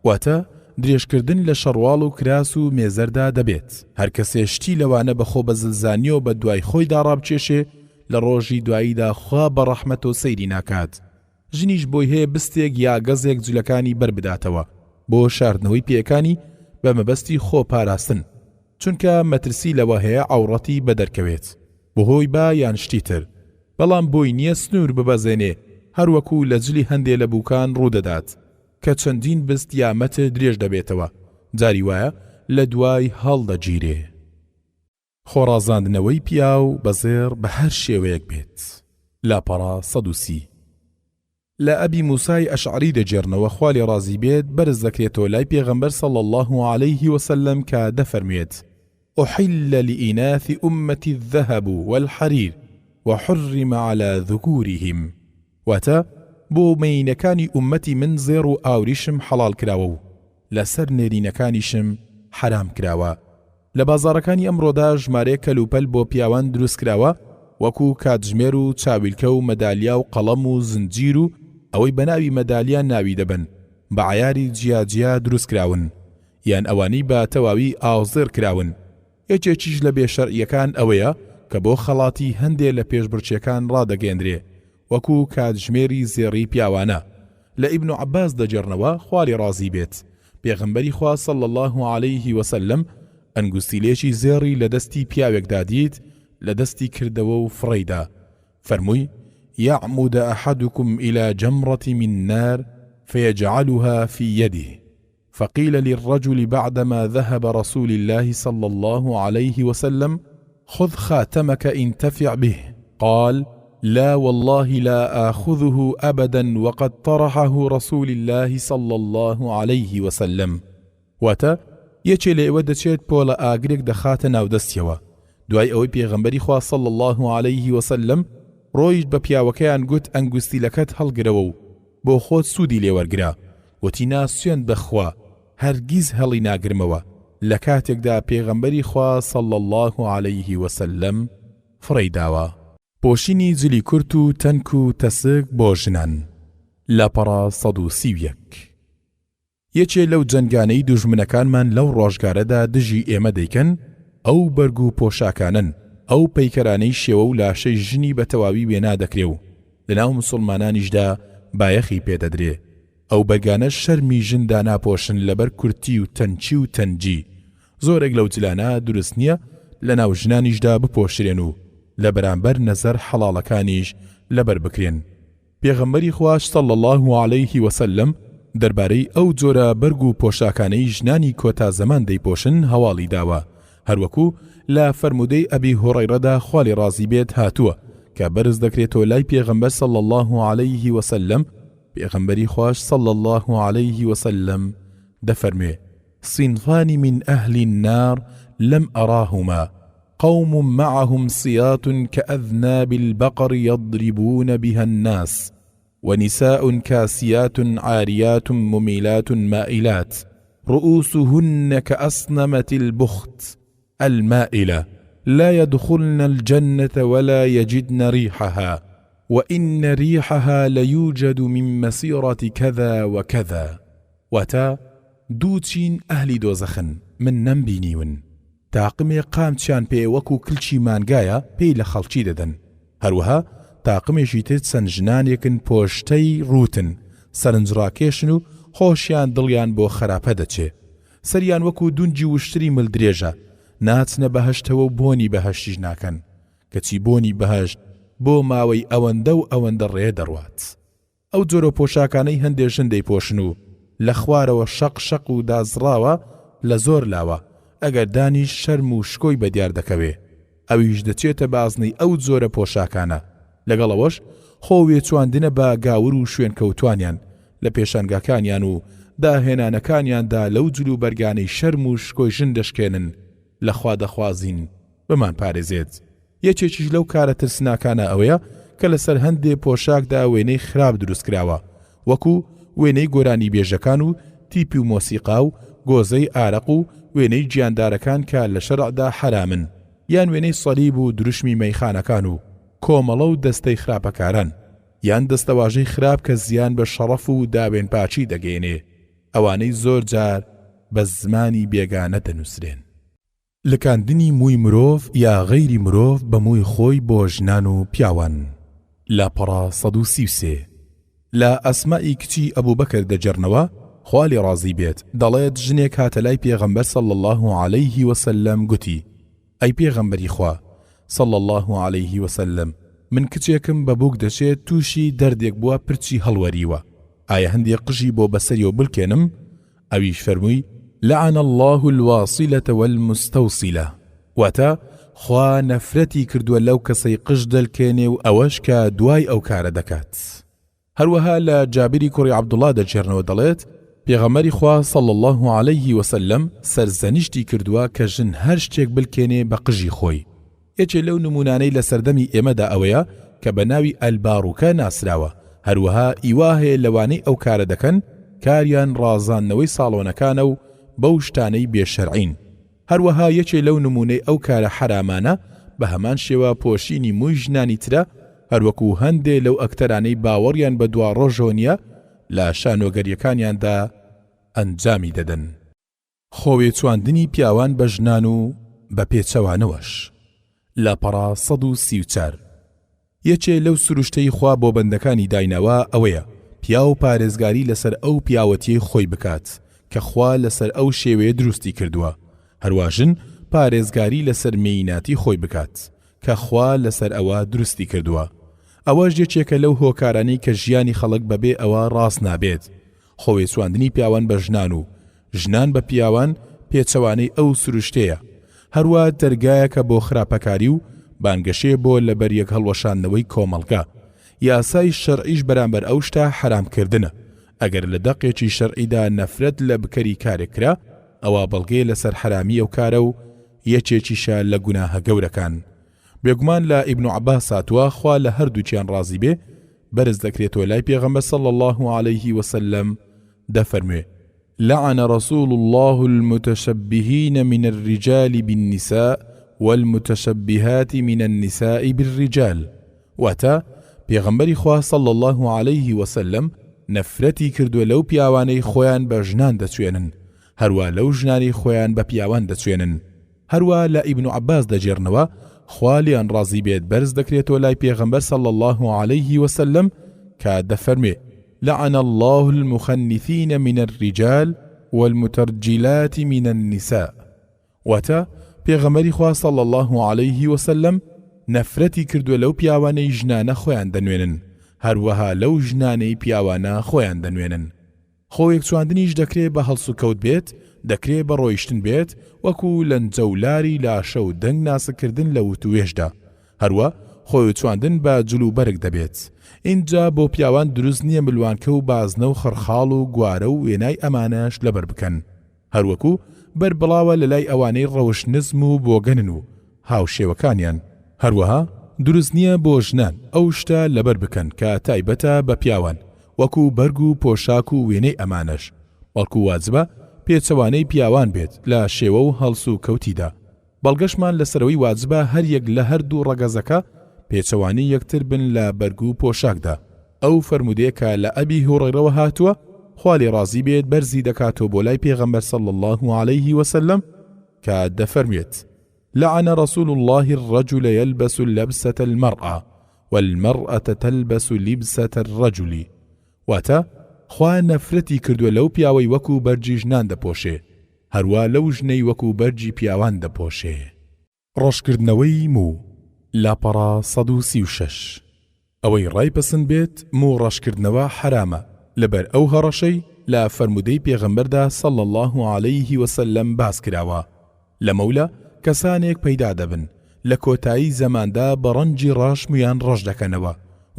واتە درێژکردن لە شەڕواڵ و کراس و مێزەردا دەبێت. هەر کەسێ شتی لەوانە بەخۆ بە زلزانیەوە بە دوای خۆیدا ڕابچێشێ، لە ڕۆژی دواییدا خوا بە ڕەحمەت و سەیری ناکات. ژنیش بۆی هەیە بستێک یا گەزێک جولەکانی بربداتەوە بۆ شاردنەوەی پێەکانی بە مەبەستی خۆ پاراستن، چونکە مەترسی لەوە هەیە عەوڕەتی بەدەرکەوێت بەهۆی با یان شتی تر، بەڵام بۆی نییە سنوور ببەزێنێ، هەروەکو لە جلی هەندێ لە بووکان ڕوودەدات کە چەندین بست یامەتە درێژ دەبێتەوە، جاری وایە لە دوای هەڵدەگیرێ. خۆڕازاندنەوەی پیا و بەزێر بە هەر شێوەیەک بێت. لاپەڕا 130. لە ئەبی موسای ئەشعری دەجێڕنەوە خوا لێ ڕازی بێت بەرز دەکرێتەوە لای پێغەمبەر صلی الله عليه وسلم کە دەفەرمێت: أحل لإناث أمتي الذهب والحرير وحرم على ذكورهم. واتە بۆ مەینەکانی ئومەتی من زێڕ و ئاوریشم حەڵال کراوە و لەسەر نێرینەکانیشم حرام کراوە، لە بازاڕەکانی ئەمڕۆدا ژمارەیە کەلوپەل بۆ پیاوان دروست کراوە وەکو کاتژمێر و چاویلکە و مەدالیا و قەڵەم و زنجیر و ئەوەی بەناوی مەدالیا ناوی دەبن بە عیاری جیاجیا دروست کراون یان ئەوانەی بە تەواوی ئاوزێر کراون. یەکێکیش لە بێشەرعیەکان ئەوەیە کە بۆ خەڵاتی هەندێک لە پێشبڕچیەکان ڕادەگەێنرێ وەکو کاتژمێری زێڕی پیاوانە. لە ئیبن عەباس دەجێڕنەوە خواری ڕازی بێت پێغەمبەری خوا صلی الله عەلەیه وسلم ئەنگوستیلێکی زێڕی لە دەستی پیاوێکدا دیت لە دەستی کردەوە و فڕیدا فەرمووی يعمد أحدكم إلى جمرة من نار فيجعلها في يده فقيل للرجل بعدما ذهب رسول الله صلى الله عليه وسلم خذ خاتمك انتفع به قال لا والله لا آخذه أبدا وقد طرحه رسول الله صلى الله عليه وسلم. واتا یەکێ لە ئێوە دەچێت پۆلە ئاگرێک دەخاتە ناودەستیەوە دوای ئەوەی پێغەمبەری خوا صلی الله عليه وسلم ڕۆیشت بە پیاوەکەیان گوت ئەنگوستیلەکەت هەڵگرەوە و بۆ خۆت سوودی لێوەرگرا وتی ناسوێن بەخوا هەرگیز هەڵی ناگرمەوە. لە کاتێکدا پێغەمبەری خوا صلی الله عليه وسلم فڕی داوە. پۆشینی جلی کورت و تەنک و تەسک بۆ ژنان. لاپەڕا 131 یەکێ لەو جەنگانەی دوژمنەکانمان لەو ڕۆژگارەدا دژی ئێمە دەیکەن ئەو بەرگ و پۆشاکانن ئەو پەیکەرانەی شێوە و لاشەی ژنی بە تەواوی وێنا دەکرێ و لەناو موسڵمانانیشدا بایەخی پێدەدرێ. ئەو بەرگانە شەرمی ژندا ناپۆشن لەبەر کورتی و تەنچی و تەنجی. زۆرێک لەو جلانە دروست نییە لەناو ژنانیشدا بپۆشرێن و لە بەرامبەر نەزەر حەڵاڵەکانیش لەبەر بکرێن. پێغەمبەری خوا صلی الله عليه وسلم دەربارەی ئەو جۆرە بەرگ و پۆشاکانەی ژنانی کۆتا زەمان دەیپۆشن هەواڵی داوە هەروەکو لە فەرمودەی ئەبی هوڕەیرەدا خوالی ڕازی بێت هاتووە کە بەرز دەکرێتەوە لای پێغەمبەر صلی الله عليه وسلم. پێغەمبەری خوش صلی الله عليه وسلم دەفەرمێ صنفان من أهل النار لم أراهما قوم معهم صياط كأذناب البقر يضربون بها الناس ونساء كاسيات عاريات مميلات مائلات رؤوسهن كأصنمة البخت المائلة لا يدخلن الجنة ولا يجدن ريحها وإن ريحها ليوجد من مسيرة كذا وكذا. واتا دوچین ئەهلی دۆزەخن من نەمبینیون تاقمێ قامچیان پێ وەکو کلچی مانگایە پێی لە خەڵکی دەدەن. هەروەها تاقمێکی تر چەند ژنانێکن پۆشتەی ڕوتن سەرنجڕاکێشن و خۆشیان دڵیان بۆ خراپە دەچێ سەریان وەکو دونجی وشتری ملدرێژە ناچنە بەهەشتەوە و بۆنی بەهەشتیش ناکەن کەچی بۆنی بەهەشت بۆ ماوەی ئەوەندە و ئەوەندە ڕێ دەڕوات. ئەو جۆرە پۆشاکانەی هەندێک ژن دەیپۆشن و لە خوارەوە شەق و دازڕاوە لە زۆر لاوە ئەگەر دانیش شەرم و شکۆی بەدیار دەکەوێ ئەویش دەچێتە بازنەی ئەو جۆرە پۆشاکانە. لەگەڵەوەش خۆوێ چواندنە بە گاور و شوێن کەوتوانیان لە پێشانگاکانیان و داهێنانەکانیاندا لەو جلو بەرگانەی شەرم و شکۆی ژن دەشکێنن لە خوا دەخوازین بمان پارێزێت. یەکێکیش لەو کارە ترسناکانە ئەوەیە کە لەسەر هەندێک پۆشاکدا وێنەی خراپ دروست کراوە وەکو وێنەی گۆرانی بێژەکان و تیپی و مۆسیقا و گۆزەی ئارەق و وێنەی گیاندارەکان کە لە شەرعدا حرامن یان وێنەی سەلیب و دروشمی مەیخانەکان و کۆمەڵە و دەستەی خراپەکاران یان دەستەواژەی خراپ کە زیان بە شەڕەف و داوێن پاچی دەگەێنێ ئەوانەی زۆر جار بە زمانی بێگانە دەنووسرێن. لکاندنی مووی مرۆڤ یا غەیری مرۆڤ بە مووی خۆی بۆ ژنان و پیاوان. لاپەڕا 133 لە ئەسمائی کچی ئەبوبەکر دەجێڕنەوە خوالی ڕازی بێت دەڵێت ژنێک هاتە لای پێغەمبەر صلی الله عليه وسلم گوتی ئەی پێغەمبەری خوا صلی الله عليه وسلم من کچێکم بە بووک دەچێت تووشی دەردێک بووە پرچی هەڵوەریوە ئایا هەندێک قژی بۆ بەسەریەوە بڵکێنم؟ ئەویش فەرمووی لعن الله الواصلة والمستوصلة واتا خوا نەفرەتی کردووە لەو کەسەی قژ دەلکێنێ و ئەوەش کە دوای ئەو کارە دەکات. هەروەها لە جابری کوڕی عەبدوڵڵا دەجێڕنەوە دەڵێت پێغەمبەری خوا صلی الله عليه وسلم سەرزەنیشتی کردووە کە ژن هەر شتێک بلکێنێ بە قژی خۆی. یەکێ لەو نمونانەی لە سەردەمی ئێمەدا ئەوەیە کە بە ناوی ئەلباڕوکە ناسراوە هەروەها ئیوا هەیە لەوانەی ئەو کارە دەکەن کاریان ڕازاندنەوەی ساڵۆنەکانە و بەو شتانەی بێشەرعین. هەروەها یەکێ لەو نمونەی ئەو کارە حرامانە بە هەمان شێوە پۆشینی مووی ژنانی ترە، هەروەکو هەندێ لەو ئەکتەرانەی باوەڕیان بە دوا ڕۆژەوە نیە لە شانۆگەریەکانیاندا ئەنجامی دەدەن. خۆوێ چواندنی پیاوان بە ژنان و بە پێچەوانەوەش. لاپەڕا 134 یەکێ لەو سروشتەی خوا بۆ بەندەکانی داینەوە ئەوەیە پیا و پارێزگاری لەسەر ئەو پیاوەتیەی خۆی بکات کە خوا لەسەر ئەو شێوەیە دروستی کردووە، هەروەژن پارێزگاری لەسەر مێیناتی خۆی بکات کە خوا لەسەر ئەوە دروستی کردووە. ئەوەش یەکێکە لەو هۆکارانەی کە ژیانی خەڵک بەبێ ئەوە ڕاست نابێت. خۆوێ چواندنی پیاوان بە ژنان و ژنان بە پیاوان پێچەوانەی ئەو سروشتەیە، هەروە دەرگایەکە بۆ خراپەکاری و بانگەشێ بۆ لەبەر یەک هەڵوەشاندنەوەی کۆمەڵگە. یاسای شەرعیش بەرامبەر ئەو شتە حرامکردنە. ئەگەر لە دەقێکی شەرعیدا نەفرەت لە بکەری کارێکرا، ئەوە بەڵگەی لەسەر حرامی ئەو کارە و یەکێکیشە لە گوناهە گەورەکان. بێگومان لە ئیبن عەباس هاتووە خوا لە هەردووچیان ڕازی بێ بەرز دەکرێتەوە لای پێغەمبەر صلی الله عليه وسلم دەفەرموێ: لعن رسول الله المتشبهين من الرجال بالنساء والمتشبهات من النساء بالرجال. واتا پێغەمبەری خوا صلی الله عليه وسلم نەفرەتی کردووە لەو پیاوانەی خۆیان بە ژنان دەچوێنن، هەروە لەو ژنانی خۆیان بە پیاوان دەچوێنن. هەروە لە ئیبن عەباس دەجێڕنەوە خوا لیان ڕازی بێت بەرز دەکرێتەوە لای پێغەمبەر صلی الله عليه وسلم کە دەفەرمێ: لعن الله المخنثين من الرجال والمترجلات من النساء. واتا پێغەمبەری خوا صلی الله عليه وسلم نەفرەتی کردووە لەو پیاوانەی ژنانە خۆیان دەنوێنن، هەروەها لەو ژنانەی پیاوانە خۆیان دەنوێنن. خۆیەک چواندنیش دەکرێت بە هەڵس و کەوت بێت، دەکرێت بە ڕۆیشتن بێت وەکو لەنجەولاری لاشە و دەنگ ناسکردن لە وتوێژدا، هەروە خۆی چواندن بە جلوبەرگ دەبێت. اینجا بۆ پیاوان دروست نییە ملوانکە و بازنە و خەرخاڵ و گوارە و وێنای ئەمانەش لەبەر بکەن، هەروەکو بەربڵاوە لە لای ئەوانەی ڕەوشنزم و بۆگەنن و هاوشێوەکانیان. هەروەها دروست نییە بۆ ژنان ئەو شتە لەبەر بکەن کە تایبەتە بە پیاوان وەکو بەرگ و پۆشاک و وێنەی ئەمانەش، بەڵکو واجبە پێچەوانەی پیاوان بێت لە شێوە و هەڵس و کەوتیدا. بەڵگەشمان لەسەرەوەی واجبە هەر یەک لە هەردوو ڕەگەزەکە پێچەوانی یەکتر بن لە بەرگ و پۆشاکدا. ئەو فەرمودەیەکە لە ئەبی هورەیرەوە هاتووە خوا لێ ڕازی بێت بەرزی دەکاتەوە بۆ لای پێغەمبەر صلی الله عليه وسلم کە دەفەرموێت: لعن رسول الله الرجل يلبس لبسة المرأة والمرأة تلبس لبسة الرجل. واتا خوا نەفرەتی کردووە لەو پیاوەی وەکو بەرجی ژنان دەپۆشێ، هەروە لەو ژنەی وەکو بەرجی پیاوان دەپۆشێ. ڕۆژکردنەوەی موو. لاپەڕا 136 ئەوەی ڕایپەسند بێت موو ڕەشکردنەوە حرامە لەبەر ئەو هەڕەشەی لە فەرمودەی پێغەمبەردا صلی الله عليه وسلم باس کراوە. لەمەولە کەسانێک پەیدا دەبن لە کۆتایی زەماندا بە ڕەنجی ڕاش مویان ڕەش دەکەنەوە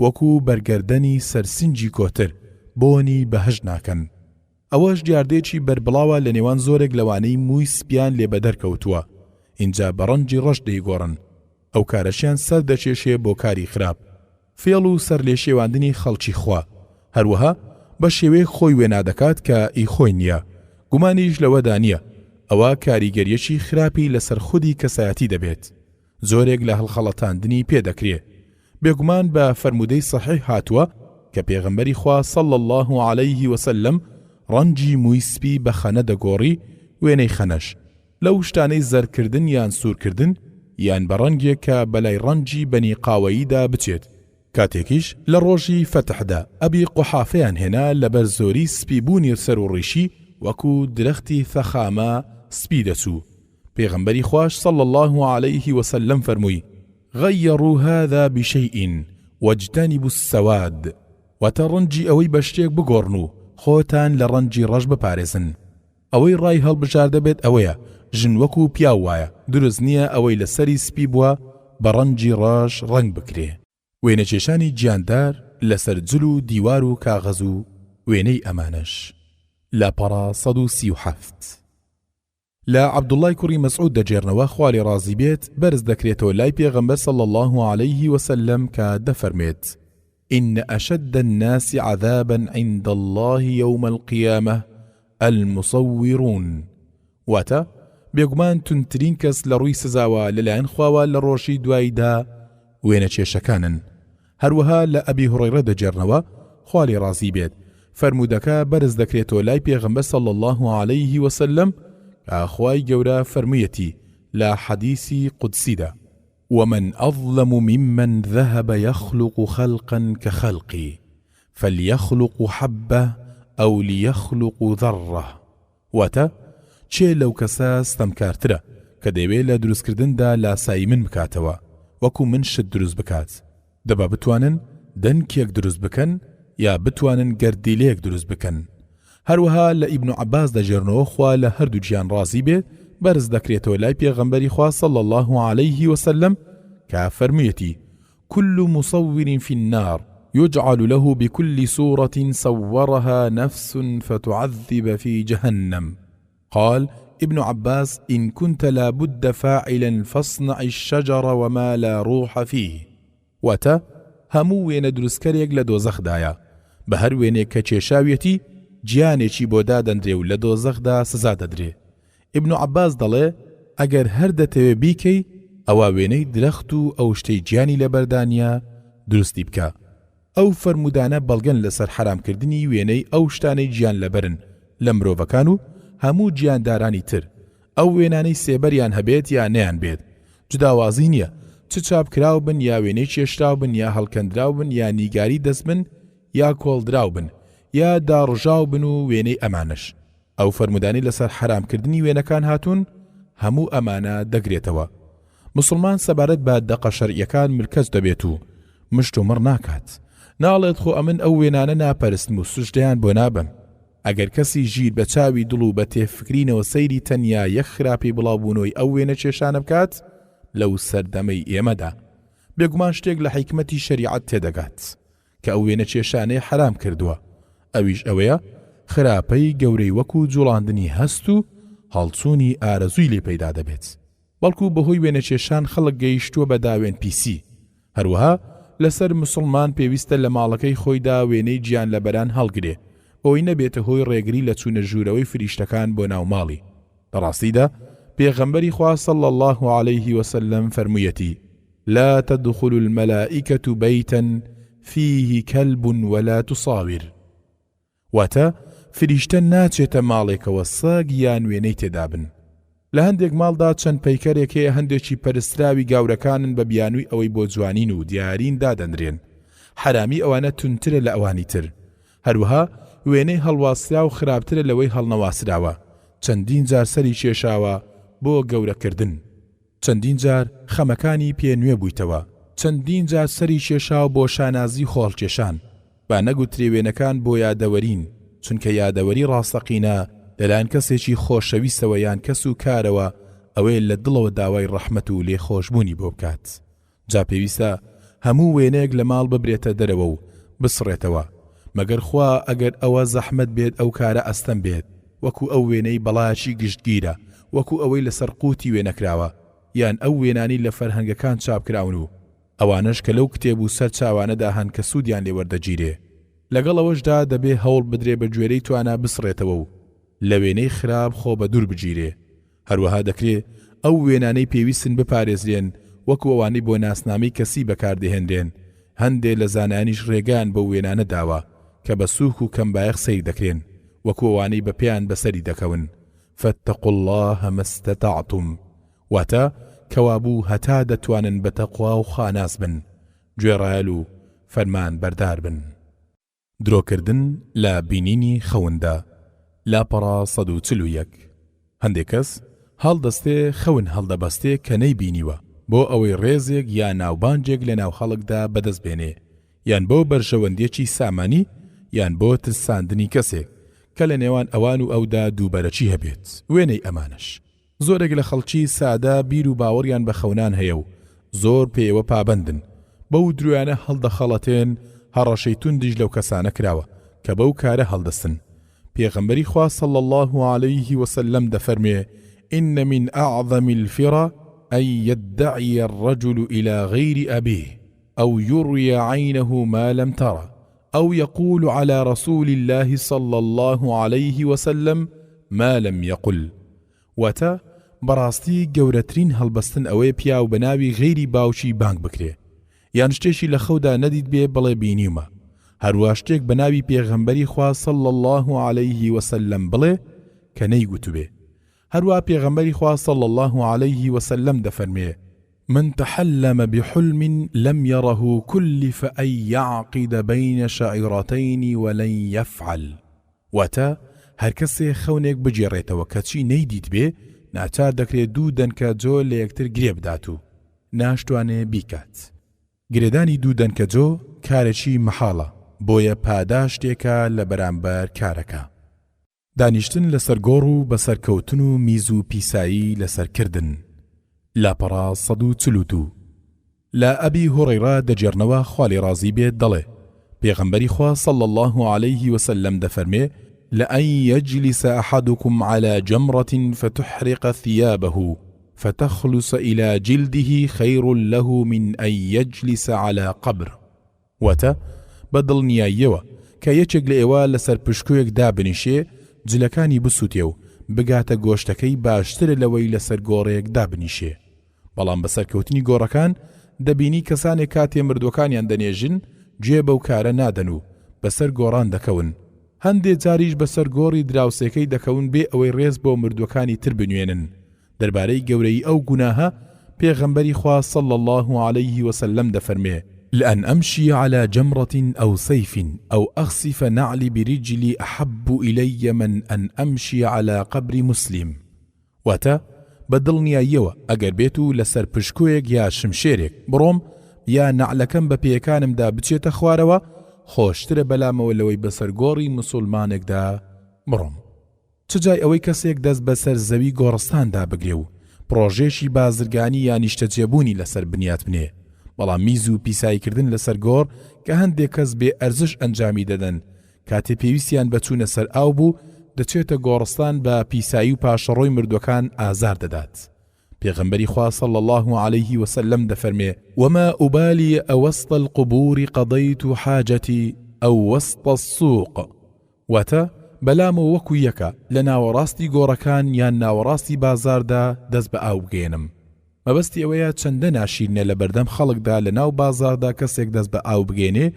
وەکو بەرگەردەنی سەرسنجی کۆتر بۆنی بەهەژ ناکەن. ئەوەش دیاردێکی بەربڵاوە لە نێوان زۆرێک لەوانەی مووی سپیان لێ بەدەرکەوتووە، اینجا بە ڕەنجی ڕەش دەیگۆڕن. ئەو کارەشیان سەر دەچێشێ بۆ کاری خراپ، فێڵ و سەر لێ شێواندنی خەڵکی خوا، هەروەها بە شێوەیە خۆی وێنادەکات کە ئیخۆی نییە، گومانیش لەوەدا نییە ئەوە کاریگەریەکی خراپی لەسەر خودی کەسایەتی دەبێت. زۆرێک لە هەڵخەڵەتاندنی پێدەکرێ. بێگومان بە فەرمودەی سەحیح هاتووە کە پێغەمبەری خوا صلی الله عليه وسلم ڕەنجی مووی سپی بە خەنە دەگۆڕی، وێنەی خەنەش لەو شتانەی زەرکردن یان سوورکردن یان بە ڕەنگێک کە بەلای ڕەنجی بەنی قاوەییدا بچێت. کاتێکیش لە ڕۆژی فەتحدا ئەبی قوحافەیان هێنا لەبەر زۆری سپی بوونی سەر و ڕیشی وەکو درەختی ثەخامە سپی دەچوو. پێغەمبەری خوش صلی الله عليه وسلم فەرمووی: غەیڕوا هذا بشەیء واجتەنبوا السەواد. واتە ڕەنجی ئەوەی بە شتێک بگۆڕن و خۆتان لە ڕەنجی ڕەش بپارێزن. ئەوەی ڕای هەڵبژار دەبێت ئەوەیە ژن وەکو پیاو وایە، دروست نییە ئەوەی لەسەری سپی بووە بە ڕەنجی ڕەش ڕەنگ بکرێ. وێنەچێشانی گیاندار لەسەر جل و دیوار و کاغەز و وێنەی ئەمانەش. لاپەڕا 137 لا عەبدوڵای کوڕی مەسعود دەجێڕنەوە خوا لێ ڕازی بێت بەرز دەکرێتەوە لای پێغەمبەر صلی الله عليه وسلم کە دەفەرمێت: إن أشد الناس عذابا عند الله يوم القيامة المصورون. واتا بێگومان تونترین کەس لە ڕووی سزاوە لەلایەن خواوە لە ڕۆژی دواییدا وێنە چێشەکانن. هەروەها لە ئەبی هوڕەیرە دەجێڕنەوە خوا لێ ڕازی بێت فەرموودەکە بەرز دەکرێتەوە لای پێغەمبەر صلی الله عليه وسلم ئاخوای گەورە فەرموویەتی لە حەدیثی قودسیدا ومن أظلم ممن ذهب يخلق خلقا كخلقي فليخلق حبة أو ليخلق ذرة. واتە چێ لەو کەسە ستەمکارترە کە دەیوێت لە دروستکردندا لاسایی من بکاتەوە وەکو من شت دروست بکات. دەبا بتوانن دەنکێک دروست بکەن یا بتوانن گەردیلەیەک دروست بکەن. هەروەها لە ئیبن عەباس دەجێڕنەوە خوا لە هەردوو گیان ڕازی بێت بەرز دەکرێتەوە لای پێغەمبەری خوا صلی الله عليه وسلم کە فەرموویەتی كل مصور في النار يجعل له بكل صورة صورها نفس فتعذب في جهنم. قال ابن عباس إن كنت لابد فاعلا فاصنع الشجر وما لا روح فيه. واتە هەموو وێنە دروستکەرێک لە دۆزەخدایە بە هەر وێنێک کە کێشاویەتی گیانێکی بۆ دادەندرێ و لە دۆزەخدا سزا دەدرێ. ابن عباس دەڵێ ئەگەر هەر دەتەوێ بیکەی ئەوە وێنەی درەخت و ئەو شتەی گیانی لە بەردانیا دروستی بکە. ئەو فەرمودانە بەڵگەن لەسەر حرامکردنی وێنەی ئەو شتانەی گیان لەبەرن لە مرۆڤەکان و هەموو گیاندارانی تر. ئەو وێنانەی سێبەریان هەبێت یا نەیان بێت جوداوازی نییە چ چاپکراو بن یا وێنەی چێشراو بن یا هەڵکەندراو بن یا نیگاری دەست بن یا کۆڵدراو بن یا داڕژاو بن و وێنەی ئەمانش. ئەو فەرمودانی لەسەر حرامکردنی وێنەکان هاتوون هەموو ئەمانە دەگرێتەوە. مسلمان سەبارەت بە دەقە شەرعیەکان مرکز دەبێت و مشت و مڕ ناکات. ناڵێت خۆ ئەمن ئەو وێنانە ناپەرستم و سوشدەیان بۆ نابم. ئەگەر کەسی ژیر بە چاوی دڵ و بە تێفکرینەوە سەیری تەنیا یەک خراپی بڵاوبوونەوەی ئەو وێنە چێشانە بکات لەو سەردەمەی ئێمەدا بێگومان شتێک لە حیکمەتی شەریعەت تێدەگات کە ئەو وێنە چێشانەی حرام کردووە. ئەویش ئەوەیە خراپەی گەورەی وەکو جوڵاندنی هەست و هەڵچوونی ئارەزووی لێ پەیدا دەبێت. بەڵکو بەهۆی وێنە چێشان خەڵک گەیشتووە بە داوێن پیسی. هەروەها لەسەر مسلمان پێویستە لە ماڵەکەی خۆیدا وێنەی گیان لەبەران هەڵگرێ بۆی نەبێتە هۆی ڕێگری لە چوونە ژوورەوەی فریشتەکان بۆ ناو ماڵی. بەڕاستیدا پێغەمبەری خوا صلی الله عليه وسلم فەرموویەتی لا تدخل الملائكة بيتا فيه كلب ولا تصاور. واتە فریشتە ناچێتە ماڵێکەوە ساگ یان وێنەی تێدابن. لە هەندێک ماڵدا چەند پەیکەرێک هەیە هەندێکی پەرستراوی گاورەکانن بە بیانووی ئەوەی بۆ جوانین و دیارین دادەندرێن. حرامی ئەوانە تونترە لە ئەوانی تر. هەروەها وێنەی هەڵواسرا و خراپترە لەوەی هەڵنەواسراوە. چەندین جار سەری کێشاوە بۆ گەورەکردن. چەندین جار خەمەکانی پێ نوێ بوویتەوە. چەندین جار سەری کێشاو بۆ شانازی خۆڵکێشان. با نەگوترێ وێنەکان بۆ یادەوەرین چونکە یادەوەری ڕاستەقینە لەلایەن کەسێکی خۆشەویستەوە یان کەس و کارەوە ئەوەی لە دڵەوە داوای ڕەحمەت و لێخۆشبوونی بۆ بکات. جا پێویستە هەموو وێنەیەک لە ماڵ ببرێتە دەرەوە و بسڕێتەوە مەگەر خوا ئەگەر ئەوە زەحمەت بێت ئەو کارە ئەستەم بێت وەکو ئەو وێنەی بەڵایەکی گشتگیرە وەکو ئەوەی لەسەر قوتی وێنەکراوە یان ئەو وێنانی لە فەرهەنگەکان چاپکراون و ئەوانش کە لەو کتێب و سەر چاوانەدا هەن کە سوودیان لێوەردەگیرێ. لەگەڵ ئەوەشدا دەبێ هەوڵ بدرێ بە گوێرەی توانە بسڕێتەوە و لە وێنەی خراپ خۆ بە دوور بگیرێ. هەروەها دەکرێت ئەو وێنانەی پێویستن بپارێزرێن وەکو ئەوانەی بۆ ناسنامەی کەسی بەکاردەهێنرێن. هەندێک لە زانانیش ڕێگان بە وێنانە داوە کە بە سووک و کەمبایەخ سەیر دەکرێن وەکو ئەوانەی بە پێیان بەسەری دەکەون. فاتقوا الله ما استطعتم. واتە کەوابوو هەتا دەتوانن بە تەقوا و خاناس بن گوێڕایەل و فەرمان بەردار بن. درۆکردن لە بینینی خەوندا. لاپەڕا 141. هەندێک کەس هەڵدەستێ خەون هەڵدەبەستێ کە نەیبینیوە بۆ ئەوەی ڕێزێک یا ناوبانجێک لە ناو خەڵکدا بەدەست بێنێ یان بۆ بەرژەوەندێکی سامانی یان بۆ ترساندنی کەسێک کە لە نێوان ئەوان و ئەودا دووبەرەچی هەبێت. وێنەی ئەمانش زۆرێک لە خەڵکی سادە بیر و باوەڕیان بە خەونان هەیە و زۆر پێوە پابندن بەو درویانە هەڵدەخەڵەتێن هەڕەشەی توندیش لەو کەسانە کراوە کە بەو کارە هەڵدەستن. پێغەمبەری خوا صلی الله عليه وسلم دەفەرمێ إن من أعظم الفرى أن يدعي الرجل إلى غير أبيه أو يروي عينه ما لم ترى أو يقول على رسول الله صلى الله عليه وسلم ما لم يقل. وتا بەڕاستی گەورەترین هەڵبەستن ئەوەیە پیا و بەناوی غەیری باوکی بانگ بکرێ یان شتێکی لە خەودا نەدیت بێ بڵێ بینیومە هەروە شتێک بەناوی پێغەمبەری خوا صلی الله علیه وسلم بڵێ کە نەیگوتوبێ هەروە پێغەمبەری خوا صلی الله علیه وسلم دەفەرمێ من تحلم بحلم لم يره كلف أن يعقد بين شعيرتين ولن يفعل واتە هەر کەسێ خەونێک بجێڕێتەوە کەچی نەیدیت بێ ناچار دەکرێت دوو دەنکە جۆ لە یەکتر گرێ بدات و ناشتوانێ بیکات گرێدانی دوو دەنکە جۆ کارێکی مەحاڵە بۆیە پاداشتێکە لە بەرامبەر کارەکە دانیشتن لەسەر گۆڕ و بەسەرکەوتن و میز و پیسایی لەسەرکردن لاپەڕا 142 لا ئەبی هوڕەیرە دەجێڕنەوە خوالی ڕازی بێت دەڵێ پێغەمبەری خوا صلی الله عليه وسلم دەفەرمێ لأن يجلس أحدكم على جمرة فتحرق ثيابه فتخلص إلى جلده خير له من أن يجلس على قبر واتە بەدڵ نیاییەوە کە یەکێک لە ئێوە لەسەر پشکویەک دابنیشێ جلەکانی بسووتێ و بگاتە گۆشتەکەی باشترە لەوەی لەسەر گۆڕەیەک دابنیشێ بەڵام بەسەرکەوتنی گۆڕەکان دەبینی کەسانێک کاتێ مردوەکانیان دەنێژن گوێ بەو کارە نادەن و بەسەر گۆڕان دەکەون هەندێک جاریش بەسەر گۆڕی دراوسێکەی دەکەون بێ ئەوەی ڕێز بۆ مردوەکانی تر بنوێنن دەربارەی گەورەی ئەو گوناهە پێغەمبەری خوا صلی الله عليه وسلم دەفەرمێ لأن أمشي على جمرة أو سيف أو أخسف نعلي برجلي أحب إلي من أن أمشي على قبر مسلم واتە بەدڵ نیاییەوە ئەگەر بێت و لەسەر پشکویەک یا شمشێرێک بڕۆم یا نعلەکەم بە پێیەکانمدا بچێتە خوارەوە خۆشترە بەلامەوە لەوەی بەسەر گۆڕی موسڵمانێکدا بڕۆم چ جای ئەوەی کەسێک دەست بەسەر زەوی گۆڕستاندا بگرێ و پرۆژێشی بازرگانی یا نیشتەجێبوونی لەسەر بنیات بنێ بەڵام میز و پیساییکردن لەسەر گۆڕ کە هەندێک کەس بێ ئەرزش ئەنجامی دەدەن کاتێ پێویستیان بەچوونە سەر ئاو بوو دەچێتە گۆڕستان بە پیسایی و پاشەڕۆی مردوەکان ئازار دەدات پێغەمبەری خوا صلی الله عليه وسلم دەفەرمێ وما أبالي أوسط القبور قضيت حاجتي أو وسط السوق واتە بەلامە وەکو یەکە لە ناوەڕاستی گۆڕەکان یان ناوەڕاستی بازاردا دەست بە ئاو بگێنم مەبەستی ئەوەیە چەندە ناشیرنە لە بەردەم خەڵکدا لە ناو بازاردا کەسێک دەست بە ئاو بگێنێ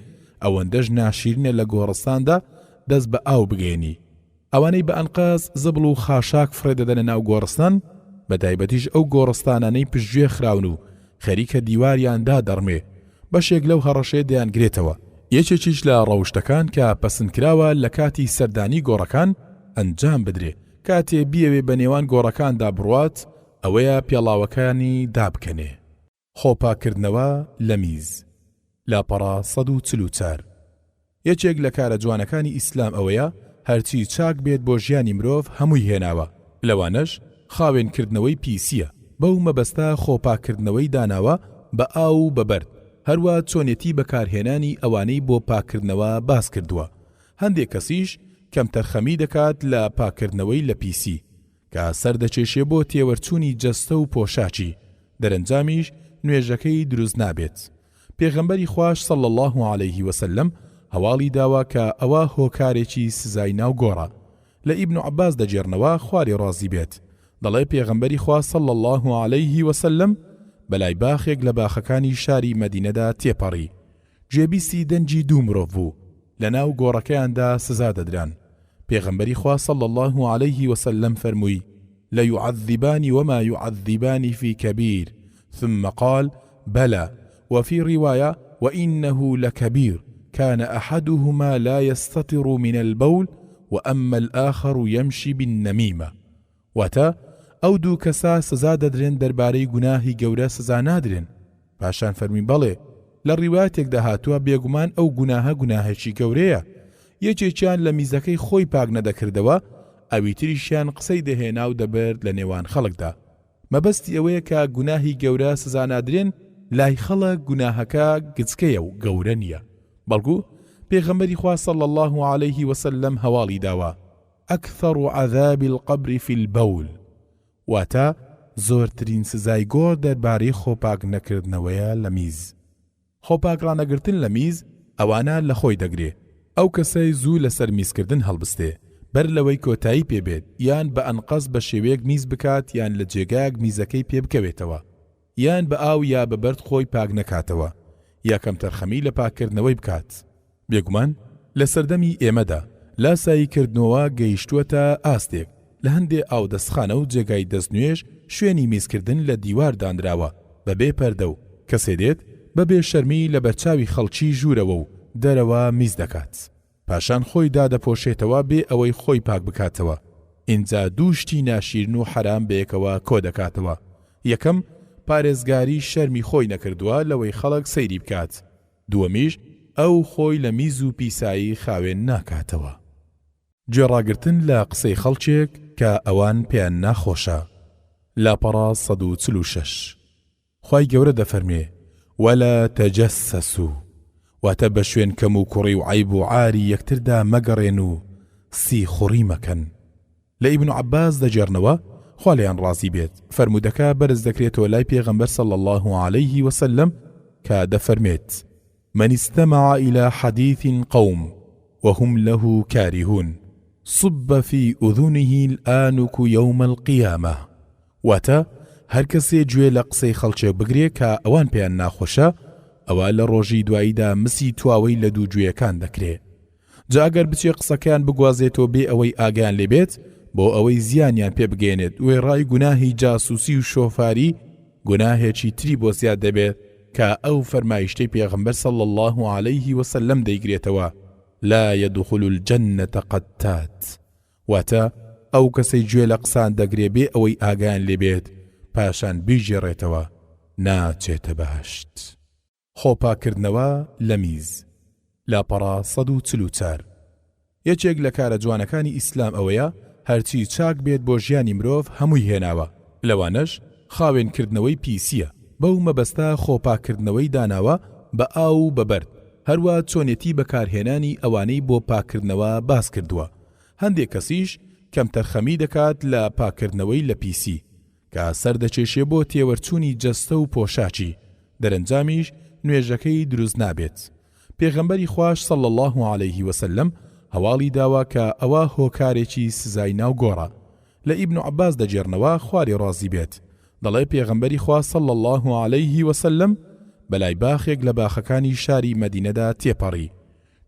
ئەوەندەش ناشیرنە لە گۆڕستاندا دەست بە ئاو بگێنی ئەوانەی بە ئەنقاز زبڵ و خاشاک فرێدەدەنە ناو گۆڕستان بەتایبەتیش ئەو گۆڕستانانەی پشتگوێ خراون و خەریکە دیواریاندا دەڕمێ بەشێک لەو هەڕەشێ دەیانگرێتەوە یەکێکیش لە ڕەوشتەکان کە پەسندکراوە لە کاتی سەردانی گۆڕەکان ئەنجام بدرێ کاتێ بیەوێ بە نێوان گۆڕەکاندا بڕوات ئەوەیە پێڵاوەکانی دابکەنێ خۆپاکردنەوە لە میز لاپەڕا 144 یەکێک لە کارە جوانەکانی ئیسلام ئەوەیە هەرچی چاک بێت بۆ ژیانی مرۆڤ هەمووی هێناوە لەوانەش خاوێنکردنەوەی پیسیە بەو مەبەستە خۆپاکردنەوەی داناوە بە ئاو و بەبەرد هەروە چۆنێتی بەکارهێنانی ئەوانەی بۆ پاکردنەوە باس کردووە هەندێک کەسیش کەم تەرخەمی دەکات لە پاکردنەوەی لە پیسی کە سەردەچێشێ بۆ تێوەرچوونی جەستە و پۆشاچی دەرەنجامیش نوێژەکەی دروست نابێت پێغەمبەری خوش صلی الله عليه وسلم هەواڵی داوا کە ئەوە هۆکارێکی سزای ناو گۆڕە لە ئیبن عەباس دەجێڕنەوە خواری ڕازی بێت دەڵێ پێغەمبەری خوا صلی الله عليه وسلم بەلای باخێک لە باخەکانی شاری مەدینەدا تێپەڕی جێبیستی دەنجی دوو مرۆڤ بوو لە ناو گۆڕەکەیاندا سزا دەدران پێغەمبەری خوا صلی الله عليه وسلم فەرمووی لا يعذبان وما يعذبان في كبير ثم قال بلى وفي رواية وإنه لكبير كان أحدهما لا يستتر من البول وأما الآخر يمشي بالنميمة وتا ئەو دوو کەسا سزا دەدرێن دەربارەی گوناهی گەورە سزا نادرێن پاشان فەرمی بەڵێ لە ڕیواتێکدا هاتووە بێگومان ئەو گوناهە گوناهێکی گەورەیە یەکێکیان لە میزەکەی خۆی پاک نەدەکردەوە ئەوی تریشیان قسەی دەهێنا و دەبرد لە نێوان خەڵکدا مەبەستی ئەوەیە کە گوناهی گەورە سزا نادرێن لای خەڵک گوناهەکە گچکەیە و گەورە نییە بەڵکو پێغەمبەری خوا صلی الله عليه وسلم هەواڵی داوە ئەکثەر عەذاب القبر في البول واتە زۆرترین سزای گۆڕ دەربارەی خۆپاک نەکردنەوەیە لە میز خۆپاک ڕانەگرتن لە میز ئەوانە لە خۆی دەگرێ ئەو کەسەی زوو لەسەر میزکردن هەڵبستێ بەر لەوەی کۆتایی پێبێت یان بە ئەنقەس بە شێوەیەک میز بکات یان لە جێگایەک میزەکەی پێ بکەوێتەوە یان بە ئاو یا بە بەرد خۆی پاک نەکاتەوە یا کەم تەرخەمی لە پاکردنەوەی بکات. بێگومان لە سەردەمی ئێمەدا لاساییکردنەوە گەیشتووەتە ئاستێک لە هەندێ ئاودەستخانە و جێگای دەستنوێژ شوێنی میزکردن لە دیوار دانراوە بەبێ پەردە و کەسێ دێت بەبێ شەرمی لە بەرچاوی خەڵکی ژوورەوە و دەرەوە میز دەکات پاشان خۆی دادەپۆشێتەوە بێ ئەوەی خۆی پاک بکاتەوە. ئینجا دوو شتی ناشیرن و حرام بەیەکەوە کۆ دەکاتەوە. یەکەم پارێزگاری شەرمی خۆی نەکردووە لەوەی خەڵک سەیری بکات. دووەمیش ئەو خۆی لە میز و پیسایی خاوێن ناکاتەوە. گوێڕاگرتن لە قسەی خەڵکێک کە ئەوان پێیان ناخۆشە. لاپەڕا 146 خوای گەورە دەفەرمێ وەلا تەجەسەسوو واتە بە شوێن کەم و کوڕی و عیب و عاری یەکتردا مەگەڕێن و سی خوڕی مەکەن. لە ئیبن عەباس دەجێڕنەوە خوا لێیان ڕازی بێت فەرموودەکە بەرز دەکرێتەوە لای پێغەمبەر صلی الله عليه وسلم کە دەفەرمێت من استمع إلى حديث قوم وهم له كارهون صب في أذنه الآنك يوم القيامة. واتە هەر کەسێ گوێ لە قسەی خەڵکێ بگرێ کە ئەوان پێیان ناخۆشە ئەوە لە ڕۆژی دواییدا مسی تواوەی لە دوو گوێیەکان دەکرێ. جا ئەگەر بچێ قسەکەیان بگوازێتەوە بێ ئەوەی ئاگیان لێبێت بۆ ئەوەی زیانیان پێ بگێنێت وێڕای گوناهی جاسوسی و شۆفاری گوناهێکی تری بۆ زیاد دەبێت کە ئەو فەرمایشتەی پێغەمبەر صلی الله عليه وسلم دەیگرێتەوە لا يدخل الجنة قتات. واتە ئەو کەسەی گوێ لە قسان دەگرێ بێ ئەوەی ئاگیان لێبێت پاشان بیژێڕێتەوە ناچێتە بەهەشت. خۆپاکردنەوە لە میز. لاپەڕا 144 یەکێک لە کارە جوانەکانی ئیسلام ئەوەیە هەرچی چاک بێت بۆ ژیانی مرۆڤ هەمووی هێناوە لەوانەش خاوێنکردنەوەی پیسیە بەو مەبەستە خۆپاکردنەوەی داناوە بە ئاو و بەبەرد هەروە چۆنێتی بەکارهێنانی ئەوانەی بۆ پاکردنەوە باس کردووە. هەندێک کەسیش کەم تەرخەمی دەکات لە پاکردنەوەی لە پیسی کە سەردەچێشێ بۆ تێوەرچوونی جەستە و پۆشاچی دەرەنجامیش نوێژەکەی دروست نابێت. پێغەمبەری خوش صلی الله عليه وسلم هەواڵی داوا کە ئەوە هۆکارێکی سزای ناو گۆڕە. لە ئیبن عەباس دەجێڕنەوە خواری ڕازی بێت دەڵێ پێغەمبەری خوا صلی الله عليه وسلم بەلای باخێک لە باخەکانی شاری مەدینەدا تێپەڕی.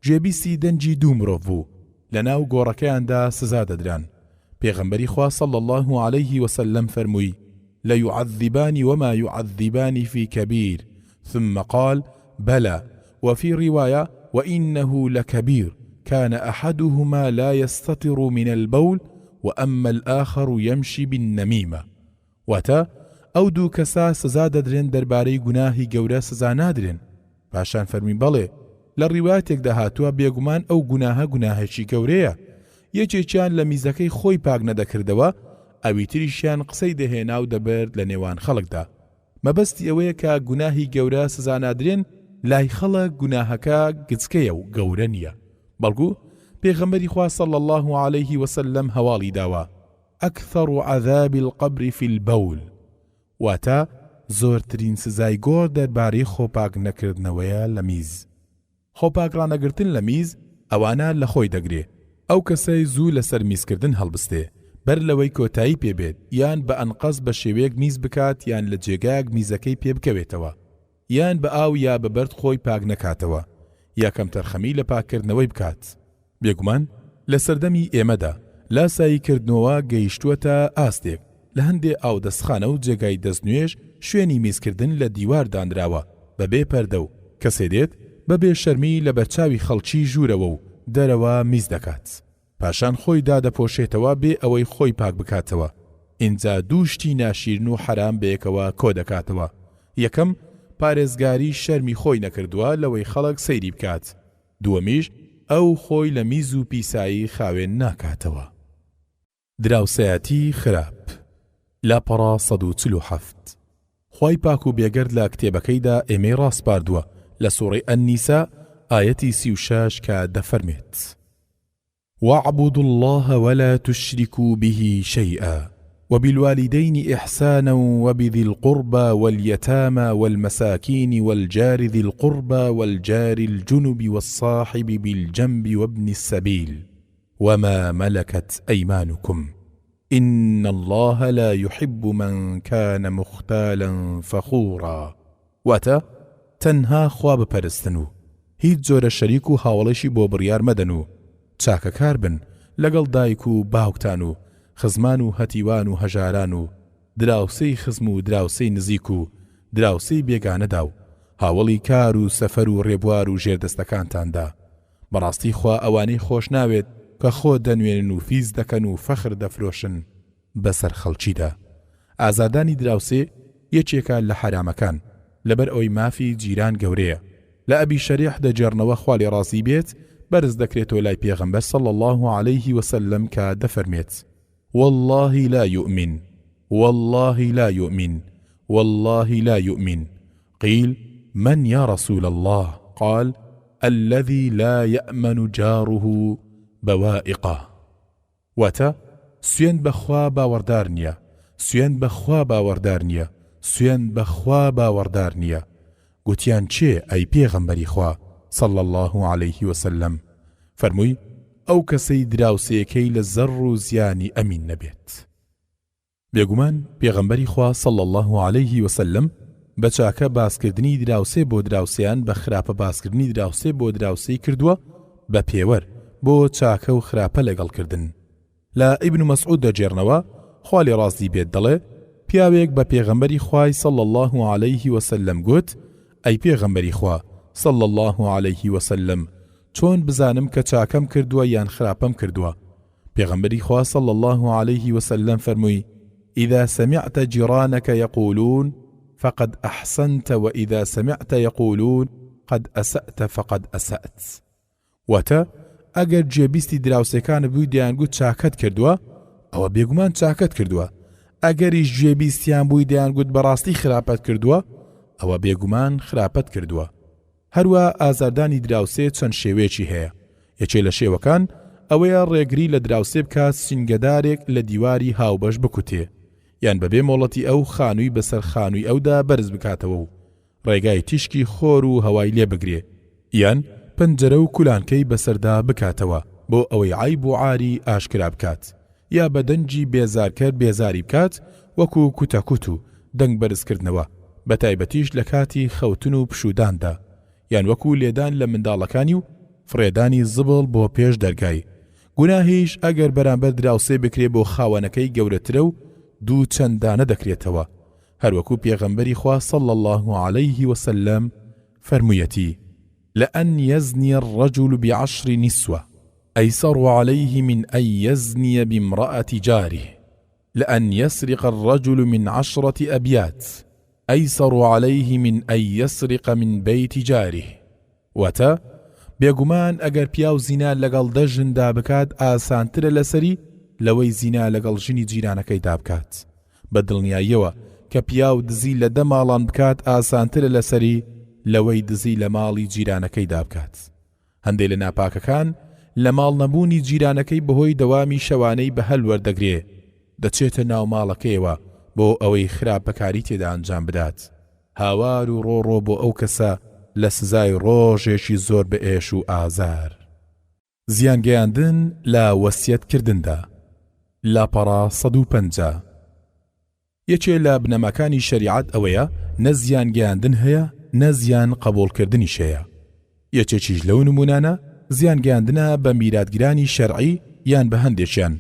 گوێبیستی دەنجی دوو مرۆڤ بوو لەناو گۆڕەکەیاندا سزا دەدران. پێغەمبەری خوا صلی الله عليه وسلم فەرمووی ليعذبان وما يعذبان في كبير ثم قال بلى وفي رواية وإنه لكبير كان أحدهما لا يستتر من البول وأما الآخر يمشي بالنميمة. واتە ئەو دوو کەسا سزا دەدرێن دەربارەی گوناهی گەورە سزا نادرێن. پاشان فەرمی بەڵێ لە ڕیواتێکدا هاتووە بێگومان ئەو گوناهە گوناهێکی گەورەیە. یەکێکیان لە میزەکەی خۆی پاک نەدەکردەوە ئەوی تریشیان قسەی دەهێنا و دەبرد لە نێوان خەڵکدا. مەبەستی ئەوەیە کە گوناهی گەورە سزا نادرێن لای خەڵک گوناهەکە گچکەیە و گەورە نییە. بەڵکو پێغەمبەری خوا صلی الله عليه وسلم هەواڵی داوە ئەکثەر عەذاب القبر في البول. واتە زۆرترین سزای گۆڕ دەربارەی خۆپاک نەکردنەوەیە لە میز. خۆپاک ڕانەگرتن لە میز ئەوانە لە خۆی دەگرێ ئەو کەسەی زوو لەسەر میزکردن هەڵبستێ بەر لەوەی کۆتایی پێبێت یان بە ئەنقەس بە شێوەیەک میز بکات یان لە جێگایەک میزەکەی پێ بکەوێتەوە یان بە ئاو یا بە بەرد خۆی پاک نەکاتەوە یا کەم تەرخەمی لە پاکردنەوەی بکات. بێگومان لە سەردەمی ئێمەدا لاساییکردنەوە گەیشتووەتە ئاستێک لە هەندێ ئاودەستخانە و جێگای دەستنوێژ شوێنی میزکردن لە دیوار دانراوە بەبێ پەردە و کەسێ دێت بەبێ شەرمی لە بەرچاوی خەڵکی ژوورەوە و دەرەوە میز دەکات پاشان خۆی دادەپۆشێتەوە بێ ئەوەی خۆی پاک بکاتەوە. ئینجا دوو شتی ناشیرن و حرام بەیەکەوە کۆ دەکاتەوە. یەکەم پارێزگاری شەرمی خۆی نەکردووە لەوەی خەڵک سەیری بکات. دووەمیش ئەو خۆی لە میز و پیسایی خاوێن ناکاتەوە. دراوسەتی خراپ. لاپەڕا 147 خوای پاک و بێگەرد لە کتێبەکەیدا ئێمەی ڕاستپاردووە لە سوورەی ئەننیسا ئایەتی 36 کە دەفەرمێت واعبدوا الله ولا تشركوا به شيئا وبالوالدين إحسانا وبذي القربى واليتامى والمساكين والجار ذي القربى والجار الجنب والصاحب بالجنب وابن السبيل وما ملكت أيمانكم إن الله لا يحب من كان مختالا فخورا. واتە تەنها خوا بپەرستن و هیچ جۆرە شەریک و هاوڵێشی بۆ بڕیار مەدەن و چاکەکار بن لەگەڵ دایک و باوکتان و خزمان و هەتیوان و هەژاران و دراوسەی خزم و دراوسەی نزیک و دراوسەی بێگانەدا و هاوڵی کار و سەفەر و ڕێبوار و ژێردەستەکانتاندا. بەڕاستی خوا ئەوانەی خۆش ناوێت کە خۆ دەنوێنن و فیز دەکەن و فەخر دەفرۆشن بەسەر خەڵکیدا. ئازادانی دراوسێ یەکێکە لە حرامەکان لەبەر ئەوەی مافی جیران گەورەیە. لە ئەبی شەریح دەجێڕنەوە خوا لێ ڕازی بێت بەرز دەکرێتەوە لای پێغەمبەر صلی الله عليه وسلم کە دەفەرمێت والله لا يؤمن والله لا يؤمن والله لا يؤمن. قيل من يا رسول الله؟ قال الذي لا يأمن جاره بوائقه. واتە سوێن بەخوا باوەڕدار نییە، سوێن بەخوا باوەڕدار نییە، سوێن بەخوا باوەڕدار نییە. گوتیان چێ ئەی پێغەمبەری خوا صلی الله عليه وسلم؟ فەرمووی ئەو کەسەی دراوسەیەکەی لە زەڕ و زیانی ئەمین نەبێت. بێگومان پێغەمبەری خوا صلی الله عليه وسلم بە چاکە باسکردنی دراوسێ بۆ دراوسیان بە خراپە باسکردنی دراوسێ بۆ دراوسەی کردووە بە پێوەر بۆ چاکە و خراپە لەگەڵکردن. لە ئیبن مەسعود دەجێڕنەوە خوا لێ ڕازی بێت دەڵێ پیاوێک بە پێغەمبەری خوای صلی الله عليه وسلم گوت ئەی پێغەمبەری خوا صلی الله عليه وسلم چۆن بزانم کە چاکەم کردووە یان خراپەم کردووە؟ پێغەمبەری خوا صلی الله عليه وسلم فەرمووی إذا سمعت جيرانك يقولون فقد أحسنت وإذا سمعت يقولون قد أسأت فقد أسأت. واتە ئەگەر جێبیستی دراوسەکان بووی دەیانگوت چاکەت کردووە ئەوە بێگومان چاکەت کردووە، ئەگەریش جێبیستیان بووی دەیانگوت بەڕاستی خراپەت کردووە ئەوە بێگومان خراپەت کردووە. هەروە ئازاردانی دراوسێ چەند شێوەیەکی هەیە. یەکێ لە شێوەکان ئەوەیە ڕێگری لە دراوسێ بکات سینگەدارێک لە دیواری هاوبەش بکوتێ یان بەبێ مۆڵەتی ئەو خانووی بەسەر خانووی ئەودا بەرز بکاتەوە و ڕێگای تیشکی خۆر و هەوای لێ بگرێ یان پەنجەرە و کولانکەی بەسەردا بکاتەوە بۆ ئەوەی عیب و عاری ئاشکرا بکات یا بە دەنجی بێزارکرد بێزاری بکات وەکو کوتەکوت و دەنگ بەرزکردنەوە بە تایبەتیش لە کاتی خەوتن و پشوداندا یان وەکو لێدان لە منداڵەکانی و فرێدانی زبڵ بۆ پێش دەرگای. گوناهیش ئەگەر بەرامبەر دراوسێ بکرێ بۆ خاوەنەکەی گەورەترە و دوو چەندانە دەکرێتەوە. هەروەکو پێغەمبەری خوا صلی الله عليه وسلم فەرموویەتی لأن يزني الرجل ب10 نسوة أيسر عليه من أن يزني بامرأة جاره لأن يسرق الرجل من 10 أبيات أيسر عليه من أن يسرق من بيت جاره. واتە بێگومان ئەگەر پیاو زینا لەگەڵ دەژندا بکات ئاسانترە لەسەری لەوەی زینا لەگەڵ ژنی جیرانەکەیدا بکات. بە دڵنیاییەوە کە پیاو دزی لە دە ماڵان بکات ئاسانترە لەسەری لەوەی دزی لە ماڵی جیرانەکەیدا بکات. هەندێک لە ناپاکەکان لە ماڵ نەبوونی جیرانەکەی بەهۆی دەوامی شەوانەی بە هەلوەردەگرێ دەچێتە ناو ماڵەکەیەوە بۆ ئەوەی خراپەکاری تێدا ئەنجام بدات. هاوار و ڕۆڕۆ بۆ ئەو کەسە لە سزای ڕۆژێکی زۆر بە ئێش و ئازار. زیانگەیاندن لە وەسیەتکردندا. لاپەڕا 150 یەکێ لە بنەماکانی شەریعەت ئەوەیە نە زیانگەیاندن هەیە نە زیان قبوڵکردنیش هەیە. یەکێکیش لەو نمونانە زیانگەیاندنە بە میراتگرانی شەرعی یان بە هەندێکیان.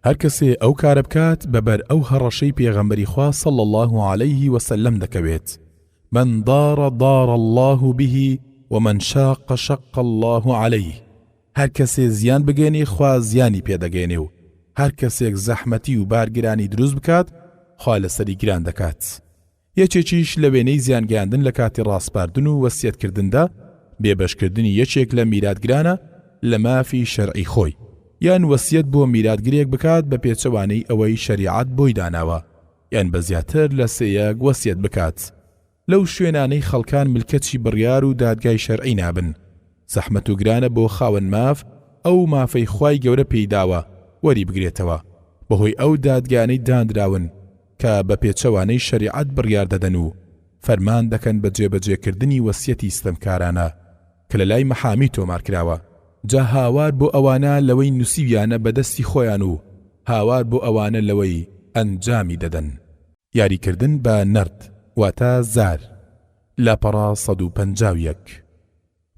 هەر کەسێ ئەو کارە بکات بەبەر ئەو هەڕەشەی پێغەمبەری خوا صلی الله عليه وسلم دەکەوێت من ضار ضار الله به ومن شاق شق الله عليه. هەر کەسێ زیان بگەێنێ خوا زیانی پێدەگەێنێ و هەر کەسێک زەحمەتی و بارگرانی دروست بکات خوا لەسەری گران دەکات. یەکێکیش لە وێنەی زیانگەیاندن لە کاتی ڕاستپاردن و وەسیەتکردندا بێبەشکردنی یەکێک لە میراتگرانە لە مافی شەرعی خۆی یان وەسیەت بۆ میراتگرێک بکات بە پێچەوانەی ئەوەی شەریعەت بۆی داناوە یان بە زیاتر لە سێیەک وەسیەت بکات. لەو شوێنانەی خەڵکان ملکەتی بڕیار و دادگای شەرعی نابن زەحمەت و گرانە بۆ خاوەن ماف ئەو مافەی خوای گەورە پێیداوە وەری بگرێتەوە بەهۆی ئەو دادگانەی دانراون کە بە پێچەوانەی شەریعەت بڕیار دەدەن و فەرمان دەکەن بە جێبەجێکردنی وەسیەتی ستەمکارانە کە لە لای مەحامی تۆمار کراوە جا هاوار بۆ ئەوانە لەوەی نووسیویانە بەدەستی خۆیان و هاوار بۆ ئەوانە لەوەی ئەنجامی دەدەن. یاریکردن بە نەرد واتە زار لاپەڕا 151.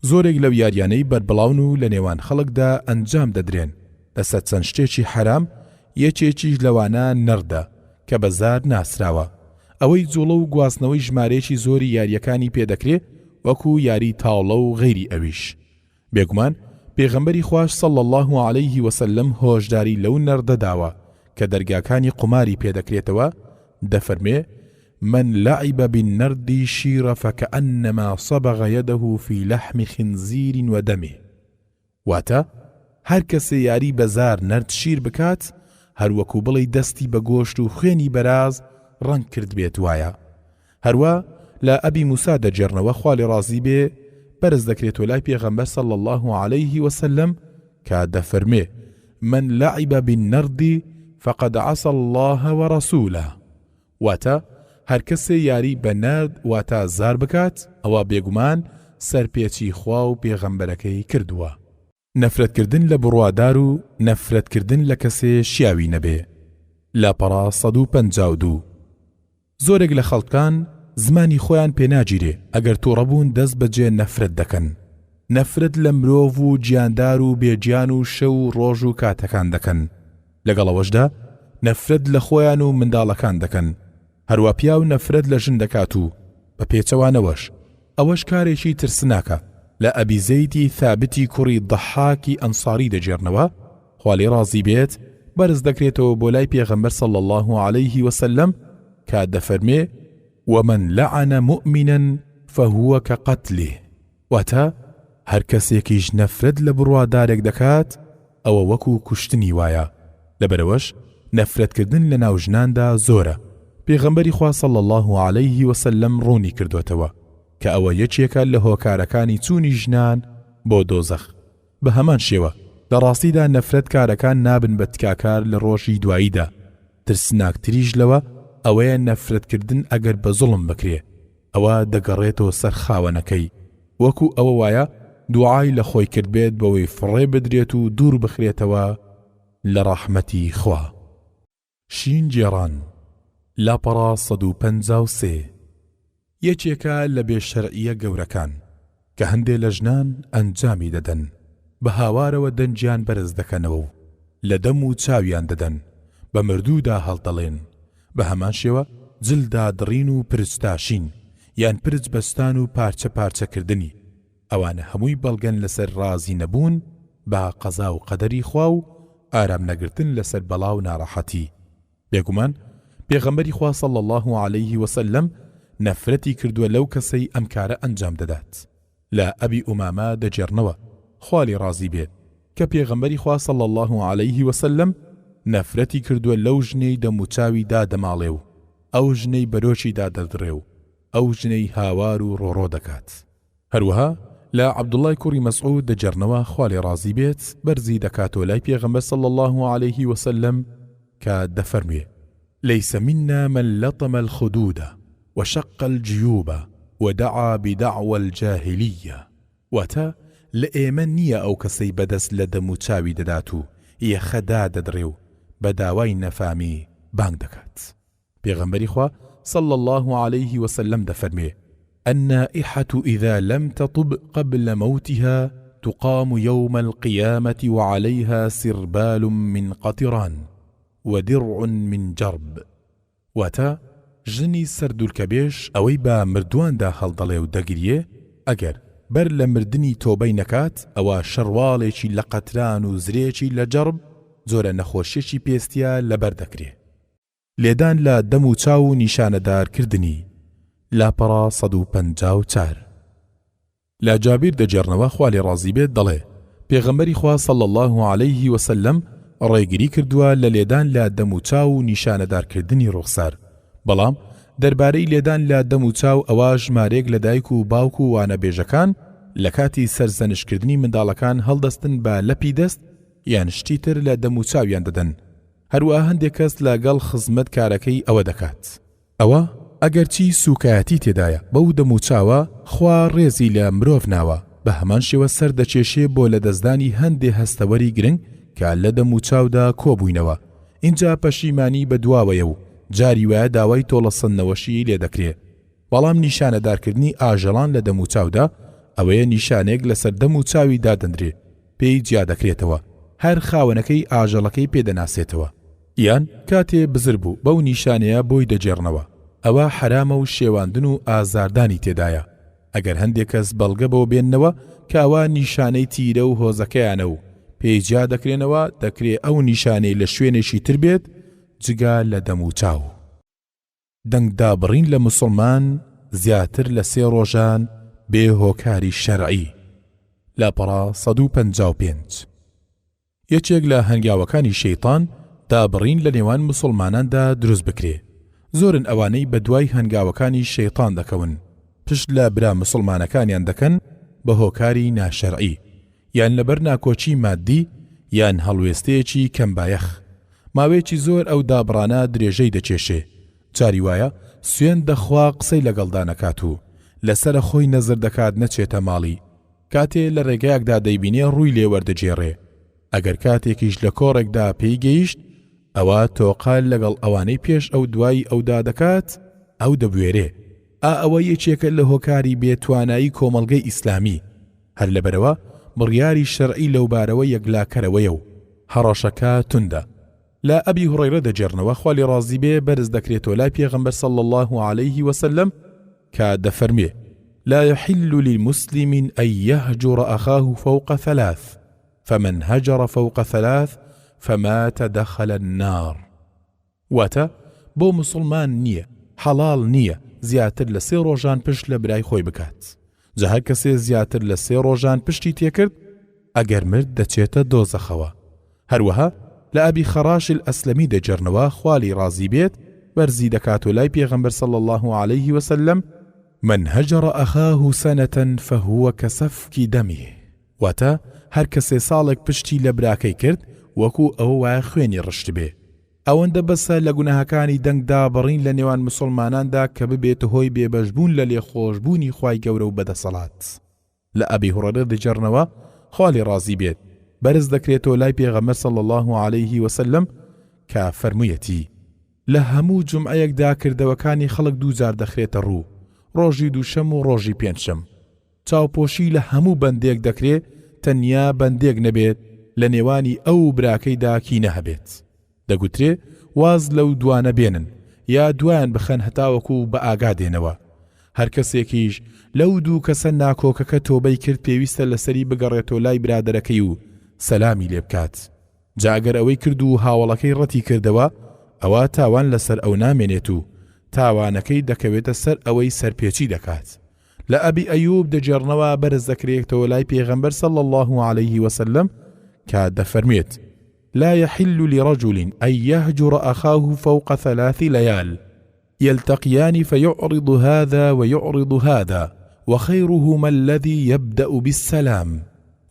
زۆرێک لەو یاریانەی بەربڵاون و لە نێوان خەڵکدا ئەنجام دەدرێن لەسەر چەند شتێکی حرام. یەکێکیش لەوانە نەردە کە بە زار ناسراوە. ئەوەی جوڵە و گواستنەوەی ژمارەیەکی زۆری یاریەکانی پێدەکرێت وەکو یاری تاوڵە و غەیری ئەویش. بێگومان پێغەمبەری خوای صلی الله علیه وسلم هۆشداری لەو نەردە داوە کە دەرگاکانی قماری پێدەکرێتەوە. دەفەرمێ من لعب بالنرد شير فكأنما صبغ يده في لحم خنزير ودمه. واتە هەر کەسێ یاری بەزار نەرد شیر بکات هەروەکو بڵی دەستی بە گۆشت و خوێنی بەراز ڕەنگ کرد بێت وایە. هەروە لە ئەبی موسا دەجێڕنەوە خوا لێ ڕازی بێ بەرز دەکرێتەوە لای پێغەمبەر صلی الله عليه وسلم کە دەفەرمێ من لعب بالنرد فقد عصى الله ورسوله. واتە هەر کەسێ یاری بە نەرد واتە زار بکات ئەوە بێگومان سەرپێچی خوا و پێغەمبەرەکەی کردووە. نەفرەتکردن لە بڕوادار و نەفرەتکردن لە کەسێ شیاوی نەبێ. لاپەڕا 152. زۆرێک لە خەڵکان زمانی خۆیان پێناگیرێ ئەگەر تووڕەبوون دەست بەجێ نەفرەت دەکەن. نەفرەت لە مرۆڤ و گیاندار و بێگیان و شەو و ڕۆژ و کاتەکان دەکەن. لەگەڵەوەشدا نەفرەت لە خۆیان و منداڵەکان دەکەن. هەروە پیا و نەفرەت لە ژن دەکات و بە پێچەوانەوەش ئەوەش کارێکی ترسناکە. لە ئەبی زەیدی ثابتی کوڕی ضەحاکی ئەنساری دەجێڕنەوە خوا لێ ڕازی بێت بەرز دەکرێتەوە بۆ لای پێغەمبەر صلی الله عليه وسلم کە دەفەرمێ ومن لعن مؤمنا فهو كقتله. واتە هەر کەسێکیش نەفرەت لە بڕوادارێک دەکات ئەوە وەکو کوشتنی وایە. لەبەرەوەش نەفرەتکردن لە ناو ژناندا زۆرە. پێغەمبەری خوا صلی الله عليه وسلم ڕوونی کردوتەوە کە ئەوە یەکێکە لە هۆکارەکانی چوونی ژنان بۆ دۆزەخ. بە هەمان شێوە لە ڕاستیدا نەفرەت کارەکان نابن بە تکاکار لە ڕۆژی دواییدا. ترسناکتریش لەوە ئەوەیە نەفرەتکردن ئەگەر بە زوڵم بکرێ ئەوە دەگەڕێتەوە سەر خاوەنەکەی وەکو ئەوە وایە دوعای لە خۆی کرد بێت بەوەی فڕێ بدرێت و دوور بخرێتەوە لە ڕەحمەتی خوا. شین جێڕان لاپەڕا 153. یەکێکە لە بێشەرعیە گەورەکان کە هەندێک لە ژنان ئەنجامی دەدەن بە هاوارەوە دەنجیان بەرز دەکەنەوە و لە دەم و چاویان دەدەن بە مردوودا هەڵدەڵێن. بە هەمان شێوە جلدا دڕین و پرچتاشین یان پرچ بەستان و پارچە پارچەکردنی. ئەوانە هەمووی بەڵگەن لەسەر ڕازی نەبوون بە قەزا و قەدەری خوا و ئارام نەگرتن لەسەر بەڵا و ناڕەحەتی. بێگومان پێغەمبەری خوا صلی الله عليه وسلم نەفرەتی کردووە لەو کەسەی ئەم کارە ئەنجام دەدات. لە ئەبی ئومامە دەجێڕنەوە خوا لێ ڕازی بێت کە پێغەمبەری خوا صلی الله عليه وسلم نەفرەتی کردووە لەو ژنەی دەموچاوی دادەماڵێ و ئەو ژنەی بەرۆشی دادەدڕێ و ئەو ژنەی هاوار و ڕۆڕۆ دەکات. هەروەها لە عەبدوڵای کوڕی مەسعود دەجێڕنەوە خوا لێ ڕازی بێت بەرزی دەکاتەوە لای پێغەمبەر صلی الله عليه وسلم کە دەفەرموێ ليس منا من لطم الخدود وشق الجيوب ودعا بدعوى الجاهلية. واتا لئێمە نییە ئەو کەسەی بەدەست لە دەم و چاوی دەدات و یەخەدا دەدڕێ و بە داوای نەفامی بانگ دەکات. پێغەمبەری خوا صلی الله عليه وسلم دەفەرمێ النائحة إذا لم تطب قبل موتها تقام يوم القيامة وعليها سربال من قطران ودرع من جرب. واتا ژنی سەردولکەبێش ئەوەی بە مردوواندا هەڵدەڵێ و دەگریێ ئەگەر بەر لە مردنی تۆبەی نەکات ئەوە شەڕواڵێکی لە قەتران و زرێکی لە جەرب زۆرە نەخۆشیێکی پێستیە لەبەر دەکرێ. لێدان لە دەم و چاو و نیشانەدارکردنی لاپەڕا 154. لە جابیر دەجێڕنەوە خوا لێ ڕازی بێت دەڵێ پێغەمبەری خوا صلی الله عليه وسلم ڕێگری کردووە لە لێدان لە دەم و چاو و نیشانەدارکردنی ڕوخسار. بەڵام دەربارەی لێدان لە دەم و چاو ئەوە ژمارەیەک لە دایک و باوک و وانەبێژەکان لە کاتی سەرزەنشکردنی منداڵەکان هەڵدەستن بە لەپی دەست یان شتی تر لە دەم و چاویان دەدەن. هەروە هەندێک کەس لەگەڵ خزمەت کارەکەی ئەوە دەکات. ئەوە ئەگەرچی سوکایەتی تێدایە بەو دەم و چاوە خوا ڕێزی لە مرۆڤ ناوە بە هەمان شێوە سەر دەچێشێ بۆ لەدەستدانی هەندێ هەستەوەری گرنگ کە لە دەم و چاودا کۆبووینەوە. اینجا پەشیمانی بە دواوەیە و جاری وایە داوای تۆڵەسەندنەوەشی لێ دەکرێت. بەڵام نیشانەدارکردنی ئاژەڵان لە دەم و چاودا ئەوەیە نیشانێک لەسەر دەم و چاوی دادەندرێ، پێی جیا دەکرێتەوە، هەر خاوەنەکەی ئاژەڵەکەی پێدەناسێتەوە. یان کاتێ بزر بوو بەو نیشانەیە بۆی دەجێڕنەوە، ئەوە حرامە و شێواندن و ئازاردانی تێدایە. ئەگەر هەندێک کەس بەڵگە بۆ بێننەوە کە ئەوە نیشانەی تیرە و هۆزەکەیانە و پێی جیا دەکرێنەوە، دەکرێت ئەو نیشانەی لە شوێنێکی تر بێت جگا لە دەم و چاو. دەنگدابڕین لە موسڵمان زیاتر لە 3 ڕۆژان بێ هۆکاری شەرعی. لاپەڕا 155. یەکێک لە هەنگاوەکانی شەیطان دابڕین لە نێوان موسڵماناندا دروست بکرێ. زۆرن ئەوانەی بە دوای هەنگاوەکانی شەیطان دەکەون، پشت لە برا موسڵمانەکانیان دەکەن بە هۆکاری ناشەرعی، یان لەبەر ناکۆچی مادی یان هەڵوێستەیەکی کەمبایەخ. ماوەیەکی زۆر ئەو دابڕانە درێژەی دەچێشێ، جاری وایە سوێن دەخوا قسەی لەگەڵدا نەکات و لەسەر خۆی نەزر دەکات نەچێتە ماڵی. کاتێ لە ڕێگایەکدا دەیبینێ ڕووی لێ وەردەجێڕێ. ئەگەر کاتێکیش لە کۆڕێکدا پێی گەیشت، ئەوە تۆقال لەگەڵ ئەوانەی پێش ئەو دوای ئەودا دەکات، ئەو دەبوێرێ. ئەوە یەکێکە لە هۆکاری بێتوانایی کۆمەڵگەی ئیسلامی، هەر لەبەرەوە بڕیاری شەرعی لەوبارەوە یەکلاکەرەوەیە و هەڕەشەکە توندە. لا ئەبی هوڕەیرە دەجێڕنەوە خوا لێ ڕازی بێ بەرز دەکرێتەوە لای پێغەمبەر صلی الله عليه وسلم کە دەفەرمێ: لا يحل للمسلم أن يهجر أخاه فوق 3 فمن هجر فوق 3 فمات دخل النار. واتە بۆ مسلمان نییە، حەڵاڵ نییە زیاتر لە 3 ڕۆژان پشت لە برای خۆی بکات. جا هەر کەسێ زیاتر لە 3 ڕۆژان پشتی تێکرد ئەگەر مرد دەچێتە دۆزەخەوە. هەروەها لە ئەبی خەراش الئەسلەمی دەجێڕنەوە خوالی ڕازی بێت بەرزی دەکات و لای پێغەمبەر صلی الله عليه وسلم: من هجر أخاه سنة فهو كسفك دمه. واتە هەر کەسێ ساڵێک پشتی لە براکەی کرد وەکو ئەوە وایە خوێنی ڕشت بێ. ئەوەندە بەسە لە گوناهەکانی دەنگدابڕین لە نێوان مسلماناندا کە ببێتە هۆی بێبەشبوون لە لێخۆشبوونی خوای گەورە و بەدەسەڵات. لە ئەبی هوڕەیرە دەجێڕنەوە خوالی ڕازی بێت بەرز دەکرێتەوە لای پێغەمبەر صلی الله عليه وسلم کە فەرموویەتی: لە هەموو جومعەیەکدا کردەوەکانی خەڵک 2 جار دەخرێتە ڕوو، ڕۆژی دووشەم و ڕۆژی پێنجشەم. چاوپۆشی لە هەموو بەندێک دەکرێت، تەنیا بەندێک نەبێت لە نێوانی ئەو براکەیدا کینە هەبێت. دەگوترێ واز لەو دوانە بێنن یا دوایان بخەن هەتاوەکو بە ئاگا دێنەوە. هەر کەسێکیش لەو 2 کەسە ناکۆکەکە تۆبەی کرد پێویستە لەسەری بگەڕێتەوە لای برادەرەکەی و سەلامی لێ بکات. جاگەر ئەوەی کرد و هاوڵەکەی ڕەتی کردەوە، ئەوە تاوان لەسەر ئەو نامێنێت و تاوانەکەی دەکەوێتە سەر ئەوەی سەرپێچی دەکات. لە ئەبی ئەیوب دەجێڕنەوە بەرز دەکرێتەوە لای پێغەمبەر صلی الله عليه وسلم کە دەفەرمێت: لا يحل لرجل أن يهجر أخاه فوق 3 ليال يلتقيان فيعرض هذا ويعرض هذا وخيرهما الذي يبدأ بالسلام.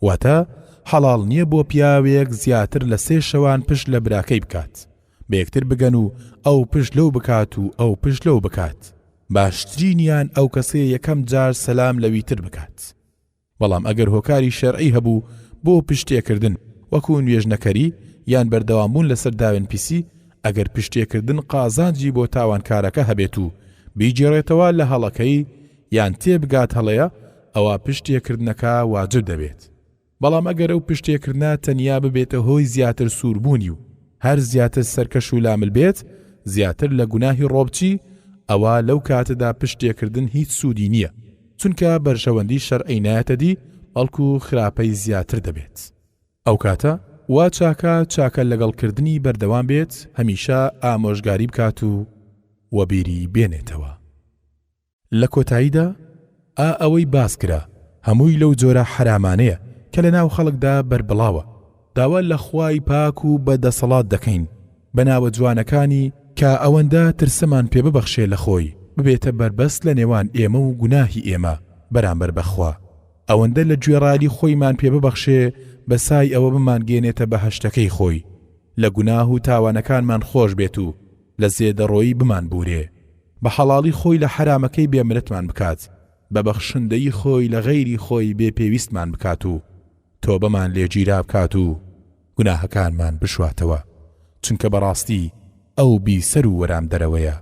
واتا حەڵاڵ نییە بۆ پیاوێک زیاتر لە 3 شەوان پشت لە براکەی بکات، بەیەکتر بگەن و ئەو پشت لەو بکات و ئەو پشت لەو بکات. باشترینیان ئەو کەسێ یەکەم جار سەلام لەوی تر بکات. بەڵام ئەگەر هۆکاری شەرعی هەبوو بۆ پشتێکردن وەکو نوێژنەکەری یان بەردەوامبوون لەسەر داوێن پیسی، ئەگەر پشتێکردن قازانجی بۆ تاوانکارەکە هەبێت و بیجێڕێتەوە لە هەڵەکەی یان تێبگات هەڵەیە، ئەوە پشتێکردنەکە واجب دەبێت. بەڵام ئەگەر ئەو پشتێکردنە تەنیا ببێتە هۆی زیاتر سووربوونی و هەر زیاتر سەرکەش و لامل بێت، زیاتر لە گوناهی ڕۆبچی، ئەوە لەو کاتەدا پشتێکردن هیچ سوودی نییە، چونکە بەرژەوەندی شەرعی نایەتە دی، بەڵکو خراپەی زیاتر دەبێت. ئەو کاتە وا چاکە لەگەڵکردنی بەردەوام بێت، هەمیشە ئامۆژگاری بکات و وەبیری بێنێتەوە. لە کۆتاییدا ئەوەی باس کرا هەمووی لەو جۆرە حرامانەیە کە لە ناو خەڵکدا بەربڵاوە. داوا لە خوای پاک و بەدەسەڵات دەکەین بەناوە جوانەکانی کە ئەوەندە ترسمان پێ ببەخشێ لە خۆی ببێتە بربەست لە نێوان ئێمە و گوناهی ئێمە بەرامبەر بەخوا. ئەوەندە لە گوێڕالی خۆیمان پێ ببەخشێ بەسای ئەوە بمانگێنێتە بەهەشتەکەی خۆی، لە گوناه و تاوانەکانمان خۆش بێت و لە زێدەڕۆیی بمان بورێ، بە حەڵاڵی خۆی لە حرامەکەی بێمرەتمان بکات، بە بەخشندەی خۆی لە غەیری خۆی بێپێویستمان بکات و تۆبەمان لێگیرا بکات و گوناهەکانمان بشواتەوە، چونکە بەڕاستی ئەو بیسەر و وەرام دەرەوەیە.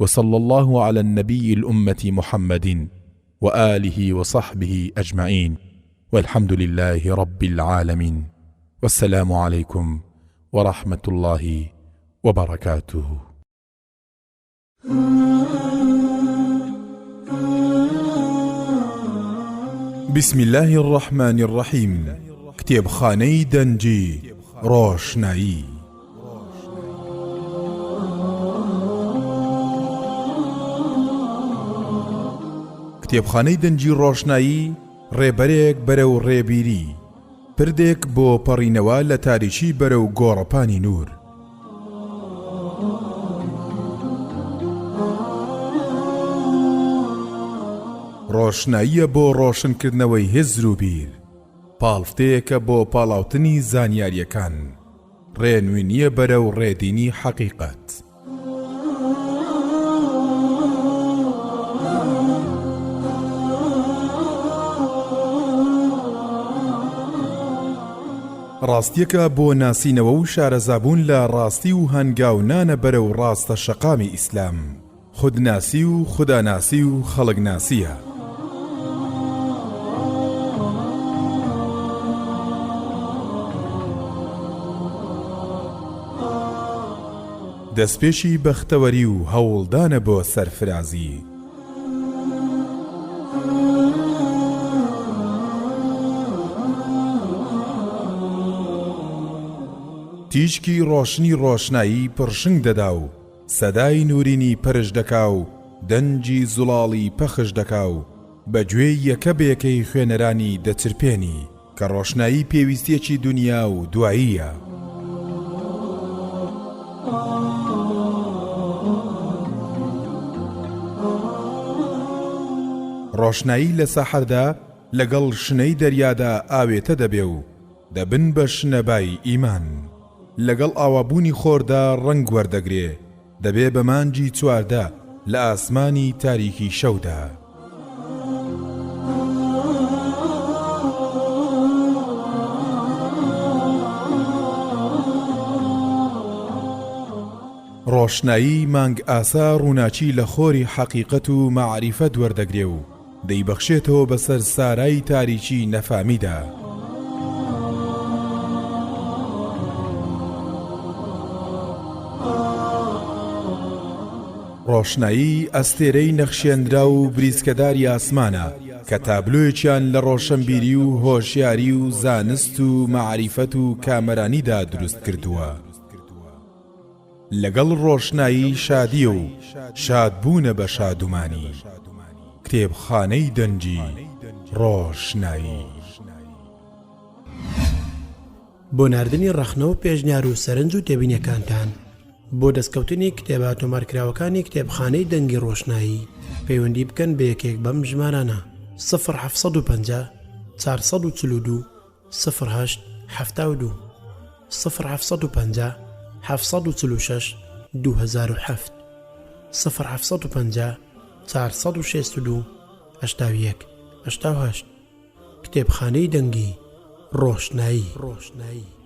وصلى الله على النبي الأمة محمد وآله وصحبه أجمعين والحمد لله رب العالمين والسلام عليكم ورحمة الله وبركاته. بسم الله الرحمن الرحيم. کتێبخانەی دەنجی ڕۆشنایی. کتێبخانەی دەنجی ڕۆشنایی ڕێبەرێک بەرەو ڕێبیری، پردێک بۆ پەڕینەوە لە تاریکی بەرەو گۆڕەپانی نور. ڕۆشناییە بۆ ڕۆشنکردنەوەی هێزر و بیر، پاڵفتەیەکە بۆ پاڵاوتنی زانیاریەکان، ڕێنوینیە بەرەو ڕێدینی حەقیقەت. ڕاستیەکە بۆ ناسینەوە و شارەزابوون لە ڕاستی و هەنگاونانە بەرەو ڕاستە شەقامی ئیسلام، خودناسی و خوداناسی و خەڵکناسیە. دەستپێشی بەختەوەری و هەوڵدانە بۆ سەرفرازی. تیشکی ڕۆشنی ڕۆشنایی پڕشنگ دەدا و سەدای نورینی پەرش دەکا و دەنجی زوڵاڵی پەخش دەکا و بەگوێ یەکە بەیەکەی خوێنەرانی دەچرپێنی کە ڕۆشنایی پێویستیەکی دنیا و دواییە. ڕۆشنایی لە سەحەردا لەگەڵ شنەی دەریادا ئاوێتە دەبێ و دەبن بە شنەبای ئیمان، لەگەڵ ئاوابوونی خۆردا ڕەنگ وەردەگرێ، دەبێ بە مانگی چواردە لە ئاسمانی تاریکی شەودا. ڕۆشنایی مانگ ئاسا ڕووناچی لە خۆری حەقیقەت و مەعریفەت وەردەگرێ و دەیبەخشێتەوە بەسەر سارای تاریکی نەفامیدا. ڕۆشنایی ئەستێرەی نەخشێنرا و بریسکەداری ئاسمانە کە تابلۆیەکیان لە ڕۆشنبیری و هۆشیاری و زانست و مەعریفەت و کامەرانیدا دروست کردووە. لەگەڵ ڕۆشنایی شادیە و شادبوونە بە شادومانی. کتێبخانەی دەنجی ڕۆشنایی. بۆ ناردنی ڕەخنەوە پێشنیار و سەرنج و تێبینیەکانتان بۆ دەستکەوتنی کتێبە تۆمارکراوەکانی کتێبخانەی دەنگی ڕۆشنایی پەیوەندی بکەن بە یەکێک بەم ژمارانە 0750 442 08 72 0750 746 2007 0750 462 81 88 کتێبخانەی دەنگی ڕۆشنایی.